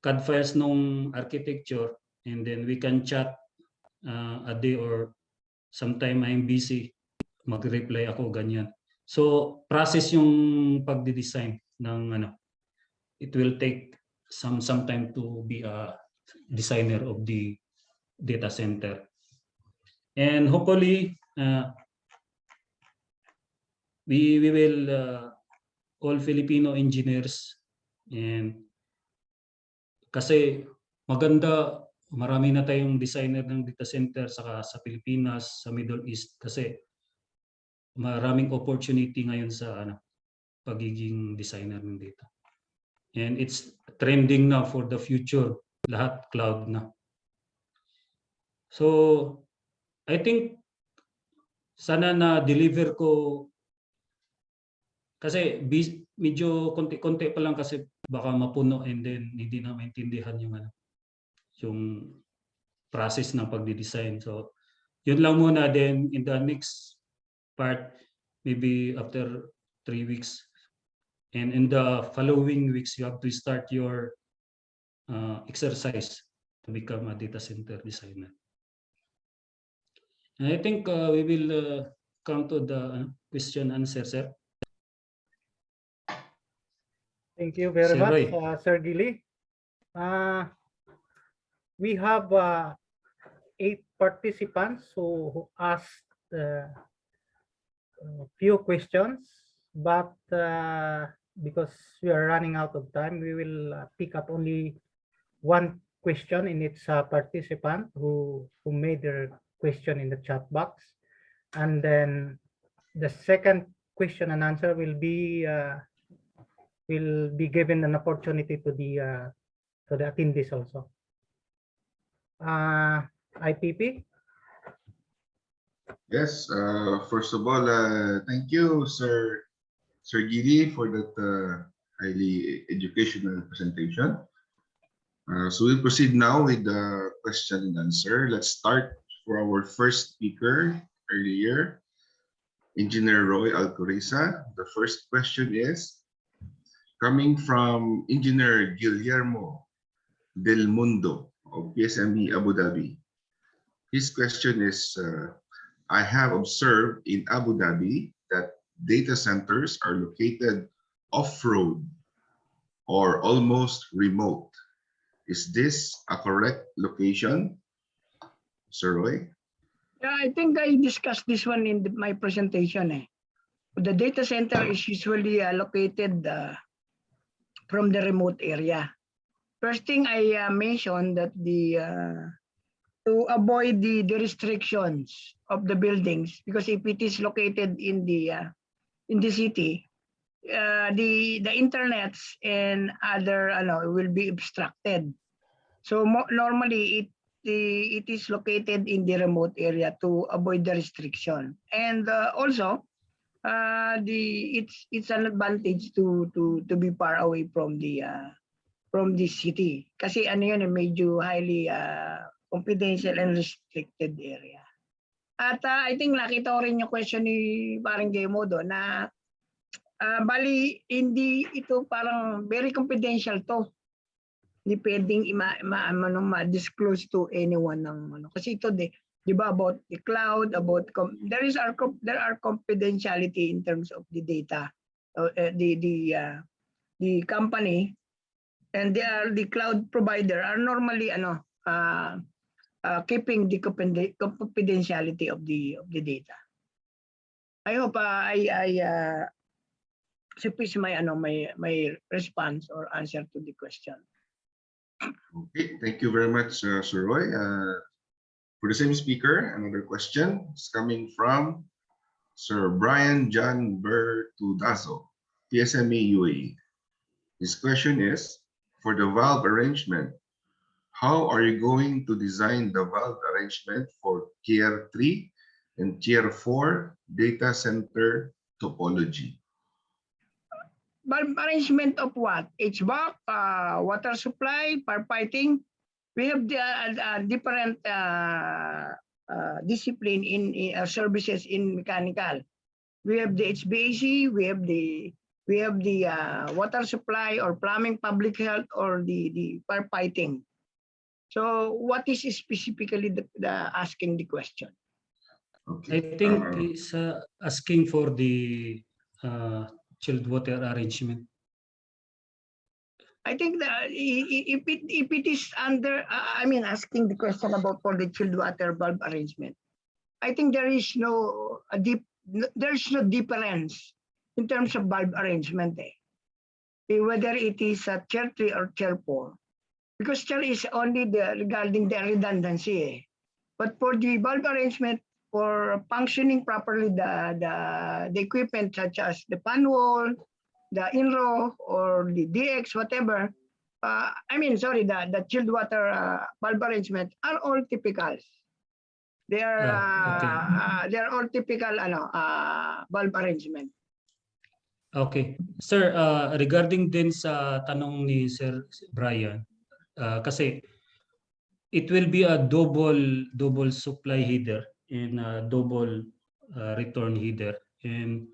CAD files nung architecture, and then we can chat a day or sometime I'm busy, mag-reply ako, ganyan. So process yung pagdi-design ng it will take some time to be a designer of the data center. And hopefully we will all Filipino engineers, and kasi maganda, marami na tayong designer ng data center sa Pilipinas, sa Middle East, kasi maraming opportunity ngayon sa pagiging designer ng data. And it's trending now for the future, lahat cloud na. So I think sana na-deliver ko, kasi medyo konti-konti pa lang kasi baka mapuno and then hindi na maintindihan yung process ng pagdi-design. So yun lang muna, then in the next part, maybe after 3 weeks, and in the following weeks, you have to start your exercise to become a data center designer. And I think we will come to the question answer, sir. Thank you very Sir much, Roy. Sir Gili. We have 8 participants who asked a few questions, but because we are running out of time, we will pick up only one question in each participant who made their question in the chat box, and then the second question and answer will be given an opportunity to the attendees also. IPP. Yes, first of all, thank you, Sir Gili, for that highly educational presentation. So we'll proceed now with the question and answer. Let's start for our first speaker earlier, Engineer Roy Alcoriza. The first question is coming from Engineer Guillermo Del Mundo of PSME Abu Dhabi. His question is, I have observed in Abu Dhabi that data centers are located off-road or almost remote. Is this a correct location, Sir Roy? Yeah, I think I discussed this one in my presentation. The data center is usually located from the remote area. First thing I mentioned that to avoid the restrictions of the buildings, because if it is located in the city, the internets and other will be obstructed. So normally it is located in the remote area to avoid the restriction. And also it's an advantage to be far away from the city. Kasi ano yun, medyo highly confidential and restricted area. At I think nakita ko rin yung question ni parang Gemo doon na bali hindi ito parang very confidential to. Hindi pwedeng ma-disclose to anyone ng ano. Kasi ito di ba about the cloud, about there are confidentiality in terms of the data, the company and the cloud provider are normally keeping the confidentiality of the data. I hope I suffice my response or answer to the question. Okay, thank you very much, Sir Roy. For the same speaker, another question is coming from Sir Brian John Bertudazo, PSME UAE. His question is, for the valve arrangement, how are you going to design the valve arrangement for Tier 3 and Tier 4 data center topology? Valve arrangement of what? HVAC, water supply, firefighting. We have the different discipline in services in mechanical. We have the HVAC, we have the water supply or plumbing, public health, or the firefighting. So what is specifically the asking the question? Okay. I think it's asking for the chilled water arrangement. I think that if it is under, asking the question about for the chilled water valve arrangement, I think there is no difference in terms of valve arrangement, whether it is a Tier 3 or Tier 4, because Tier is only regarding the redundancy. But for the valve arrangement, for functioning properly the equipment such as the fan wall, the INRO or the DX, whatever, the chilled water valve arrangement are all typical. They are all typical valve arrangement. Okay. Sir, regarding din sa tanong ni Sir Brian, kasi it will be a double supply header and a double return header. And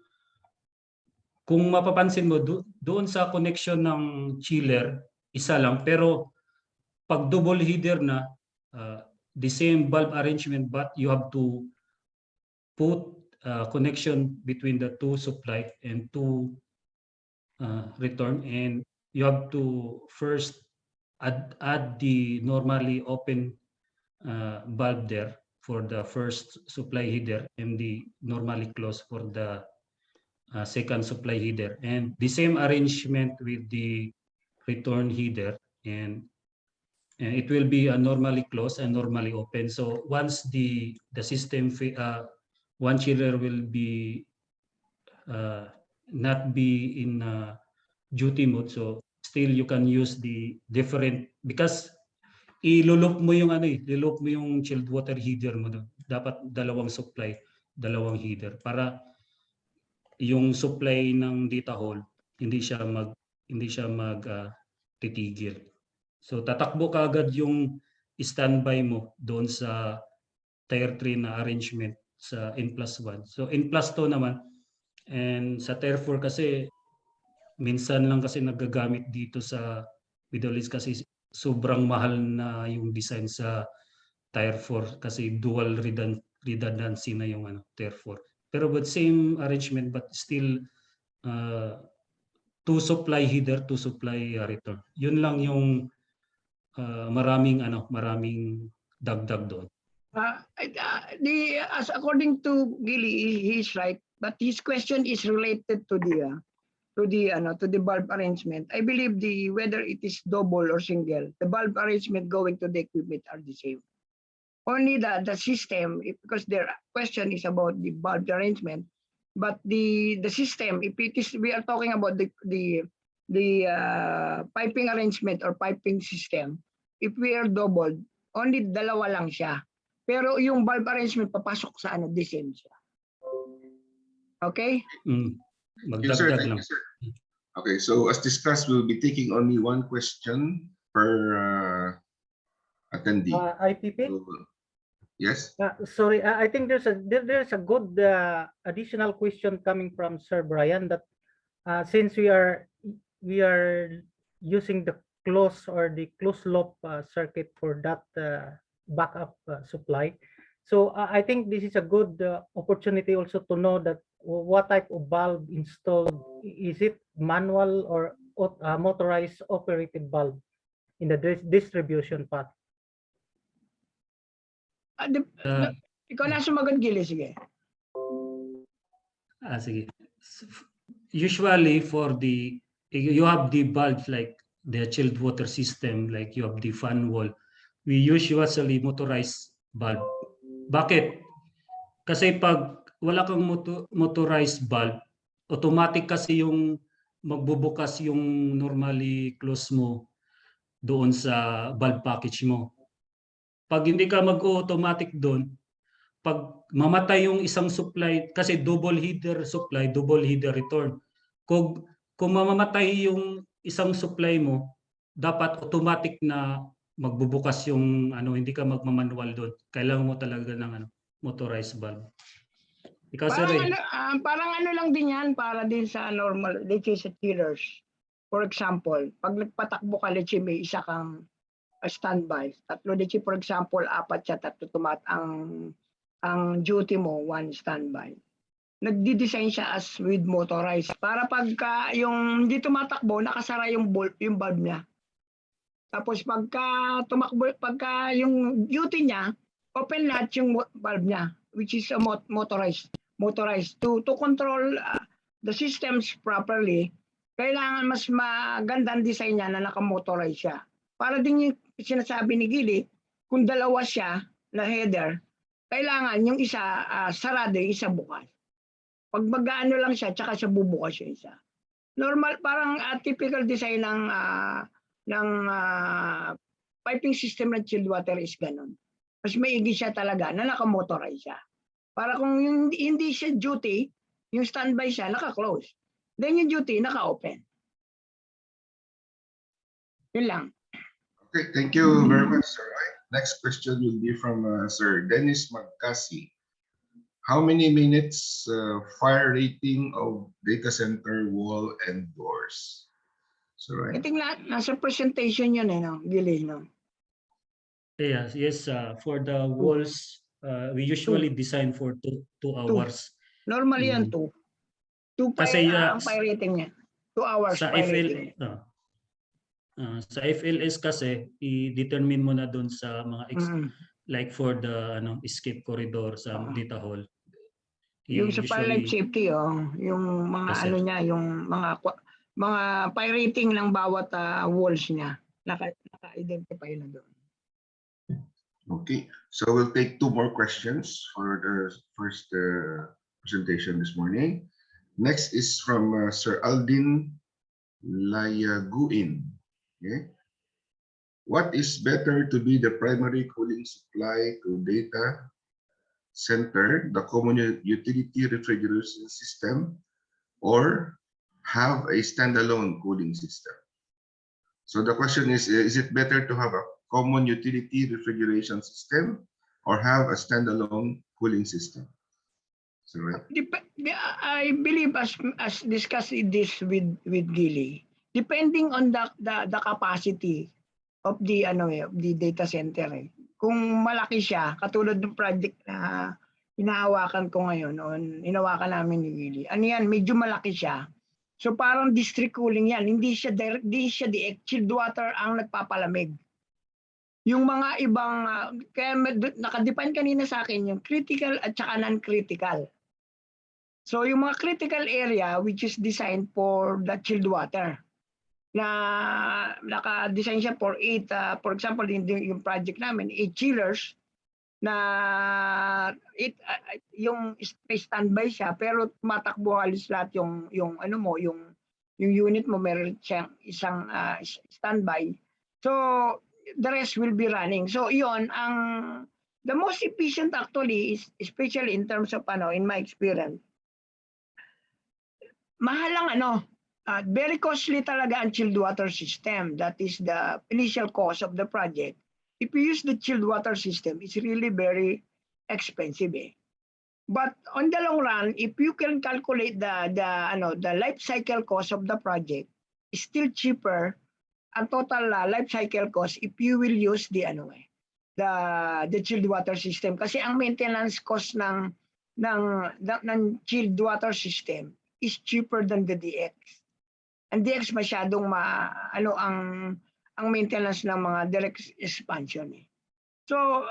kung mapapansin mo, doon sa connection ng chiller, isa lang. Pero pag double header na, the same valve arrangement, but you have to put connection between the two supply and two return. And you have to first add the normally open valve there for the first supply header and the normally closed for the second supply header, and the same arrangement with the return header, and it will be normally closed and normally open. So once the system one chiller will be not be in duty mode, so still you can use the different, because ilulup mo yung ilulup mo yung chilled water heater mo doon. Dapat dalawang supply, dalawang heater para yung supply ng data hall hindi siya titigil. So tatakbo kaagad yung standby mo doon sa Tier 3 na arrangement sa N+1. So N+2 naman, and sa Tier 4 kasi minsan lang kasi nagagamit dito sa Middle East kasi sobrang mahal na yung design sa Tier 4 kasi dual redundancy na yung Tier 4. Pero but same arrangement, but still two supply header, two supply return. Yun lang yung maraming dagdag doon. As according to Gilly, he is right, but his question is related to the valve arrangement. I believe whether it is double or single, the valve arrangement going to the equipment are the same. Only the system, because their question is about the valve arrangement, but the system, if it is, we are talking about the piping arrangement or piping system, if we are doubled, only dalawa lang siya. Pero yung valve arrangement papasok sa the same siya. Okay? Yes, sir. Magdagdag Thank lang. you, sir. Okay, so as discussed, we'll be taking only one question per attendee. IPP? So, yes? Sorry, I think there's a good additional question coming from Sir Brian that since we are using the closed or the closed loop circuit for that backup supply. So I think this is a good opportunity also to know that what type of valve installed. Is it manual or motorized operated valve in the distribution path? Ikaw na sumagot, Gili. Sige. Sige. Usually for the, you have the valve like the chilled water system, like you have the fan wall. We usually motorize valve. Bakit? Kasi pag wala kang motorized valve, automatic kasi yung magbubukas yung normally close mo doon sa valve package mo. Pag hindi ka mag-automatic doon, pag mamatay yung isang supply, kasi double header supply, double header return. Kung mamamatay yung isang supply mo, dapat automatic na magbubukas yung hindi ka magmamanual doon. Kailangan mo talaga ng motorized valve. Ikaw, sir, Parang ano lang din yan para din sa normal, let's say sa chillers. For example, pag nagpatakbo ka, let's say may isa kang standby. Tatlo, let's say for example, 4 siya, 3 ang duty mo, 1 standby. Nagdi-design siya as with motorized para pagka yung hindi tumatakbo, nakasara yung valve niya. Tapos pagka tumakbo, pagka yung duty niya, open lahat yung valve niya, which is a motorized to control the systems properly. Kailangan mas magandang design niya na naka-motorize siya. Para din yung sinasabi ni Gili, kung dalawa siya na header, kailangan yung isa sarado, yung isa bukas. Pag mag-ano lang siya, tsaka siya bubukas yung isa. Normal, parang typical design ng piping system ng chilled water is ganun. Mas maigi siya talaga na naka-motorize siya. Para kung hindi siya duty, yung standby siya, naka-close. Then yung duty, naka-open. Yun lang. Okay, thank you very much, sir. Next question will be from Sir Dennis Magcasi. How many minutes fire rating of data center wall and doors? So, I think nasa presentation yun no? Gili, no? Yes, for the walls, we usually design for 2 hours. Normally yan 2. 2 Kasi ang fire rating niya. 2 hours sa fire FL, rating. sa FLS kasi i-determine mo na doon sa mga like for the escape corridor sa data hall. Yung sa fire life safety, yung mga Yes, ano niya, yung mga fire rating ng bawat walls niya, naka-identify na doon. okay, so we'll take 2 more questions for the first presentation this morning. Next is from Sir Aldin Layaguin. Okay. What is better to be the primary cooling supply to data center, the common utility refrigeration system, or have a standalone cooling system? So the question is it better to have a common utility refrigeration system or have a standalone cooling system? So, right? I believe as discussed this with Gili, depending on the capacity of the data center. Kung malaki siya, katulad ng project na hinahawakan ko ngayon, hinawakan namin ni Gili. Ano yan, medyo malaki siya. So parang district cooling yan, hindi siya chilled water ang nagpapalamig. Yung mga ibang, kaya nakadepend kanina sa akin yung critical at saka non-critical. So yung mga critical area which is designed for the chilled water, na naka-design siya for 8, for example, yung project namin, 8 chillers, na yung standby siya, pero tumatakbo halos lahat yung unit mo, meron siyang isang standby. So the rest will be running. So yon the most efficient actually is, especially in terms of in my experience, mahal ang very costly talaga ang chilled water system. That is the initial cost of the project. If you use the chilled water system, it's really very expensive. But on the long run, if you can calculate the life cycle cost of the project, it's still cheaper ang total life cycle cost if you will use the chilled water system, kasi ang maintenance cost ng chilled water system is cheaper than the DX. Ang DX masyadong ang maintenance ng mga direct expansion. So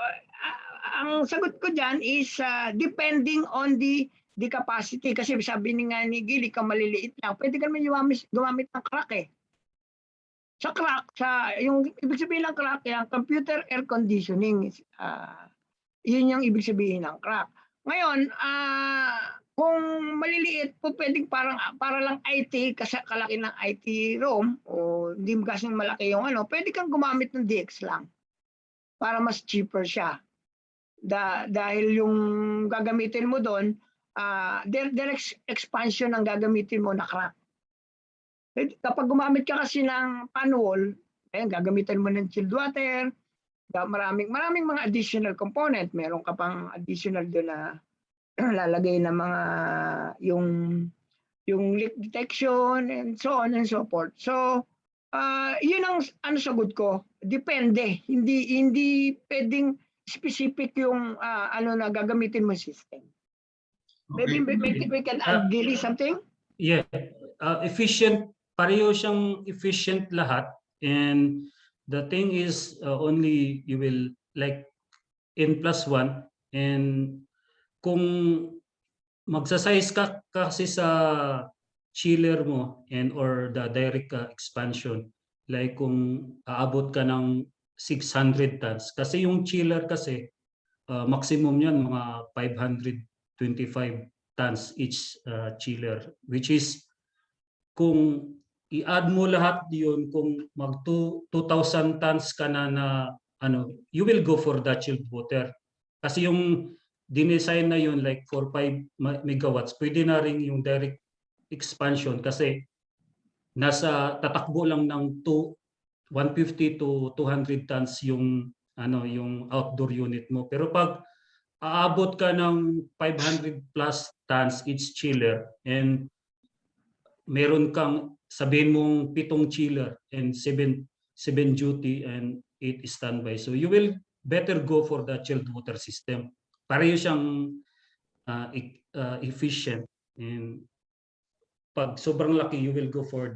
ang sagot ko diyan is depending on the capacity, kasi sabi ni Gili, ka maliliit lang, pwede ka naman gumamit ng crack. Sa crack, yung ibig sabihin ng crack, yung computer air conditioning, yun yung ibig sabihin ng crack. Ngayon, kung maliliit po, pwedeng para lang IT, kasi kalaki ng IT room, o hindi mo kasing malaki yung pwede kang gumamit ng DX lang para mas cheaper siya. Dahil yung gagamitin mo doon, direct expansion ang gagamitin mo na crack. Kapag gumamit ka kasi ng pan wall, gagamitin mo ng chilled water, maraming mga additional component. Meron ka pang additional doon na lalagay ng mga yung leak detection and so on and so forth. So yun ang sagot ko. Depende. Hindi pwedeng specific yung na gagamitin mo system. Okay. Maybe we can add Gili something? Yeah, efficient, pareho siyang efficient lahat. And the thing is only you will like N+1, and kung magsa-size ka kasi sa chiller mo and or the direct expansion, like kung aabot ka ng 600 tons, kasi yung chiller kasi maximum yan mga 525 tons each chiller, which is kung i-add mo lahat yun, kung mag 2,000 tons ka na you will go for the chilled water. Kasi yung dinesign na yun like for 5 megawatts, pwede na rin yung direct expansion kasi nasa tatakbo lang ng 150 to 200 tons yung yung outdoor unit mo. Pero pag aabot ka ng 500 plus tons each chiller, and meron kang sabihin mong 7 chiller and 7 duty and 8 standby, so you will better go for the chilled water system. Pareho siyang efficient, and pag sobrang laki, you will go for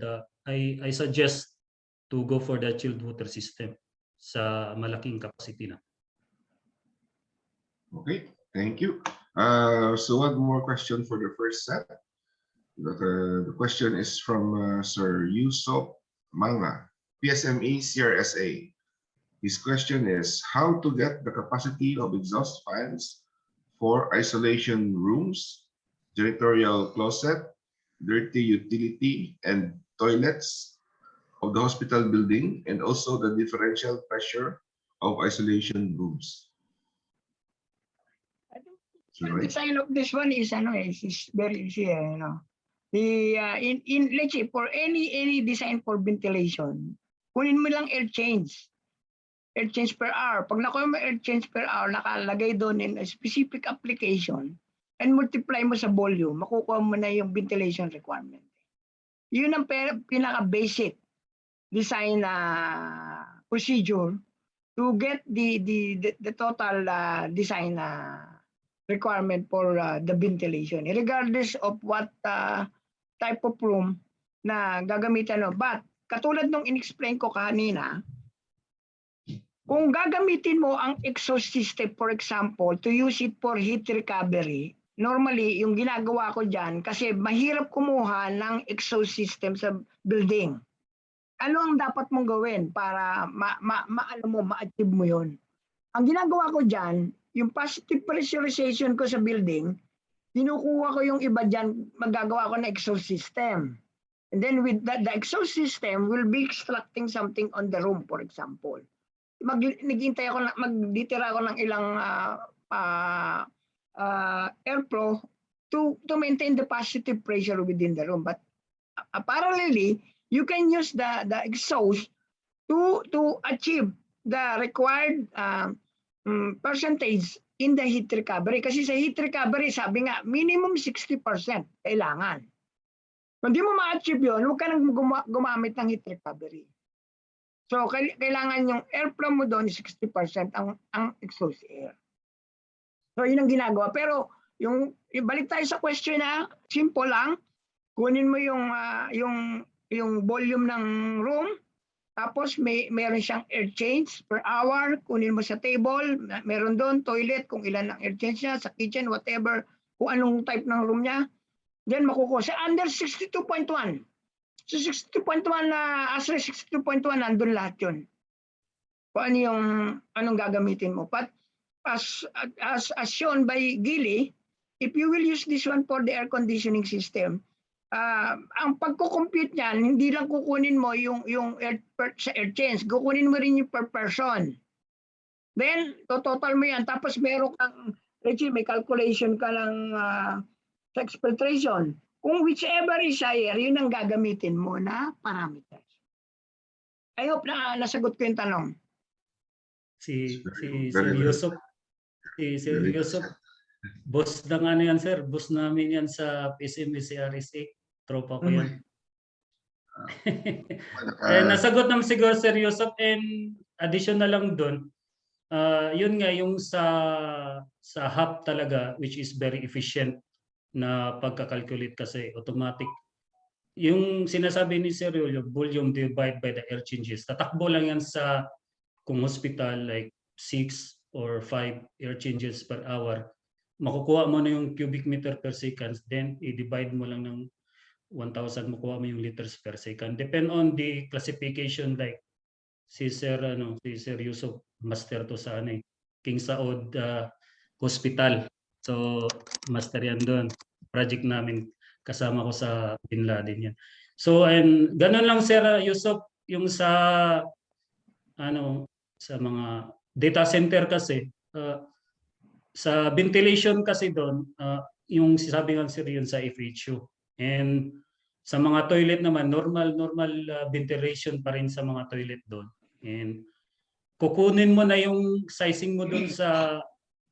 I suggest to go for the chilled water system sa malaking capacity na. Okay, thank you. So one more question for the first set. The question is from Sir Yusop Manga, PSME CRSA. His question is how to get the capacity of exhaust fans for isolation rooms, janitorial closet, dirty utility, and toilets of the hospital building, and also the differential pressure of isolation rooms. The design of this one is very easy. Let's say for any design for ventilation, kunin mo lang air change per hour. Pag nakuha mo air change per hour, nakalagay doon in a specific application, and multiply mo sa volume, makukuha mo na yung ventilation requirement. Yun ang pinaka-basic design procedure to get the total design requirement for the ventilation, regardless of what type of room na gagamitan. But katulad nung in-explain ko kanina, kung gagamitin mo ang exhaust system, for example, to use it for heat recovery, normally yung ginagawa ko dyan, kasi mahirap kumuha ng exhaust system sa building. Ano ang dapat mong gawin para ma-achieve mo yun? Ang ginagawa ko dyan, yung positive pressurization ko sa building, kinukuha ko yung iba dyan, magagawa ko na exhaust system. And then with that, the exhaust system will be extracting something on the room, for example. Magditira ako ng ilang airflow to maintain the positive pressure within the room. But parallelly, you can use the exhaust to achieve the required percentage in the heat recovery. Kasi sa heat recovery, sabi nga, minimum 60% kailangan. Kung di mo ma-achieve yun, huwag ka nang gumamit ng heat recovery. So, kailangan yung airflow mo doon, 60% ang exhaust air. So, yun ang ginagawa. Pero, balik tayo sa question na, simple lang, kunin mo yung volume ng room, tapos meron siyang air change per hour, kunin mo sa table, meron doon toilet, kung ilan ang air change niya, sa kitchen, whatever, kung anong type ng room niya, then makukuha. Sa under 62.1, so 62.1 na ASRE 62.1, nandun lahat yun. Kung ano yung anong gagamitin mo. But as shown by Gili, if you will use this one for the air conditioning system, ang pagko-compute niyan, hindi lang kukunin mo yung sa air change, kukunin mo rin yung per person. Then, total mo yan. Tapos meron kang, Reggie, may calculation ka ng sa exfiltration. Kung whichever is higher, yun ang gagamitin mo na parameters. I hope na nasagot ko yung tanong. Sir Yusuf, boss ng ano yan, sir, boss namin yan sa PSMC RSA, tropa ko yan. Nasagot naman siguro, Sir Yusuf, and additional lang doon, yun nga yung sa hub talaga, which is very efficient na pagkakalculate kasi automatic. Yung sinasabi ni Sir Julio, volume divided by the air changes. Tatakbo lang yan sa kung hospital like 6 or 5 air changes per hour. Makukuha mo na yung cubic meter per second, then i-divide mo lang ng 1,000, makuha mo yung liters per second. Depend on the classification, like si Sir Yusuf, master to sa King Saud Hospital. So master yan doon. Project namin, kasama ko sa Bin Laden yan. So and ganun lang, Sir Yusuf, yung sa sa mga data center kasi sa ventilation kasi doon, yung sabi nga Sir yun sa FHU. And sa mga toilet naman, normal ventilation pa rin sa mga toilet doon. And kukunin mo na yung sizing mo doon sa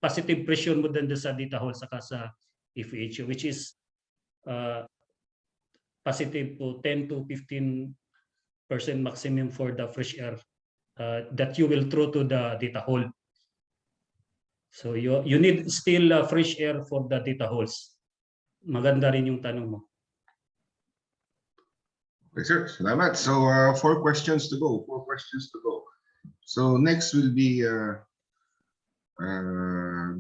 positive pressure mo doon sa data hall saka sa FHU, which is positive po 10 to 15% maximum for the fresh air that you will throw to the data hall. So you need still fresh air for the data halls. Maganda rin yung tanong mo. Okay, sir. Salamat. So 4 questions to go. So next will be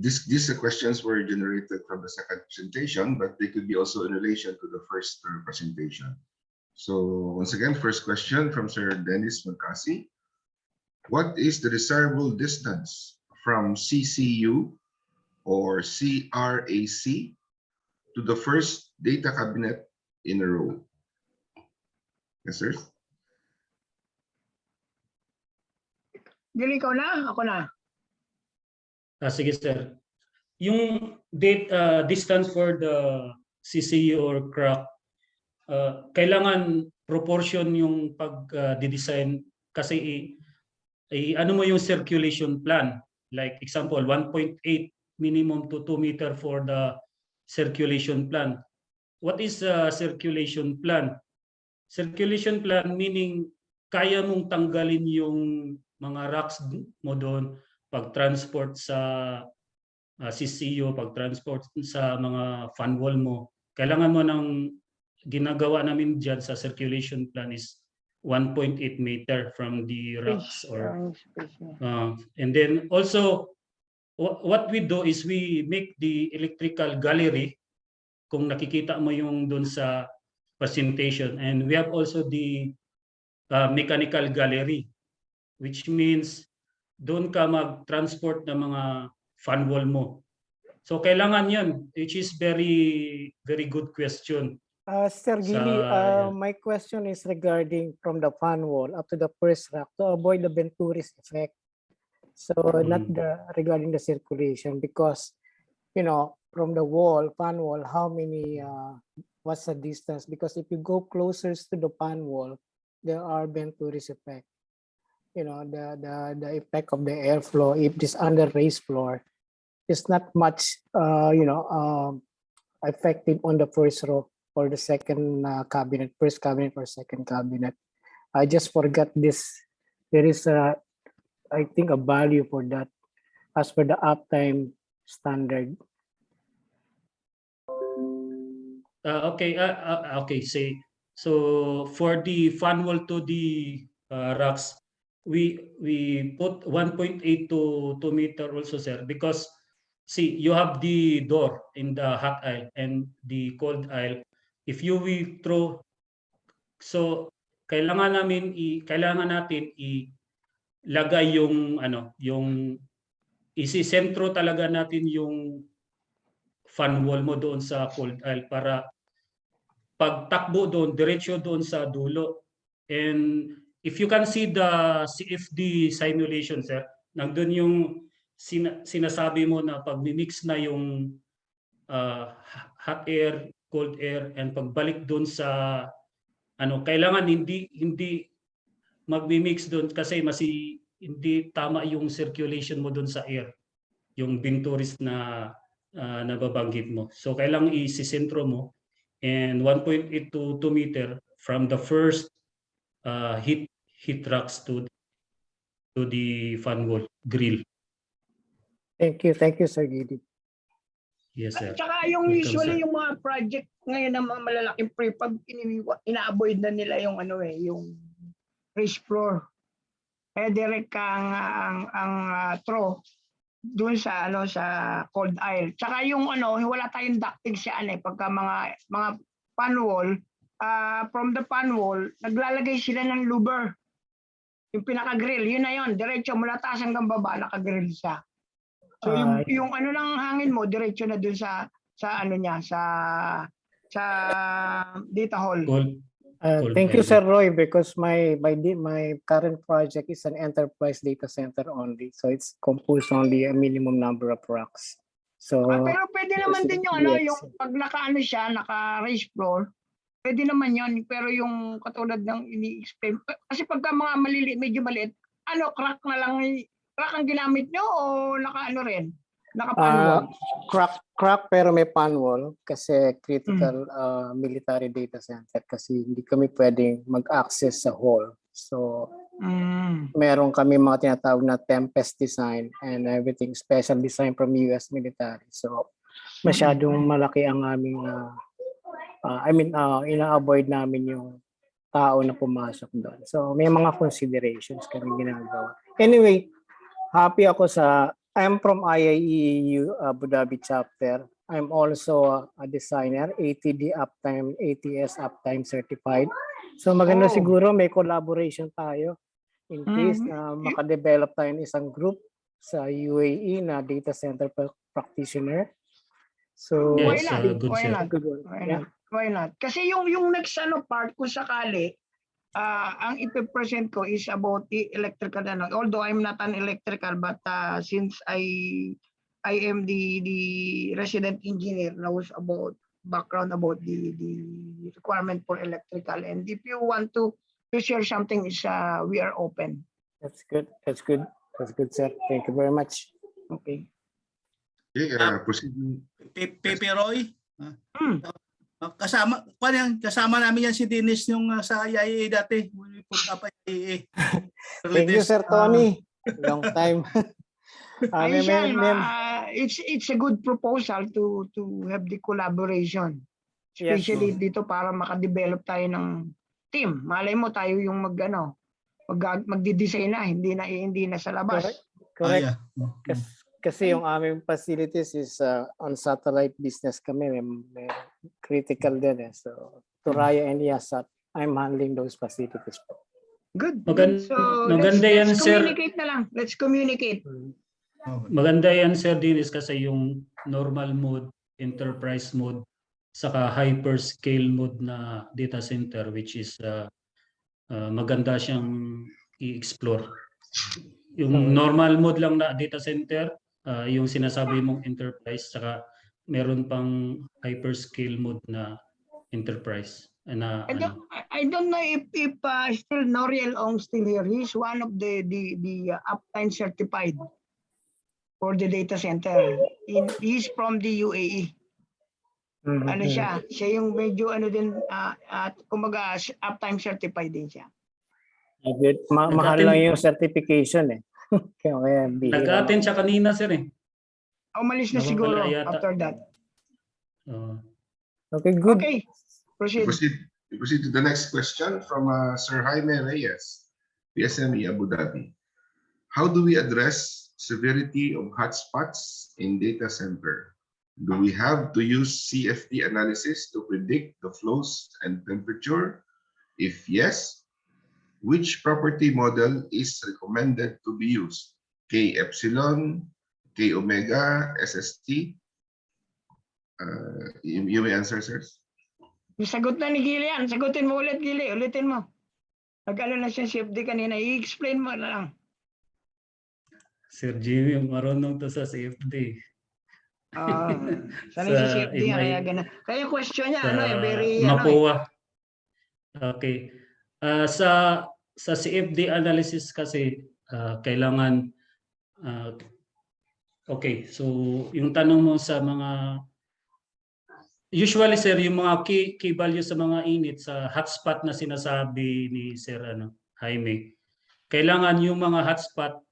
these questions were generated from the second presentation, but they could be also in relation to the first presentation. So once again, first question from Sir Dennis Magkasi. What is the desirable distance from CCU or CRAC to the first data cabinet in a row? Yes, sir. Gili, ikaw na? Ako na. Sige, sir. Yung distance for the CCU or CRAC, kailangan proportion yung pag-design kasi ano mo yung circulation plan. Like example, 1.8 minimum to 2 meter for the circulation plan. What is a circulation plan? Circulation plan meaning kaya mong tanggalin yung mga racks mo doon pag-transport sa CCU, pag-transport sa mga fan wall mo. Kailangan mo ng ginagawa namin dyan sa circulation plan is 1.8 meter from the racks or and then also what we do is we make the electrical gallery kung nakikita mo yung doon sa presentation, and we have also the mechanical gallery, which means doon ka mag-transport ng mga fan wall mo. So kailangan yun, which is very good question. Sir Gili, my question is regarding from the fan wall up to the first rack to avoid the Venturi's effect. So not regarding the circulation, because from the wall, fan wall, how many, what's the distance? Because if you go closer to the fan wall, there are Venturi's effect. You know, the effect of the airflow, if this under raised floor, is not much, effective on the first row or the second cabinet, first cabinet or second cabinet. I just forgot this. There is I think a value for that as per the uptime standard. Okay. So for the fan wall to the racks, we put 1.8 to 2 meter also, sir, because see, you have the door in the hot aisle and the cold aisle. If you will throw, so kailangan natin ilagay yung isisentro talaga natin yung fan wall mo doon sa cold aisle para pagtakbo doon, diretso doon sa dulo. And if you can see the CFD simulation, sir, nandun yung sinasabi mo na pag mix na yung hot air, cold air, and pagbalik doon sa kailangan hindi magmi-mix doon kasi hindi tama yung circulation mo doon sa air, yung Venturi's na nababanggit mo. So kailangan isisentro mo and 1.8 to 2 meter from the first heat racks to the fan wall grill. Thank you, Sir Gidi. Yes, sir. At saka yung Welcome, usually sir. yung mga project ngayon ng mga malalaking prefab, ina-avoid na nila yung yung raised floor. Kaya direct ang throw doon sa sa cold aisle. Tsaka yung wala tayong ducting siya pagka mga fan wall, from the fan wall, naglalagay sila ng louver. Yung pinaka-grill, yun na yun. Diretso mula taas hanggang baba, naka-grill siya. So yung ng hangin mo, diretso na dun sa data hall. Cold Thank you, air. Sir Roy, because my current project is an enterprise data center only, so it's composed only a minimum number of racks. So Pero pwede naman din yung yes. yung pag siya, naka-raised floor, pwede naman yun. Pero yung katulad ng ini-explain, kasi pagka mga medyo maliit, crack na lang, crack ang ginamit nyo o rin? Naka-pan wall? Crack pero may pan wall kasi critical military data center kasi hindi kami pwedeng mag-access sa hall. So meron kami mga tinatawag na Tempest design and everything, special design from US military. So masyadong malaki ang aming ina-avoid namin yung tao na pumasok doon. So may mga considerations kami ginagawa. Anyway, happy ako I'm from IAEU Abu Dhabi chapter. I'm also a designer, ATD Uptime, ATS Uptime certified. So maganda siguro may collaboration tayo in case na makadevelop tayo ng isang group sa UAE na data center practitioner. So Yes, good, good, sir. Why not? Kasi yung next part kung sakali, ang ipipresent ko is about the electrical. Although I'm not an electrical, but since I am the resident engineer, knows about background about the requirement for electrical. And if you want to share something, we are open. That's good, sir. Thank you very much. Okay. Okay, proceeding. Pepe Roy. Kasama namin yan si Dennis yung sa IAEA dati. Punta pa IAEA. Thank you, Sir Tony. Long time. It's a good proposal to have the collaboration. Especially dito para makadevelop tayo ng team. Malay mo tayo yung magdi-design na, hindi na sa labas. Correct. Kasi yung aming facilities is on satellite business kami. May critical din . So, Turaya and Yasat, I'm handling those facilities po. Good. So, maganda yan, sir. Communicate na lang. Let's communicate. Maganda yan, Sir Dennis, kasi yung normal mode, enterprise mode, saka hyperscale mode na data center, which is maganda siyang i-explore. Yung normal mode lang na data center, yung sinasabi mong enterprise, saka meron pang hyperscale mode na enterprise na ano. I don't know if still Noriel Ong still here. He's one of the uptime certified for the data center. He's from the UAE. Ano siya? Siya yung medyo ano din at kumaga uptime certified din siya. Mahal lang yung certification eh. Kaya bihira Nag-attend lang. siya kanina, sir eh. Umalis na Nawawala siguro yata. after that. Okay, good. Okay. Proceed. We proceed to the next question from Sir Jaime Reyes, PSME Abu Dhabi. How do we address severity of hotspots in data center? Do we have to use CFD analysis to predict the flows and temperature? If yes, which property model is recommended to be used? K epsilon, K omega, SST? You may answer, sirs. Sagot na ni Gili yan. Sagutin mo ulit, Gili. Ulitin mo. Nag-ano na siya CFD kanina. I-explain mo na lang. Sir Jimmy, marunong to sa CFD. Sanay sa CFD yan. Kaya ganun. Kaya question niya, very, Makuha. Okay. Sa CFD analysis kasi, kailangan, okay, so yung tanong mo sa mga, usually sir, yung mga key values sa mga init, sa hotspot na sinasabi ni Sir Jaime, kailangan yung mga hotspot,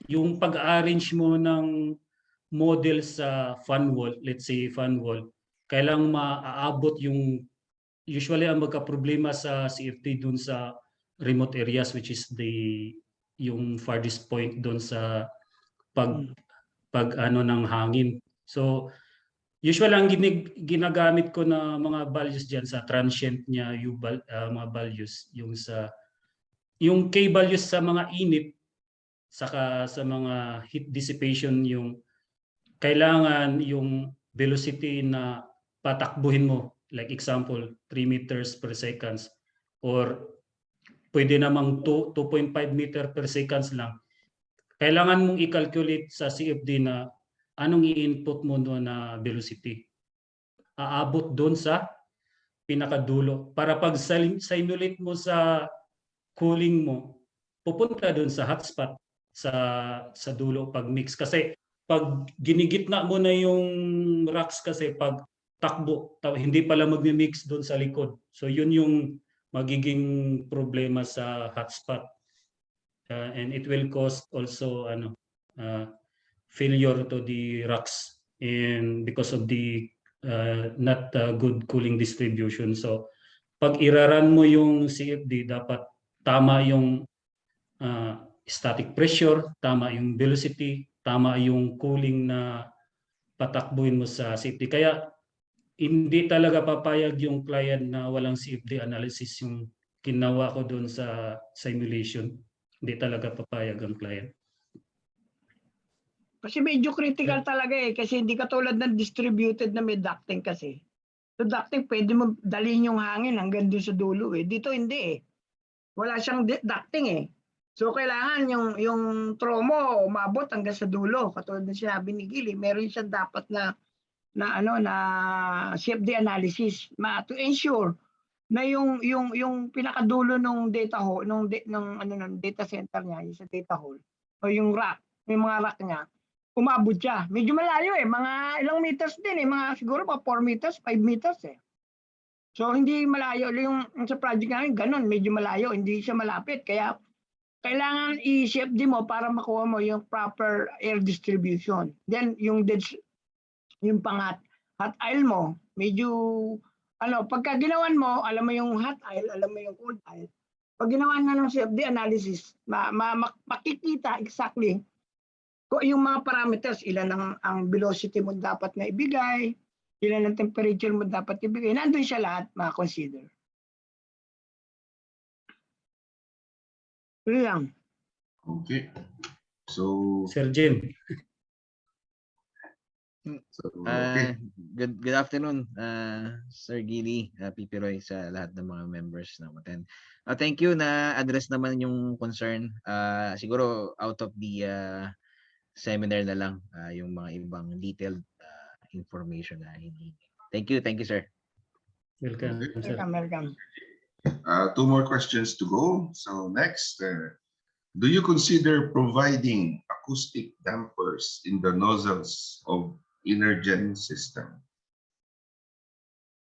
yung pag-arrange mo ng model sa fan wall, let's say fan wall, kailangan maaabot yung, usually ang magka-problema sa CFD dun sa remote areas, which is yung farthest point dun sa pag ano ng hangin. So usually ang ginagamit ko na mga values diyan sa transient niya yung mga values yung K values sa mga init saka sa mga heat dissipation, yung kailangan yung velocity na patakbuhin mo, like example 3 meters per seconds or pwede namang 2.5 meter per seconds lang. Kailangan mong i-calculate sa CFD na anong i-input mo doon na velocity. Aabot doon sa pinakadulo. Para pag simulate mo sa cooling mo, pupunta doon sa hotspot sa dulo pag mix. Kasi pag ginigitna mo na yung racks kasi pag takbo, hindi pala magmi-mix doon sa likod. So yun yung magiging problema sa hotspot. And it will cause also failure to the racks and because of the not good cooling distribution. So pag iraran mo yung CFD, dapat tama yung static pressure, tama yung velocity, tama yung cooling na patakbuhin mo sa CFD. Kaya hindi talaga papayag yung client na walang CFD analysis yung ginawa ko doon sa simulation. Hindi talaga papayag ang client. Kasi medyo critical talaga kasi hindi katulad ng distributed na may ducting kasi. So ducting pwede mo dalhin yung hangin hanggang doon sa dulo Dito hindi Wala siyang ducting So kailangan yung throw mo umabot hanggang sa dulo. Katulad ng sinabi ni Gili, meron siyang dapat na CFD analysis to ensure na yung pinakadulo ng data hole ng data center niya, yung sa data hole o yung rack, yung mga rack niya, umabot siya. Medyo malayo mga ilang meters din mga siguro 4 meters, 5 meters So hindi malayo yung sa project namin ganun, medyo malayo, hindi siya malapit. Kaya kailangan i-CFD mo para makuha mo yung proper air distribution. Then yung hot aisle mo, medyo pagka ginawan mo, alam mo yung hot aisle, alam mo yung cold aisle. Pag ginawa na ng CFD analysis, makikita exactly kung yung mga parameters, ilan ang velocity mo dapat na ibigay, ilan ang temperature mo dapat ibigay, nandun siya lahat ma-consider. Yun lang. Okay. So, Sir Jim. okay. Good afternoon, Sir Gili, PP Roy, sa lahat ng mga members na attend. Thank you na address naman yung concern. Siguro out of the seminar na lang yung mga ibang detailed information na hinihingi. Thank you, sir. Welcome, sir. Welcome. Two more questions to go. So next, do you consider providing acoustic dampers in the nozzles of Energen system?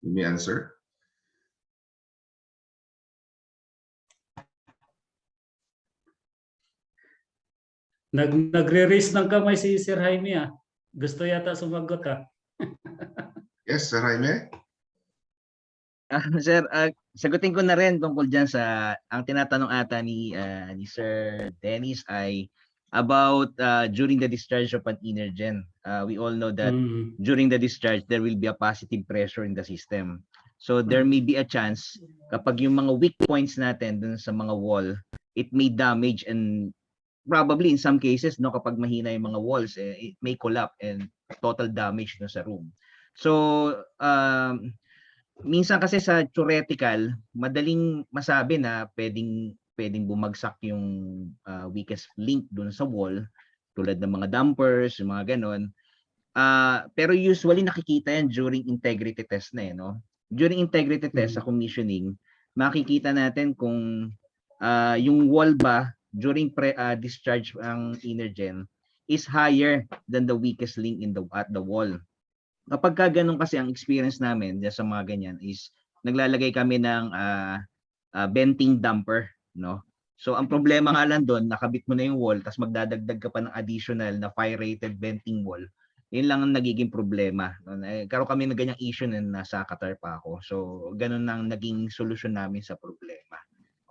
You may answer. Nagre-raise ng kamay si Sir Jaime ah. Gusto yata sumagot ah. Yes, Sir Jaime? Sir, sagutin ko na rin tungkol dyan sa ang tinatanong ata ni Sir Dennis ay about during the discharge of an Energen. We all know that during the discharge there will be a positive pressure in the system. So there may be a chance kapag yung mga weak points natin dun sa mga wall, it may damage, and probably in some cases no, kapag mahina yung mga walls, it may collapse and total damage no sa room. So minsan kasi sa theoretical, madaling masabi na pwedeng bumagsak yung weakest link dun sa wall, tulad ng mga dampers, yung mga ganon. Pero usually nakikita yan during integrity test na no. During integrity test sa commissioning, makikita natin kung yung wall ba during discharge ang Energen is higher than the weakest link at the wall. Kapag ka ganun kasi ang experience namin sa mga ganyan is naglalagay kami ng venting damper, no? So ang problema nga lang doon, nakabit mo na yung wall tapos magdadagdag ka pa ng additional na fire rated venting wall. Yun lang ang nagiging problema. Karoon kami ng ganyang issue na nasa Qatar pa ako. So ganun ang naging solusyon namin sa problema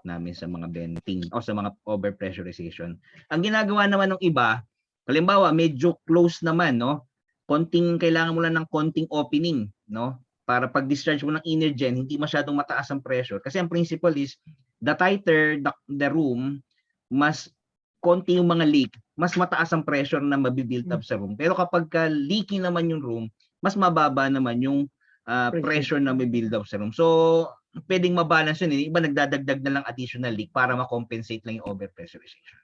namin sa mga venting o sa mga overpressurization. Ang ginagawa naman ng iba, halimbawa medyo close naman, no? Kailangan mo lang ng konting opening, no? Para pag discharge mo ng Energen, hindi masyadong mataas ang pressure. Kasi ang principle is, the tighter the room, mas konti yung mga leak, mas mataas ang pressure na mabibuild up sa room. Pero kapag leaky naman yung room, mas mababa naman yung pressure na mabibuild up sa room. So, pwedeng mabalance yun. Iba nagdadagdag na lang additional leak para ma-compensate lang yung overpressurization.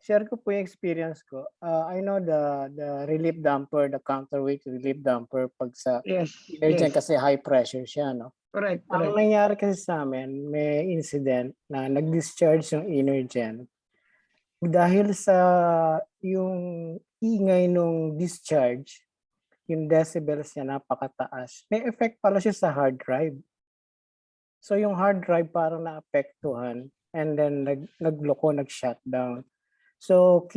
Share ko po yung experience ko. I know the relief damper, the counterweight relief damper pag sa Energen kasi high pressure siya, no? Correct. Ang nangyari kasi sa amin, may incident na nag-discharge yung Energen. Dahil sa yung ingay nung discharge, yung decibels niya napakataas. May effect pala siya sa hard drive. So yung hard drive parang naapektuhan and then nag-shutdown. So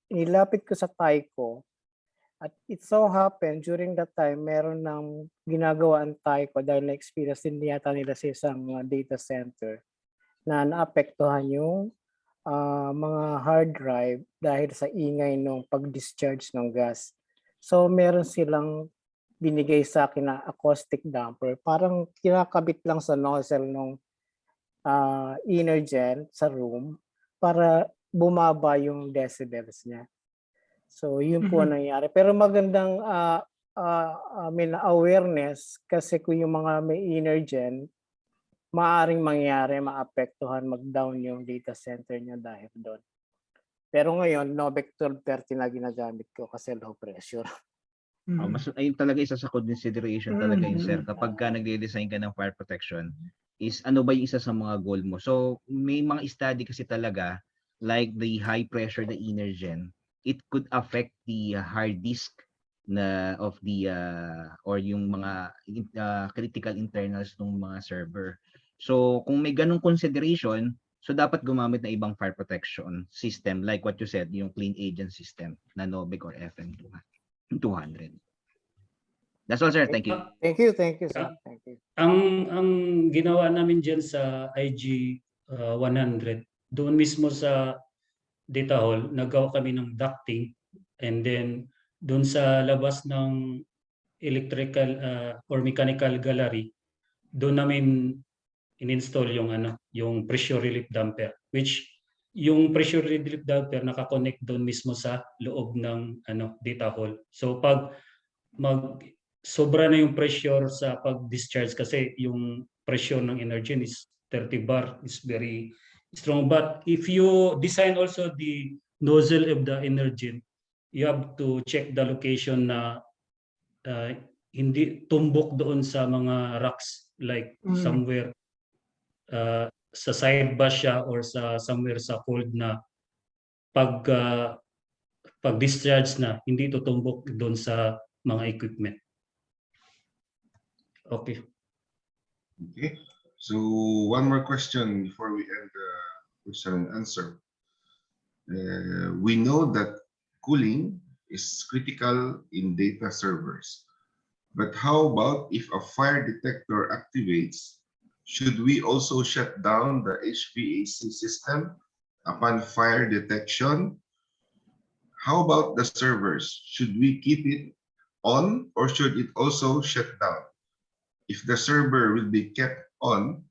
nilapit ko sa Tyco at it so happened during that time meron ng ginagawa ang Tyco dahil na-experience din yata nila sa isang data center na naapektuhan yung mga hard drive dahil sa ingay nung pag-discharge ng gas. So meron silang binigay sa akin na acoustic damper. Parang kinakabit lang sa nozzle ng Energen sa room para bumaba yung decibels niya. So yun po nangyari. Pero magandang awareness kasi kung yung mga may Energen, maaring mangyari, maapektuhan, mag-down yung data center niya dahil doon. Pero ngayon, Novec 1230 na ginagamit ko kasi low pressure. Ayun talaga isa sa consideration talaga yun, sir. Kapag ka nagde-design ka ng fire protection, is ano ba yung isa sa mga goal mo? So may mga study kasi talaga, like the high pressure, the Energen, it could affect the hard disk of the or yung mga critical internals ng mga server. So kung may ganong consideration, so dapat gumamit na ibang fire protection system like what you said, yung clean agent system na Novec or FM200. That's all, sir. Thank you. Thank you, sir. Thank you. Ang ginawa namin diyan sa IG 100, doon mismo sa data hall, nagawa kami ng ducting, and then doon sa labas ng electrical or mechanical gallery, doon namin in-install yung pressure relief damper, which yung pressure relief damper naka-connect doon mismo sa loob ng data hall. So pag sobra na yung pressure sa pag-discharge kasi yung pressure ng Energen is 30 bar is very strong. But if you design also the nozzle of the Energen, you have to check the location na hindi tumbok doon sa mga rocks, like somewhere sa side ba siya or sa somewhere sa cold na pag pag discharge na hindi tutumbok doon sa mga equipment. Okay. Okay. So one more question before we end the question and answer. We know that cooling is critical in data servers. But how about if a fire detector activates, should we also shut down the HVAC system upon fire detection? How about the servers? Should we keep it on or should it also shut down? If the server will be kept on,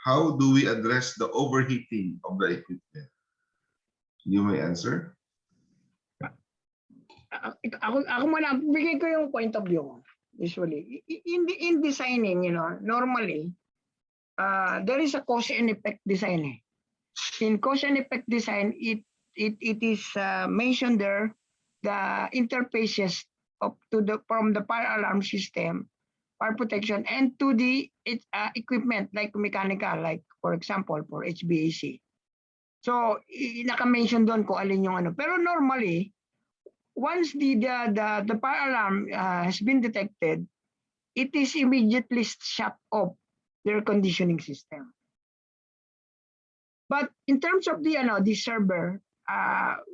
how do we address the overheating of the equipment? You may answer. Ako muna, bigay ko yung point of view ko. Usually, in designing, normally, there is a cause and effect design. In cause and effect design, it is mentioned there the interfaces from the fire alarm system, fire protection, and to the equipment like mechanical, like for example for HVAC. So naka-mention doon kung alin yung ano. Pero normally, once the fire alarm has been detected, it is immediately shut off their conditioning system. But in terms of the server,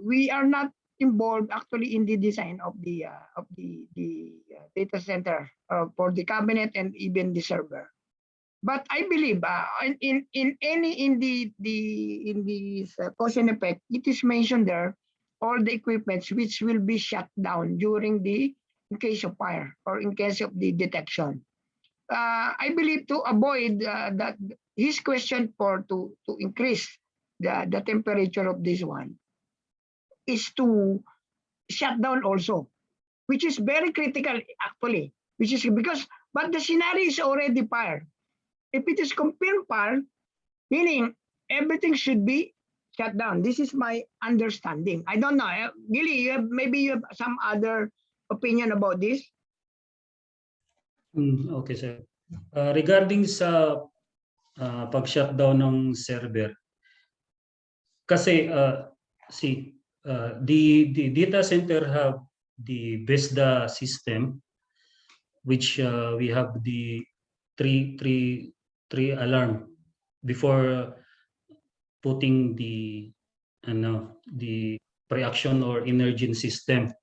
we are not involved actually in the design of the data center for the cabinet and even the server. But I believe in the cause and effect, it is mentioned there all the equipments which will be shut down in case of fire or in case of the detection. I believe to avoid that his question to increase the temperature of this one is to shut down also, which is very critical actually, but the scenario is already fire. If it is confirmed fire, meaning everything should be shut down. This is my understanding. I don't know. Gilly, maybe you have some other opinion about this? Okay, sir. Regarding sa pag-shutdown ng server, kasi the data center have the BESDA system, which we have the three alarm before putting the pre-action or Energen system.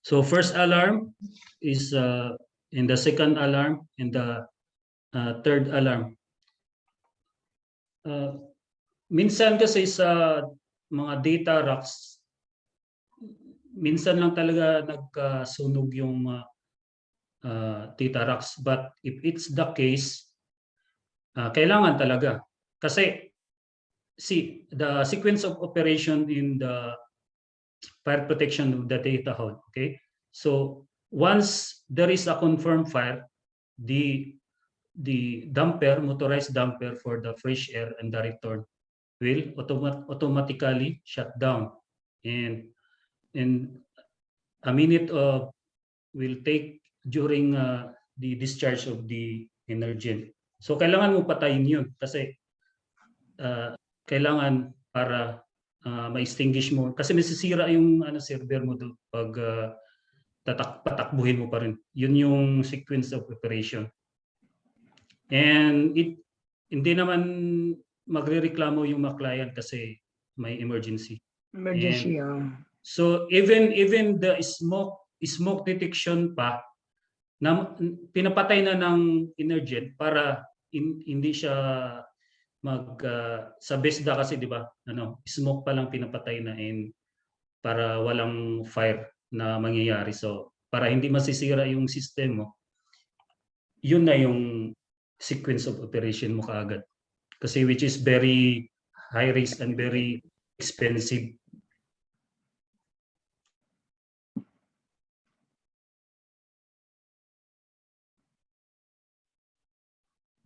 So first alarm is in the second alarm and the third alarm. Minsan kasi sa mga data racks, minsan lang talaga nagkasunog yung data racks. But if it's the case, kailangan talaga. Kasi see, the sequence of operation in the fire protection of the data hall, okay? So once there is a confirmed fire, the motorized damper for the fresh air and the return will automatically shut down, and a minute will take during the discharge of the Energen. So kailangan mo patayin yun kasi kailangan para ma-extinguish mo kasi masisira yung server mo doon pag patakbuhin mo pa rin. Yun yung sequence of operation. And hindi naman magrereklamo yung mga client kasi may emergency. So even the smoke detection pa na pinapatay na ng Energen para hindi siya sa BESDA kasi, di ba, smoke pa lang pinapatay na para walang fire na mangyayari. So para hindi masisira yung system mo, yun na yung sequence of operation mo kaagad. Kasi which is very high risk and very expensive.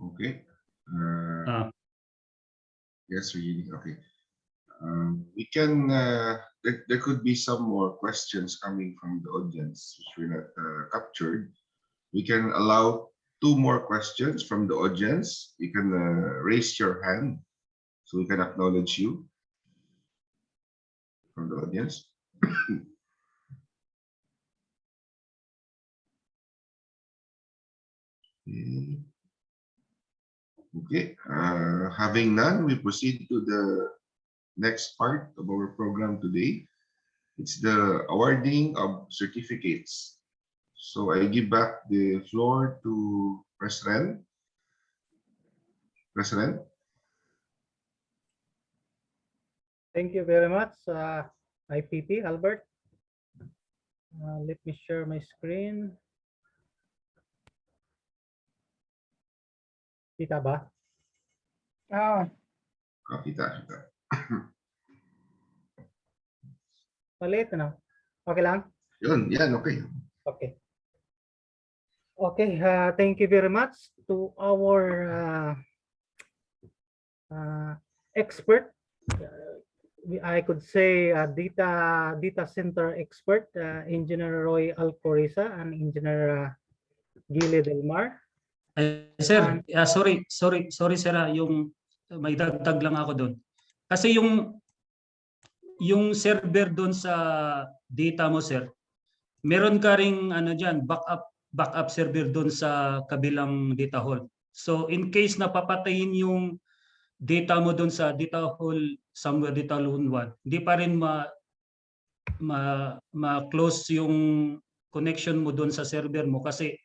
Okay. Yes, really. Okay. We can, there could be some more questions coming from the audience which were not captured. We can allow 2 more questions from the audience. You can raise your hand so we can acknowledge you from the audience. Okay, having none, we proceed to the next part of our program today. It's the awarding of certificates. So I give back the floor to President. President. Thank you very much, IPP Albert. Let me share my screen. Kita ba? Oh, Kita. Maliit na. Okay lang? Yun, yan, okay. Okay. Okay, thank you very much to our expert. I could say data center expert, Engineer Roy Alcoriza and Engineer Gili Delmar. Sir, sorry sir, yung may dagdag lang ako doon. Kasi yung server doon sa data mo sir, meron ka ring ano diyan, backup server doon sa kabilang data hall. So in case na papatayin yung data mo doon sa data hall somewhere data hall 1, hindi pa rin ma-close yung connection mo doon sa server mo kasi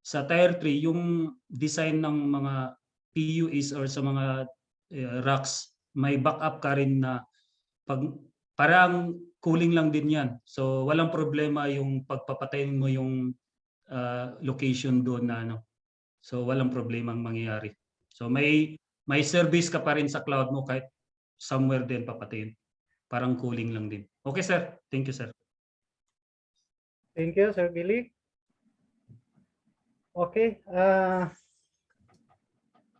sa tier 3 yung design ng mga PUEs or sa mga racks may backup ka rin na parang cooling lang din yan. So walang problema yung pagpapatayin mo yung location doon na ano. So walang problema ang mangyayari. So may service ka pa rin sa cloud mo kahit somewhere din papatayin. Parang cooling lang din. Okay sir. Thank you sir. Thank you Sir Gili. Okay, to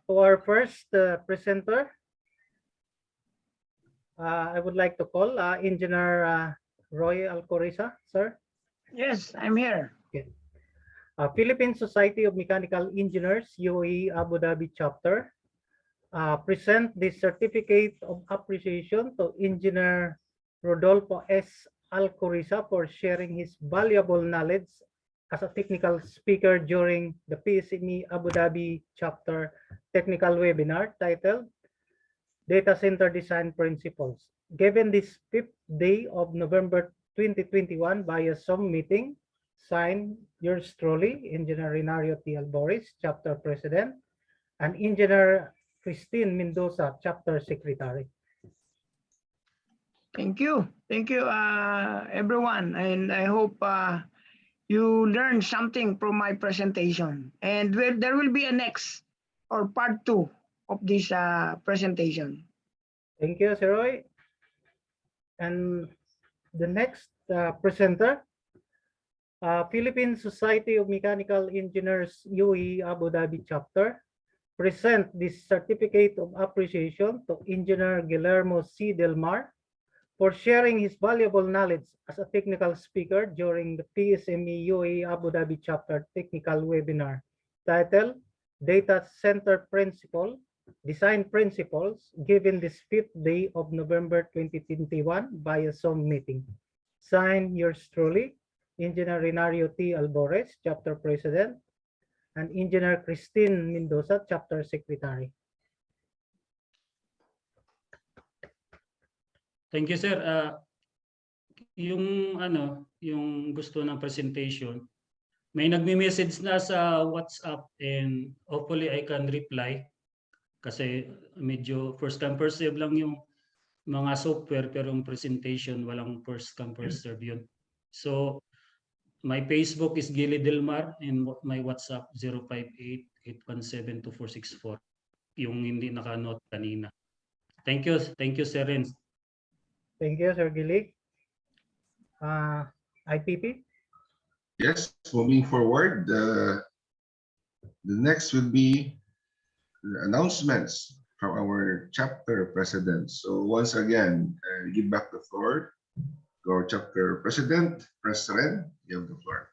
our first presenter, I would like to call Engineer Roy Alcoriza, sir. yes, I'm here. Philippine Society of Mechanical Engineers, UAE Abu Dhabi chapter, present the certificate of appreciation to Engineer Rodolfo S. Alcoriza for sharing his valuable knowledge as a technical speaker during the PSME Abu Dhabi chapter technical webinar titled Data Center Design Principles. Given this 5th day of November 2021 via Zoom meeting, signed yours truly, Engineer Renario T. Alboris, chapter president, and Engineer Christine Mendoza, chapter secretary. Thank you, everyone, and I hope you learned something from my presentation. And there will be a next or part 2 of this presentation. Thank you, Sir Roy. And the next presenter, Philippine Society of Mechanical Engineers, UAE Abu Dhabi chapter, present this certificate of appreciation to Engineer Guillermo C. Delmar for sharing his valuable knowledge as a technical speaker during the PSME UAE Abu Dhabi chapter technical webinar titled Data Center Design Principles, given this 5th day of November 2021 via Zoom meeting. Signed yours truly, Engineer Renario T. Alboris, chapter president, and Engineer Christine Mendoza, chapter secretary. Thank you sir. Yung gusto ng presentation, may nagme-message na sa WhatsApp and hopefully I can reply kasi medyo first come first serve lang yung mga software pero yung presentation walang first come first serve yun. So my Facebook is Gili Delmar and my WhatsApp 058-817-2464 yung hindi naka-note kanina. Thank you Sir Renz. Thank you, Sir Gili. IPP? Yes, moving forward, the next will be the announcements from our chapter president. So once again, give back the floor to our chapter president, President. You have the floor.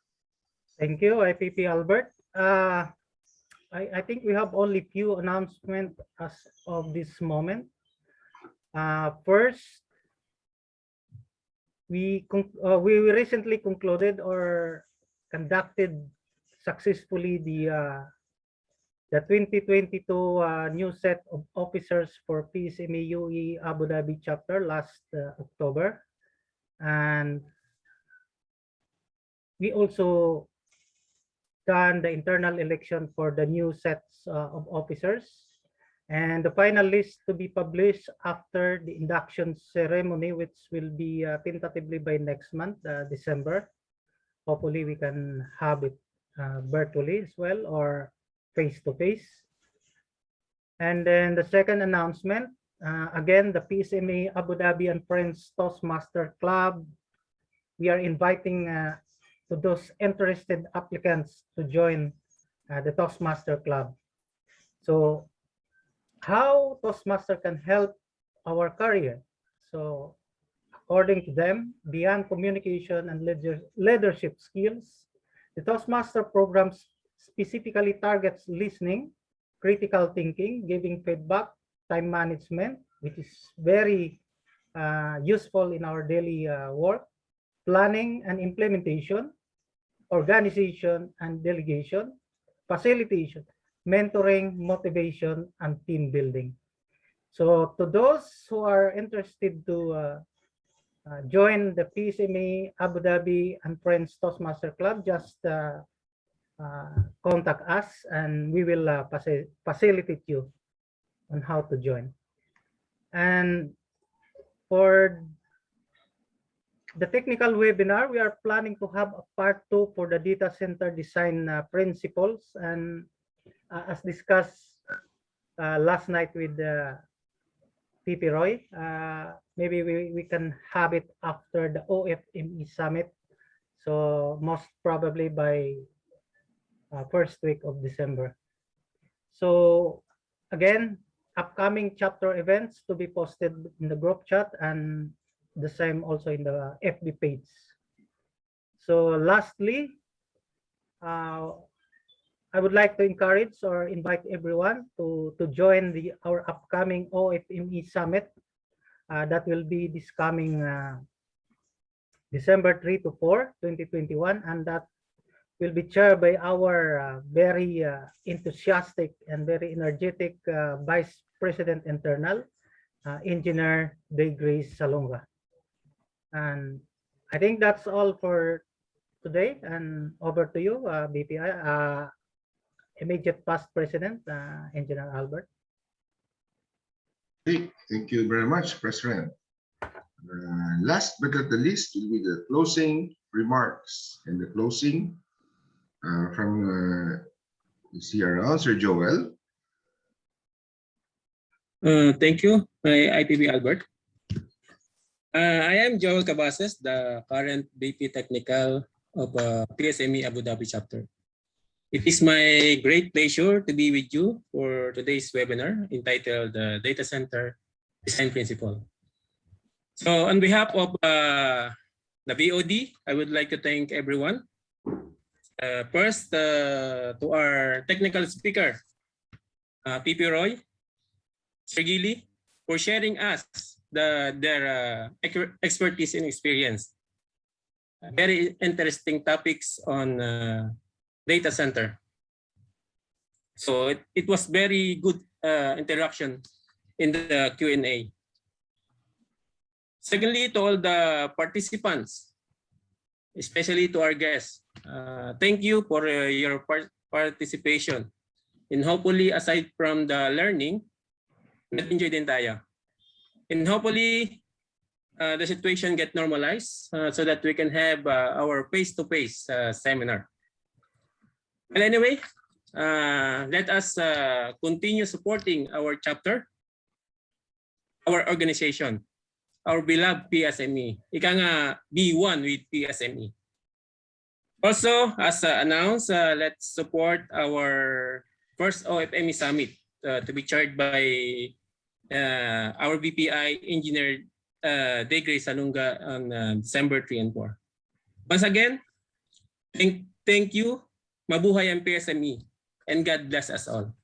Thank you, IPP Albert. I think we have only few announcements as of this moment. First, we recently concluded or conducted successfully the 2022 new set of officers for PSMA UE Abu Dhabi chapter last October, and we also done the internal election for the new sets of officers, and the final list to be published after the induction ceremony, which will be tentatively by next month, December. Hopefully we can have it virtually as well or face to face. And then the second announcement, again, the PSMA Abu Dhabi and Friends Toastmaster Club, we are inviting to those interested applicants to join the Toastmaster Club. So how Toastmaster can help our career? So according to them, beyond communication and leadership skills, the Toastmaster programs specifically targets listening, critical thinking, giving feedback, time management, which is very useful in our daily work, planning and implementation, organization and delegation, facilitation, mentoring, motivation, and team building. So to those who are interested to join the PSMA Abu Dhabi and Friends Toastmaster Club, just contact us and we will facilitate you on how to join. And for the technical webinar, we are planning to have a part 2 for the data center design principles, and as discussed last night with PP Roy, maybe we can have it after the OFME summit, so most probably by first week of December. So again, upcoming chapter events to be posted in the group chat and the same also in the FB page. So lastly, I would like to encourage or invite everyone to join our upcoming OFME summit that will be this coming December 3 to 4, 2021, and that will be chaired by our very enthusiastic and very energetic Vice President Internal, Engineer De Grace Salonga. And I think that's all for today, and over to you, BPI, immediate past President, Engineer Albert. Okay, thank you very much, President. Last but not the least will be the closing remarks, and the closing from the CRL, Sir Joel. Thank you, IPP Albert. I am Joel Cabases, the current VP Technical of PSME Abu Dhabi chapter. It is my great pleasure to be with you for today's webinar entitled Data Center Design Principle. So on behalf of the BOD, I would like to thank everyone. First, to our technical speaker, PP Roy, Sir Gili, for sharing us their expertise and experience. Very interesting topics on data center. So it was very good interaction in the Q&A. Secondly, to all the participants, especially to our guests, thank you for your participation. And hopefully, aside from the learning, nag-enjoy din tayo. And hopefully, the situation get normalized so that we can have our face-to-face seminar. Well, anyway, let us continue supporting our chapter, our organization, our beloved PSME. Ika nga, be one with PSME. Also, as announced, let's support our first OFME Summit to be chaired by our BPI engineer Degray Salunga on December 3 and 4. Once again, thank you. Mabuhay ang PSME and God bless us all.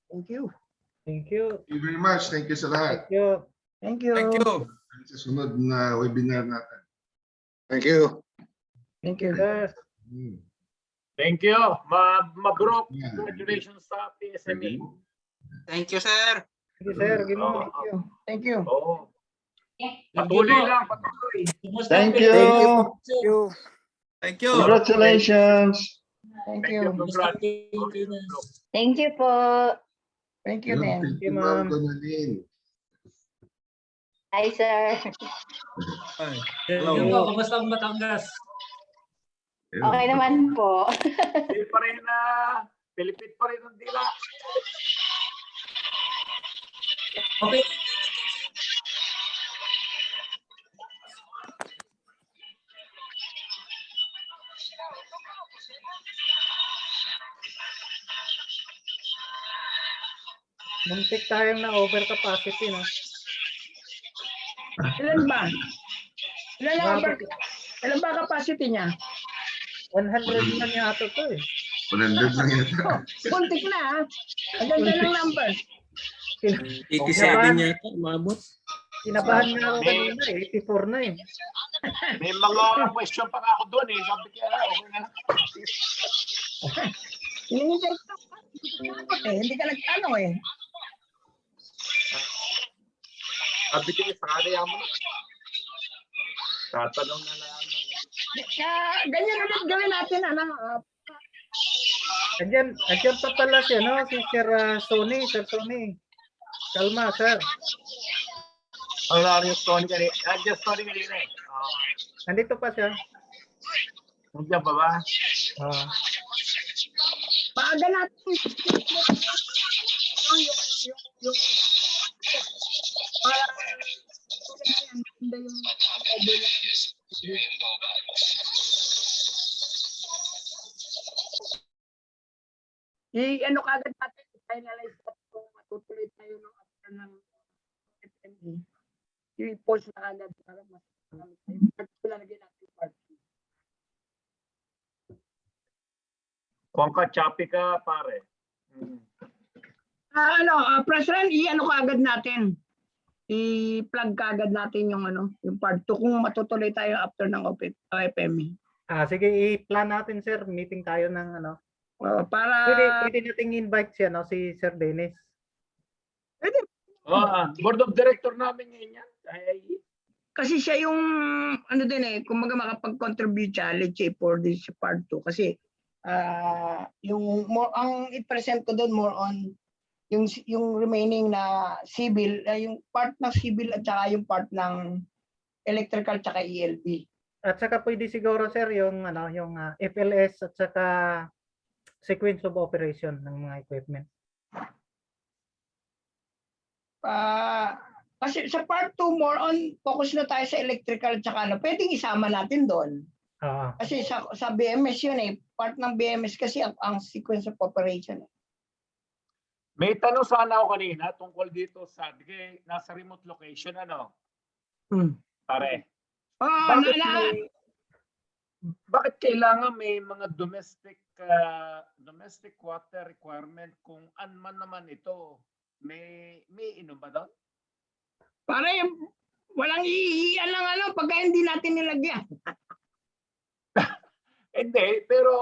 Thank you. Thank you. Thank you very much. Thank you sa lahat. Thank you. Thank you. Thank you. Sa sunod na webinar natin. Thank you. Thank you. Sir. Thank you. Mabrok. Yeah. Congratulations sa PSME. Thank you, sir. Thank you, sir. Gino. Thank you. Thank you. Oo. Patuloy lang, patuloy. Thank you. Thank you. Congratulations. Thank Thank you. you. Congrats. Thank you po. Thank you, then. Thank you, ma'am. Ma'am Gonalyn. Hi, sir. Hi. Hello. Hello. Kumusta ang Batangas? Okay naman po. Hindi pa rin Pilipit pa rin ang dila. Okay. Muntik tayong na overcapacity, no? Ilan ba? Grabe. Ilan ba capacity niya? 100 na yata to eh. 100 lang yata. Kuntik na ha. Ang ganda ng number. 87 yata, umabot. Kinabahan nga ako kanina eh. 84 na eh. May mga question pa nga ako doon eh. Sabi ko, okay na lang. Hinihintay ko. Hindi ka nagtanong eh. Sabi ko, sakali mo na. Tatanong na lang. Ganyan ulit gawin natin. Andyan pa pala siya, no? Si Sir Sony. Sir Sony. Kalma, sir. Wala rin yung Tony kanina. Just Tony kanina eh. Nandito pa siya. Nandiyan pa ba? Paaga natin. Yung ano kagad natin, finalize natin kung matutuloy tayo ng after ng FME. I-post na agad para mas marami tayo. Lalagyan natin part 2. Kung ka-choppy ka, pare. President, i-ano kagad natin. I-plug kagad natin yung yung part 2 kung matutuloy tayo after ng FME. Sige, i-plan natin, sir. Meeting tayo ng Para pwede nating invite siya, no? Si Sir Dennis. Board of Director namin ngayon yan. Kasi siya yung kumaga makapag-contribute siya, let's say, for this part 2 kasi yung ang i-present ko doon more on yung remaining na civil, yung part ng civil at saka yung part ng electrical at saka ELP. At saka pwede siguro, sir, yung yung FLS at saka sequence of operation ng mga equipment. Kasi sa part 2 more on focus na tayo sa electrical at saka pwedeng isama natin doon. Kasi sa BMS yun eh, part ng BMS kasi ang sequence of operation. May tanong sana ako kanina tungkol dito sa nasa remote location Pare. Bakit kailangan may mga domestic water requirement kung man naman ito? May inom ba doon? Pare, walang iiyan lang pagka hindi natin nilagyan. Hindi, pero